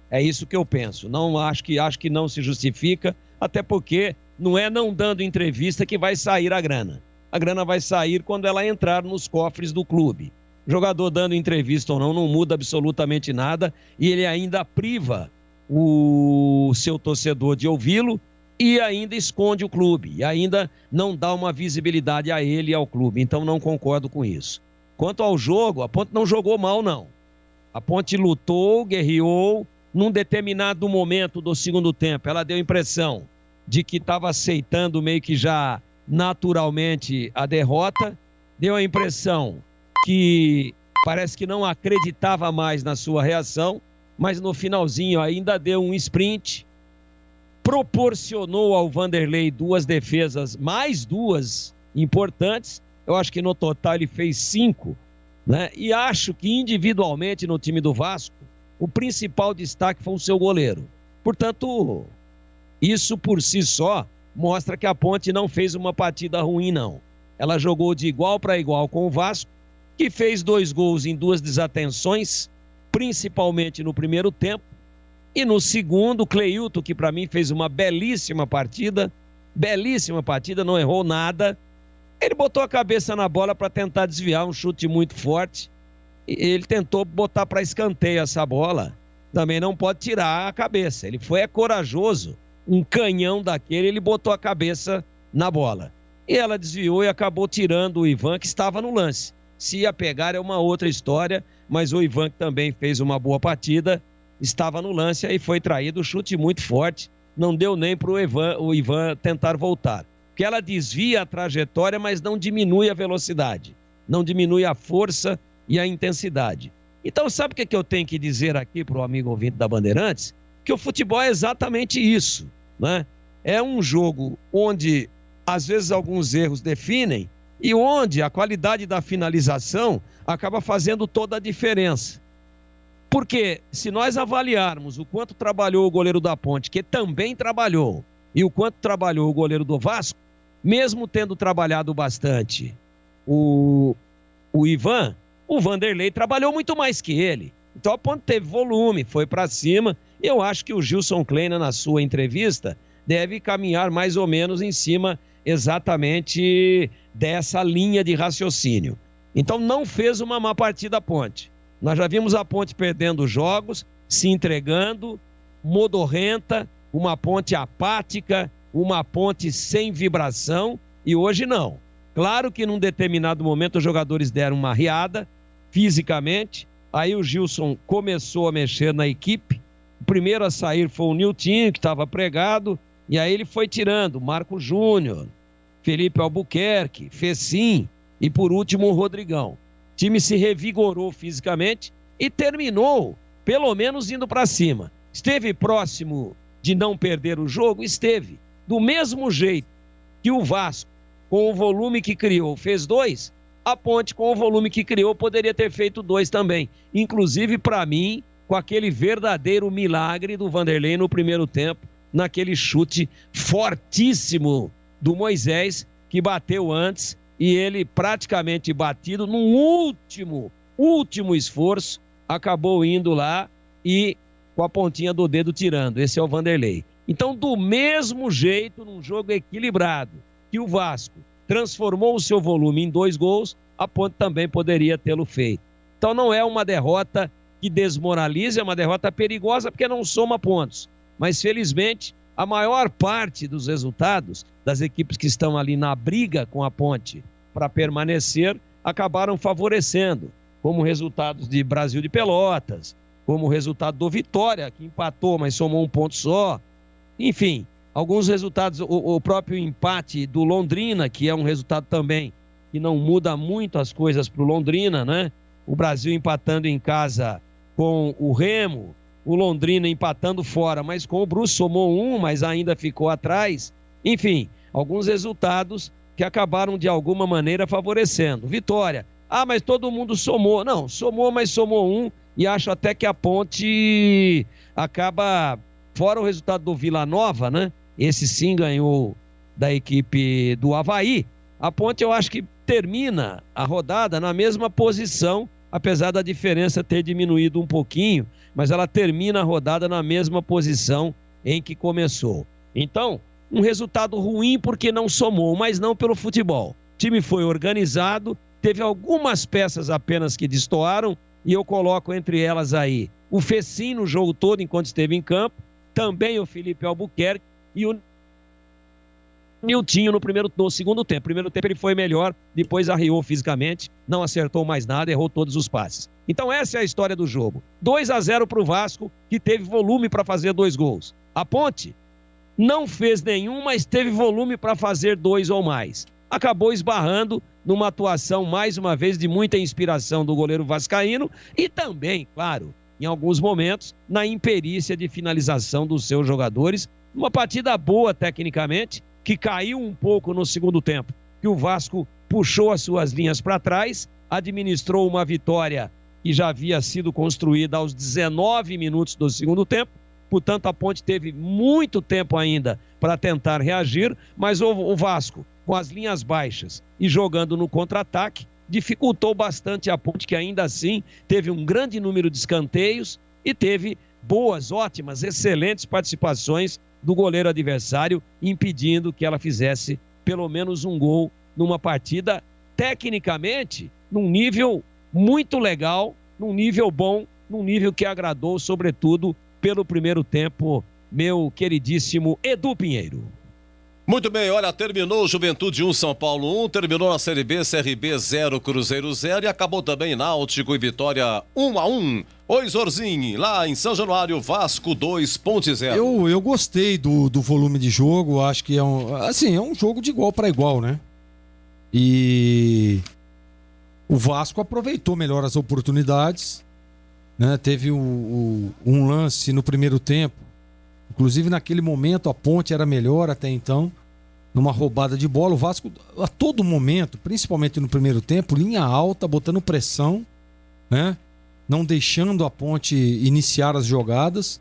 É isso que eu penso. Não acho que não se justifica, até porque não é não dando entrevista que vai sair a grana. A grana vai sair quando ela entrar nos cofres do clube. Jogador dando entrevista ou não muda absolutamente nada e ele ainda priva o seu torcedor de ouvi-lo e ainda esconde o clube, e ainda não dá uma visibilidade a ele e ao clube. Então não concordo com isso. Quanto ao jogo, a Ponte não jogou mal, não. A Ponte lutou, guerreou. Num determinado momento do segundo tempo, ela deu a impressão de que estava aceitando meio que já naturalmente a derrota. Deu a impressão que parece que não acreditava mais na sua reação, mas no finalzinho ainda deu um sprint, proporcionou ao Vanderlei 2 defesas, mais 2 importantes. Eu acho que no total ele fez 5, né? E acho que individualmente no time do Vasco, o principal destaque foi o seu goleiro. Portanto, isso por si só mostra que a Ponte não fez uma partida ruim, não. Ela jogou de igual para igual com o Vasco, que fez 2 gols em 2 desatenções, principalmente no primeiro tempo. E no segundo, o Cleilton, que para mim fez uma belíssima partida, não errou nada. Ele botou a cabeça na bola para tentar desviar um chute muito forte. Ele tentou botar para escanteio essa bola. Também não pode tirar a cabeça. Ele foi corajoso. Um canhão daquele, ele botou a cabeça na bola. E ela desviou e acabou tirando o Ivan, que estava no lance. Se ia pegar é uma outra história, mas o Ivan, que também fez uma boa partida, estava no lance, aí foi traído, chute muito forte. Não deu nem para o Ivan tentar voltar. Porque ela desvia a trajetória, mas não diminui a velocidade. Não diminui a força e a intensidade. Então, sabe o que eu tenho que dizer aqui para o amigo ouvinte da Bandeirantes? Que o futebol é exatamente isso, né? É um jogo onde, às vezes, alguns erros definem e onde a qualidade da finalização acaba fazendo toda a diferença. Porque se nós avaliarmos o quanto trabalhou o goleiro da Ponte, que também trabalhou, e o quanto trabalhou o goleiro do Vasco, mesmo tendo trabalhado bastante o Ivan, o Vanderlei trabalhou muito mais que ele. Então a Ponte teve volume, foi para cima. Eu acho que o Gilson Kleina, na sua entrevista, deve caminhar mais ou menos em cima exatamente dessa linha de raciocínio. Então não fez uma má partida a Ponte. Nós já vimos a Ponte perdendo jogos, se entregando, modorrenta, uma Ponte apática, uma Ponte sem vibração, e hoje não. Claro que num determinado momento os jogadores deram uma riada fisicamente, aí o Gilson começou a mexer na equipe. O primeiro a sair foi o Niltinho, que estava pregado, e aí ele foi tirando Marco Júnior, Felipe Albuquerque, Fecim e por último o Rodrigão. O time se revigorou fisicamente e terminou, pelo menos, indo para cima. Esteve próximo de não perder o jogo? Esteve. Do mesmo jeito que o Vasco, com o volume que criou, fez 2, a Ponte, com o volume que criou, poderia ter feito 2 também. Inclusive, para mim, com aquele verdadeiro milagre do Vanderlei no primeiro tempo, naquele chute fortíssimo do Moisés, que bateu antes, e ele praticamente batido, num último esforço, acabou indo lá e com a pontinha do dedo tirando. Esse é o Vanderlei. Então, do mesmo jeito, num jogo equilibrado, que o Vasco transformou o seu volume em 2 gols, a Ponte também poderia tê-lo feito. Então não é uma derrota que desmoraliza, é uma derrota perigosa porque não soma pontos. Mas felizmente a maior parte dos resultados das equipes que estão ali na briga com a Ponte para permanecer acabaram favorecendo, como resultados de Brasil de Pelotas, como o resultado do Vitória, que empatou, mas somou 1 ponto só. Enfim, alguns resultados, o próprio empate do Londrina, que é um resultado também que não muda muito as coisas para o Londrina, né? O Brasil empatando em casa com o Remo, o Londrina empatando fora, mas com o Brusque somou 1, mas ainda ficou atrás. Enfim, alguns resultados que acabaram de alguma maneira favorecendo. Vitória. Ah, mas todo mundo somou. Não, somou, mas somou 1, e acho até que a Ponte acaba, fora o resultado do Vila Nova, né? Esse sim ganhou da equipe do Avaí. A Ponte, eu acho que termina a rodada na mesma posição, apesar da diferença ter diminuído um pouquinho, mas ela termina a rodada na mesma posição em que começou. Então, um resultado ruim porque não somou, mas não pelo futebol. O time foi organizado, teve algumas peças apenas que destoaram, e eu coloco entre elas aí o Fecim no jogo todo enquanto esteve em campo, também o Felipe Albuquerque e o Niltinho no segundo tempo. Primeiro tempo ele foi melhor, depois arriou fisicamente, não acertou mais nada, errou todos os passes. Então essa é a história do jogo. 2-0 para o Vasco, que teve volume para fazer 2 gols. A Ponte não fez nenhum, mas teve volume para fazer 2 ou mais. Acabou esbarrando numa atuação, mais uma vez, de muita inspiração do goleiro vascaíno e também, claro, em alguns momentos, na imperícia de finalização dos seus jogadores. Uma partida boa tecnicamente, que caiu um pouco no segundo tempo, que o Vasco puxou as suas linhas para trás, administrou uma vitória que já havia sido construída aos 19 minutos do segundo tempo. Portanto, a Ponte teve muito tempo ainda para tentar reagir, mas o Vasco, com as linhas baixas e jogando no contra-ataque, dificultou bastante a Ponte, que ainda assim teve um grande número de escanteios e teve boas, ótimas, excelentes participações do goleiro adversário, impedindo que ela fizesse pelo menos um gol numa partida, tecnicamente, num nível muito legal, num nível bom, num nível que agradou, sobretudo, pelo primeiro tempo, meu queridíssimo Edu Pinheiro. Muito bem, olha, terminou Juventude 1, São Paulo 1, terminou na Série B, CRB 0, Cruzeiro 0 e acabou também Náutico e Vitória 1-1. Oi, Zorzinho, lá em São Januário, Vasco 2, Ponte 0. Eu gostei do volume de jogo, acho que é um jogo de igual para igual, né? E o Vasco aproveitou melhor as oportunidades, né? Teve um lance no primeiro tempo, inclusive naquele momento a Ponte era melhor até então, numa roubada de bola. O Vasco a todo momento, principalmente no primeiro tempo, linha alta, botando pressão, né? Não deixando a Ponte iniciar as jogadas.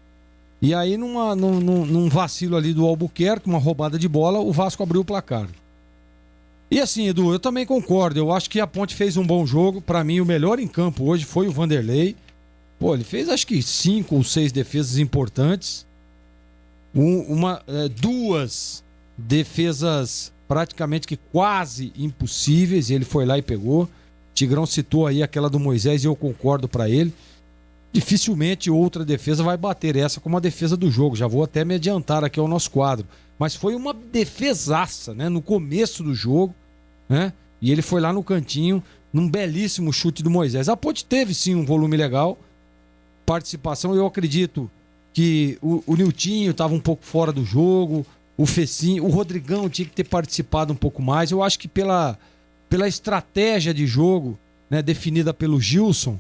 E aí num vacilo ali do Albuquerque, uma roubada de bola, o Vasco abriu o placar. E assim, Edu, eu também concordo, eu acho que a Ponte fez um bom jogo. Para mim o melhor em campo hoje foi o Vanderlei. Pô, ele fez acho que 5 ou 6 defesas importantes. Duas defesas praticamente que quase impossíveis, e ele foi lá e pegou. Tigrão citou aí aquela do Moisés e eu concordo para ele. Dificilmente outra defesa vai bater essa como a defesa do jogo. Já vou até me adiantar aqui ao nosso quadro. Mas foi uma defesaça, né? No começo do jogo, né? E ele foi lá no cantinho, num belíssimo chute do Moisés. A Ponte teve sim um volume legal, participação. Eu acredito que o Niltinho estava um pouco fora do jogo, o Fecim, o Rodrigão tinha que ter participado um pouco mais. Eu acho que pela estratégia de jogo, né, definida pelo Gilson,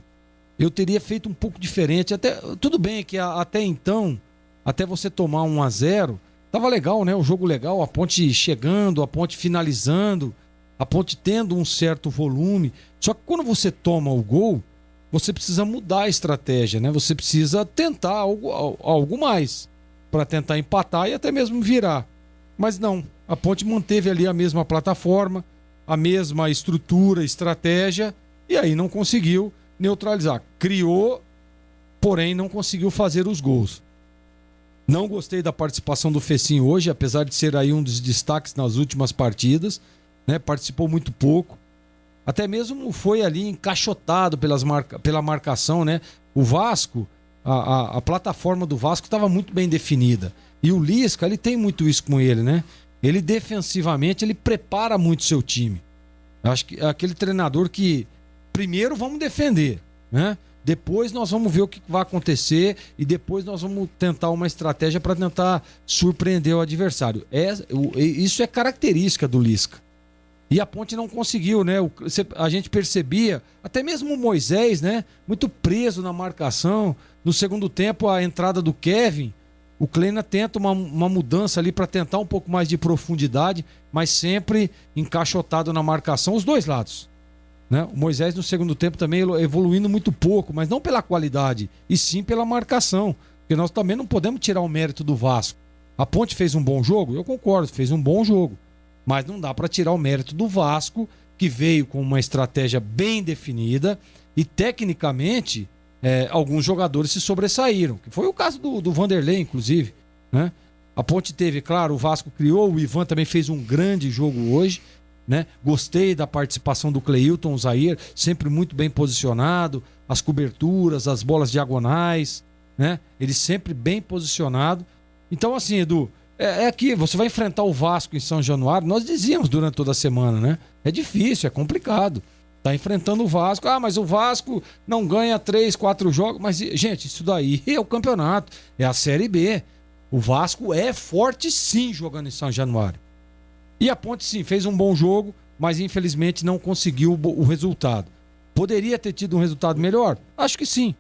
eu teria feito um pouco diferente. Tudo bem que até então, até você tomar 1-0, tava legal, né? O jogo legal, a Ponte chegando, a Ponte finalizando, a Ponte tendo um certo volume. Só que quando você toma o gol, você precisa mudar a estratégia, né? Você precisa tentar algo mais para tentar empatar e até mesmo virar. Mas não, a Ponte manteve ali a mesma plataforma, a mesma estrutura, estratégia, e aí não conseguiu neutralizar. Criou, porém não conseguiu fazer os gols. Não gostei da participação do Fecim hoje, apesar de ser aí um dos destaques nas últimas partidas, né? Participou muito pouco. Até mesmo foi ali encaixotado pela marcação, né? O Vasco, a plataforma do Vasco estava muito bem definida. E o Lisca, ele tem muito isso com ele, né? Ele defensivamente, ele prepara muito seu time. Eu acho que é aquele treinador que primeiro vamos defender, né? Depois nós vamos ver o que vai acontecer e depois nós vamos tentar uma estratégia para tentar surpreender o adversário. Isso é característica do Lisca. E a Ponte não conseguiu, né? A gente percebia, até mesmo o Moisés, né? Muito preso na marcação. No segundo tempo, a entrada do Kevin, o Kleina tenta uma mudança ali para tentar um pouco mais de profundidade, mas sempre encaixotado na marcação, os dois lados, né? O Moisés no segundo tempo também evoluindo muito pouco, mas não pela qualidade, e sim pela marcação, porque nós também não podemos tirar o mérito do Vasco. A Ponte fez um bom jogo? Eu concordo, fez um bom jogo. Mas não dá para tirar o mérito do Vasco, que veio com uma estratégia bem definida e, tecnicamente, alguns jogadores se sobressaíram. Que foi o caso do Vanderlei, inclusive, né? A Ponte teve, claro, o Vasco criou, o Ivan também fez um grande jogo hoje. né? Gostei da participação do Cleilton, o zagueiro, sempre muito bem posicionado, as coberturas, as bolas diagonais, né? Ele sempre bem posicionado. Então, assim, Edu, é que você vai enfrentar o Vasco em São Januário, nós dizíamos durante toda a semana, né? É difícil, é complicado. Tá enfrentando o Vasco, mas o Vasco não ganha 3, 4 jogos. Mas, gente, isso daí é o campeonato, é a Série B. O Vasco é forte sim jogando em São Januário. E a Ponte sim, fez um bom jogo, mas infelizmente não conseguiu o resultado. Poderia ter tido um resultado melhor? Acho que sim,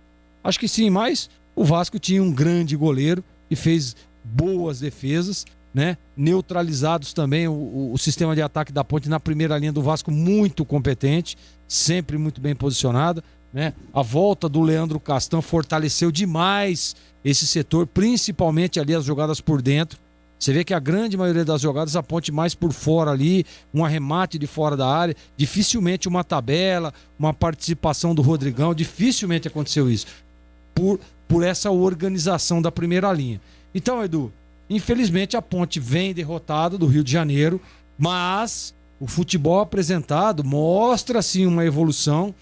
mas o Vasco tinha um grande goleiro e fez boas defesas, né? Neutralizados também o sistema de ataque da Ponte na primeira linha do Vasco, muito competente, sempre muito bem posicionada, né? A volta do Leandro Castan fortaleceu demais esse setor, principalmente ali as jogadas por dentro. Você vê que a grande maioria das jogadas a Ponte mais por fora ali, um arremate de fora da área, dificilmente uma tabela, uma participação do Rodrigão, dificilmente aconteceu isso, por essa organização da primeira linha. Então, Edu, infelizmente a Ponte vem derrotada do Rio de Janeiro, mas o futebol apresentado mostra sim uma evolução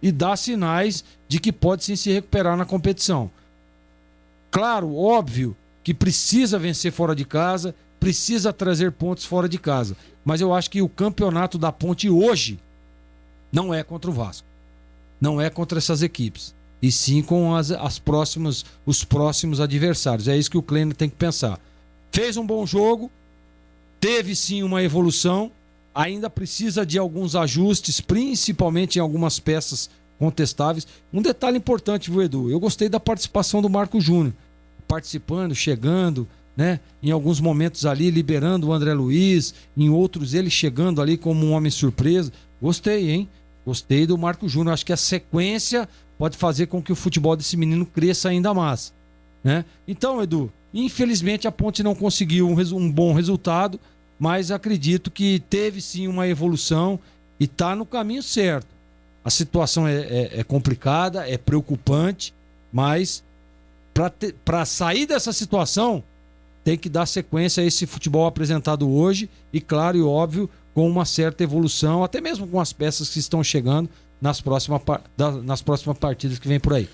e dá sinais de que pode sim se recuperar na competição. Claro, óbvio que precisa vencer fora de casa, precisa trazer pontos fora de casa, mas eu acho que o campeonato da Ponte hoje não é contra o Vasco, não é contra essas equipes, e sim com os próximos adversários. É isso que o Kleiner tem que pensar. Fez um bom jogo, teve sim uma evolução, ainda precisa de alguns ajustes, principalmente em algumas peças contestáveis. Um detalhe importante, viu, Edu? Eu gostei da participação do Marco Júnior, participando, chegando, né? Em alguns momentos ali, liberando o André Luiz, em outros ele chegando ali como um homem surpresa. Gostei, hein? Gostei do Marco Júnior. Acho que a sequência pode fazer com que o futebol desse menino cresça ainda mais, né? Então, Edu, infelizmente a Ponte não conseguiu um bom resultado, mas acredito que teve sim uma evolução e está no caminho certo. A situação é complicada, é preocupante, mas para sair dessa situação tem que dar sequência a esse futebol apresentado hoje e, claro e óbvio, com uma certa evolução, até mesmo com as peças que estão chegando nas próximas partidas que vem por aí.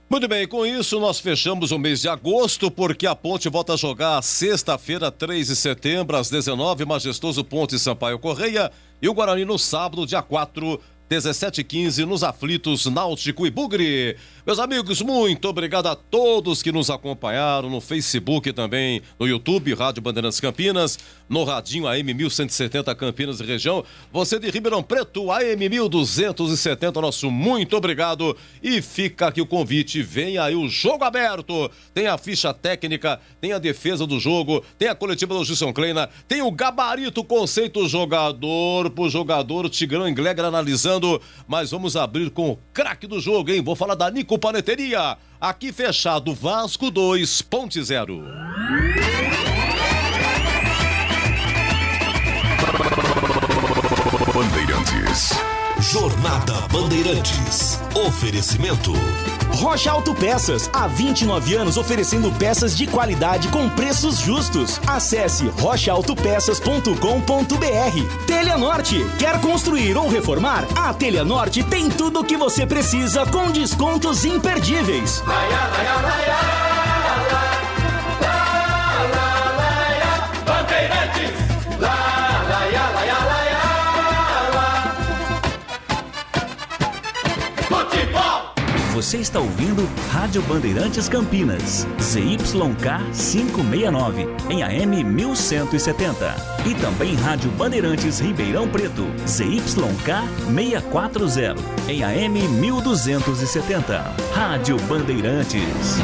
Muito bem, com isso nós fechamos o mês de agosto, porque a Ponte volta a jogar sexta-feira, 3 de setembro, às 19h, Majestoso Ponte Sampaio Correia, e o Guarani no sábado, dia 4, 17h15, nos aflitos Náutico e Bugre. Meus amigos, muito obrigado a todos que nos acompanharam no Facebook e também no YouTube, Rádio Bandeirantes Campinas, no Radinho AM 1170 Campinas e região. Você de Ribeirão Preto, AM 1270, nosso muito obrigado. E fica aqui o convite, vem aí o Jogo Aberto. Tem a ficha técnica, tem a defesa do jogo, tem a coletiva do Gilson Kleina, tem o gabarito, conceito jogador por jogador, o Tigrão Inglegra analisando, mas vamos abrir com o craque do jogo, hein? Vou falar da Nico Paneteria, aqui fechado, Vasco 2, Ponte 0. Bandeirantes. Jornada Bandeirantes. Oferecimento. Rocha Autopeças, há 29 anos oferecendo peças de qualidade com preços justos. Acesse rochaautopesas.com.br. Teleanorte, quer construir ou reformar? A Teleanorte tem tudo o que você precisa com descontos imperdíveis. Você está ouvindo Rádio Bandeirantes Campinas, ZYK 569, em AM 1170. E também Rádio Bandeirantes Ribeirão Preto, ZYK 640, em AM 1270. Rádio Bandeirantes.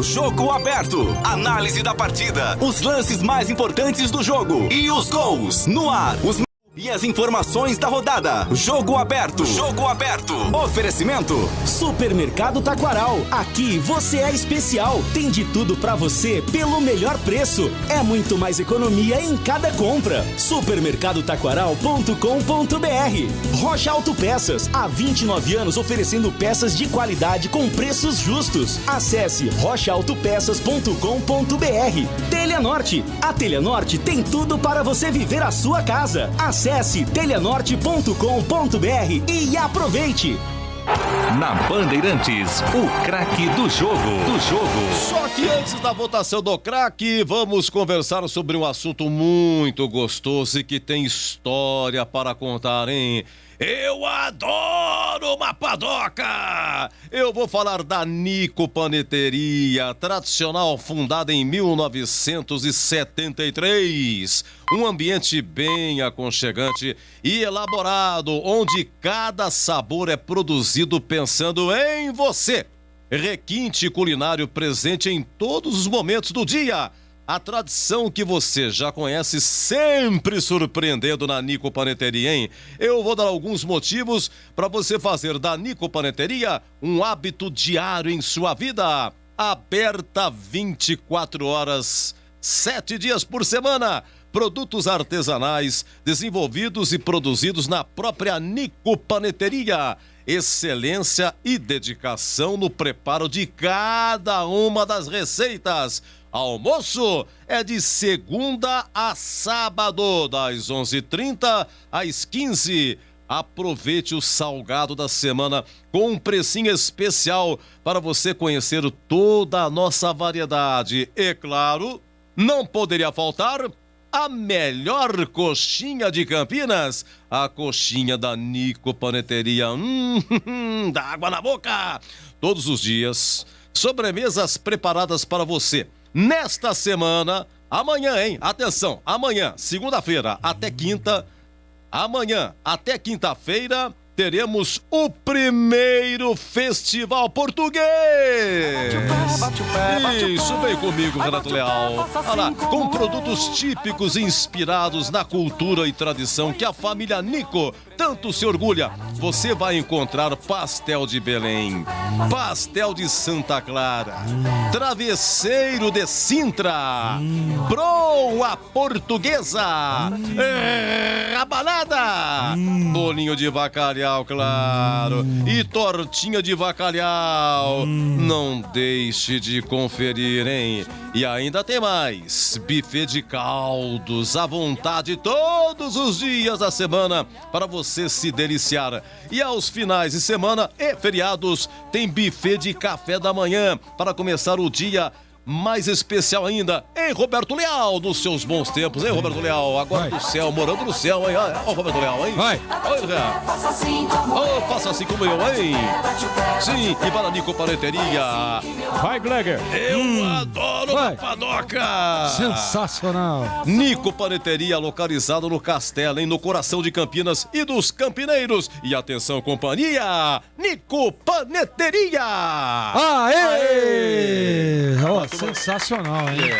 Jogo aberto. Análise da partida. Os lances mais importantes do jogo. E os gols. No ar. Os E as informações da rodada. Jogo aberto. Jogo aberto. Oferecimento. Supermercado Taquaral. Aqui você é especial. Tem de tudo pra você pelo melhor preço. É muito mais economia em cada compra. Supermercadotaquaral.com.br. Rocha Autopeças. Há 29 anos oferecendo peças de qualidade com preços justos. Acesse rochaautopeças.com.br. Telha Norte. A Telha Norte tem tudo para você viver a sua casa. Acesse telhanorte.com.br e aproveite. Na Bandeirantes, o craque do jogo. Só que antes da votação do craque, vamos conversar sobre um assunto muito gostoso e que tem história para contar, hein? Eu adoro uma padoca! Eu vou falar da Nico Paneteria, tradicional, fundada em 1973. Um ambiente bem aconchegante e elaborado, onde cada sabor é produzido pensando em você. Requinte culinário presente em todos os momentos do dia. A tradição que você já conhece sempre surpreendendo na Nico Paneteria, hein? Eu vou dar alguns motivos para você fazer da Nico Paneteria um hábito diário em sua vida. Aberta 24 horas, 7 dias por semana. Produtos artesanais desenvolvidos e produzidos na própria Nico Paneteria. Excelência e dedicação no preparo de cada uma das receitas. Almoço é de segunda a sábado, das 11h30 às 15h. Aproveite o salgado da semana com um precinho especial para você conhecer toda a nossa variedade. E claro, não poderia faltar a melhor coxinha de Campinas, a coxinha da Nico Paneteria. Dá água na boca! Todos os dias, sobremesas preparadas para você. Nesta semana, amanhã, hein? Atenção, amanhã, segunda-feira até quinta, amanhã até quinta-feira, teremos o primeiro Festival Português. Isso, vem comigo, Renato Leal. Olha lá, com produtos típicos inspirados na cultura e tradição que a família Nico tanto se orgulha. Você vai encontrar pastel de Belém, pastel de Santa Clara, travesseiro de Sintra, broa portuguesa, rabanada, bolinho de bacalhau, claro, e tortinha de bacalhau. Não deixe de conferir, hein? E ainda tem mais, buffet de caldos à vontade todos os dias da semana para você se deliciar. E aos finais de semana e feriados tem buffet de café da manhã para começar o dia mais especial ainda, hein, Roberto Leal, nos seus bons tempos, hein, Roberto Leal? Agora do céu, morando no céu, hein? Olha o Roberto Leal, hein? Vai! Olha! Faça assim como eu, hein? Sim, e para a Nico Paneteria. Vai, Gleger! Eu adoro uma padoca! Sensacional! Nico Paneteria, localizado no Castelo, hein? No coração de Campinas e dos campineiros. E atenção, companhia! Nico Paneteria! Aê! Sensacional, hein?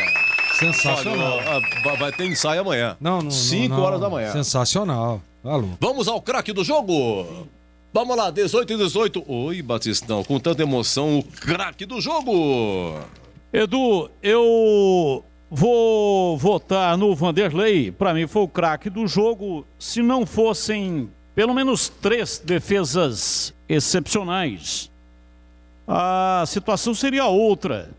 Sensacional. Olha, vai ter ensaio amanhã. Não. 5 horas da manhã. Sensacional. Alô. Vamos ao craque do jogo. Vamos lá, 18h18. Oi, Batistão, com tanta emoção, o craque do jogo. Edu, eu vou votar no Vanderlei. Para mim foi o craque do jogo. Se não fossem pelo menos 3 defesas excepcionais, a situação seria outra.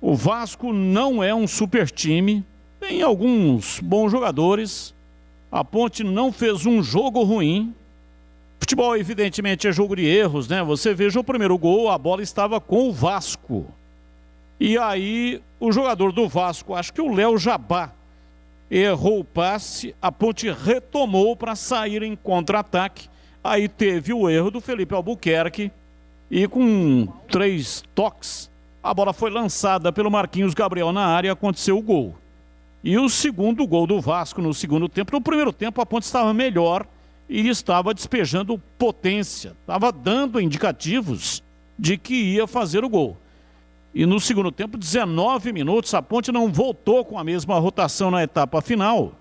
O Vasco não é um super time, tem alguns bons jogadores, a Ponte não fez um jogo ruim. Futebol, evidentemente, é jogo de erros, né? Você veja o primeiro gol, a bola estava com o Vasco. E aí, o jogador do Vasco, acho que o Léo Jabá, errou o passe, a Ponte retomou para sair em contra-ataque. Aí teve o erro do Felipe Albuquerque e com 3 toques, a bola foi lançada pelo Marquinhos Gabriel na área e aconteceu o gol. E o segundo gol do Vasco no segundo tempo. No primeiro tempo a Ponte estava melhor e estava despejando potência. Estava dando indicativos de que ia fazer o gol. E no segundo tempo, 19 minutos, a Ponte não voltou com a mesma rotação na etapa final.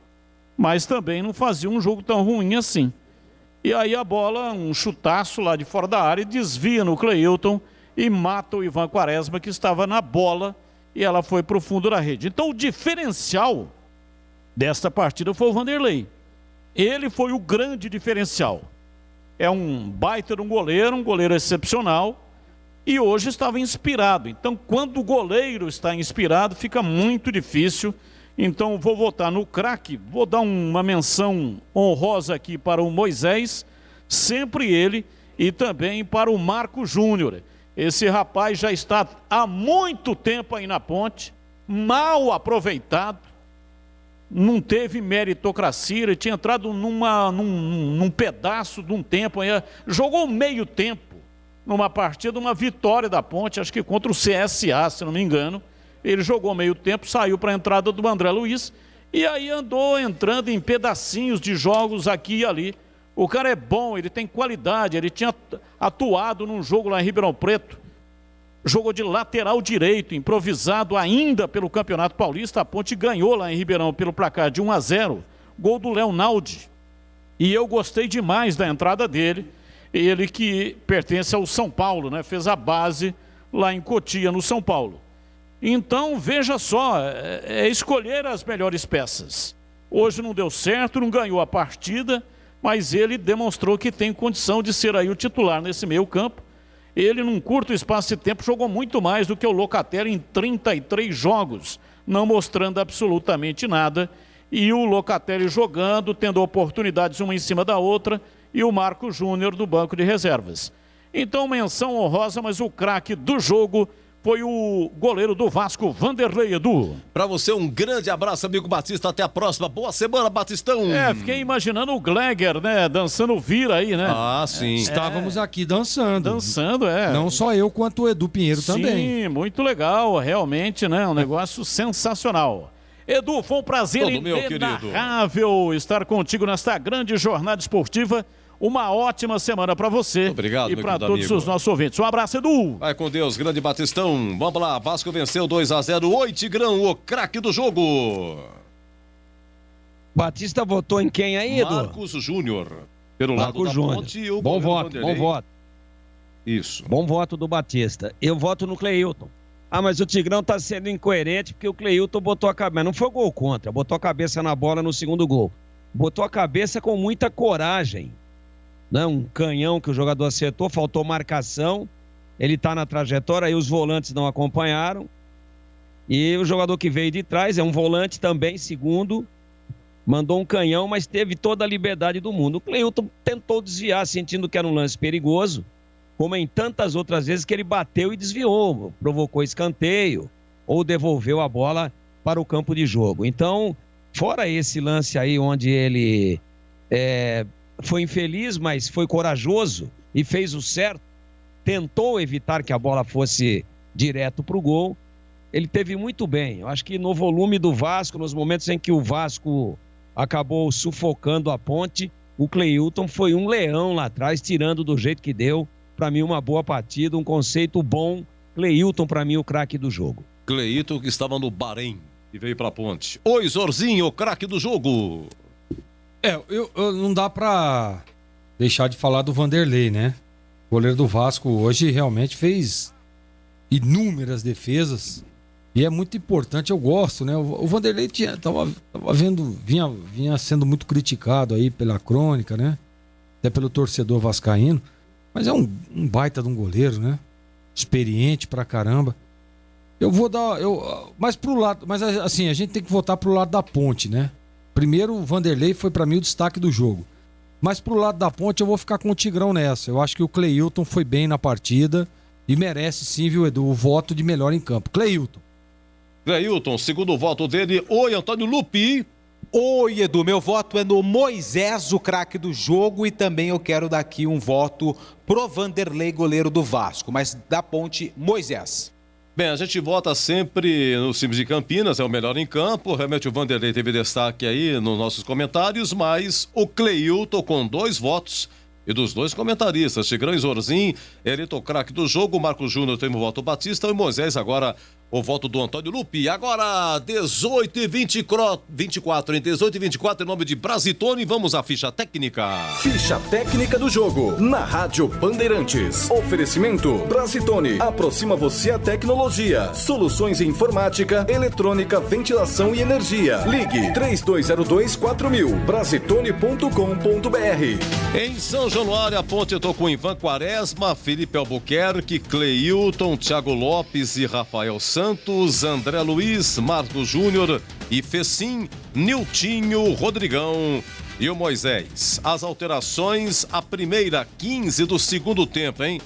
mas também não fazia um jogo tão ruim assim. E aí a bola, um chutaço lá de fora da área, desvia no Cleilton e mata o Ivan Quaresma, que estava na bola, e ela foi para o fundo da rede. Então o diferencial desta partida foi o Vanderlei. Ele foi o grande diferencial. É um baita de um goleiro excepcional, e hoje estava inspirado. Então, quando o goleiro está inspirado, fica muito difícil. Então, vou votar no craque, vou dar uma menção honrosa aqui para o Moisés, sempre ele, e também para o Marco Júnior. Esse rapaz já está há muito tempo aí na Ponte, mal aproveitado, não teve meritocracia, ele tinha entrado num pedaço de um tempo, aí, jogou meio tempo numa partida, uma vitória da Ponte, acho que contra o CSA, se não me engano. Ele jogou meio tempo, saiu para a entrada do André Luiz e aí andou entrando em pedacinhos de jogos aqui e ali. O cara é bom, ele tem qualidade, ele tinha atuado num jogo lá em Ribeirão Preto, jogou de lateral direito, improvisado ainda pelo Campeonato Paulista. A Ponte ganhou lá em Ribeirão pelo placar de 1-0, gol do Leonaldi. E eu gostei demais da entrada dele, ele que pertence ao São Paulo, né? Fez a base lá em Cotia, no São Paulo. Então, veja só, é escolher as melhores peças. Hoje não deu certo, não ganhou a partida, mas ele demonstrou que tem condição de ser aí o titular nesse meio campo. Ele, num curto espaço de tempo, jogou muito mais do que o Locatelli em 33 jogos, não mostrando absolutamente nada. E o Locatelli jogando, tendo oportunidades uma em cima da outra, e o Marco Júnior do banco de reservas. Então, menção honrosa, mas o craque do jogo foi o goleiro do Vasco, Vanderlei, Edu. Pra você, um grande abraço, amigo Batista. Até a próxima. Boa semana, Batistão. Fiquei imaginando o Gleger, né? Dançando vira aí, né? Ah, sim. Estávamos aqui dançando. Dançando, Não só eu, quanto o Edu Pinheiro também. Sim, muito legal, realmente, né? Um negócio sensacional. Edu, foi um prazer inenarrável estar contigo nesta grande jornada esportiva. Uma ótima semana para você. Obrigado, e para todos os nossos ouvintes. Um abraço, Edu. Vai com Deus, grande Batistão. Vamos lá, Vasco venceu 2-0. Oi, Tigrão, o craque do jogo. Batista votou em quem aí, Edu? Marcos Júnior. Pelo Marcos lado da Júnior. Ponte e o Bom voto, Vanderlei. bom voto. Isso. Bom voto do Batista. Eu voto no Cleilton. Ah, mas o Tigrão tá sendo incoerente porque o Cleilton botou a cabeça. Não foi gol contra, botou a cabeça na bola no segundo gol. Botou a cabeça com muita coragem. Né? Um canhão que o jogador acertou, faltou marcação. Ele tá na trajetória, aí os volantes não acompanharam. E o jogador que veio de trás é um volante também, segundo. Mandou um canhão, mas teve toda a liberdade do mundo. O Cleilton tentou desviar, sentindo que era um lance perigoso, como em tantas outras vezes que ele bateu e desviou, provocou escanteio ou devolveu a bola para o campo de jogo. Então, fora esse lance aí onde ele foi infeliz, mas foi corajoso e fez o certo, tentou evitar que a bola fosse direto para o gol, ele teve muito bem. Eu acho que no volume do Vasco, nos momentos em que o Vasco acabou sufocando a Ponte, o Cleilton foi um leão lá atrás, tirando do jeito que deu. Para mim, uma boa partida, um conceito bom. Cleilton, para mim, o craque do jogo. Cleilton, que estava no Bahrein e veio para a Ponte. Oi, Zorzinho, o craque do jogo. Eu não dá para deixar de falar do Vanderlei, né? O goleiro do Vasco hoje realmente fez inúmeras defesas e é muito importante, eu gosto, né? O Vanderlei vinha sendo muito criticado aí pela crônica, né? Até pelo torcedor vascaíno. Mas é um baita de um goleiro, né? Experiente pra caramba. Eu vou dar... mas pro lado... Mas assim, a gente tem que votar pro lado da Ponte, né? Primeiro, o Vanderlei foi pra mim o destaque do jogo. Mas pro lado da Ponte eu vou ficar com o Tigrão nessa. Eu acho que o Cleilton foi bem na partida e merece sim, viu, Edu, o voto de melhor em campo. Cleilton, segundo voto dele. Oi, Antônio Lupi. Oi, Edu, meu voto é no Moisés, o craque do jogo, e também eu quero dar aqui um voto pro Vanderlei, goleiro do Vasco, mas da Ponte, Moisés. Bem, a gente vota sempre nos times de Campinas, é o melhor em campo. Realmente o Vanderlei teve destaque aí nos nossos comentários, mas o Cleilton com 2 votos e dos 2 comentaristas, Tigrão e Zorzin, eleito o craque do jogo. O Marcos Júnior tem o voto Batista e o Moisés agora o voto do Antônio Lupi. Agora, 18h24, em 18h24, em nome de Brasitone, vamos à ficha técnica. Ficha técnica do jogo, na Rádio Bandeirantes. Oferecimento Brasitone, aproxima você a tecnologia. Soluções em informática, eletrônica, ventilação e energia. Ligue 3202-4000, brasitone.com.br. Em São Januário, a ponte estou com Ivan Quaresma, Felipe Albuquerque, Cleilton, Thiago Lopes e Rafael Santos, André Luiz, Marco Júnior e Fecim, Niltinho, Rodrigão e o Moisés. As alterações, a primeira, 15 do segundo tempo, hein?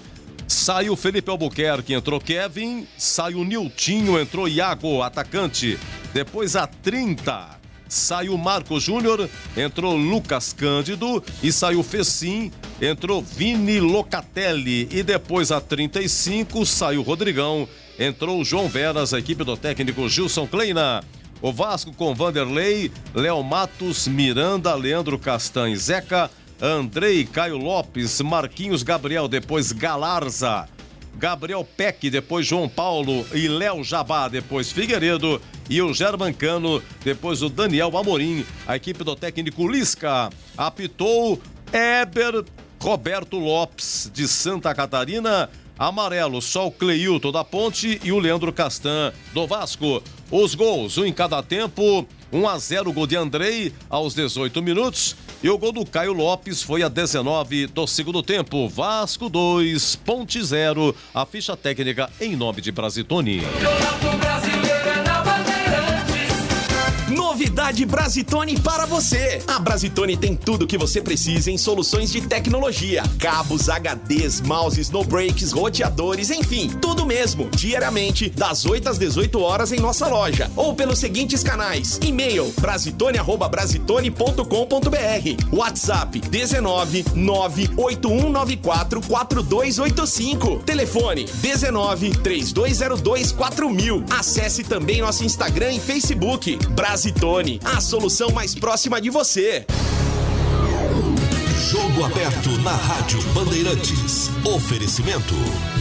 Saiu Felipe Albuquerque, entrou Kevin, saiu Niltinho, entrou Iago, atacante. Depois a 30, saiu Marco Júnior, entrou Lucas Cândido e saiu Fecim, entrou Vini Locatelli. E depois a 35, saiu Rodrigão, entrou João Veras, a equipe do técnico Gilson Kleina. O Vasco com Vanderlei, Léo Matos, Miranda, Leandro Castanho, Zeca, Andrei, Caio Lopes, Marquinhos Gabriel, depois Galarza, Gabriel Peck, depois João Paulo e Léo Jabá, depois Figueiredo e o Germancano, depois o Daniel Amorim, a equipe do técnico Lisca. Apitou Éber Roberto Lopes, de Santa Catarina. Amarelo, só o Cleilton da Ponte e o Leandro Castan do Vasco. Os gols, um em cada tempo. 1-0 o gol de Andrei aos 18 minutos e o gol do Caio Lopes foi a 19 do segundo tempo. Vasco 2, Ponte 0. A ficha técnica em nome de Brasitone. Novidade Brasitone para você. A Brasitone tem tudo que você precisa em soluções de tecnologia. Cabos, HDs, mouses, no breaks, roteadores, enfim, tudo mesmo. Diariamente, das 8 às 18 horas em nossa loja. Ou pelos seguintes canais. E-mail, brasitone@brasitone.com.br. WhatsApp, 19 98194 4285. Telefone, 19 3202 4000. Acesse também nosso Instagram e Facebook. Brasitone, a solução mais próxima de você. Jogo aberto na Rádio Bandeirantes. Oferecimento.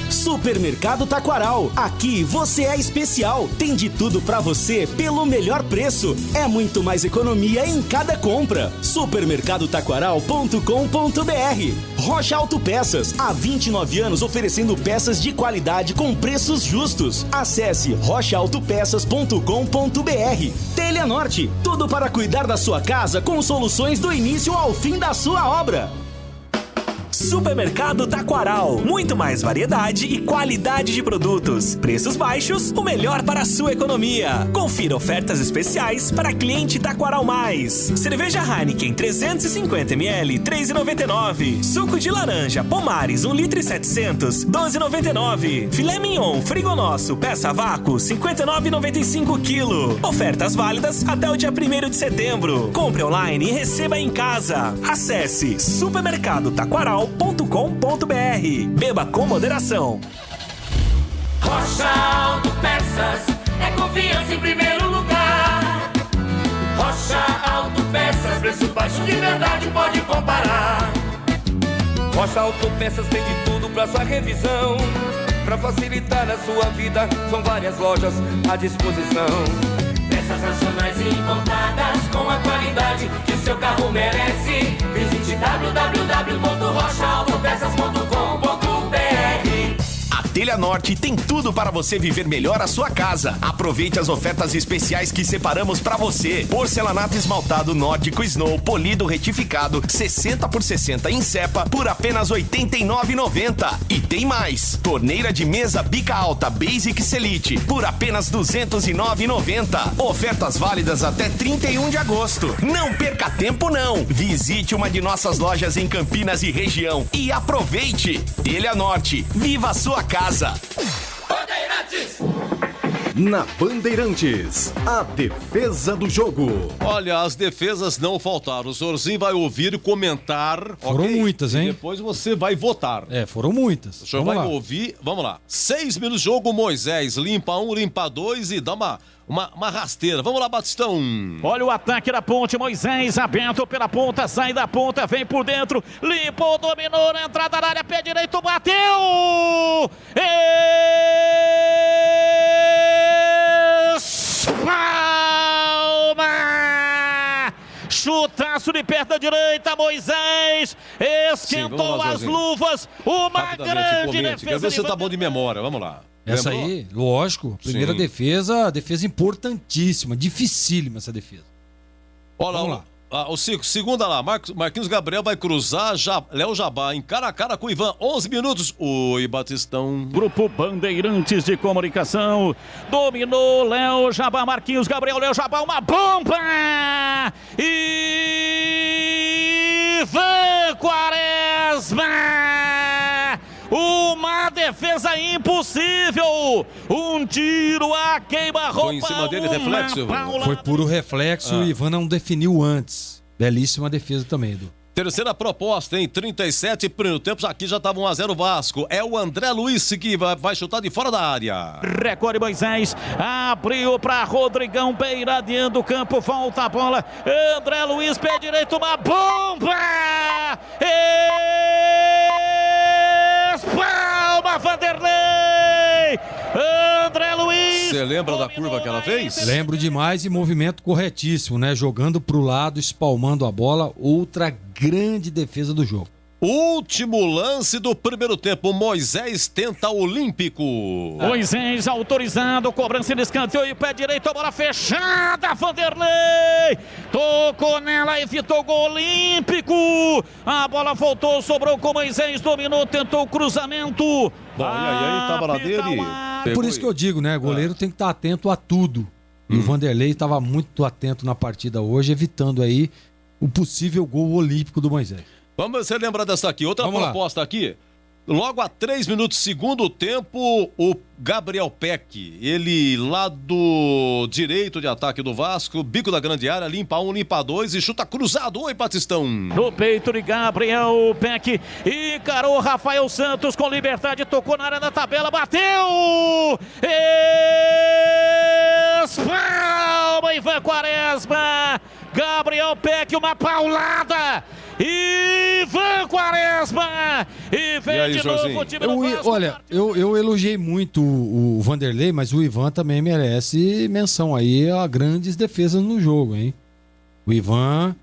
Supermercado Taquaral. Aqui você é especial. Tem de tudo pra você pelo melhor preço. É muito mais economia em cada compra. Supermercadotaquaral.com.br. Rocha Autopeças. Há 29 anos oferecendo peças de qualidade com preços justos. Acesse rochaautopeças.com.br. Telha Norte. Tudo para cuidar da sua casa com soluções do início ao fim da sua obra. Supermercado Taquaral. Muito mais variedade e qualidade de produtos. Preços baixos, o melhor para a sua economia. Confira ofertas especiais para cliente Taquaral Mais. Cerveja Heineken 350ml, 3,99. Suco de laranja Pomares 1 litro e 700, 12,99. Filé mignon Frigonosso peça a vácuo 59,95 kg. Ofertas válidas até o dia 1º de setembro. Compre online e receba em casa. Acesse supermercadotaquaral.com.br. Beba com moderação. Rocha Autopeças é confiança em primeiro lugar. Rocha Autopeças, preço baixo de verdade, pode comparar. Rocha Autopeças tem de tudo pra sua revisão. Pra facilitar a sua vida, são várias lojas à disposição. Peças nacionais e importadas com a qualidade que o seu carro merece. Visite www.rochaautopeças.com.br. A Telha Norte tem tudo para você viver melhor a sua casa. Aproveite as ofertas especiais que separamos para você. Porcelanato esmaltado nórdico Snow, polido retificado, 60x60 em cepa por apenas R$ 89,90. E tem mais. Torneira de mesa bica alta Basic Selite por apenas R$ 209,90. Ofertas válidas até 31 de agosto. Não perca tempo não. Visite uma de nossas lojas em Campinas e região e aproveite. Telha Norte, viva a sua casa. Bandeirantes. Na Bandeirantes, a defesa do jogo. Olha, as defesas não faltaram. O Zorzinho vai ouvir e comentar. Foram muitas, hein? E depois você vai votar. Foram muitas. O senhor vai ouvir. Vamos lá. 6 minutos de jogo, Moisés. Limpa 1, limpa 2 e dá uma rasteira. Vamos lá, Batistão. Olha o ataque da Ponte, Moisés aberto pela ponta, sai da ponta, vem por dentro, limpou, dominou na entrada da área, pé direito, bateu! Espalma! Chutaço de perna direita, Moisés esquentou as luvas, uma grande defesa. Quer ver se você tá bom de memória, vamos lá. Essa aí, lógico, primeira defesa importantíssima, dificílima essa defesa. Olha lá. O segunda lá, Marquinhos Gabriel vai cruzar, Léo Jabá, em cara a cara com o Ivan, 11 minutos. Oi, Batistão. Grupo Bandeirantes de Comunicação, dominou Léo Jabá, Marquinhos Gabriel, Léo Jabá, uma bomba! Ivan Quaresma! Uma defesa impossível! Um tiro a queima-roupa! Foi em cima dele, reflexo? Foi puro reflexo, o Ivan não definiu antes. Belíssima defesa também, Edu. Terceira proposta, em 37 primeiro tempo, aqui já estava 1-0 Vasco. É o André Luiz que vai chutar de fora da área. Recorre Moisés, abriu para Rodrigão, beiradeando o campo, volta a bola. André Luiz, pé direito, uma bomba! Palma, Vanderlei! André Luiz! Você lembra da curva que ela fez? Lembro demais e movimento corretíssimo, né? Jogando pro lado, espalmando a bola, outra grande defesa do jogo. Último lance do primeiro tempo, Moisés tenta olímpico. Moisés autorizado, cobrança de escanteio e pé direito, a bola fechada, Vanderlei! Tocou nela, evitou o gol olímpico. A bola voltou, sobrou com Moisés, dominou, tentou o cruzamento. Bom, e aí tava lá dele. Por isso que eu digo, né? Goleiro tem que estar atento a tudo. E o Vanderlei estava muito atento na partida hoje, evitando aí o possível gol olímpico do Moisés. Vamos ver se você lembra dessa aqui. Outra proposta aqui. Logo a 3 minutos segundo tempo, o Gabriel Peck, ele lá do direito de ataque do Vasco, bico da grande área, limpa 1, limpa 2 e chuta cruzado. Oi, Batistão. No peito de Gabriel Peck, encarou Rafael Santos com liberdade, tocou na área da tabela, bateu! Espalma, Ivan Quaresma! Gabriel Peck, uma paulada! Ivan Quaresma! E vem aí, de novo o time do Vasco. Olha, eu elogiei muito o Vanderlei, mas o Ivan também merece menção aí a grandes defesas no jogo, hein? O Ivan,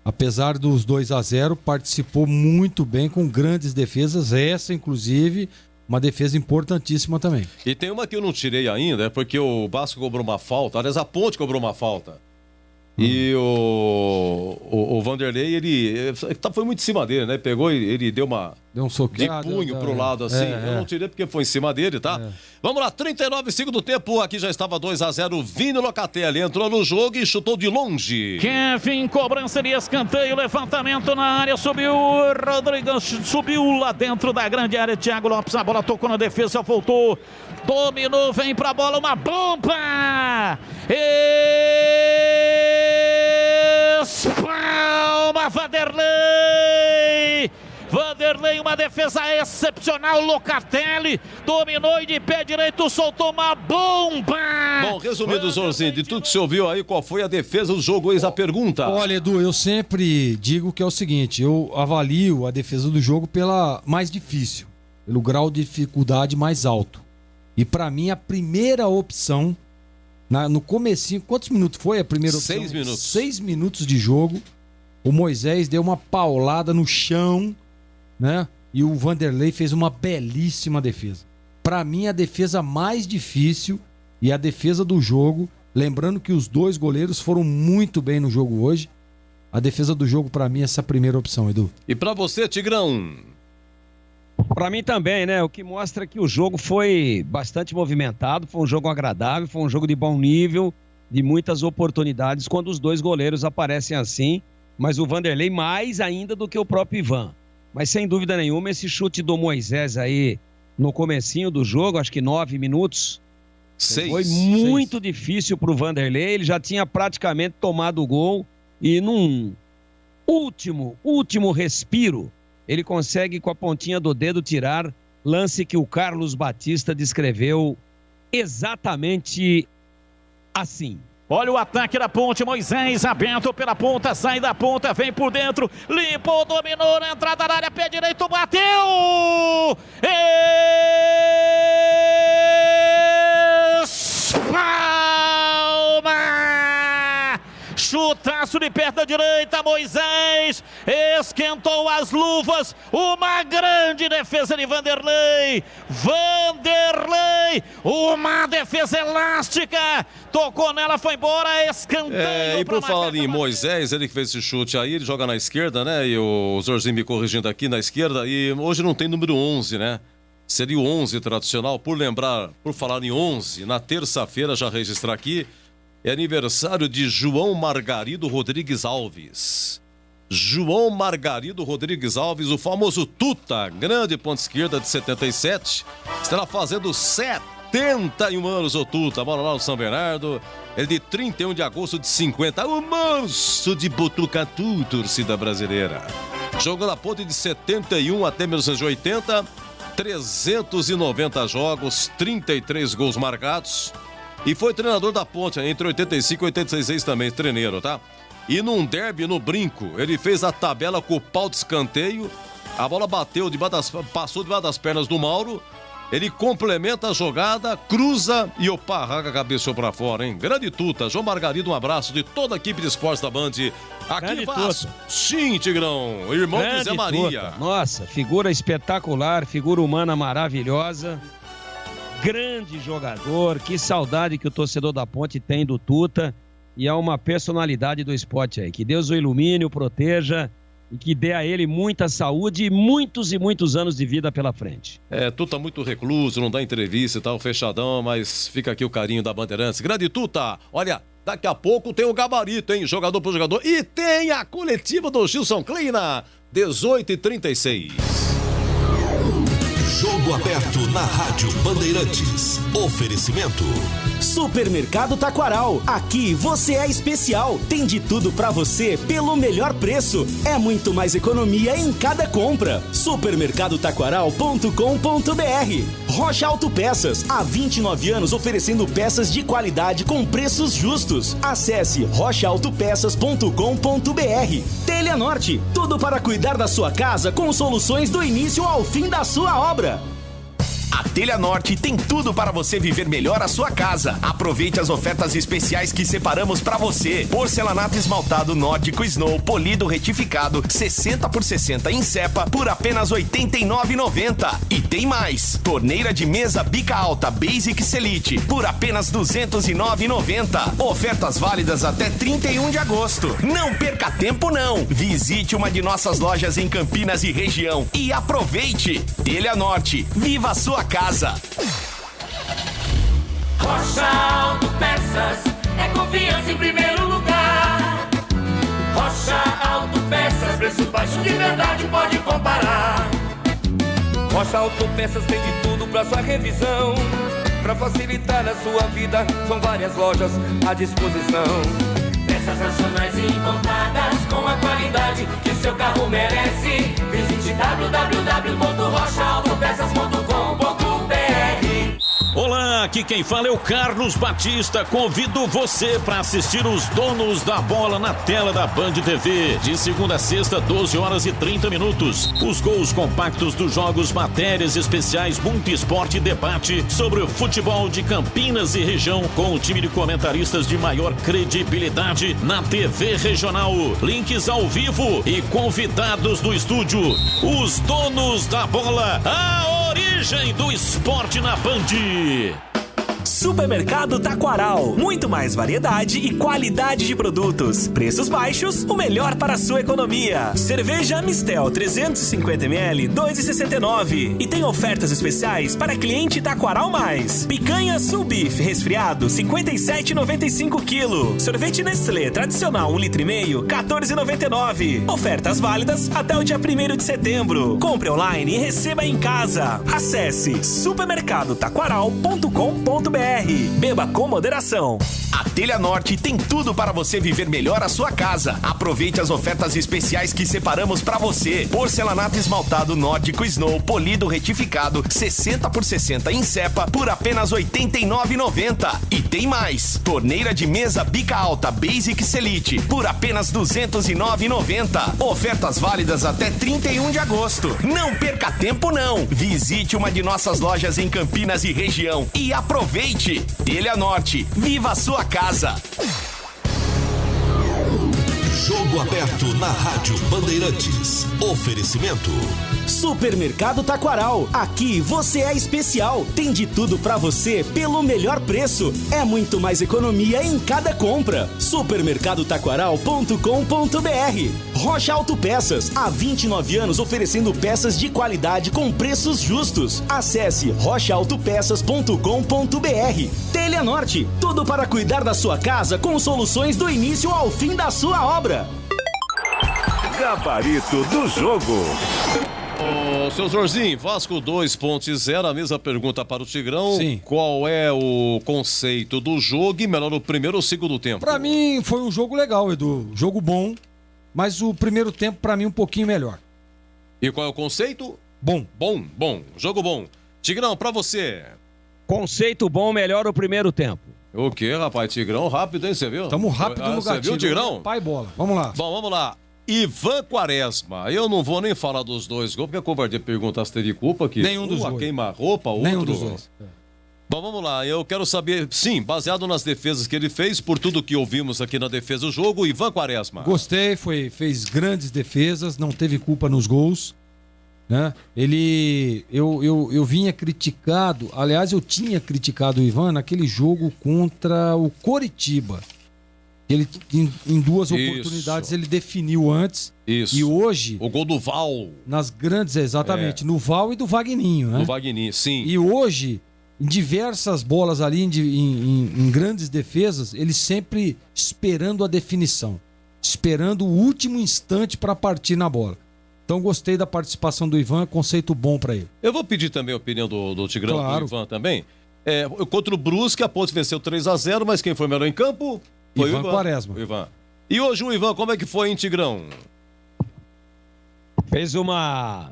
apesar dos 2-0, participou muito bem com grandes defesas, essa inclusive uma defesa importantíssima também. E tem uma que eu não tirei ainda, porque o Vasco cobrou uma falta, aliás a Ponte cobrou uma falta. E o Vanderlei, ele foi muito em cima dele, né? Pegou e ele deu um soqueado, de punho pro lado assim. Eu não tirei porque foi em cima dele, tá? Vamos lá, 39 segundo tempo. Aqui já estava 2-0. Vini Locatelli entrou no jogo e chutou de longe. Kevin, cobrança de escanteio, levantamento na área, subiu Rodrigão, subiu lá dentro da grande área. Thiago Lopes, a bola tocou na defesa, voltou, dominou, vem pra bola, uma bomba! Espalma, Vanderlei! Vanderlei, uma defesa excepcional, Locatelli dominou e de pé direito soltou uma bomba! Bom, resumindo, Zorzinho, de tudo que você ouviu aí, qual foi a defesa do jogo? Eis a pergunta. Olha, Edu, eu sempre digo que é o seguinte, eu avalio a defesa do jogo pela mais difícil, pelo grau de dificuldade mais alto. E pra mim, a primeira opção, no comecinho, quantos minutos foi a primeira opção? 6 minutos. 6 minutos de jogo, o Moisés deu uma paulada no chão, né? E o Vanderlei fez uma belíssima defesa. Para mim, a defesa mais difícil e a defesa do jogo, lembrando que os dois goleiros foram muito bem no jogo hoje. A defesa do jogo, para mim, é essa primeira opção, Edu. E para você, Tigrão? Para mim também, né? O que mostra que o jogo foi bastante movimentado, foi um jogo agradável, foi um jogo de bom nível, de muitas oportunidades, quando os dois goleiros aparecem assim, mas o Vanderlei mais ainda do que o próprio Ivan. Mas sem dúvida nenhuma, esse chute do Moisés aí no comecinho do jogo, acho que 9 minutos, foi muito difícil para o Vanderlei. Ele já tinha praticamente tomado o gol e num último respiro, ele consegue com a pontinha do dedo tirar, lance que o Carlos Batista descreveu exatamente assim. Olha o ataque da Ponte, Moisés aberto pela ponta, sai da ponta, vem por dentro, limpou, dominou na entrada da área, pé direito, bateu! Espalma! Passo de perna direita, Moisés esquentou as luvas, uma grande defesa de Vanderlei, uma defesa elástica, tocou nela, foi embora, escanteio. E por falar em Moisés, ele que fez esse chute aí, ele joga na esquerda, né? E o Zorzinho me corrigindo aqui na esquerda, e hoje não tem número 11, né? Seria o 11 tradicional, por falar em 11, na terça-feira, já registrar aqui, é aniversário de João Margarido Rodrigues Alves. João Margarido Rodrigues Alves, o famoso Tuta, grande ponta esquerda de 77, estará fazendo 71 anos o Tuta, mora lá no São Bernardo, ele de 31 de agosto de 50, o manso de Botucatu, torcida brasileira. Jogou na ponte de 71 até 1980, 390 jogos, 33 gols marcados. E foi treinador da Ponte entre 85 e 86 também, treineiro, tá? E num derby no Brinco, ele fez a tabela com o pau de escanteio, a bola passou debaixo das pernas do Mauro, ele complementa a jogada, cruza e o Parraga cabeceou pra fora, hein? Grande Tuta, João Margarido, um abraço de toda a equipe de esportes da Band. Aqui Vasco. Sim, Tigrão, irmão de Zé Maria. Tuta. Nossa, figura espetacular, figura humana maravilhosa. Grande jogador, que saudade que o torcedor da Ponte tem do Tuta, e é uma personalidade do esporte aí. Que Deus o ilumine, o proteja e que dê a ele muita saúde e muitos anos de vida pela frente. Tuta muito recluso, não dá entrevista e tal, fechadão, mas fica aqui o carinho da Bandeirantes. Grande Tuta, olha, daqui a pouco tem o gabarito, hein, jogador por jogador, e tem a coletiva do Gilson Kleina, 18h36. Jogo aberto na Rádio Bandeirantes. Oferecimento. Supermercado Taquaral. Aqui você é especial. Tem de tudo pra você pelo melhor preço. É muito mais economia em cada compra. Supermercadotaquaral.com.br. Rocha Autopeças. Há 29 anos oferecendo peças de qualidade com preços justos. Acesse rochaautopeças.com.br. Telha Norte. Tudo para cuidar da sua casa com soluções do início ao fim da sua obra. A Telha Norte tem tudo para você viver melhor a sua casa. Aproveite as ofertas especiais que separamos para você. Porcelanato esmaltado nórdico Snow, polido retificado, 60 por 60 em cepa, por apenas R$ 89,90. E tem mais. Torneira de mesa bica alta Basic Selite, por apenas R$ 209,90. Ofertas válidas até 31 de agosto. Não perca tempo não. Visite uma de nossas lojas em Campinas e região e aproveite. Telha Norte, viva a sua casa. Rocha Autopeças é confiança em primeiro lugar. Rocha Autopeças, preço baixo de verdade, pode comparar. Rocha Autopeças tem de tudo pra sua revisão. Pra facilitar a sua vida, são várias lojas à disposição. Peças nacionais e importadas com a qualidade que seu carro merece. Visite www.rochaautopeças.com.br. Olá, aqui quem fala é o Carlos Batista. Convido você para assistir os Donos da Bola na tela da Band TV. De segunda a sexta, 12h30. Os gols compactos dos jogos, matérias especiais, muito esporte e debate sobre o futebol de Campinas e região, com o time de comentaristas de maior credibilidade na TV regional. Links ao vivo e convidados do estúdio. Os Donos da Bola, a origem do esporte na Band. Supermercado Taquaral. Muito mais variedade e qualidade de produtos. Preços baixos, o melhor para a sua economia. Cerveja Amistel 350ml, 2,69. E tem ofertas especiais para cliente Taquaral Mais. Picanha Sul Beef resfriado, 57,95 kg. Sorvete Nestlé tradicional 1,5 litro, 14,99. Ofertas válidas até o dia 1º de setembro. Compre online e receba em casa. Acesse supermercadotaquaral.com.br. Beba com moderação. A Telha Norte tem tudo para você viver melhor a sua casa. Aproveite as ofertas especiais que separamos para você. Porcelanato esmaltado nórdico Snow, polido retificado, 60 por 60 em cepa, por apenas R$ 89,90. E tem mais. Torneira de mesa bica alta Basic Selite, por apenas R$ 209,90. Ofertas válidas até 31 de agosto. Não perca tempo não. Visite uma de nossas lojas em Campinas e região e aproveite. Telha Norte, viva a sua casa. Jogo aberto na Rádio Bandeirantes. Oferecimento. Supermercado Taquaral. Aqui você é especial. Tem de tudo pra você pelo melhor preço. É muito mais economia em cada compra. Supermercadotaquaral.com.br. Rocha Autopeças. Há 29 anos oferecendo peças de qualidade com preços justos. Acesse rochaautopeças.com.br. Telha Norte. Tudo para cuidar da sua casa com soluções do início ao fim da sua obra. Gabarito do jogo. Ô, seu Zorzinho, Vasco 2.0, a mesma pergunta para o Tigrão. Sim. Qual é o conceito do jogo e melhor o primeiro ou o segundo tempo? Pra mim foi um jogo legal, Edu. Jogo bom, mas o primeiro tempo pra mim um pouquinho melhor. E qual é o conceito? Bom. Bom. Jogo bom. Tigrão, pra você. Conceito bom, melhor o primeiro tempo. O que, rapaz? Tigrão rápido, hein? Você viu? Tamo rápido no gatilho. Você viu, Tigrão? Pai bola. Vamos lá. Bom, vamos lá. Ivan Quaresma. Eu não vou nem falar dos dois gols, porque a covardia pergunta se teve culpa aqui. Nenhum dos dois. Queima-roupa, outro. Nenhum dos dois. Bom, vamos lá. Eu quero saber, sim, baseado nas defesas que ele fez, por tudo que ouvimos aqui na defesa do jogo, Ivan Quaresma. Gostei, fez grandes defesas, não teve culpa nos gols. Né? Eu vinha criticado, aliás, eu tinha criticado o Ivan naquele jogo contra o Coritiba. Ele, em duas oportunidades, ele definiu antes. Isso. E hoje... O gol do Val. Nas grandes, exatamente, no Val e do Vagninho, né? Do Vagninho, sim. E hoje, em diversas bolas ali, em grandes defesas, ele sempre esperando a definição. Esperando o último instante para partir na bola. Então gostei da participação do Ivan, conceito bom para ele. Eu vou pedir também a opinião do Tigrão, claro. do Ivan também. Contra o Brusque, a Ponte venceu 3-0, mas quem foi melhor em campo? Foi Ivan o Ivan Quaresma. O Ivan. E hoje o Ivan, como é que foi, hein, Tigrão? Fez uma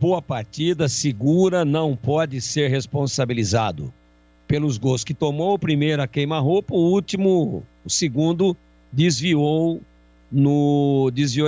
boa partida, segura, não pode ser responsabilizado pelos gols que tomou. O primeiro a queima-roupa, o segundo desviou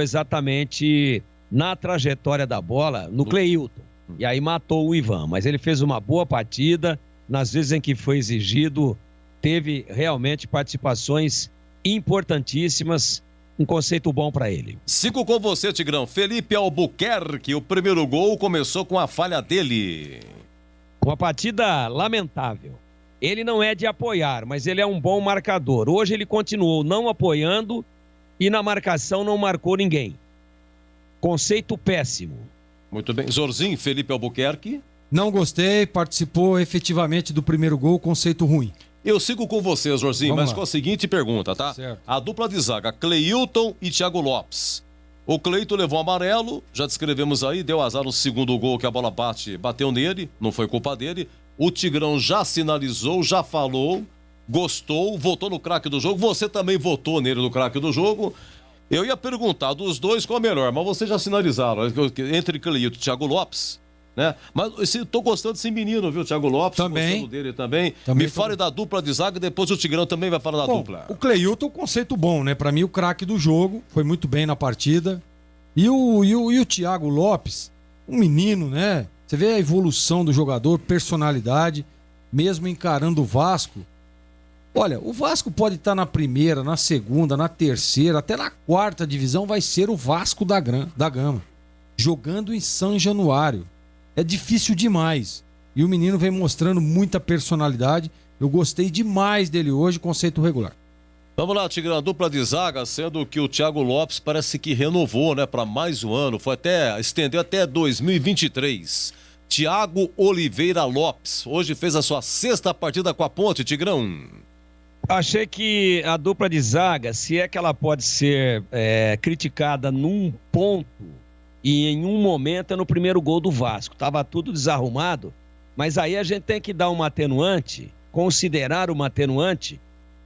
exatamente na trajetória da bola, no Cleilton. E aí matou o Ivan. Mas ele fez uma boa partida, nas vezes em que foi exigido, teve realmente participações importantíssimas, um conceito bom para ele. Sigo com você, Tigrão. Felipe Albuquerque, o primeiro gol começou com a falha dele. Uma partida lamentável. Ele não é de apoiar, mas ele é um bom marcador. Hoje ele continuou não apoiando e na marcação não marcou ninguém. Conceito péssimo. Muito bem. Zorzinho, Felipe Albuquerque. Não gostei, participou efetivamente do primeiro gol, conceito ruim. Eu sigo com você, Zorzinho, Vamos mas lá. com a seguinte pergunta, tá? Certo. A dupla de zaga, Cleilton e Thiago Lopes. O Cleilton levou amarelo, já descrevemos aí, deu azar no segundo gol que a bola bateu nele, não foi culpa dele. O Tigrão já sinalizou, já falou, gostou, votou no craque do jogo. Você também votou nele no craque do jogo. Eu ia perguntar dos dois qual é melhor, mas vocês já sinalizaram, entre Cleilton e Thiago Lopes, né? Mas tô gostando desse menino, viu, Thiago Lopes? Também. Gostando dele também. Também Me fale da dupla de zaga, depois o Tigrão também vai falar da dupla. O Cleilton, conceito bom, né? Pra mim, o craque do jogo, foi muito bem na partida. E o Thiago Lopes, um menino, né? Você vê a evolução do jogador, personalidade, mesmo encarando o Vasco. Olha, o Vasco pode estar na primeira, na segunda, na terceira, até na quarta divisão vai ser o Vasco da Gama. Jogando em São Januário. É difícil demais. E o menino vem mostrando muita personalidade. Eu gostei demais dele hoje, conceito regular. Vamos lá, Tigrão, dupla de zaga, sendo que o Thiago Lopes parece que renovou, né, para mais um ano. Estendeu até 2023. Thiago Oliveira Lopes, hoje fez a sua 6ª partida com a Ponte, Tigrão. Achei que a dupla de zaga, se é que ela pode ser criticada num ponto e em um momento, é no primeiro gol do Vasco. Tava tudo desarrumado, mas aí a gente tem que dar uma atenuante, considerar uma atenuante,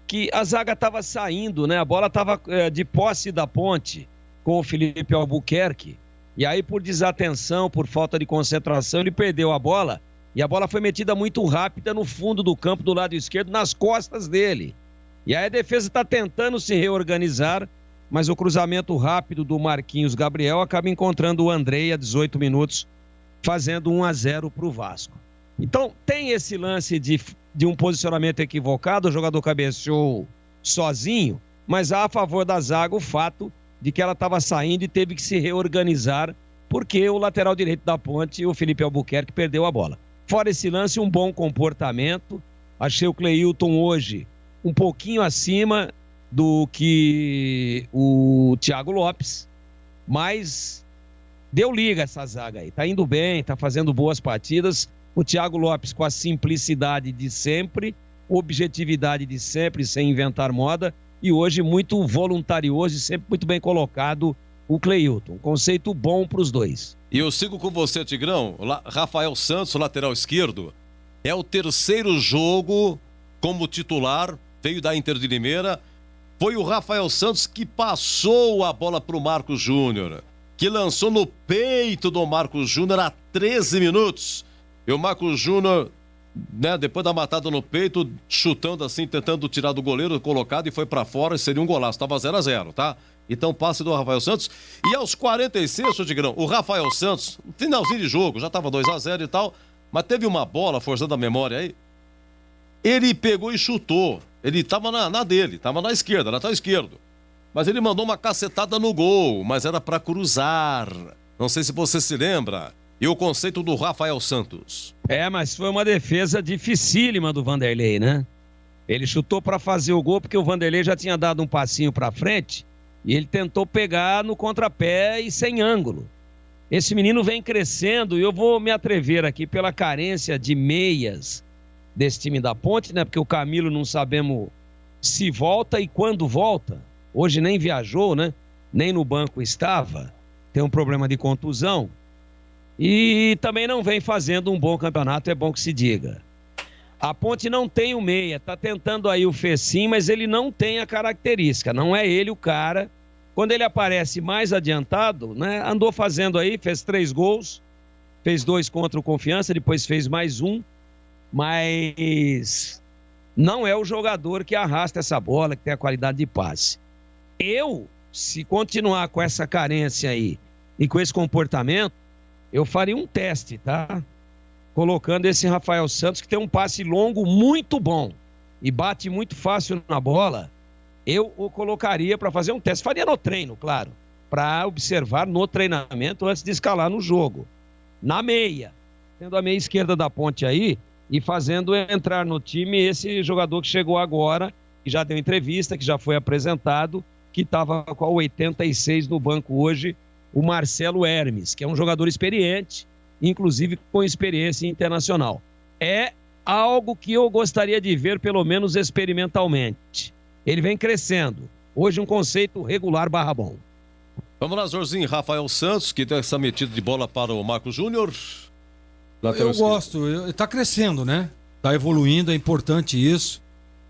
que a zaga estava saindo, né? A bola estava de posse da Ponte com o Felipe Albuquerque. E aí, por desatenção, por falta de concentração, ele perdeu a bola. E a bola foi metida muito rápida no fundo do campo, do lado esquerdo, nas costas dele. E aí a defesa está tentando se reorganizar, mas o cruzamento rápido do Marquinhos Gabriel acaba encontrando o Andrei a 18 minutos, fazendo 1-0 para o Vasco. Então, tem esse lance de um posicionamento equivocado, o jogador cabeceou sozinho, mas há a favor da zaga o fato de que ela estava saindo e teve que se reorganizar, porque o lateral direito da Ponte, o Felipe Albuquerque, perdeu a bola. Fora esse lance, um bom comportamento. Achei o Cleilton hoje um pouquinho acima do que o Thiago Lopes, mas deu liga essa zaga aí. Tá indo bem, tá fazendo boas partidas. O Thiago Lopes com a simplicidade de sempre, objetividade de sempre, sem inventar moda, e hoje muito voluntarioso e sempre muito bem colocado o Cleilton. Conceito bom para os dois. E eu sigo com você, Tigrão. Rafael Santos, lateral esquerdo, é o terceiro jogo como titular, veio da Inter de Limeira. Foi o Rafael Santos que passou a bola para o Marcos Júnior, que lançou no peito do Marcos Júnior há 13 minutos. E o Marcos Júnior, né, depois da matada no peito, chutando assim, tentando tirar do goleiro, colocado e foi para fora, seria um golaço. Tava 0-0, tá? Então, passe do Rafael Santos. E aos 46, seu Tigrão, o Rafael Santos, finalzinho de jogo, já tava 2-0 e tal, mas teve uma bola, forçando a memória aí, ele pegou e chutou. Ele tava na dele, tava na esquerda, lateral esquerdo. Mas ele mandou uma cacetada no gol, mas era para cruzar. Não sei se você se lembra. E o conceito do Rafael Santos? Mas foi uma defesa dificílima do Vanderlei, né? Ele chutou para fazer o gol porque o Vanderlei já tinha dado um passinho para frente e ele tentou pegar no contrapé e sem ângulo. Esse menino vem crescendo e eu vou me atrever aqui pela carência de meias desse time da Ponte, né? Porque o Camilo não sabemos se volta e quando volta. Hoje nem viajou, né? Nem no banco estava. Tem um problema de contusão. E também não vem fazendo um bom campeonato, é bom que se diga. A Ponte não tem o meia, tá tentando aí o Fecim, mas ele não tem a característica, não é ele o cara. Quando ele aparece mais adiantado, né, andou fazendo aí, fez 3 gols, fez 2 contra o Confiança, depois fez mais 1, mas não é o jogador que arrasta essa bola, que tem a qualidade de passe. Se continuar com essa carência aí e com esse comportamento, eu faria um teste, tá? Colocando esse Rafael Santos, que tem um passe longo muito bom e bate muito fácil na bola, eu o colocaria para fazer um teste. Faria no treino, claro, para observar no treinamento antes de escalar no jogo. Na meia, tendo a meia esquerda da Ponte aí e fazendo entrar no time esse jogador que chegou agora, que já deu entrevista, que já foi apresentado, que estava com a 86 no banco hoje, o Marcelo Hermes, que é um jogador experiente, inclusive com experiência internacional. É algo que eu gostaria de ver, pelo menos experimentalmente. Ele vem crescendo. Hoje um conceito regular / bom. Vamos lá, Jorzinho. Rafael Santos, que deu essa metida de bola para o Marcos Júnior. Eu gosto. Ele está crescendo, né? Está evoluindo, é importante isso.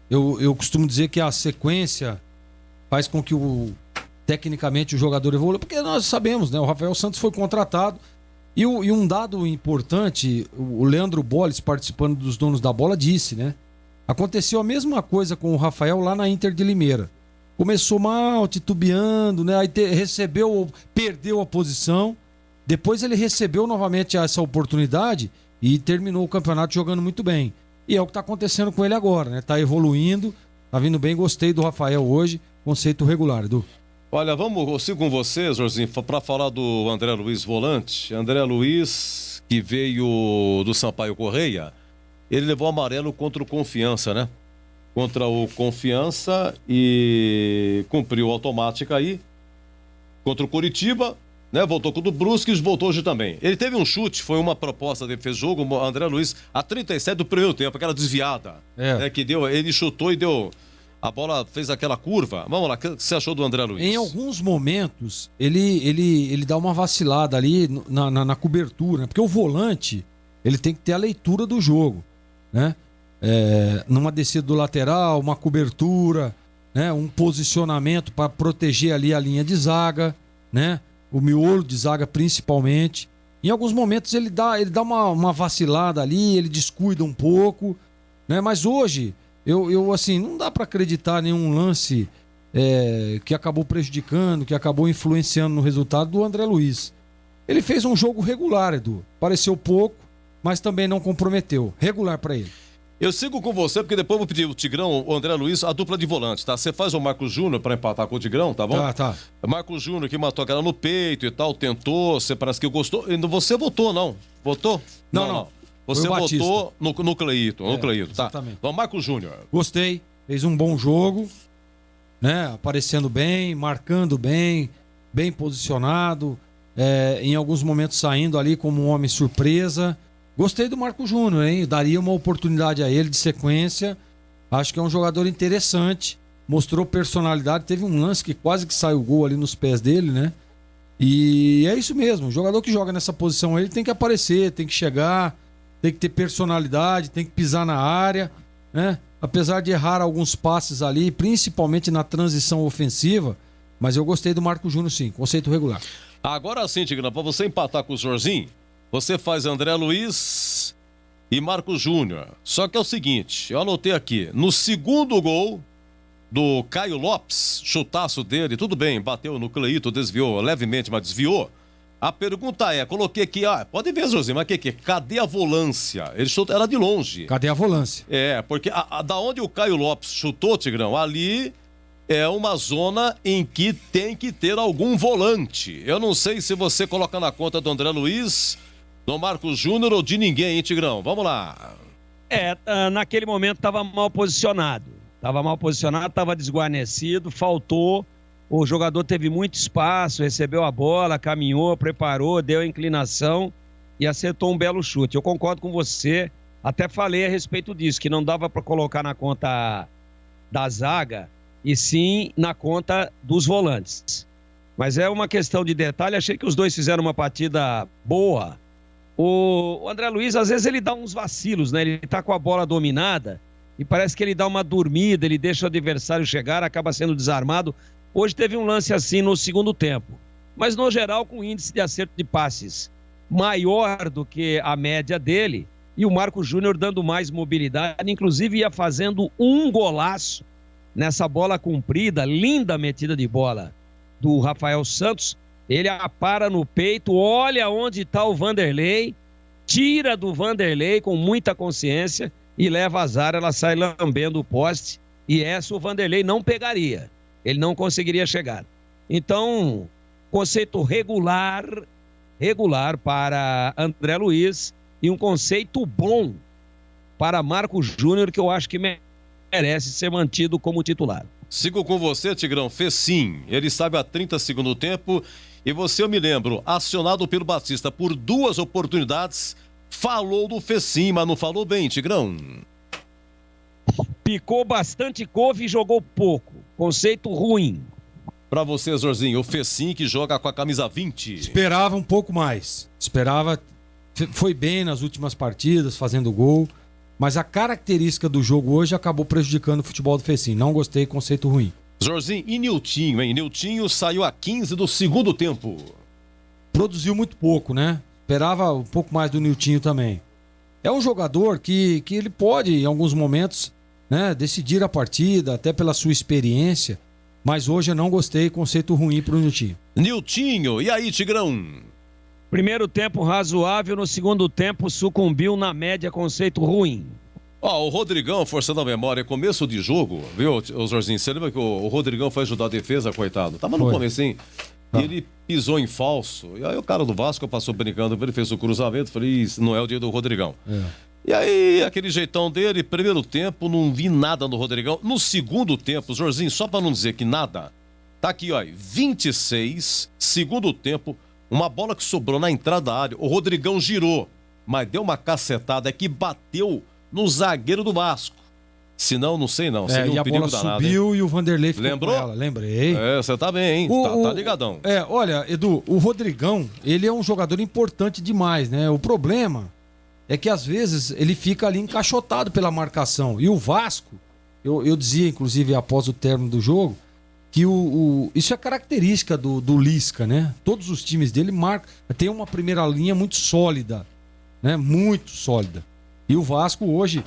Eu costumo dizer que a sequência faz com que tecnicamente o jogador evolua, porque nós sabemos, né? O Rafael Santos foi contratado e um dado importante, o Leandro Bolles, participando dos Donos da Bola, disse, né? Aconteceu a mesma coisa com o Rafael lá na Inter de Limeira. Começou mal, titubeando, né? Aí perdeu a posição, depois ele recebeu novamente essa oportunidade e terminou o campeonato jogando muito bem. E é o que está acontecendo com ele agora, né? Tá evoluindo, tá vindo bem, gostei do Rafael hoje, conceito regular, Edu. Olha, eu sigo com você, Jorginho, para falar do André Luiz volante. André Luiz, que veio do Sampaio Correia, ele levou amarelo contra o Confiança, né? Contra o Confiança e cumpriu automática aí. Contra o Coritiba, né? Voltou com o do Brusque e voltou hoje também. Ele teve um chute, foi uma proposta de fez jogo, o André Luiz, a 37 do primeiro tempo, aquela desviada, né? Que deu, ele chutou e deu... A bola fez aquela curva. Vamos lá, o que você achou do André Luiz? Em alguns momentos, ele dá uma vacilada ali na cobertura, né? Porque o volante, ele tem que ter a leitura do jogo, né? Numa descida do lateral, uma cobertura, né? Um posicionamento para proteger ali a linha de zaga, né? O miolo de zaga principalmente. Em alguns momentos ele dá uma vacilada ali, ele descuida um pouco, né? Mas hoje... Eu assim, não dá para acreditar nenhum lance que acabou prejudicando, que acabou influenciando no resultado do André Luiz. Ele fez um jogo regular, Edu. Pareceu pouco, mas também não comprometeu. Regular para ele. Eu sigo com você, porque depois eu vou pedir o Tigrão, o André Luiz, a dupla de volante, tá? Você faz o Marcos Júnior pra empatar com o Tigrão, tá bom? Tá. Marcos Júnior que matou a cara no peito e tal, tentou, você parece que gostou. Você votou, não? Votou? Não. Você Foi o Batista. votou no Cleito, tá? Exatamente. Então, Marcos Júnior. Gostei, fez um bom jogo, né? Aparecendo bem, marcando bem posicionado, em alguns momentos saindo ali como um homem surpresa. Gostei do Marco Júnior, hein? Daria uma oportunidade a ele de sequência. Acho que é um jogador interessante. Mostrou personalidade. Teve um lance que quase que saiu o gol ali nos pés dele, né? E é isso mesmo. O jogador que joga nessa posição aí, ele tem que aparecer, tem que chegar, tem que ter personalidade, tem que pisar na área, né? Apesar de errar alguns passes ali, principalmente na transição ofensiva, mas eu gostei do Marco Júnior sim, conceito regular. Agora sim, Tigrão, pra você empatar com o Jorginho, você faz André Luiz e Marcos Júnior. Só que é o seguinte, eu anotei aqui, no segundo gol do Caio Lopes, chutaço dele, tudo bem, bateu no Cleito, desviou levemente, mas desviou. A pergunta é, coloquei aqui, pode ver, Jorginho, mas cadê a volância? Ele chutou, era de longe. Cadê a volância? Porque da onde o Caio Lopes chutou, Tigrão, ali é uma zona em que tem que ter algum volante. Eu não sei se você coloca na conta do André Luiz, do Marcos Júnior ou de ninguém, hein, Tigrão? Vamos lá. Naquele momento estava mal posicionado. Estava desguarnecido, faltou. O jogador teve muito espaço, recebeu a bola, caminhou, preparou, deu a inclinação e acertou um belo chute. Eu concordo com você, até falei a respeito disso, que não dava para colocar na conta da zaga e sim na conta dos volantes. Mas é uma questão de detalhe, achei que os dois fizeram uma partida boa. O André Luiz, às vezes, ele dá uns vacilos, né? Ele tá com a bola dominada e parece que ele dá uma dormida, ele deixa o adversário chegar, acaba sendo desarmado. Hoje teve um lance assim no segundo tempo. Mas, no geral, com índice de acerto de passes maior do que a média dele, e o Marco Júnior dando mais mobilidade, inclusive ia fazendo um golaço nessa bola comprida, linda metida de bola do Rafael Santos. Ele apara no peito, olha onde está o Vanderlei, tira do Vanderlei com muita consciência e leva azar, ela sai lambendo o poste, e essa o Vanderlei não pegaria. Ele não conseguiria chegar. Então, conceito regular para André Luiz e um conceito bom para Marco Júnior, que eu acho que merece ser mantido como titular. Sigo com você, Tigrão. Fez sim. Ele sabe a 30 segundo tempo. E você, eu me lembro, acionado pelo Batista por 2 oportunidades, falou do Fecim, mas não falou bem, Tigrão. Picou bastante couve e jogou pouco. Conceito ruim. Pra você, Zorzinho, o Fecim que joga com a camisa 20. Esperava um pouco mais. Foi bem nas últimas partidas, fazendo gol. Mas a característica do jogo hoje acabou prejudicando o futebol do Fecim. Não gostei, conceito ruim. Zorzinho, e Niltinho, hein? Niltinho saiu a 15 do segundo tempo. Produziu muito pouco, né? Esperava um pouco mais do Niltinho também. É um jogador que ele pode, em alguns momentos, né, decidir a partida, até pela sua experiência. Mas hoje eu não gostei, conceito ruim pro Niltinho. Niltinho, e aí, Tigrão? Primeiro tempo razoável, no segundo tempo sucumbiu na média, conceito ruim. O Rodrigão, forçando a memória, começo de jogo, viu, Zorzinho? Você lembra que o Rodrigão foi ajudar a defesa, coitado? Tava no comecinho. E ele pisou em falso. E aí o cara do Vasco passou brincando, ele fez o cruzamento, falei, isso não é o dia do Rodrigão. E aí, aquele jeitão dele, primeiro tempo, não vi nada no Rodrigão. No segundo tempo, Zorzinho, só pra não dizer que nada, tá aqui, 26, segundo tempo, uma bola que sobrou na entrada da área, o Rodrigão girou, mas deu uma cacetada que bateu no zagueiro do Vasco. Se não, não sei não. E a bola subiu e o Vanderlei ficou Lembrou? com ela. Lembrei. Você tá bem, hein? Tá ligadão. Olha, Edu, o Rodrigão, ele é um jogador importante demais, né? O problema é que às vezes ele fica ali encaixotado pela marcação. E o Vasco, eu dizia, inclusive, após o término do jogo, que isso é característica do Lisca, né? Todos os times dele tem uma primeira linha muito sólida, né? Muito sólida. E o Vasco hoje,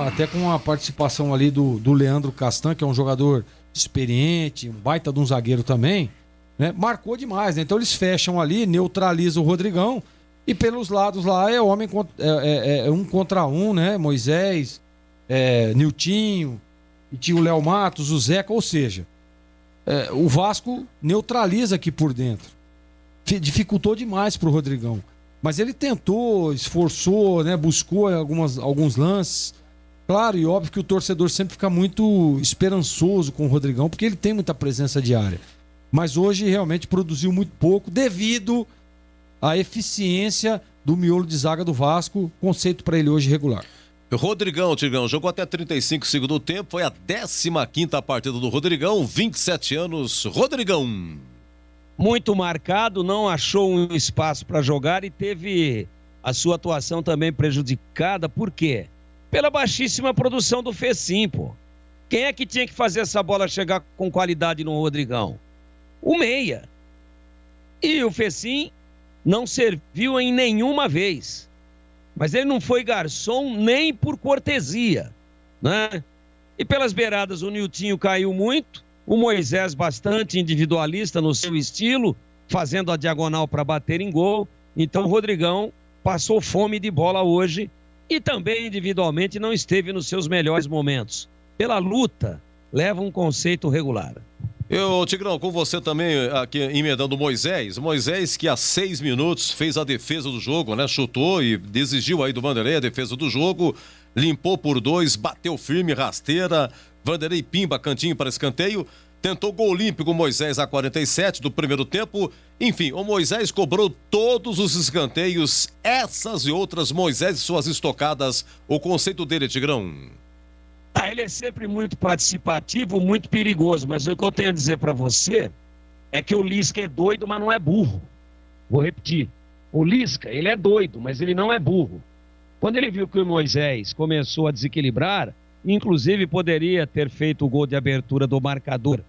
até com a participação ali do Leandro Castan, que é um jogador experiente, um baita de um zagueiro também, né? Marcou demais, né? Então eles fecham ali, neutralizam o Rodrigão E pelos lados lá é homem é um contra um, né? Moisés, Niltinho, e tinha o Léo Matos, o Zeca, ou seja, o Vasco neutraliza aqui por dentro. Dificultou demais pro Rodrigão. Mas ele tentou, esforçou, né? Buscou alguns lances. Claro, e óbvio que o torcedor sempre fica muito esperançoso com o Rodrigão, porque ele tem muita presença de área. Mas hoje realmente produziu muito pouco devido à eficiência do miolo de zaga do Vasco. Conceito para ele hoje regular. Rodrigão, Tigão, jogou até 35 segundos do tempo, foi a 15ª partida do Rodrigão, 27 anos, Rodrigão. Muito marcado, não achou um espaço para jogar e teve a sua atuação também prejudicada. Por quê? Pela baixíssima produção do Fecim, pô. Quem é que tinha que fazer essa bola chegar com qualidade no Rodrigão? O meia. E o Fecim não serviu em nenhuma vez. Mas ele não foi garçom nem por cortesia, né? E pelas beiradas o Niltinho caiu muito, o Moisés bastante individualista no seu estilo, fazendo a diagonal para bater em gol. Então o Rodrigão passou fome de bola hoje e também individualmente não esteve nos seus melhores momentos. Pela luta, leva um conceito regular. Eu, Tigrão, com você também aqui emendando o Moisés. Moisés que há 6 minutos fez a defesa do jogo, né? Chutou e exigiu aí do Vanderlei a defesa do jogo. Limpou por 2, bateu firme, rasteira. Vanderlei pimba, cantinho para escanteio. Tentou gol olímpico o Moisés a 47 do primeiro tempo. Enfim, o Moisés cobrou todos os escanteios. Essas e outras, Moisés e suas estocadas. O conceito dele, Tigrão. Ele é sempre muito participativo, muito perigoso, mas o que eu tenho a dizer para você é que o Lisca é doido, mas não é burro. Vou repetir. O Lisca, ele é doido, mas ele não é burro. Quando ele viu que o Moisés começou a desequilibrar, inclusive poderia ter feito o gol de abertura do marcador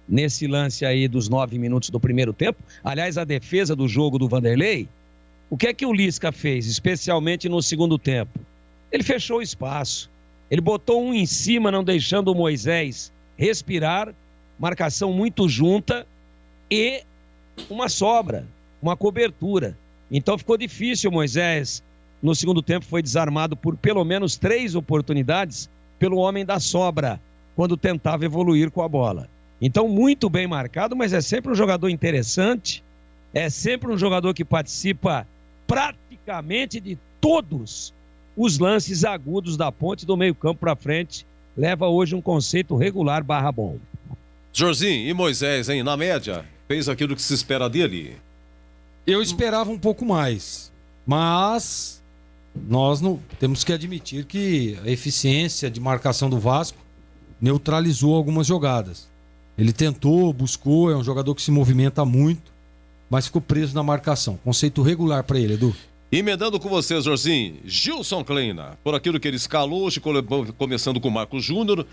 nesse lance aí dos 9 minutos do primeiro tempo. Aliás, a defesa do jogo do Vanderlei, o que é que o Lisca fez, especialmente no segundo tempo? Ele fechou o espaço. Ele botou um em cima, não deixando o Moisés respirar, marcação muito junta e uma sobra, uma cobertura. Então ficou difícil o Moisés. No segundo tempo foi desarmado por pelo menos 3 oportunidades pelo homem da sobra, quando tentava evoluir com a bola. Então muito bem marcado, mas é sempre um jogador interessante, é sempre um jogador que participa praticamente de todos os lances agudos da ponte do meio campo para frente. Leva hoje um conceito regular / bom. Jorginho, e Moisés, hein? Na média, fez aquilo que se espera dele? Eu esperava um pouco mais, mas nós não temos que admitir que a eficiência de marcação do Vasco neutralizou algumas jogadas. Ele tentou, buscou, é um jogador que se movimenta muito, mas ficou preso na marcação. Conceito regular para ele, Edu. Emendando com vocês, Jorginho, Gilson Kleina, por aquilo que ele escalou, hoje começando com o Marcos Júnior,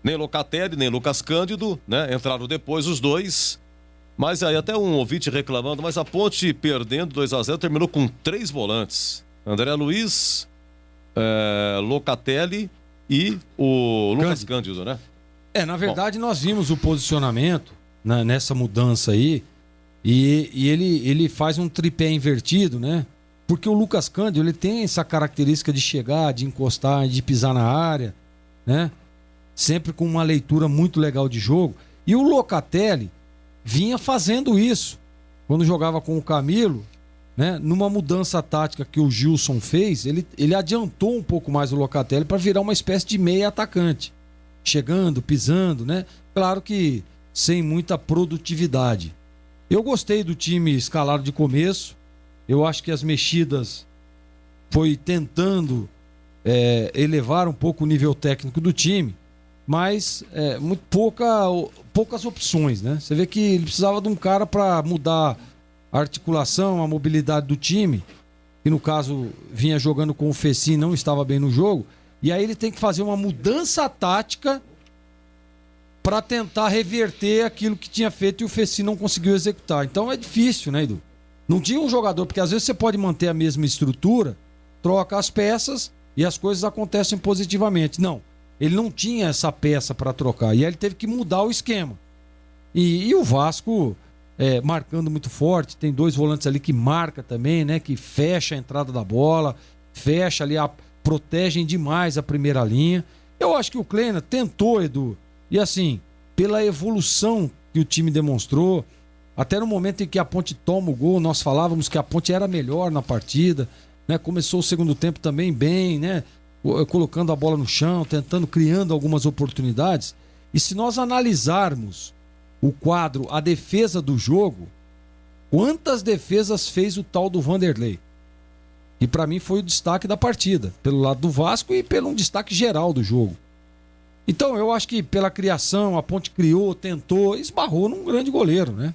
nem Locatelli, nem Lucas Cândido, né? Entraram depois os dois, mas aí até um ouvinte reclamando, mas a Ponte perdendo 2-0 terminou com 3 volantes, André Luiz, Locatelli e o Lucas Cândido, né? Na verdade nós vimos o posicionamento, né, nessa mudança aí, e ele faz um tripé invertido, né? Porque o Lucas Cândido, ele tem essa característica de chegar, de encostar, de pisar na área, né? Sempre com uma leitura muito legal de jogo. E o Locatelli vinha fazendo isso. Quando jogava com o Camilo, né? Numa mudança tática que o Gilson fez, ele adiantou um pouco mais o Locatelli para virar uma espécie de meia atacante. Chegando, pisando, né? Claro que sem muita produtividade. Eu gostei do time escalado de começo. Eu acho que as mexidas foi tentando elevar um pouco o nível técnico do time, mas muito poucas opções, né? Você vê que ele precisava de um cara para mudar a articulação, a mobilidade do time, que no caso vinha jogando com o Fecim, não estava bem no jogo, e aí ele tem que fazer uma mudança tática para tentar reverter aquilo que tinha feito e o Fecim não conseguiu executar. Então é difícil, né, Edu? Não tinha um jogador, porque às vezes você pode manter a mesma estrutura, troca as peças e as coisas acontecem positivamente. Não, ele não tinha essa peça para trocar e aí ele teve que mudar o esquema. E o Vasco marcando muito forte, tem 2 volantes ali que marca também, né? Que fecha a entrada da bola, fecha ali, protegem demais a primeira linha. Eu acho que o Kleina tentou, Edu, e assim, pela evolução que o time demonstrou, até no momento em que a Ponte toma o gol, nós falávamos que a Ponte era melhor na partida, né? Começou o segundo tempo também bem, né? Colocando a bola no chão, criando algumas oportunidades. E se nós analisarmos o quadro, a defesa do jogo, quantas defesas fez o tal do Vanderlei? E para mim foi o destaque da partida, pelo lado do Vasco e pelo um destaque geral do jogo. Então eu acho que pela criação, a Ponte criou, tentou, esbarrou num grande goleiro, né?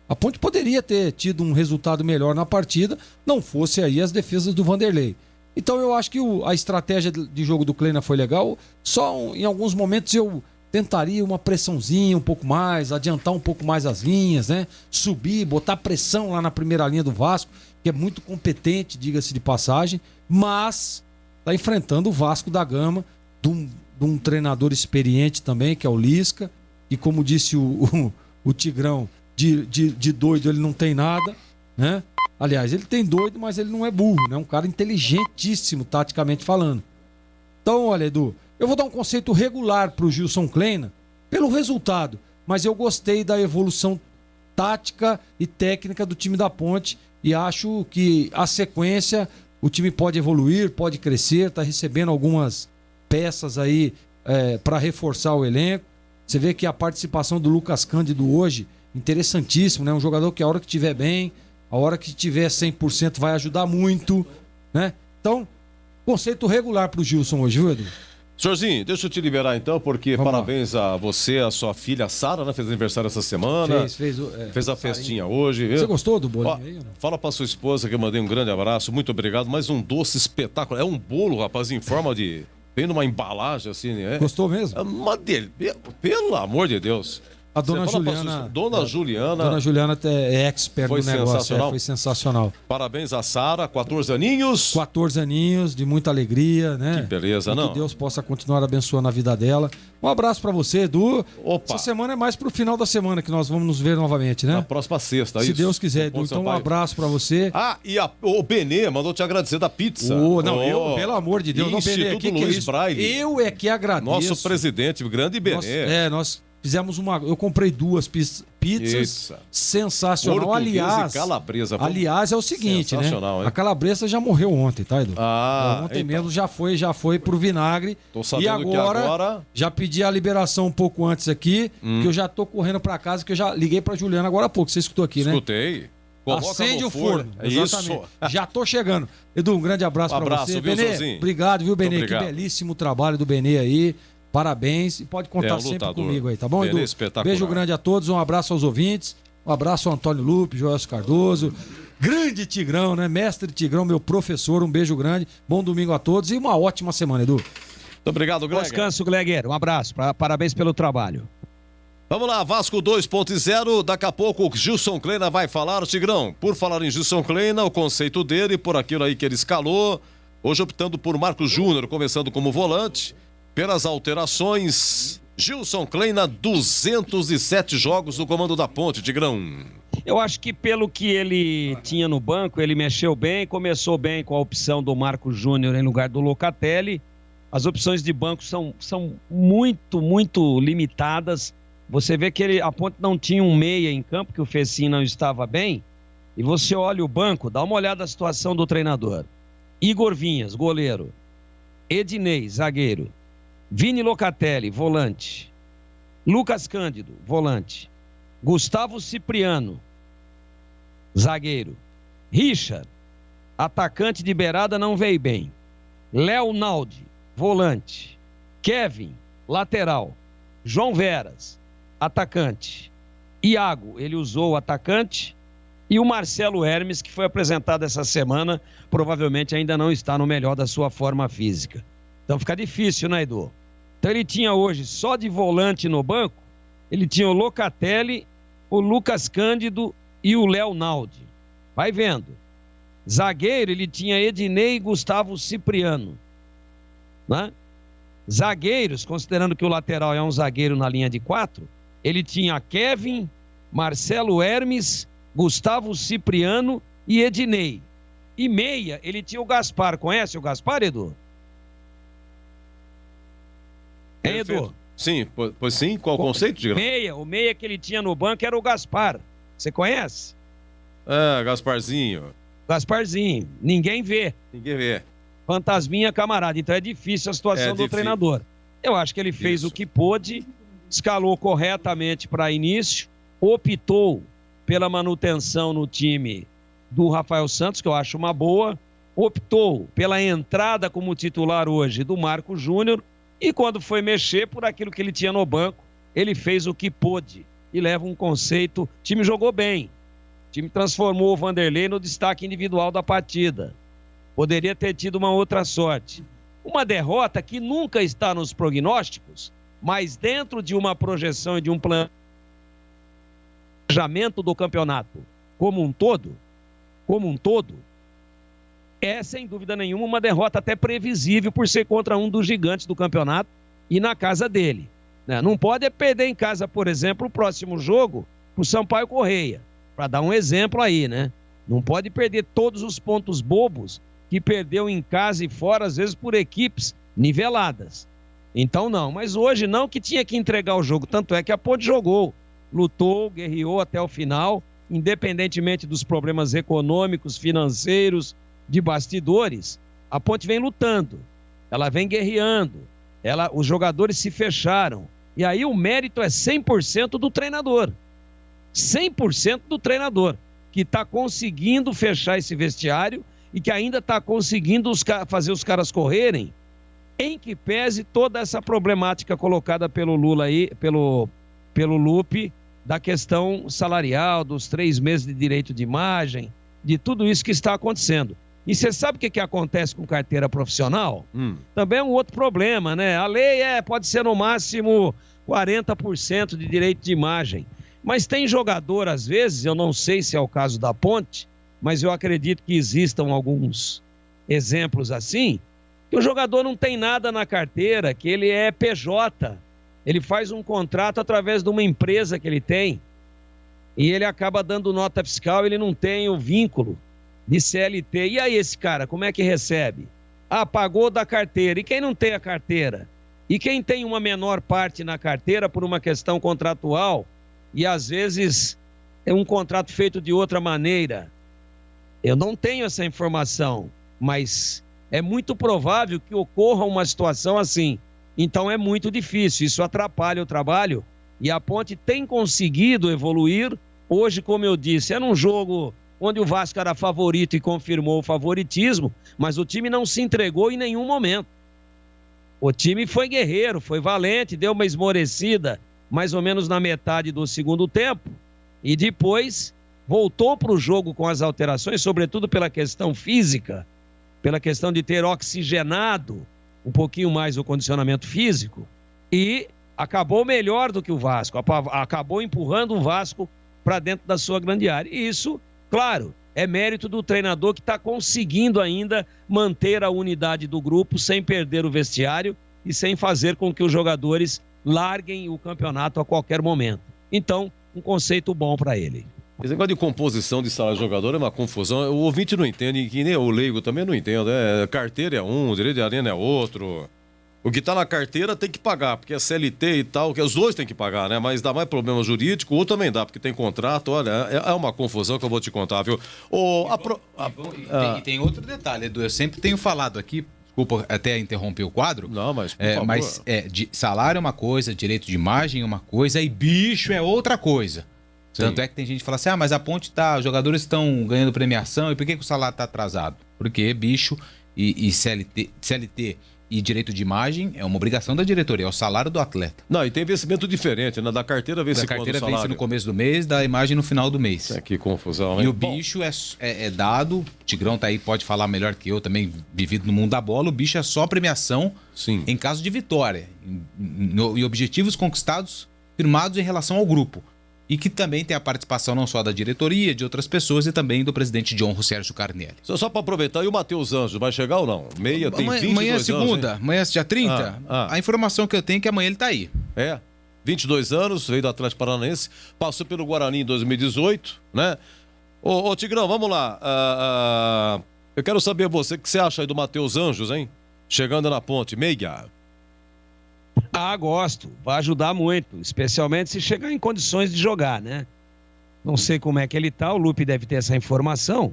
A Ponte poderia ter tido um resultado melhor na partida, não fosse aí as defesas do Vanderlei. Então eu acho que a estratégia de jogo do Kleina foi legal, só em alguns momentos eu tentaria uma pressãozinha um pouco mais, adiantar um pouco mais as linhas, né? Subir, botar pressão lá na primeira linha do Vasco, que é muito competente, diga-se de passagem, mas está enfrentando o Vasco da Gama, de um treinador experiente também, que é o Lisca, e como disse o Tigrão, de doido ele não tem nada, né? Aliás, ele tem doido, mas ele não é burro, né? Um cara inteligentíssimo, taticamente falando. Então, olha, Edu, eu vou dar um conceito regular pro Gilson Kleina pelo resultado, mas eu gostei da evolução tática e técnica do time da Ponte e acho que a sequência o time pode evoluir, pode crescer, tá recebendo algumas peças aí para reforçar o elenco. Você vê que a participação do Lucas Cândido hoje, interessantíssimo, né? Um jogador que a hora que estiver bem, a hora que tiver 100% vai ajudar muito, né? Então, conceito regular pro Gilson hoje, viu, Edu? Senhorzinho, deixa eu te liberar então, porque parabéns a você, a sua filha, a Sara, né? Fez aniversário essa semana. Fez a festinha hoje. Viu? Você gostou do bolinho aí? Ou não? Fala pra sua esposa que eu mandei um grande abraço, muito obrigado. Mais um doce espetáculo. É um bolo, rapaz, em forma de... Tem numa embalagem assim, né? Gostou mesmo? É uma pelo amor de Deus. A dona Juliana. Dona Juliana. Dona Juliana é expert no negócio. Sensacional. Foi sensacional. Parabéns a Sara, 14 aninhos. 14 aninhos, de muita alegria, né? Que beleza, e não? Que Deus possa continuar abençoando a vida dela. Um abraço pra você, Edu. Opa. Essa semana é mais pro final da semana que nós vamos nos ver novamente, né? Na próxima sexta, Se isso. Deus quiser, Edu. Então um abraço pra você. Ah, e o Benê mandou te agradecer da pizza. Eu, pelo amor de Deus, não, Benê, Instituto que Luiz é isso? Braille. Eu é que agradeço. Nosso presidente, o grande Benê. Nós fizemos eu comprei 2 pizzas sensacional. Portuguesa e calabresa. Aliás, é o seguinte, né? Hein? A calabresa já morreu ontem, tá, Edu? Ontem então. mesmo já foi pro vinagre. Tô sabendo e que agora... já pedi a liberação um pouco antes aqui, que eu já tô correndo pra casa, que eu já liguei pra Juliana agora há pouco. Você escutou aqui, né? Escutei. Coloca Acende no o forno. Exatamente. Isso. Já tô chegando. Edu, um grande abraço pra você. Viu, Benê, Sozinho? obrigado, viu, Benê? Obrigado. Que belíssimo trabalho do Benê aí. Parabéns e pode contar sempre comigo aí, tá bom, Edu? Beijo grande a todos, um abraço aos ouvintes, um abraço ao Antônio Lupe, Joelso Cardoso, grande Tigrão, né? Mestre Tigrão, meu professor, um beijo grande, bom domingo a todos e uma ótima semana, Edu. Muito obrigado, Greg. Descanso, Glegueiro, um abraço, parabéns pelo trabalho. Vamos lá, Vasco 2.0, daqui a pouco o Gilson Kleina vai falar, Tigrão. Por falar em Gilson Kleina, o conceito dele, por aquilo aí que ele escalou, hoje optando por Marcos Júnior, começando como volante. Pelas alterações, Gilson Kleina, 207 jogos no comando da Ponte, Tigrão. Eu acho que pelo que ele tinha no banco, ele mexeu bem, começou bem com a opção do Marcos Júnior em lugar do Locatelli. As opções de banco são muito, muito limitadas. Você vê que a Ponte não tinha um meia em campo, que o Fecim não estava bem. E você olha o banco, dá uma olhada na situação do treinador. Igor Vinhas, goleiro. Ednei, zagueiro. Vini Locatelli, volante. Lucas Cândido, volante. Gustavo Cipriano, zagueiro. Richard, atacante de beirada, não veio bem. Léo Naldi, volante. Kevin, lateral. João Veras, atacante. Iago, ele usou o atacante. E o Marcelo Hermes, que foi apresentado essa semana, provavelmente ainda não está no melhor da sua forma física. Então fica difícil, né, Edu? Então ele tinha hoje, só de volante no banco, ele tinha o Locatelli, o Lucas Cândido e o Léo Naldi. Vai vendo. Zagueiro, ele tinha Ednei e Gustavo Cipriano. Né? Zagueiros, considerando que o lateral é um zagueiro na linha de 4, ele tinha Kevin, Marcelo Hermes, Gustavo Cipriano e Ednei. E meia, ele tinha o Gaspar. Conhece o Gaspar, Edu? Hein, Edu? Sim, pois sim. Qual o conceito, Tigrão? O meia que ele tinha no banco era o Gaspar. Você conhece? Gasparzinho. Gasparzinho. Ninguém vê. Ninguém vê. Fantasminha, camarada. Então é difícil a situação do treinador. Eu acho que ele fez o que pôde, escalou corretamente para início, optou pela manutenção no time do Rafael Santos, que eu acho uma boa, optou pela entrada como titular hoje do Marco Júnior, e quando foi mexer por aquilo que ele tinha no banco, ele fez o que pôde. E leva um conceito, o time jogou bem, o time transformou o Vanderlei no destaque individual da partida. Poderia ter tido uma outra sorte. Uma derrota que nunca está nos prognósticos, mas dentro de uma projeção e de um planejamento do campeonato como um todo, é sem dúvida nenhuma uma derrota até previsível por ser contra um dos gigantes do campeonato e na casa dele. Não pode perder em casa, por exemplo, o próximo jogo para o Sampaio Correia, para dar um exemplo aí, né? Não pode perder todos os pontos bobos que perdeu em casa e fora, às vezes por equipes niveladas. Então não, mas hoje não, que tinha que entregar o jogo, tanto é que a Ponte jogou, lutou, guerreou até o final, independentemente dos problemas econômicos, financeiros, de bastidores, a Ponte vem lutando, ela vem guerreando, os jogadores se fecharam, e aí o mérito é 100% do treinador, 100% do treinador, que está conseguindo fechar esse vestiário e que ainda está conseguindo fazer os caras correrem, em que pese toda essa problemática colocada pelo Lula aí, pelo Lupe, da questão salarial, dos 3 meses de direito de imagem, de tudo isso que está acontecendo. E você sabe o que acontece com carteira profissional? Também é um outro problema, né? A lei pode ser no máximo 40% de direito de imagem. Mas tem jogador, às vezes, eu não sei se é o caso da Ponte, mas eu acredito que existam alguns exemplos assim, que o jogador não tem nada na carteira, que ele é PJ, ele faz um contrato através de uma empresa que ele tem, e ele acaba dando nota fiscal, ele não tem o vínculo de CLT. E aí esse cara, como é que recebe? Pagou da carteira. E quem não tem a carteira? E quem tem uma menor parte na carteira por uma questão contratual, e às vezes é um contrato feito de outra maneira? Eu não tenho essa informação, mas é muito provável que ocorra uma situação assim. Então é muito difícil, isso atrapalha o trabalho, e a Ponte tem conseguido evoluir. Hoje, como eu disse, era um jogo onde o Vasco era favorito e confirmou o favoritismo, mas o time não se entregou em nenhum momento. O time foi guerreiro, foi valente, deu uma esmorecida mais ou menos na metade do segundo tempo, e depois voltou para o jogo com as alterações, sobretudo pela questão física, pela questão de ter oxigenado um pouquinho mais o condicionamento físico, e acabou melhor do que o Vasco, acabou empurrando o Vasco para dentro da sua grande área. E isso, claro, é mérito do treinador, que está conseguindo ainda manter a unidade do grupo sem perder o vestiário e sem fazer com que os jogadores larguem o campeonato a qualquer momento. Então, um conceito bom para ele. Esse negócio de composição de salário de jogador é uma confusão. O ouvinte não entende, que nem o leigo também não entende. Carteira é um, direito de arena é outro. O que está na carteira tem que pagar, porque é CLT e tal, que os dois tem que pagar, né? Mas dá mais problema jurídico, o outro também dá, porque tem contrato. Olha, é uma confusão que eu vou te contar, viu? E tem outro detalhe, Edu, eu sempre tenho falado aqui, desculpa até interromper o quadro. Não, mas por favor. Salário é uma coisa, direito de imagem é uma coisa e bicho é outra coisa. Sim. Tanto é que tem gente que fala assim, mas a Ponte os jogadores estão ganhando premiação, e por que o salário está atrasado? Porque bicho e CLT e direito de imagem é uma obrigação da diretoria, é o salário do atleta. Não, e tem vencimento diferente, né? Da carteira vence quando o salário. Da carteira vence no começo do mês, da imagem no final do mês. Que confusão, hein? E o bicho é dado, o Tigrão tá aí, pode falar melhor que eu, também vivido no mundo da bola, o bicho é só premiação em caso de vitória, e objetivos conquistados, firmados em relação ao grupo. E que também tem a participação não só da diretoria, de outras pessoas, e também do presidente John Sérgio Carnelli. Só para aproveitar, e o Matheus Anjos, vai chegar ou não? Tem 22 amanhã é segunda, anos, amanhã é dia 30. A informação que eu tenho é que amanhã ele tá aí. 22 anos, veio do Atlético Paranaense, passou pelo Guarani em 2018, né? Ô Tigrão, vamos lá. Eu quero saber você, o que você acha aí do Matheus Anjos, hein? Chegando na ponte, meia. Gosto. Vai ajudar muito, especialmente se chegar em condições de jogar, né? Não sei como é que ele tá, o Lupe deve ter essa informação,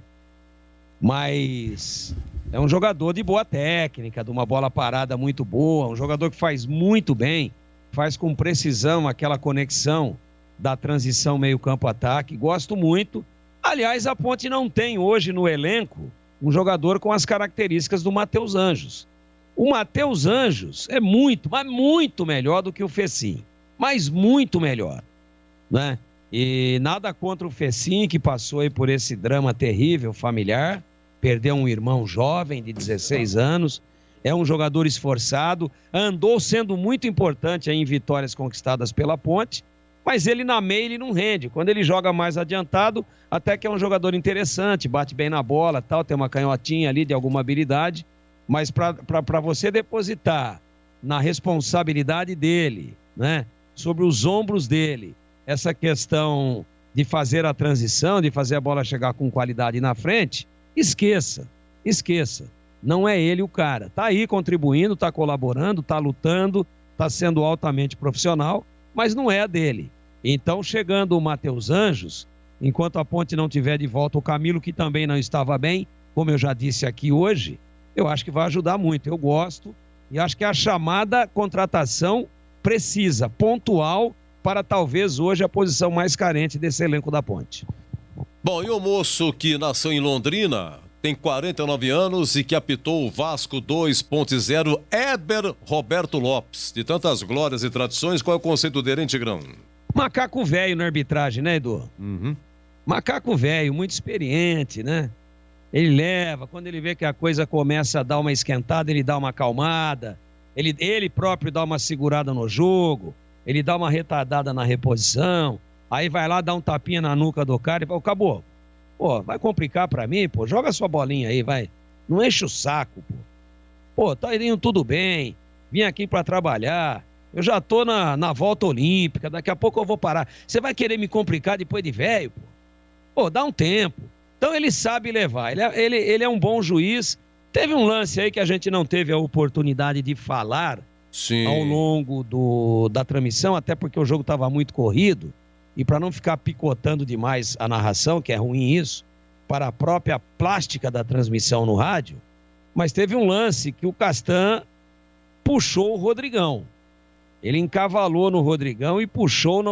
mas é um jogador de boa técnica, de uma bola parada muito boa, um jogador que faz muito bem, faz com precisão aquela conexão da transição meio-campo-ataque. Gosto muito. Aliás, a Ponte não tem hoje no elenco um jogador com as características do Matheus Anjos. O Matheus Anjos é muito, mas muito melhor do que o Fecim. Mas muito melhor, né? E nada contra o Fecim, que passou aí por esse drama terrível, familiar. Perdeu um irmão jovem de 16 anos. É um jogador esforçado. Andou sendo muito importante aí em vitórias conquistadas pela Ponte. Mas ele na meia ele não rende. Quando ele joga mais adiantado, até que é um jogador interessante. Bate bem na bola, tal, tem uma canhotinha ali de alguma habilidade. Mas para você depositar na responsabilidade dele, né, sobre os ombros dele, essa questão de fazer a transição, de fazer a bola chegar com qualidade na frente, esqueça. Não é ele o cara. Tá aí contribuindo, tá colaborando, tá lutando, tá sendo altamente profissional, mas não é a dele. Então, chegando o Matheus Anjos, enquanto a Ponte não tiver de volta o Camilo, que também não estava bem, como eu já disse aqui hoje, eu acho que vai ajudar muito. Eu gosto e acho que a chamada contratação precisa, pontual, para talvez hoje a posição mais carente desse elenco da Ponte. Bom, e o moço que nasceu em Londrina, tem 49 anos e que apitou o Vasco 2.0, Éber Roberto Lopes. De tantas glórias e tradições, qual é o conceito dele, hein, Tigrão? Macaco velho na arbitragem, né, Edu? Macaco velho, muito experiente, né? Ele leva, quando ele vê que a coisa começa a dar uma esquentada, ele dá uma acalmada, ele próprio dá uma segurada no jogo, ele dá uma retardada na reposição, aí vai lá, dá um tapinha na nuca do cara e fala, acabou. Pô, vai complicar pra mim, pô, joga sua bolinha aí, vai. Não enche o saco, pô. Pô, tá indo tudo bem, vim aqui pra trabalhar, eu já tô na volta olímpica, daqui a pouco eu vou parar. Você vai querer me complicar depois de velho, pô? Pô, dá um tempo. Então ele sabe levar, ele é um bom juiz. Teve um lance aí que a gente não teve a oportunidade de falar ao longo da transmissão, até porque o jogo estava muito corrido, e para não ficar picotando demais a narração, que é ruim isso, para a própria plástica da transmissão no rádio, mas teve um lance que o Castan puxou o Rodrigão. Ele encavalou no Rodrigão e puxou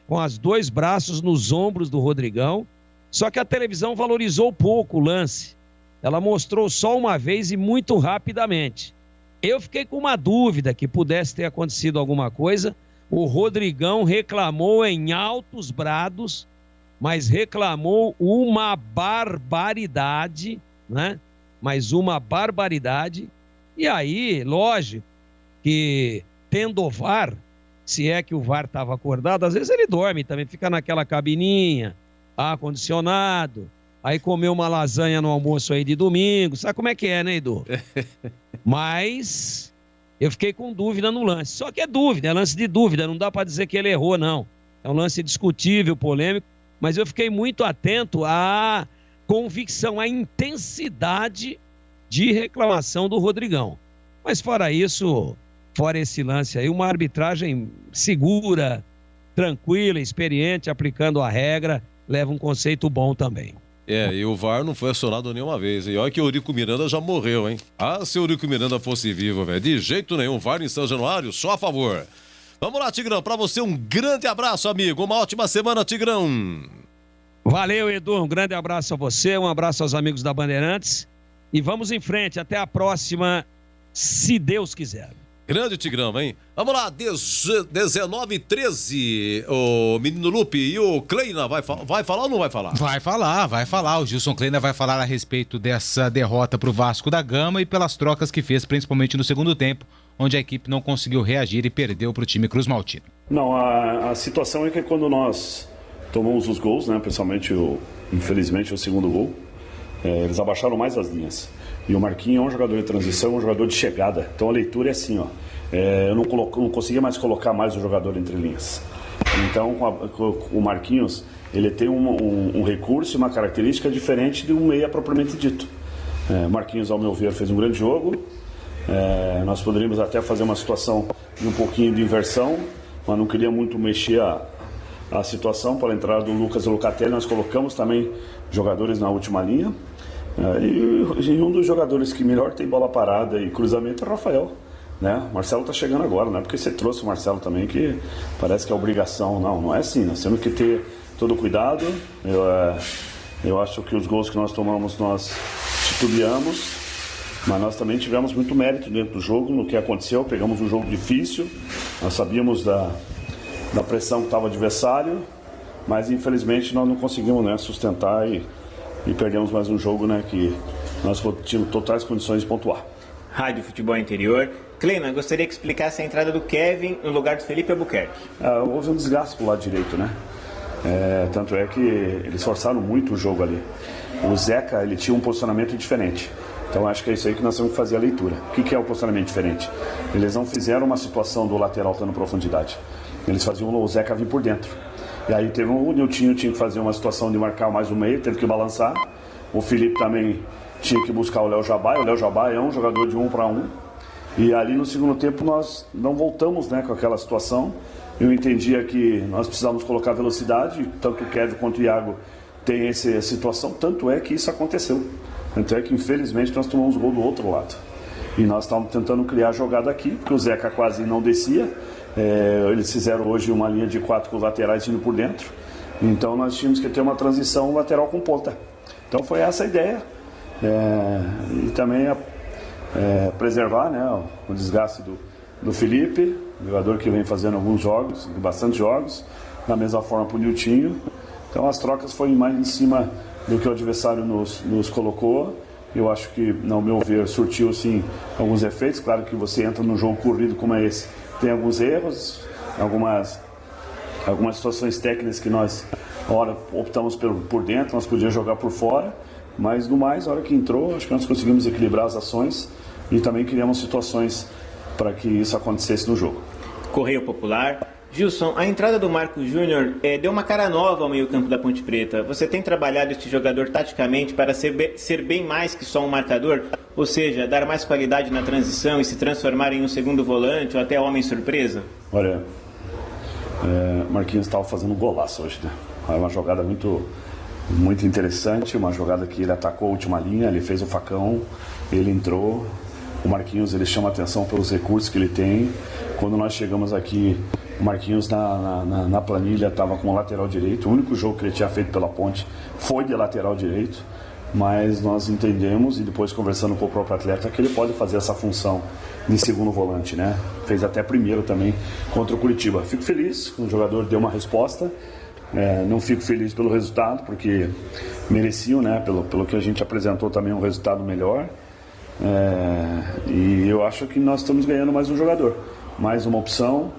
com os dois braços nos ombros do Rodrigão. Só que a televisão valorizou pouco o lance. Ela mostrou só uma vez e muito rapidamente. Eu fiquei com uma dúvida que pudesse ter acontecido alguma coisa. O Rodrigão reclamou em altos brados, mas reclamou uma barbaridade, né? Mas uma barbaridade. E aí, lógico, que tendo o VAR, se é que o VAR estava acordado, às vezes ele dorme também, fica naquela cabininha, ar-condicionado, aí comeu uma lasanha no almoço aí de domingo, sabe como é que é, né, Edu? Mas eu fiquei com dúvida no lance, só que é dúvida, é lance de dúvida, não dá para dizer que ele errou, não. É um lance discutível, polêmico, mas eu fiquei muito atento à convicção, à intensidade de reclamação do Rodrigão. Mas fora isso, fora esse lance aí, uma arbitragem segura, tranquila, experiente, aplicando a regra, leva um conceito bom também. E o VAR não foi acionado nenhuma vez. E olha que o Eurico Miranda já morreu, hein? Ah, se o Eurico Miranda fosse vivo, velho. De jeito nenhum, VAR em São Januário, só a favor. Vamos lá, Tigrão. Pra você, um grande abraço, amigo. Uma ótima semana, Tigrão. Valeu, Edu. Um grande abraço a você, um abraço aos amigos da Bandeirantes. E vamos em frente. Até a próxima, se Deus quiser. Grande Tigrão, hein? Vamos lá, 19h13, o menino Lupe. E o Kleina vai falar ou não vai falar? Vai falar. O Gilson Kleina vai falar a respeito dessa derrota pro Vasco da Gama e pelas trocas que fez, principalmente no segundo tempo, onde a equipe não conseguiu reagir e perdeu pro time Cruz Maltino. Não, a situação é que quando nós tomamos os gols, né, principalmente, infelizmente, o segundo gol, eles abaixaram mais as linhas. E o Marquinhos é um jogador de transição, um jogador de chegada. Então a leitura é assim, ó. Eu não conseguia mais colocar mais o jogador entre linhas. Então com o Marquinhos, ele tem um recurso e uma característica diferente de um meia propriamente dito. O Marquinhos, ao meu ver, fez um grande jogo. Nós poderíamos até fazer uma situação de um pouquinho de inversão, mas não queria muito mexer a situação para a entrada do Lucas e Locatelli. Nós colocamos também jogadores na última linha. E um dos jogadores que melhor tem bola parada e cruzamento é o Rafael. Né? O Marcelo está chegando agora, não é porque você trouxe o Marcelo também que parece que é obrigação. Não é assim. Nós temos que ter todo cuidado. Eu acho que os gols que nós tomamos, nós titubeamos, mas nós também tivemos muito mérito dentro do jogo, no que aconteceu. Pegamos um jogo difícil, nós sabíamos da pressão que estava o adversário, mas infelizmente nós não conseguimos, né, sustentar e perdemos mais um jogo, né, que nós tínhamos totais condições de pontuar. Rádio Futebol Interior. Cleiman, gostaria que explicasse a entrada do Kevin no lugar do Felipe Albuquerque. Houve um desgaste pro lado direito, né? Tanto é que eles forçaram muito o jogo ali. O Zeca, ele tinha um posicionamento diferente. Então acho que é isso aí que nós temos que fazer a leitura. O que é o posicionamento diferente? Eles não fizeram uma situação do lateral estando em profundidade. Eles faziam o Zeca vir por dentro. E aí teve o Niltinho tinha que fazer uma situação de marcar mais o meio, teve que balançar. O Felipe também tinha que buscar o Léo Jabá. O Léo Jabá é um jogador de 1 para 1. E ali no segundo tempo nós não voltamos, né, com aquela situação. Eu entendia que nós precisávamos colocar velocidade, tanto o Kevin quanto o Iago tem essa situação, tanto é que isso aconteceu. Tanto é que infelizmente nós tomamos gol do outro lado. E nós estávamos tentando criar a jogada aqui, porque o Zeca quase não descia. Eles fizeram hoje uma linha de 4 com os laterais indo por dentro. Então nós tínhamos que ter uma transição lateral com ponta. Então foi essa a ideia. E também preservar, né, o desgaste do Felipe, jogador que vem fazendo alguns jogos, bastante jogos, da mesma forma para o Niltinho. Então as trocas foram mais em cima do que o adversário nos colocou. Eu acho que, no meu ver, surtiu sim alguns efeitos. Claro que você entra num jogo corrido como é esse, tem alguns erros, algumas situações técnicas que nós, ora, optamos por dentro, nós podíamos jogar por fora, mas no mais, a hora que entrou, acho que nós conseguimos equilibrar as ações e também criamos situações para que isso acontecesse no jogo. Correio Popular. Gilson, a entrada do Marco Júnior deu uma cara nova ao meio-campo da Ponte Preta. Você tem trabalhado este jogador taticamente para ser bem mais que só um marcador? Ou seja, dar mais qualidade na transição e se transformar em um segundo volante ou até homem surpresa? Olha, Marquinhos estava fazendo um golaço hoje, né? É uma jogada muito interessante, uma jogada que ele atacou a última linha, ele fez o facão, ele entrou. O Marquinhos, ele chama atenção pelos recursos que ele tem. Quando nós chegamos aqui, o Marquinhos na planilha estava com o lateral direito. O único jogo que ele tinha feito pela Ponte foi de lateral direito. Mas nós entendemos, e depois conversando com o próprio atleta, que ele pode fazer essa função de segundo volante, né? Fez até primeiro também contra o Curitiba. Fico feliz que o jogador deu uma resposta. Não fico feliz pelo resultado, porque mereciam, né? Pelo que a gente apresentou também um resultado melhor. E eu acho que nós estamos ganhando mais um jogador, mais uma opção.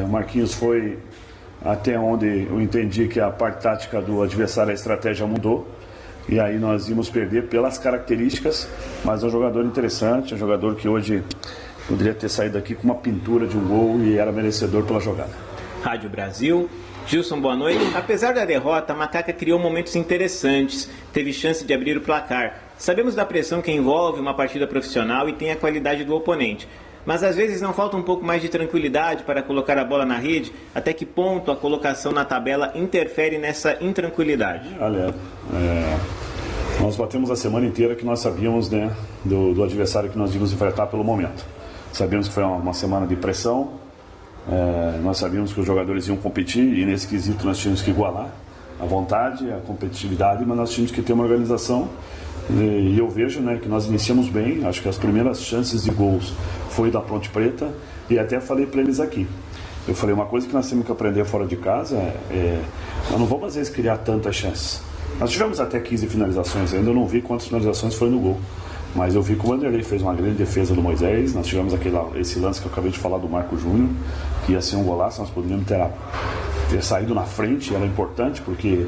O Marquinhos foi até onde eu entendi que a parte tática do adversário, a estratégia mudou, e aí nós íamos perder pelas características, mas é um jogador interessante, é um jogador que hoje poderia ter saído aqui com uma pintura de um gol e era merecedor pela jogada. Rádio Brasil. Gilson, boa noite. Apesar da derrota, a Macaca criou momentos interessantes, teve chance de abrir o placar. Sabemos da pressão que envolve uma partida profissional e tem a qualidade do oponente. Mas às vezes não falta um pouco mais de tranquilidade para colocar a bola na rede? Até que ponto a colocação na tabela interfere nessa intranquilidade? Olha, nós batemos a semana inteira que nós sabíamos, né, do adversário que nós íamos enfrentar pelo momento. Sabíamos que foi uma semana de pressão, nós sabíamos que os jogadores iam competir e nesse quesito nós tínhamos que igualar a vontade, a competitividade, mas nós tínhamos que ter uma organização. E eu vejo, né, que nós iniciamos bem. Acho que as primeiras chances de gols foi da Ponte Preta, e até falei para eles aqui. Eu falei, uma coisa que nós temos que aprender fora de casa nós não vamos às vezes criar tantas chances. Nós tivemos até 15 finalizações, ainda não vi quantas finalizações foi no gol, mas eu vi que o Vanderlei fez uma grande defesa do Moisés. Nós tivemos esse lance que eu acabei de falar do Marco Júnior, que ia ser um golaço. Nós poderíamos ter saído na frente, era importante, porque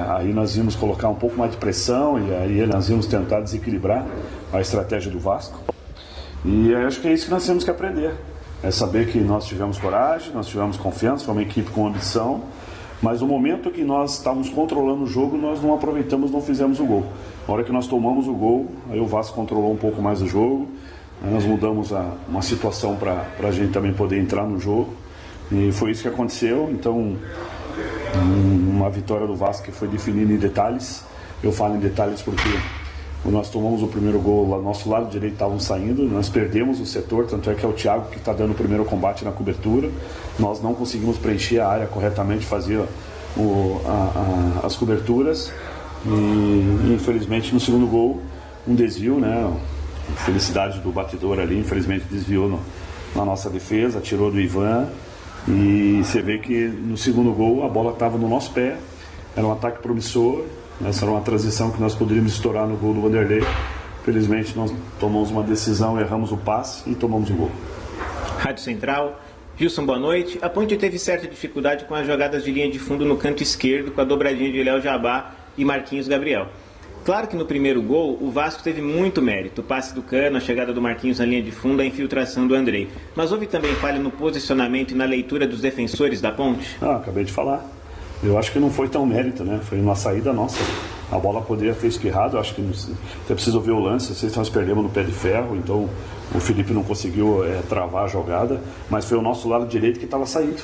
Aí nós íamos colocar um pouco mais de pressão e aí nós íamos tentar desequilibrar a estratégia do Vasco. E acho que é isso que nós temos que aprender. É saber que nós tivemos coragem, nós tivemos confiança, foi uma equipe com ambição, mas no momento que nós estávamos controlando o jogo, nós não aproveitamos, não fizemos o gol. Na hora que nós tomamos o gol, aí o Vasco controlou um pouco mais o jogo, aí nós mudamos uma situação para a gente também poder entrar no jogo, e foi isso que aconteceu. Então, uma vitória do Vasco que foi definida em detalhes. Eu falo em detalhes porque quando nós tomamos o primeiro gol, lá, nosso lado direito estavam saindo, nós perdemos o setor, tanto é que é o Thiago que está dando o primeiro combate na cobertura. Nós não conseguimos preencher a área corretamente, fazer as coberturas, e infelizmente no segundo gol, um desvio, né? Felicidade do batedor ali, infelizmente desviou na nossa defesa, tirou do Ivan, e você vê que no segundo gol a bola estava no nosso pé, era um ataque promissor. Essa era uma transição que nós poderíamos estourar no gol do Vanderlei. Felizmente nós tomamos uma decisão, erramos o passe e tomamos o gol. Rádio Central, Gilson, boa noite. A Ponte teve certa dificuldade com as jogadas de linha de fundo no canto esquerdo, com a dobradinha de Léo Jabá e Marquinhos Gabriel. Claro que no primeiro gol o Vasco teve muito mérito, o passe do Cano, a chegada do Marquinhos na linha de fundo, a infiltração do Andrei. Mas houve também falha no posicionamento e na leitura dos defensores da Ponte? Acabei de falar. Eu acho que não foi tão mérito, né? Foi uma saída nossa. A bola poderia ter espirrado, eu acho que você precisa ver o lance, não sei se nós perdemos no pé de ferro, então o Felipe não conseguiu travar a jogada, mas foi o nosso lado direito que estava saindo.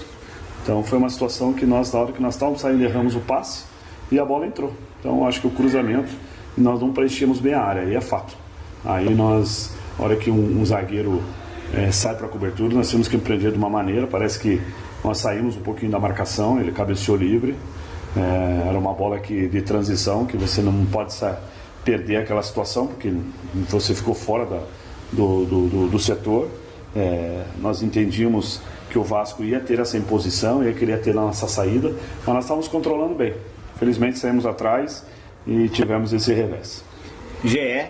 Então foi uma situação que nós, na hora que nós estávamos saindo, erramos o passe e a bola entrou. Então eu acho que o cruzamento, nós não preenchemos bem a área, aí é fato. Aí nós, na hora que um zagueiro sai para a cobertura, nós temos que empreender de uma maneira, parece que nós saímos um pouquinho da marcação, ele cabeceou livre, era uma bola de transição, que você não pode perder aquela situação, porque você ficou fora do setor. Nós entendíamos que o Vasco ia ter essa imposição, ia querer ter a nossa saída, mas nós estávamos controlando bem. Felizmente saímos atrás e tivemos esse revés. GE,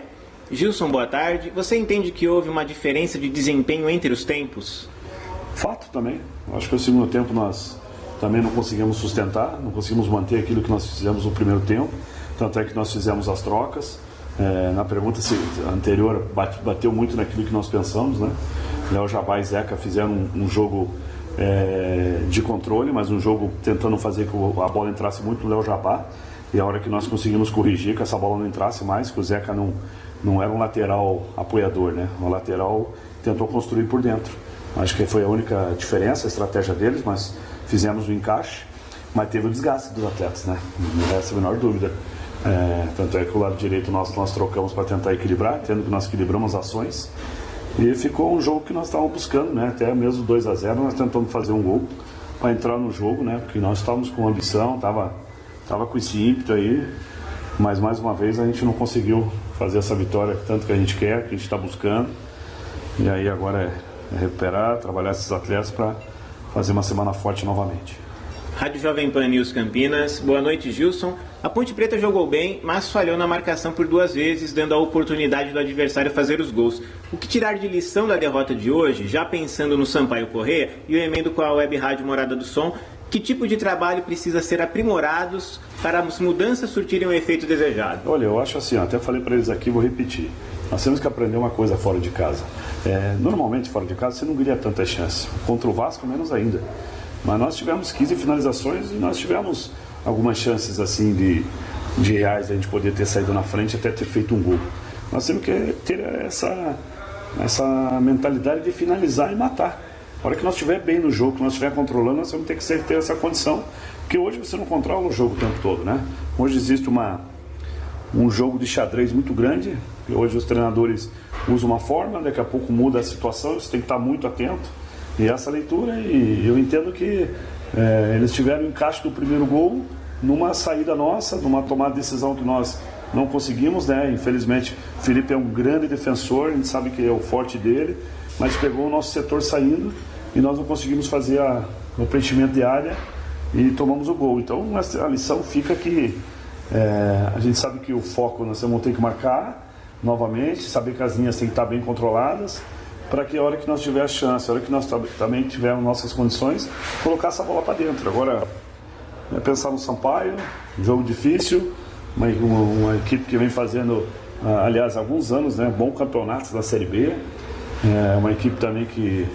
Gilson, boa tarde. Você entende que houve uma diferença de desempenho entre os tempos? Fato também. Acho que no segundo tempo nós também não conseguimos sustentar, não conseguimos manter aquilo que nós fizemos no primeiro tempo, tanto é que nós fizemos as trocas. Na pergunta anterior, bateu muito naquilo que nós pensamos, né? Léo Jabá e Zeca fizeram um jogo de controle, mas um jogo tentando fazer que a bola entrasse muito no Léo Jabá, e a hora que nós conseguimos corrigir, que essa bola não entrasse mais, que o Zeca não era um lateral apoiador, né? O lateral tentou construir por dentro. Acho que foi a única diferença, a estratégia deles, mas fizemos o encaixe, mas teve o desgaste dos atletas, né? Não resta a menor dúvida. Tanto é que o lado direito nós trocamos para tentar equilibrar, tendo que nós equilibramos ações, e ficou um jogo que nós estávamos buscando, né? Até mesmo 2-0 nós tentamos fazer um gol para entrar no jogo, né? Porque nós estávamos com ambição, tava com esse ímpeto aí, mas mais uma vez a gente não conseguiu fazer essa vitória tanto que a gente quer, que a gente está buscando, e aí agora é recuperar, trabalhar esses atletas para fazer uma semana forte novamente. Rádio Jovem Pan News Campinas, boa noite, Gilson. A Ponte Preta jogou bem, mas falhou na marcação por 2 vezes, dando a oportunidade do adversário fazer os gols. O que tirar de lição da derrota de hoje, já pensando no Sampaio Corrêa, e eu emendo com a Web Rádio Morada do Som, que tipo de trabalho precisa ser aprimorados para as mudanças surtirem o efeito desejado? Olha, eu acho assim, até falei para eles aqui, vou repetir. Nós temos que aprender uma coisa fora de casa. Normalmente, fora de casa, você não ganha tanta chance. Contra o Vasco, menos ainda. Mas nós tivemos 15 finalizações e nós tivemos algumas chances assim de reais de a gente poder ter saído na frente e até ter feito um gol. Nós temos que ter essa mentalidade de finalizar e matar. A hora que nós estiver bem no jogo, que nós estiver controlando, nós vamos ter que ter essa condição, porque hoje você não controla o jogo o tempo todo, né? Hoje existe um jogo de xadrez muito grande, e hoje os treinadores usam uma forma, daqui a pouco muda a situação, você tem que estar muito atento. E essa leitura, e eu entendo que eles tiveram o encaixe do primeiro gol numa saída nossa, numa tomada de decisão que nós não conseguimos, né? Infelizmente, o Felipe é um grande defensor, a gente sabe que é o forte dele, mas pegou o nosso setor saindo e nós não conseguimos fazer o preenchimento de área e tomamos o gol. Então, a lição fica que a gente sabe que o foco nós vamos ter que marcar novamente, saber que as linhas têm que estar bem controladas, para que a hora que nós tiver a chance, a hora que nós também tivermos nossas condições, colocar essa bola para dentro. Agora, é pensar no Sampaio, um jogo difícil, uma equipe que vem fazendo, aliás, há alguns anos, né, bons campeonatos da Série B, uma equipe também que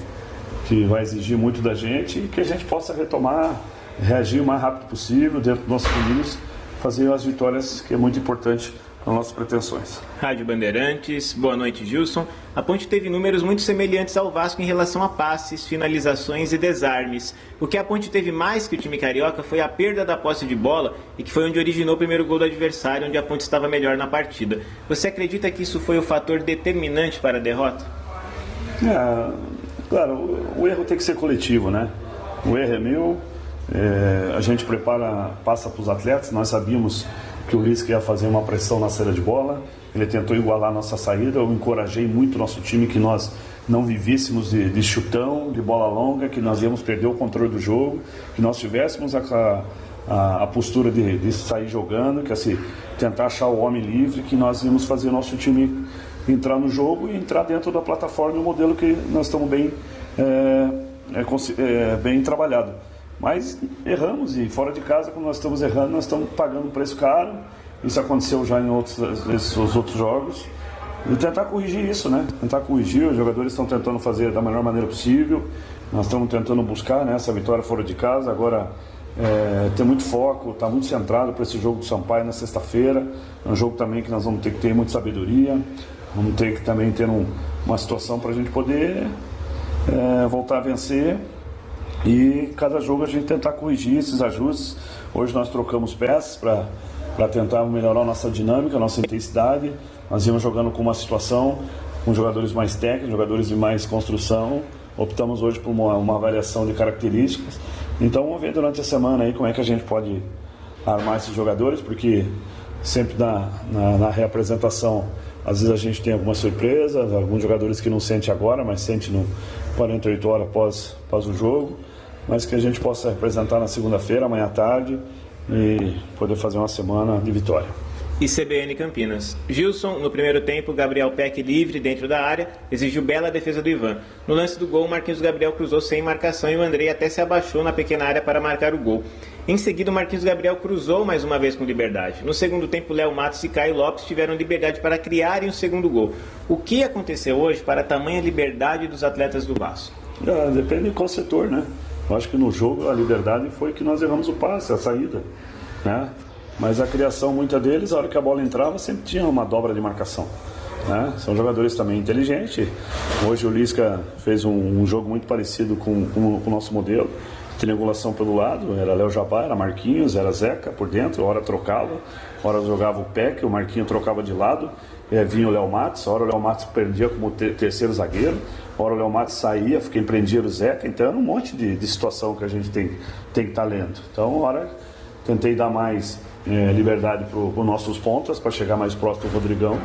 vai exigir muito da gente e que a gente possa retomar, reagir o mais rápido possível dentro dos nossos domínios, fazer as vitórias, que é muito importante para nossas pretensões. Rádio Bandeirantes, boa noite, Gilson. A Ponte teve números muito semelhantes ao Vasco em relação a passes, finalizações e desarmes. O que a Ponte teve mais que o time carioca foi a perda da posse de bola e que foi onde originou o primeiro gol do adversário, onde a Ponte estava melhor na partida. Você acredita que isso foi o fator determinante para a derrota? Claro, o erro tem que ser coletivo, né? O erro é meu, a gente passa para os atletas, nós sabíamos que o Lisca ia fazer uma pressão na saída de bola, ele tentou igualar a nossa saída, eu encorajei muito o nosso time que nós não vivíssemos de chutão, de bola longa, que nós íamos perder o controle do jogo, que nós tivéssemos a postura de sair jogando, que assim, tentar achar o homem livre, que nós íamos fazer o nosso time entrar no jogo e entrar dentro da plataforma e o modelo que nós estamos bem trabalhado. Mas erramos e fora de casa, quando nós estamos errando, nós estamos pagando um preço caro. Isso aconteceu já em outros jogos. E tentar corrigir isso, né? Tentar corrigir, os jogadores estão tentando fazer da melhor maneira possível. Nós estamos tentando buscar, né, essa vitória fora de casa. Agora, ter muito foco, estar muito centrado para esse jogo do Sampaio na sexta-feira. É um jogo também que nós vamos ter que ter muita sabedoria. Vamos ter que também ter uma situação para a gente poder voltar a vencer. E cada jogo a gente tentar corrigir esses ajustes. Hoje nós trocamos peças para tentar melhorar a nossa dinâmica, a nossa intensidade. Nós íamos jogando com uma situação, com jogadores mais técnicos, jogadores de mais construção. Optamos hoje por uma variação de características. Então vamos ver durante a semana aí como é que a gente pode armar esses jogadores, porque sempre na reapresentação, às vezes a gente tem algumas surpresas, alguns jogadores que não sente agora, mas sente no 48 horas após o jogo. Mas que a gente possa representar na segunda-feira, amanhã à tarde, e poder fazer uma semana de vitória. E CBN Campinas. Gilson, no primeiro tempo, Gabriel Peck livre dentro da área, exigiu bela defesa do Ivan. No lance do gol, Marquinhos Gabriel cruzou sem marcação e o Andrei até se abaixou na pequena área para marcar o gol. Em seguida, o Marquinhos Gabriel cruzou mais uma vez com liberdade. No segundo tempo, Léo Matos e Caio Lopes tiveram liberdade para criarem o segundo gol. O que aconteceu hoje para a tamanha liberdade dos atletas do Vasco? Depende de qual setor, né? Eu acho que no jogo a liberdade foi que nós erramos o passe, a saída, né? Mas a criação, muita deles, a hora que a bola entrava, sempre tinha uma dobra de marcação, né? São jogadores também inteligentes. Hoje o Lisca fez um jogo muito parecido com o nosso modelo. Triangulação pelo lado, era Léo Jabá, era Marquinhos, era Zeca por dentro, hora trocava, hora jogava o Peck, o Marquinhos trocava de lado, vinha o Léo Matos, hora o Léo Matos perdia como terceiro zagueiro, hora o Léo Matos saía, quem prendia o Zeca, então era um monte de situação que a gente tem que estar lendo. Então, hora tentei dar mais liberdade para os nossos pontas, para chegar mais próximo do Rodrigão,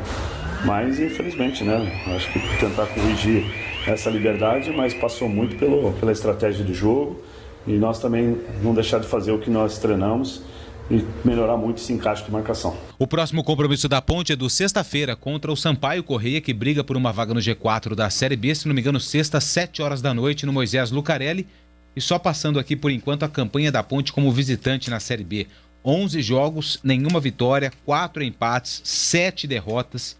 mas infelizmente, né, acho que tentar corrigir essa liberdade, mas passou muito pela estratégia de jogo. E nós também não deixar de fazer o que nós treinamos e melhorar muito esse encaixe de marcação. O próximo compromisso da Ponte é do sexta-feira contra o Sampaio Correia, que briga por uma vaga no G4 da Série B, se não me engano, sexta, 7 horas da noite, no Moisés Lucarelli. E só passando aqui, por enquanto, a campanha da Ponte como visitante na Série B. 11 jogos, nenhuma vitória, 4 empates, 7 derrotas,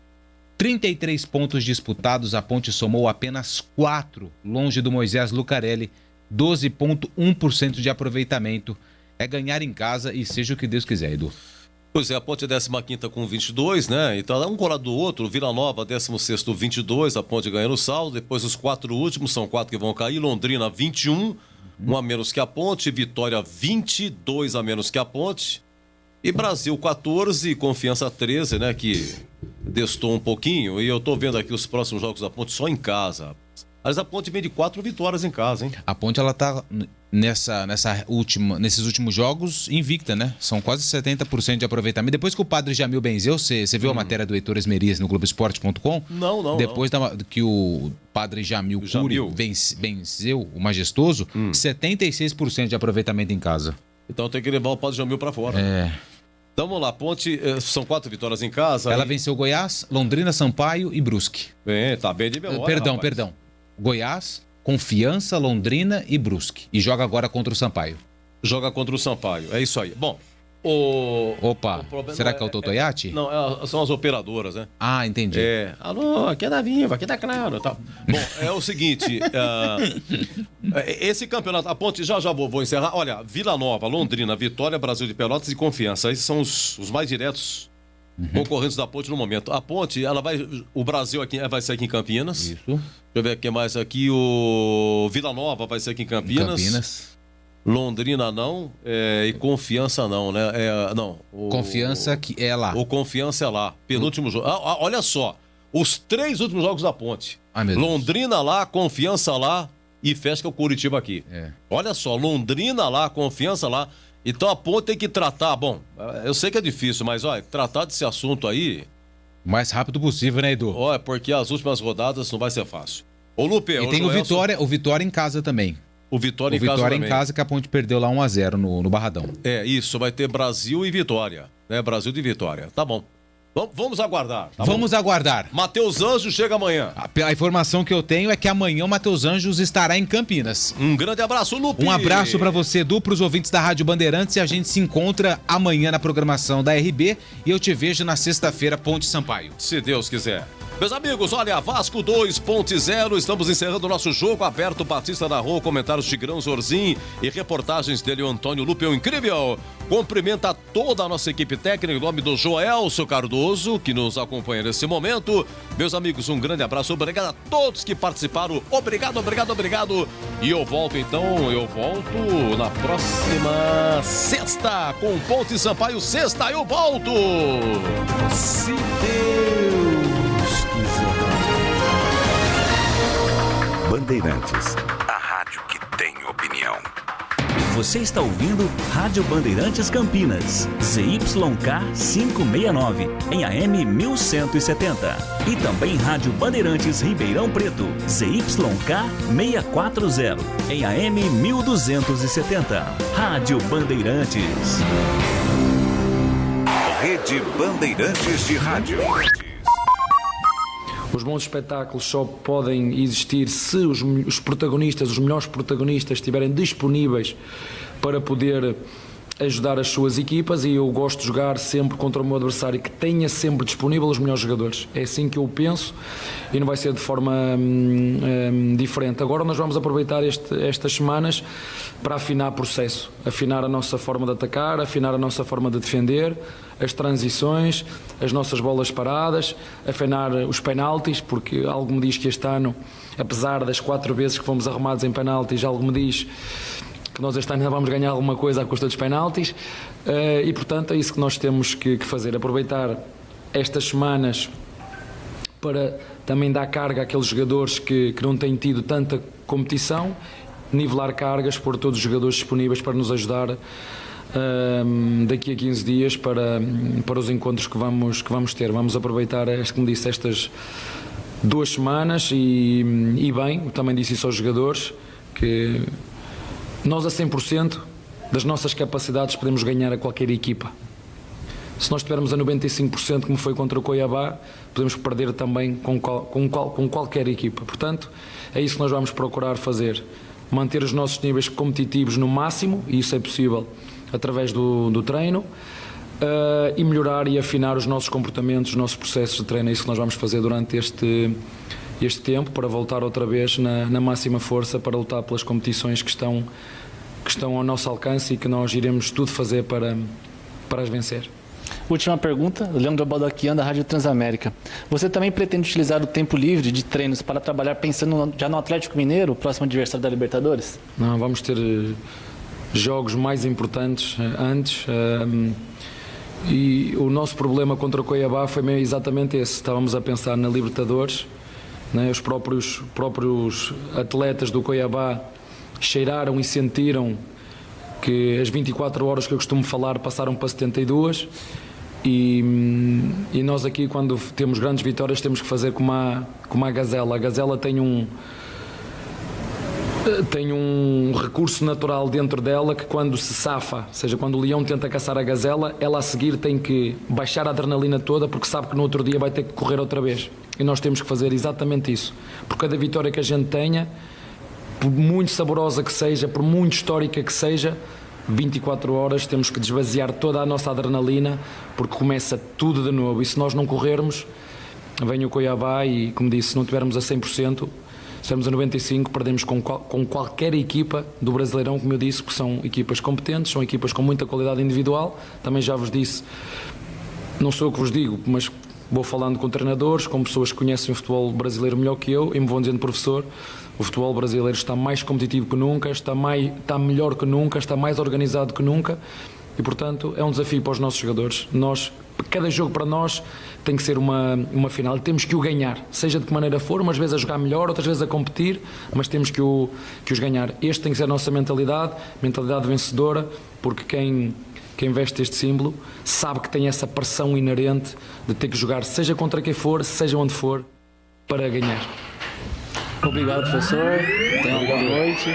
33 pontos disputados, a Ponte somou apenas 4, longe do Moisés Lucarelli, 12,1% de aproveitamento. É ganhar em casa e seja o que Deus quiser, Edu. Pois é, a Ponte é 15ª com 22, né? Então, um colado do outro. Vila Nova, 16º, 22. A Ponte ganhando o saldo. Depois, os 4 últimos, são 4 que vão cair. Londrina, 21. 1 a menos que a Ponte. Vitória, 22 a menos que a Ponte. E Brasil, 14. Confiança, 13, né? Que destou um pouquinho. E eu tô vendo aqui os próximos jogos da Ponte só em casa. Mas a Ponte vem de 4 vitórias em casa, hein? A Ponte, ela tá nesses últimos jogos invicta, né? São quase 70% de aproveitamento. Depois que o Padre Jamil benzeu, você viu a matéria do Heitor Esmerias no Globoesporte.com? Não. Depois que o Padre Jamil Cury venceu o Majestoso, 76% de aproveitamento em casa. Então tem que levar o Padre Jamil pra fora. Então vamos lá, Ponte, são 4 vitórias em casa. Ela venceu Goiás, Londrina, Sampaio e Brusque. Tá bem de memória, Perdão. Goiás, Confiança, Londrina e Brusque. E joga agora contra o Sampaio. Joga contra o Sampaio. É isso aí. Bom, Opa, será que é o Totoyati? Não, são as operadoras, né? Ah, entendi. Alô, aqui é da Viva, aqui é da Claro. Tá. Bom, é o seguinte, esse campeonato, a Ponte, já vou encerrar. Olha, Vila Nova, Londrina, Vitória, Brasil de Pelotas e Confiança. Esses são os mais diretos concorrentes da Ponte no momento. A Ponte, o Brasil aqui vai ser aqui em Campinas. Isso. Deixa eu ver o que mais aqui. O Vila Nova vai ser aqui em Campinas. Londrina não, e Confiança não, né? Confiança que é lá. O Confiança é lá. Penúltimo jogo. Olha só, os 3 últimos jogos da Ponte. Londrina lá, Confiança lá e fecha o Curitiba aqui. Olha só, Londrina lá, Confiança lá. Então a Ponte tem que tratar, bom, eu sei que é difícil, mas olha, tratar desse assunto aí... O mais rápido possível, né, Edu? Olha, porque as últimas rodadas não vai ser fácil. Ô, Lupe... E tem o Vitória em casa também. O Vitória em casa que a Ponte perdeu lá 1-0 no Barradão. Isso, vai ter Brasil e Vitória, né? Brasil de Vitória, tá bom. Vamos aguardar. Tá Vamos aguardar. Matheus Anjos chega amanhã. A informação que eu tenho é que amanhã o Matheus Anjos estará em Campinas. Um grande abraço, Lupe. Um abraço para você, Edu, pros ouvintes da Rádio Bandeirantes, e a gente se encontra amanhã na programação da RB e eu te vejo na sexta-feira, Ponte Sampaio. Se Deus quiser. Meus amigos, olha, Vasco 2.0, estamos encerrando o nosso jogo aberto, Batista da Rua, comentários Tigrão Zorzin e reportagens dele, o Antônio Lupe, o incrível. Cumprimenta toda a nossa equipe técnica em nome do Joelso Cardoso, que nos acompanha nesse momento. Meus amigos, um grande abraço, obrigado a todos que participaram, obrigado. E eu volto na próxima sexta, com Ponte Sampaio, sexta eu volto. Se Deus quiser. Bandeirantes, a rádio que tem opinião. Você está ouvindo Rádio Bandeirantes Campinas, ZYK 569, em AM 1170. E também Rádio Bandeirantes Ribeirão Preto, ZYK 640, em AM 1270. Rádio Bandeirantes. Rede Bandeirantes de Rádio. Os bons espetáculos só podem existir se os protagonistas, os melhores protagonistas, estiverem disponíveis para poder ajudar as suas equipas, e eu gosto de jogar sempre contra o meu adversário que tenha sempre disponível os melhores jogadores. É assim que eu penso e não vai ser de forma diferente. Agora nós vamos aproveitar estas semanas para afinar o processo, afinar a nossa forma de atacar, afinar a nossa forma de defender, as transições, as nossas bolas paradas, afinar os penaltis, porque algo me diz que este ano, apesar das 4 vezes que fomos arrumados em penaltis, algo me diz que nós este ano ainda vamos ganhar alguma coisa à custa dos penaltis, e portanto é isso que nós temos que fazer, aproveitar estas semanas para também dar carga àqueles jogadores que não têm tido tanta competição, nivelar cargas, pôr todos os jogadores disponíveis para nos ajudar daqui a 15 dias para os encontros que vamos ter. Vamos aproveitar, como disse, estas 2 semanas e bem, eu também disse isso aos jogadores, que nós a 100% das nossas capacidades podemos ganhar a qualquer equipa. Se nós estivermos a 95%, como foi contra o Cuiabá, podemos perder também com qualquer equipa. Portanto, é isso que nós vamos procurar fazer. Manter os nossos níveis competitivos no máximo, e isso é possível através do treino, e melhorar e afinar os nossos comportamentos, os nossos processos de treino. É isso que nós vamos fazer durante este tempo, para voltar outra vez na máxima força para lutar pelas competições que estão ao nosso alcance e que nós iremos tudo fazer para as vencer. Última pergunta, Leandro Baldaquian, da Rádio Transamérica. Você também pretende utilizar o tempo livre de treinos para trabalhar pensando já no Atlético Mineiro, o próximo adversário da Libertadores? Não, vamos ter jogos mais importantes antes, e o nosso problema contra o Cuiabá foi meio exatamente esse. Estávamos a pensar na Libertadores, né? Os próprios atletas do Cuiabá cheiraram e sentiram que as 24 horas que eu costumo falar passaram para 72, e nós aqui, quando temos grandes vitórias, temos que fazer como a Gazela. A Gazela tem um recurso natural dentro dela que, quando se safa, ou seja, quando o leão tenta caçar a gazela, ela a seguir tem que baixar a adrenalina toda, porque sabe que no outro dia vai ter que correr outra vez. E nós temos que fazer exatamente isso. Por cada vitória que a gente tenha, por muito saborosa que seja, por muito histórica que seja, 24 horas, temos que desvaziar toda a nossa adrenalina, porque começa tudo de novo. E se nós não corrermos, vem o Cuiabá e, como disse, se não tivermos a 100%, se estivermos a 95%, perdemos com qualquer equipa do Brasileirão, como eu disse, porque são equipas competentes, são equipas com muita qualidade individual. Também já vos disse, não sou eu que vos digo, mas vou falando com treinadores, com pessoas que conhecem o futebol brasileiro melhor que eu, e me vão dizendo, professor, o futebol brasileiro está mais competitivo que nunca, está melhor que nunca, está mais organizado que nunca, e portanto é um desafio para os nossos jogadores. Cada jogo para nós tem que ser uma final, e temos que o ganhar, seja de que maneira for, umas vezes a jogar melhor, outras vezes a competir, mas temos que os ganhar. Este tem que ser a nossa mentalidade vencedora, porque quem veste este símbolo sabe que tem essa pressão inerente de ter que jogar, seja contra quem for, seja onde for, para ganhar. Obrigado, professor. Tenha uma boa noite.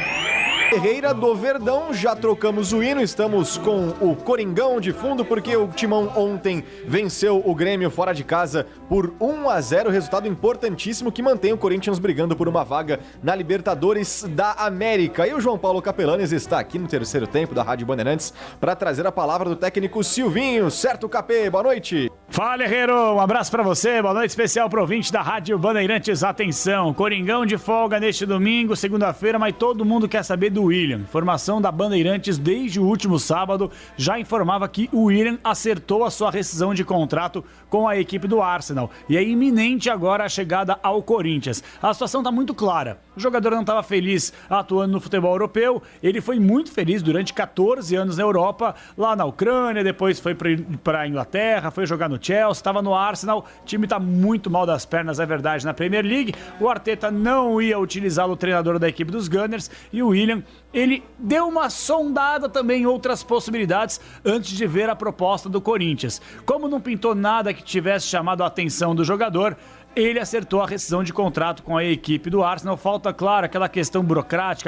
Ferreira do Verdão, já trocamos o hino, estamos com o Coringão de fundo, porque o Timão ontem venceu o Grêmio fora de casa por 1-0, resultado importantíssimo que mantém o Corinthians brigando por uma vaga na Libertadores da América. E o João Paulo Capelanes está aqui no terceiro tempo da Rádio Bandeirantes para trazer a palavra do técnico Silvinho. Certo, Capê? Boa noite. Fala, Herreiro, um abraço pra você, boa noite especial pro ouvinte da Rádio Bandeirantes. Atenção, Coringão de folga neste domingo, segunda-feira, mas todo mundo quer saber do William. Informação da Bandeirantes desde o último sábado já informava que o William acertou a sua rescisão de contrato com a equipe do Arsenal e é iminente agora a chegada ao Corinthians. A situação está muito clara. O jogador não estava feliz atuando no futebol europeu, ele foi muito feliz durante 14 anos na Europa, lá na Ucrânia, depois foi para a Inglaterra, foi jogar no Chelsea, estava no Arsenal, o time está muito mal das pernas, é verdade, na Premier League. O Arteta não ia utilizá-lo, o treinador da equipe dos Gunners, e o William, ele deu uma sondada também em outras possibilidades antes de ver a proposta do Corinthians. Como não pintou nada que tivesse chamado a atenção do jogador, ele acertou a rescisão de contrato com a equipe do Arsenal. Falta, claro, aquela questão burocrática,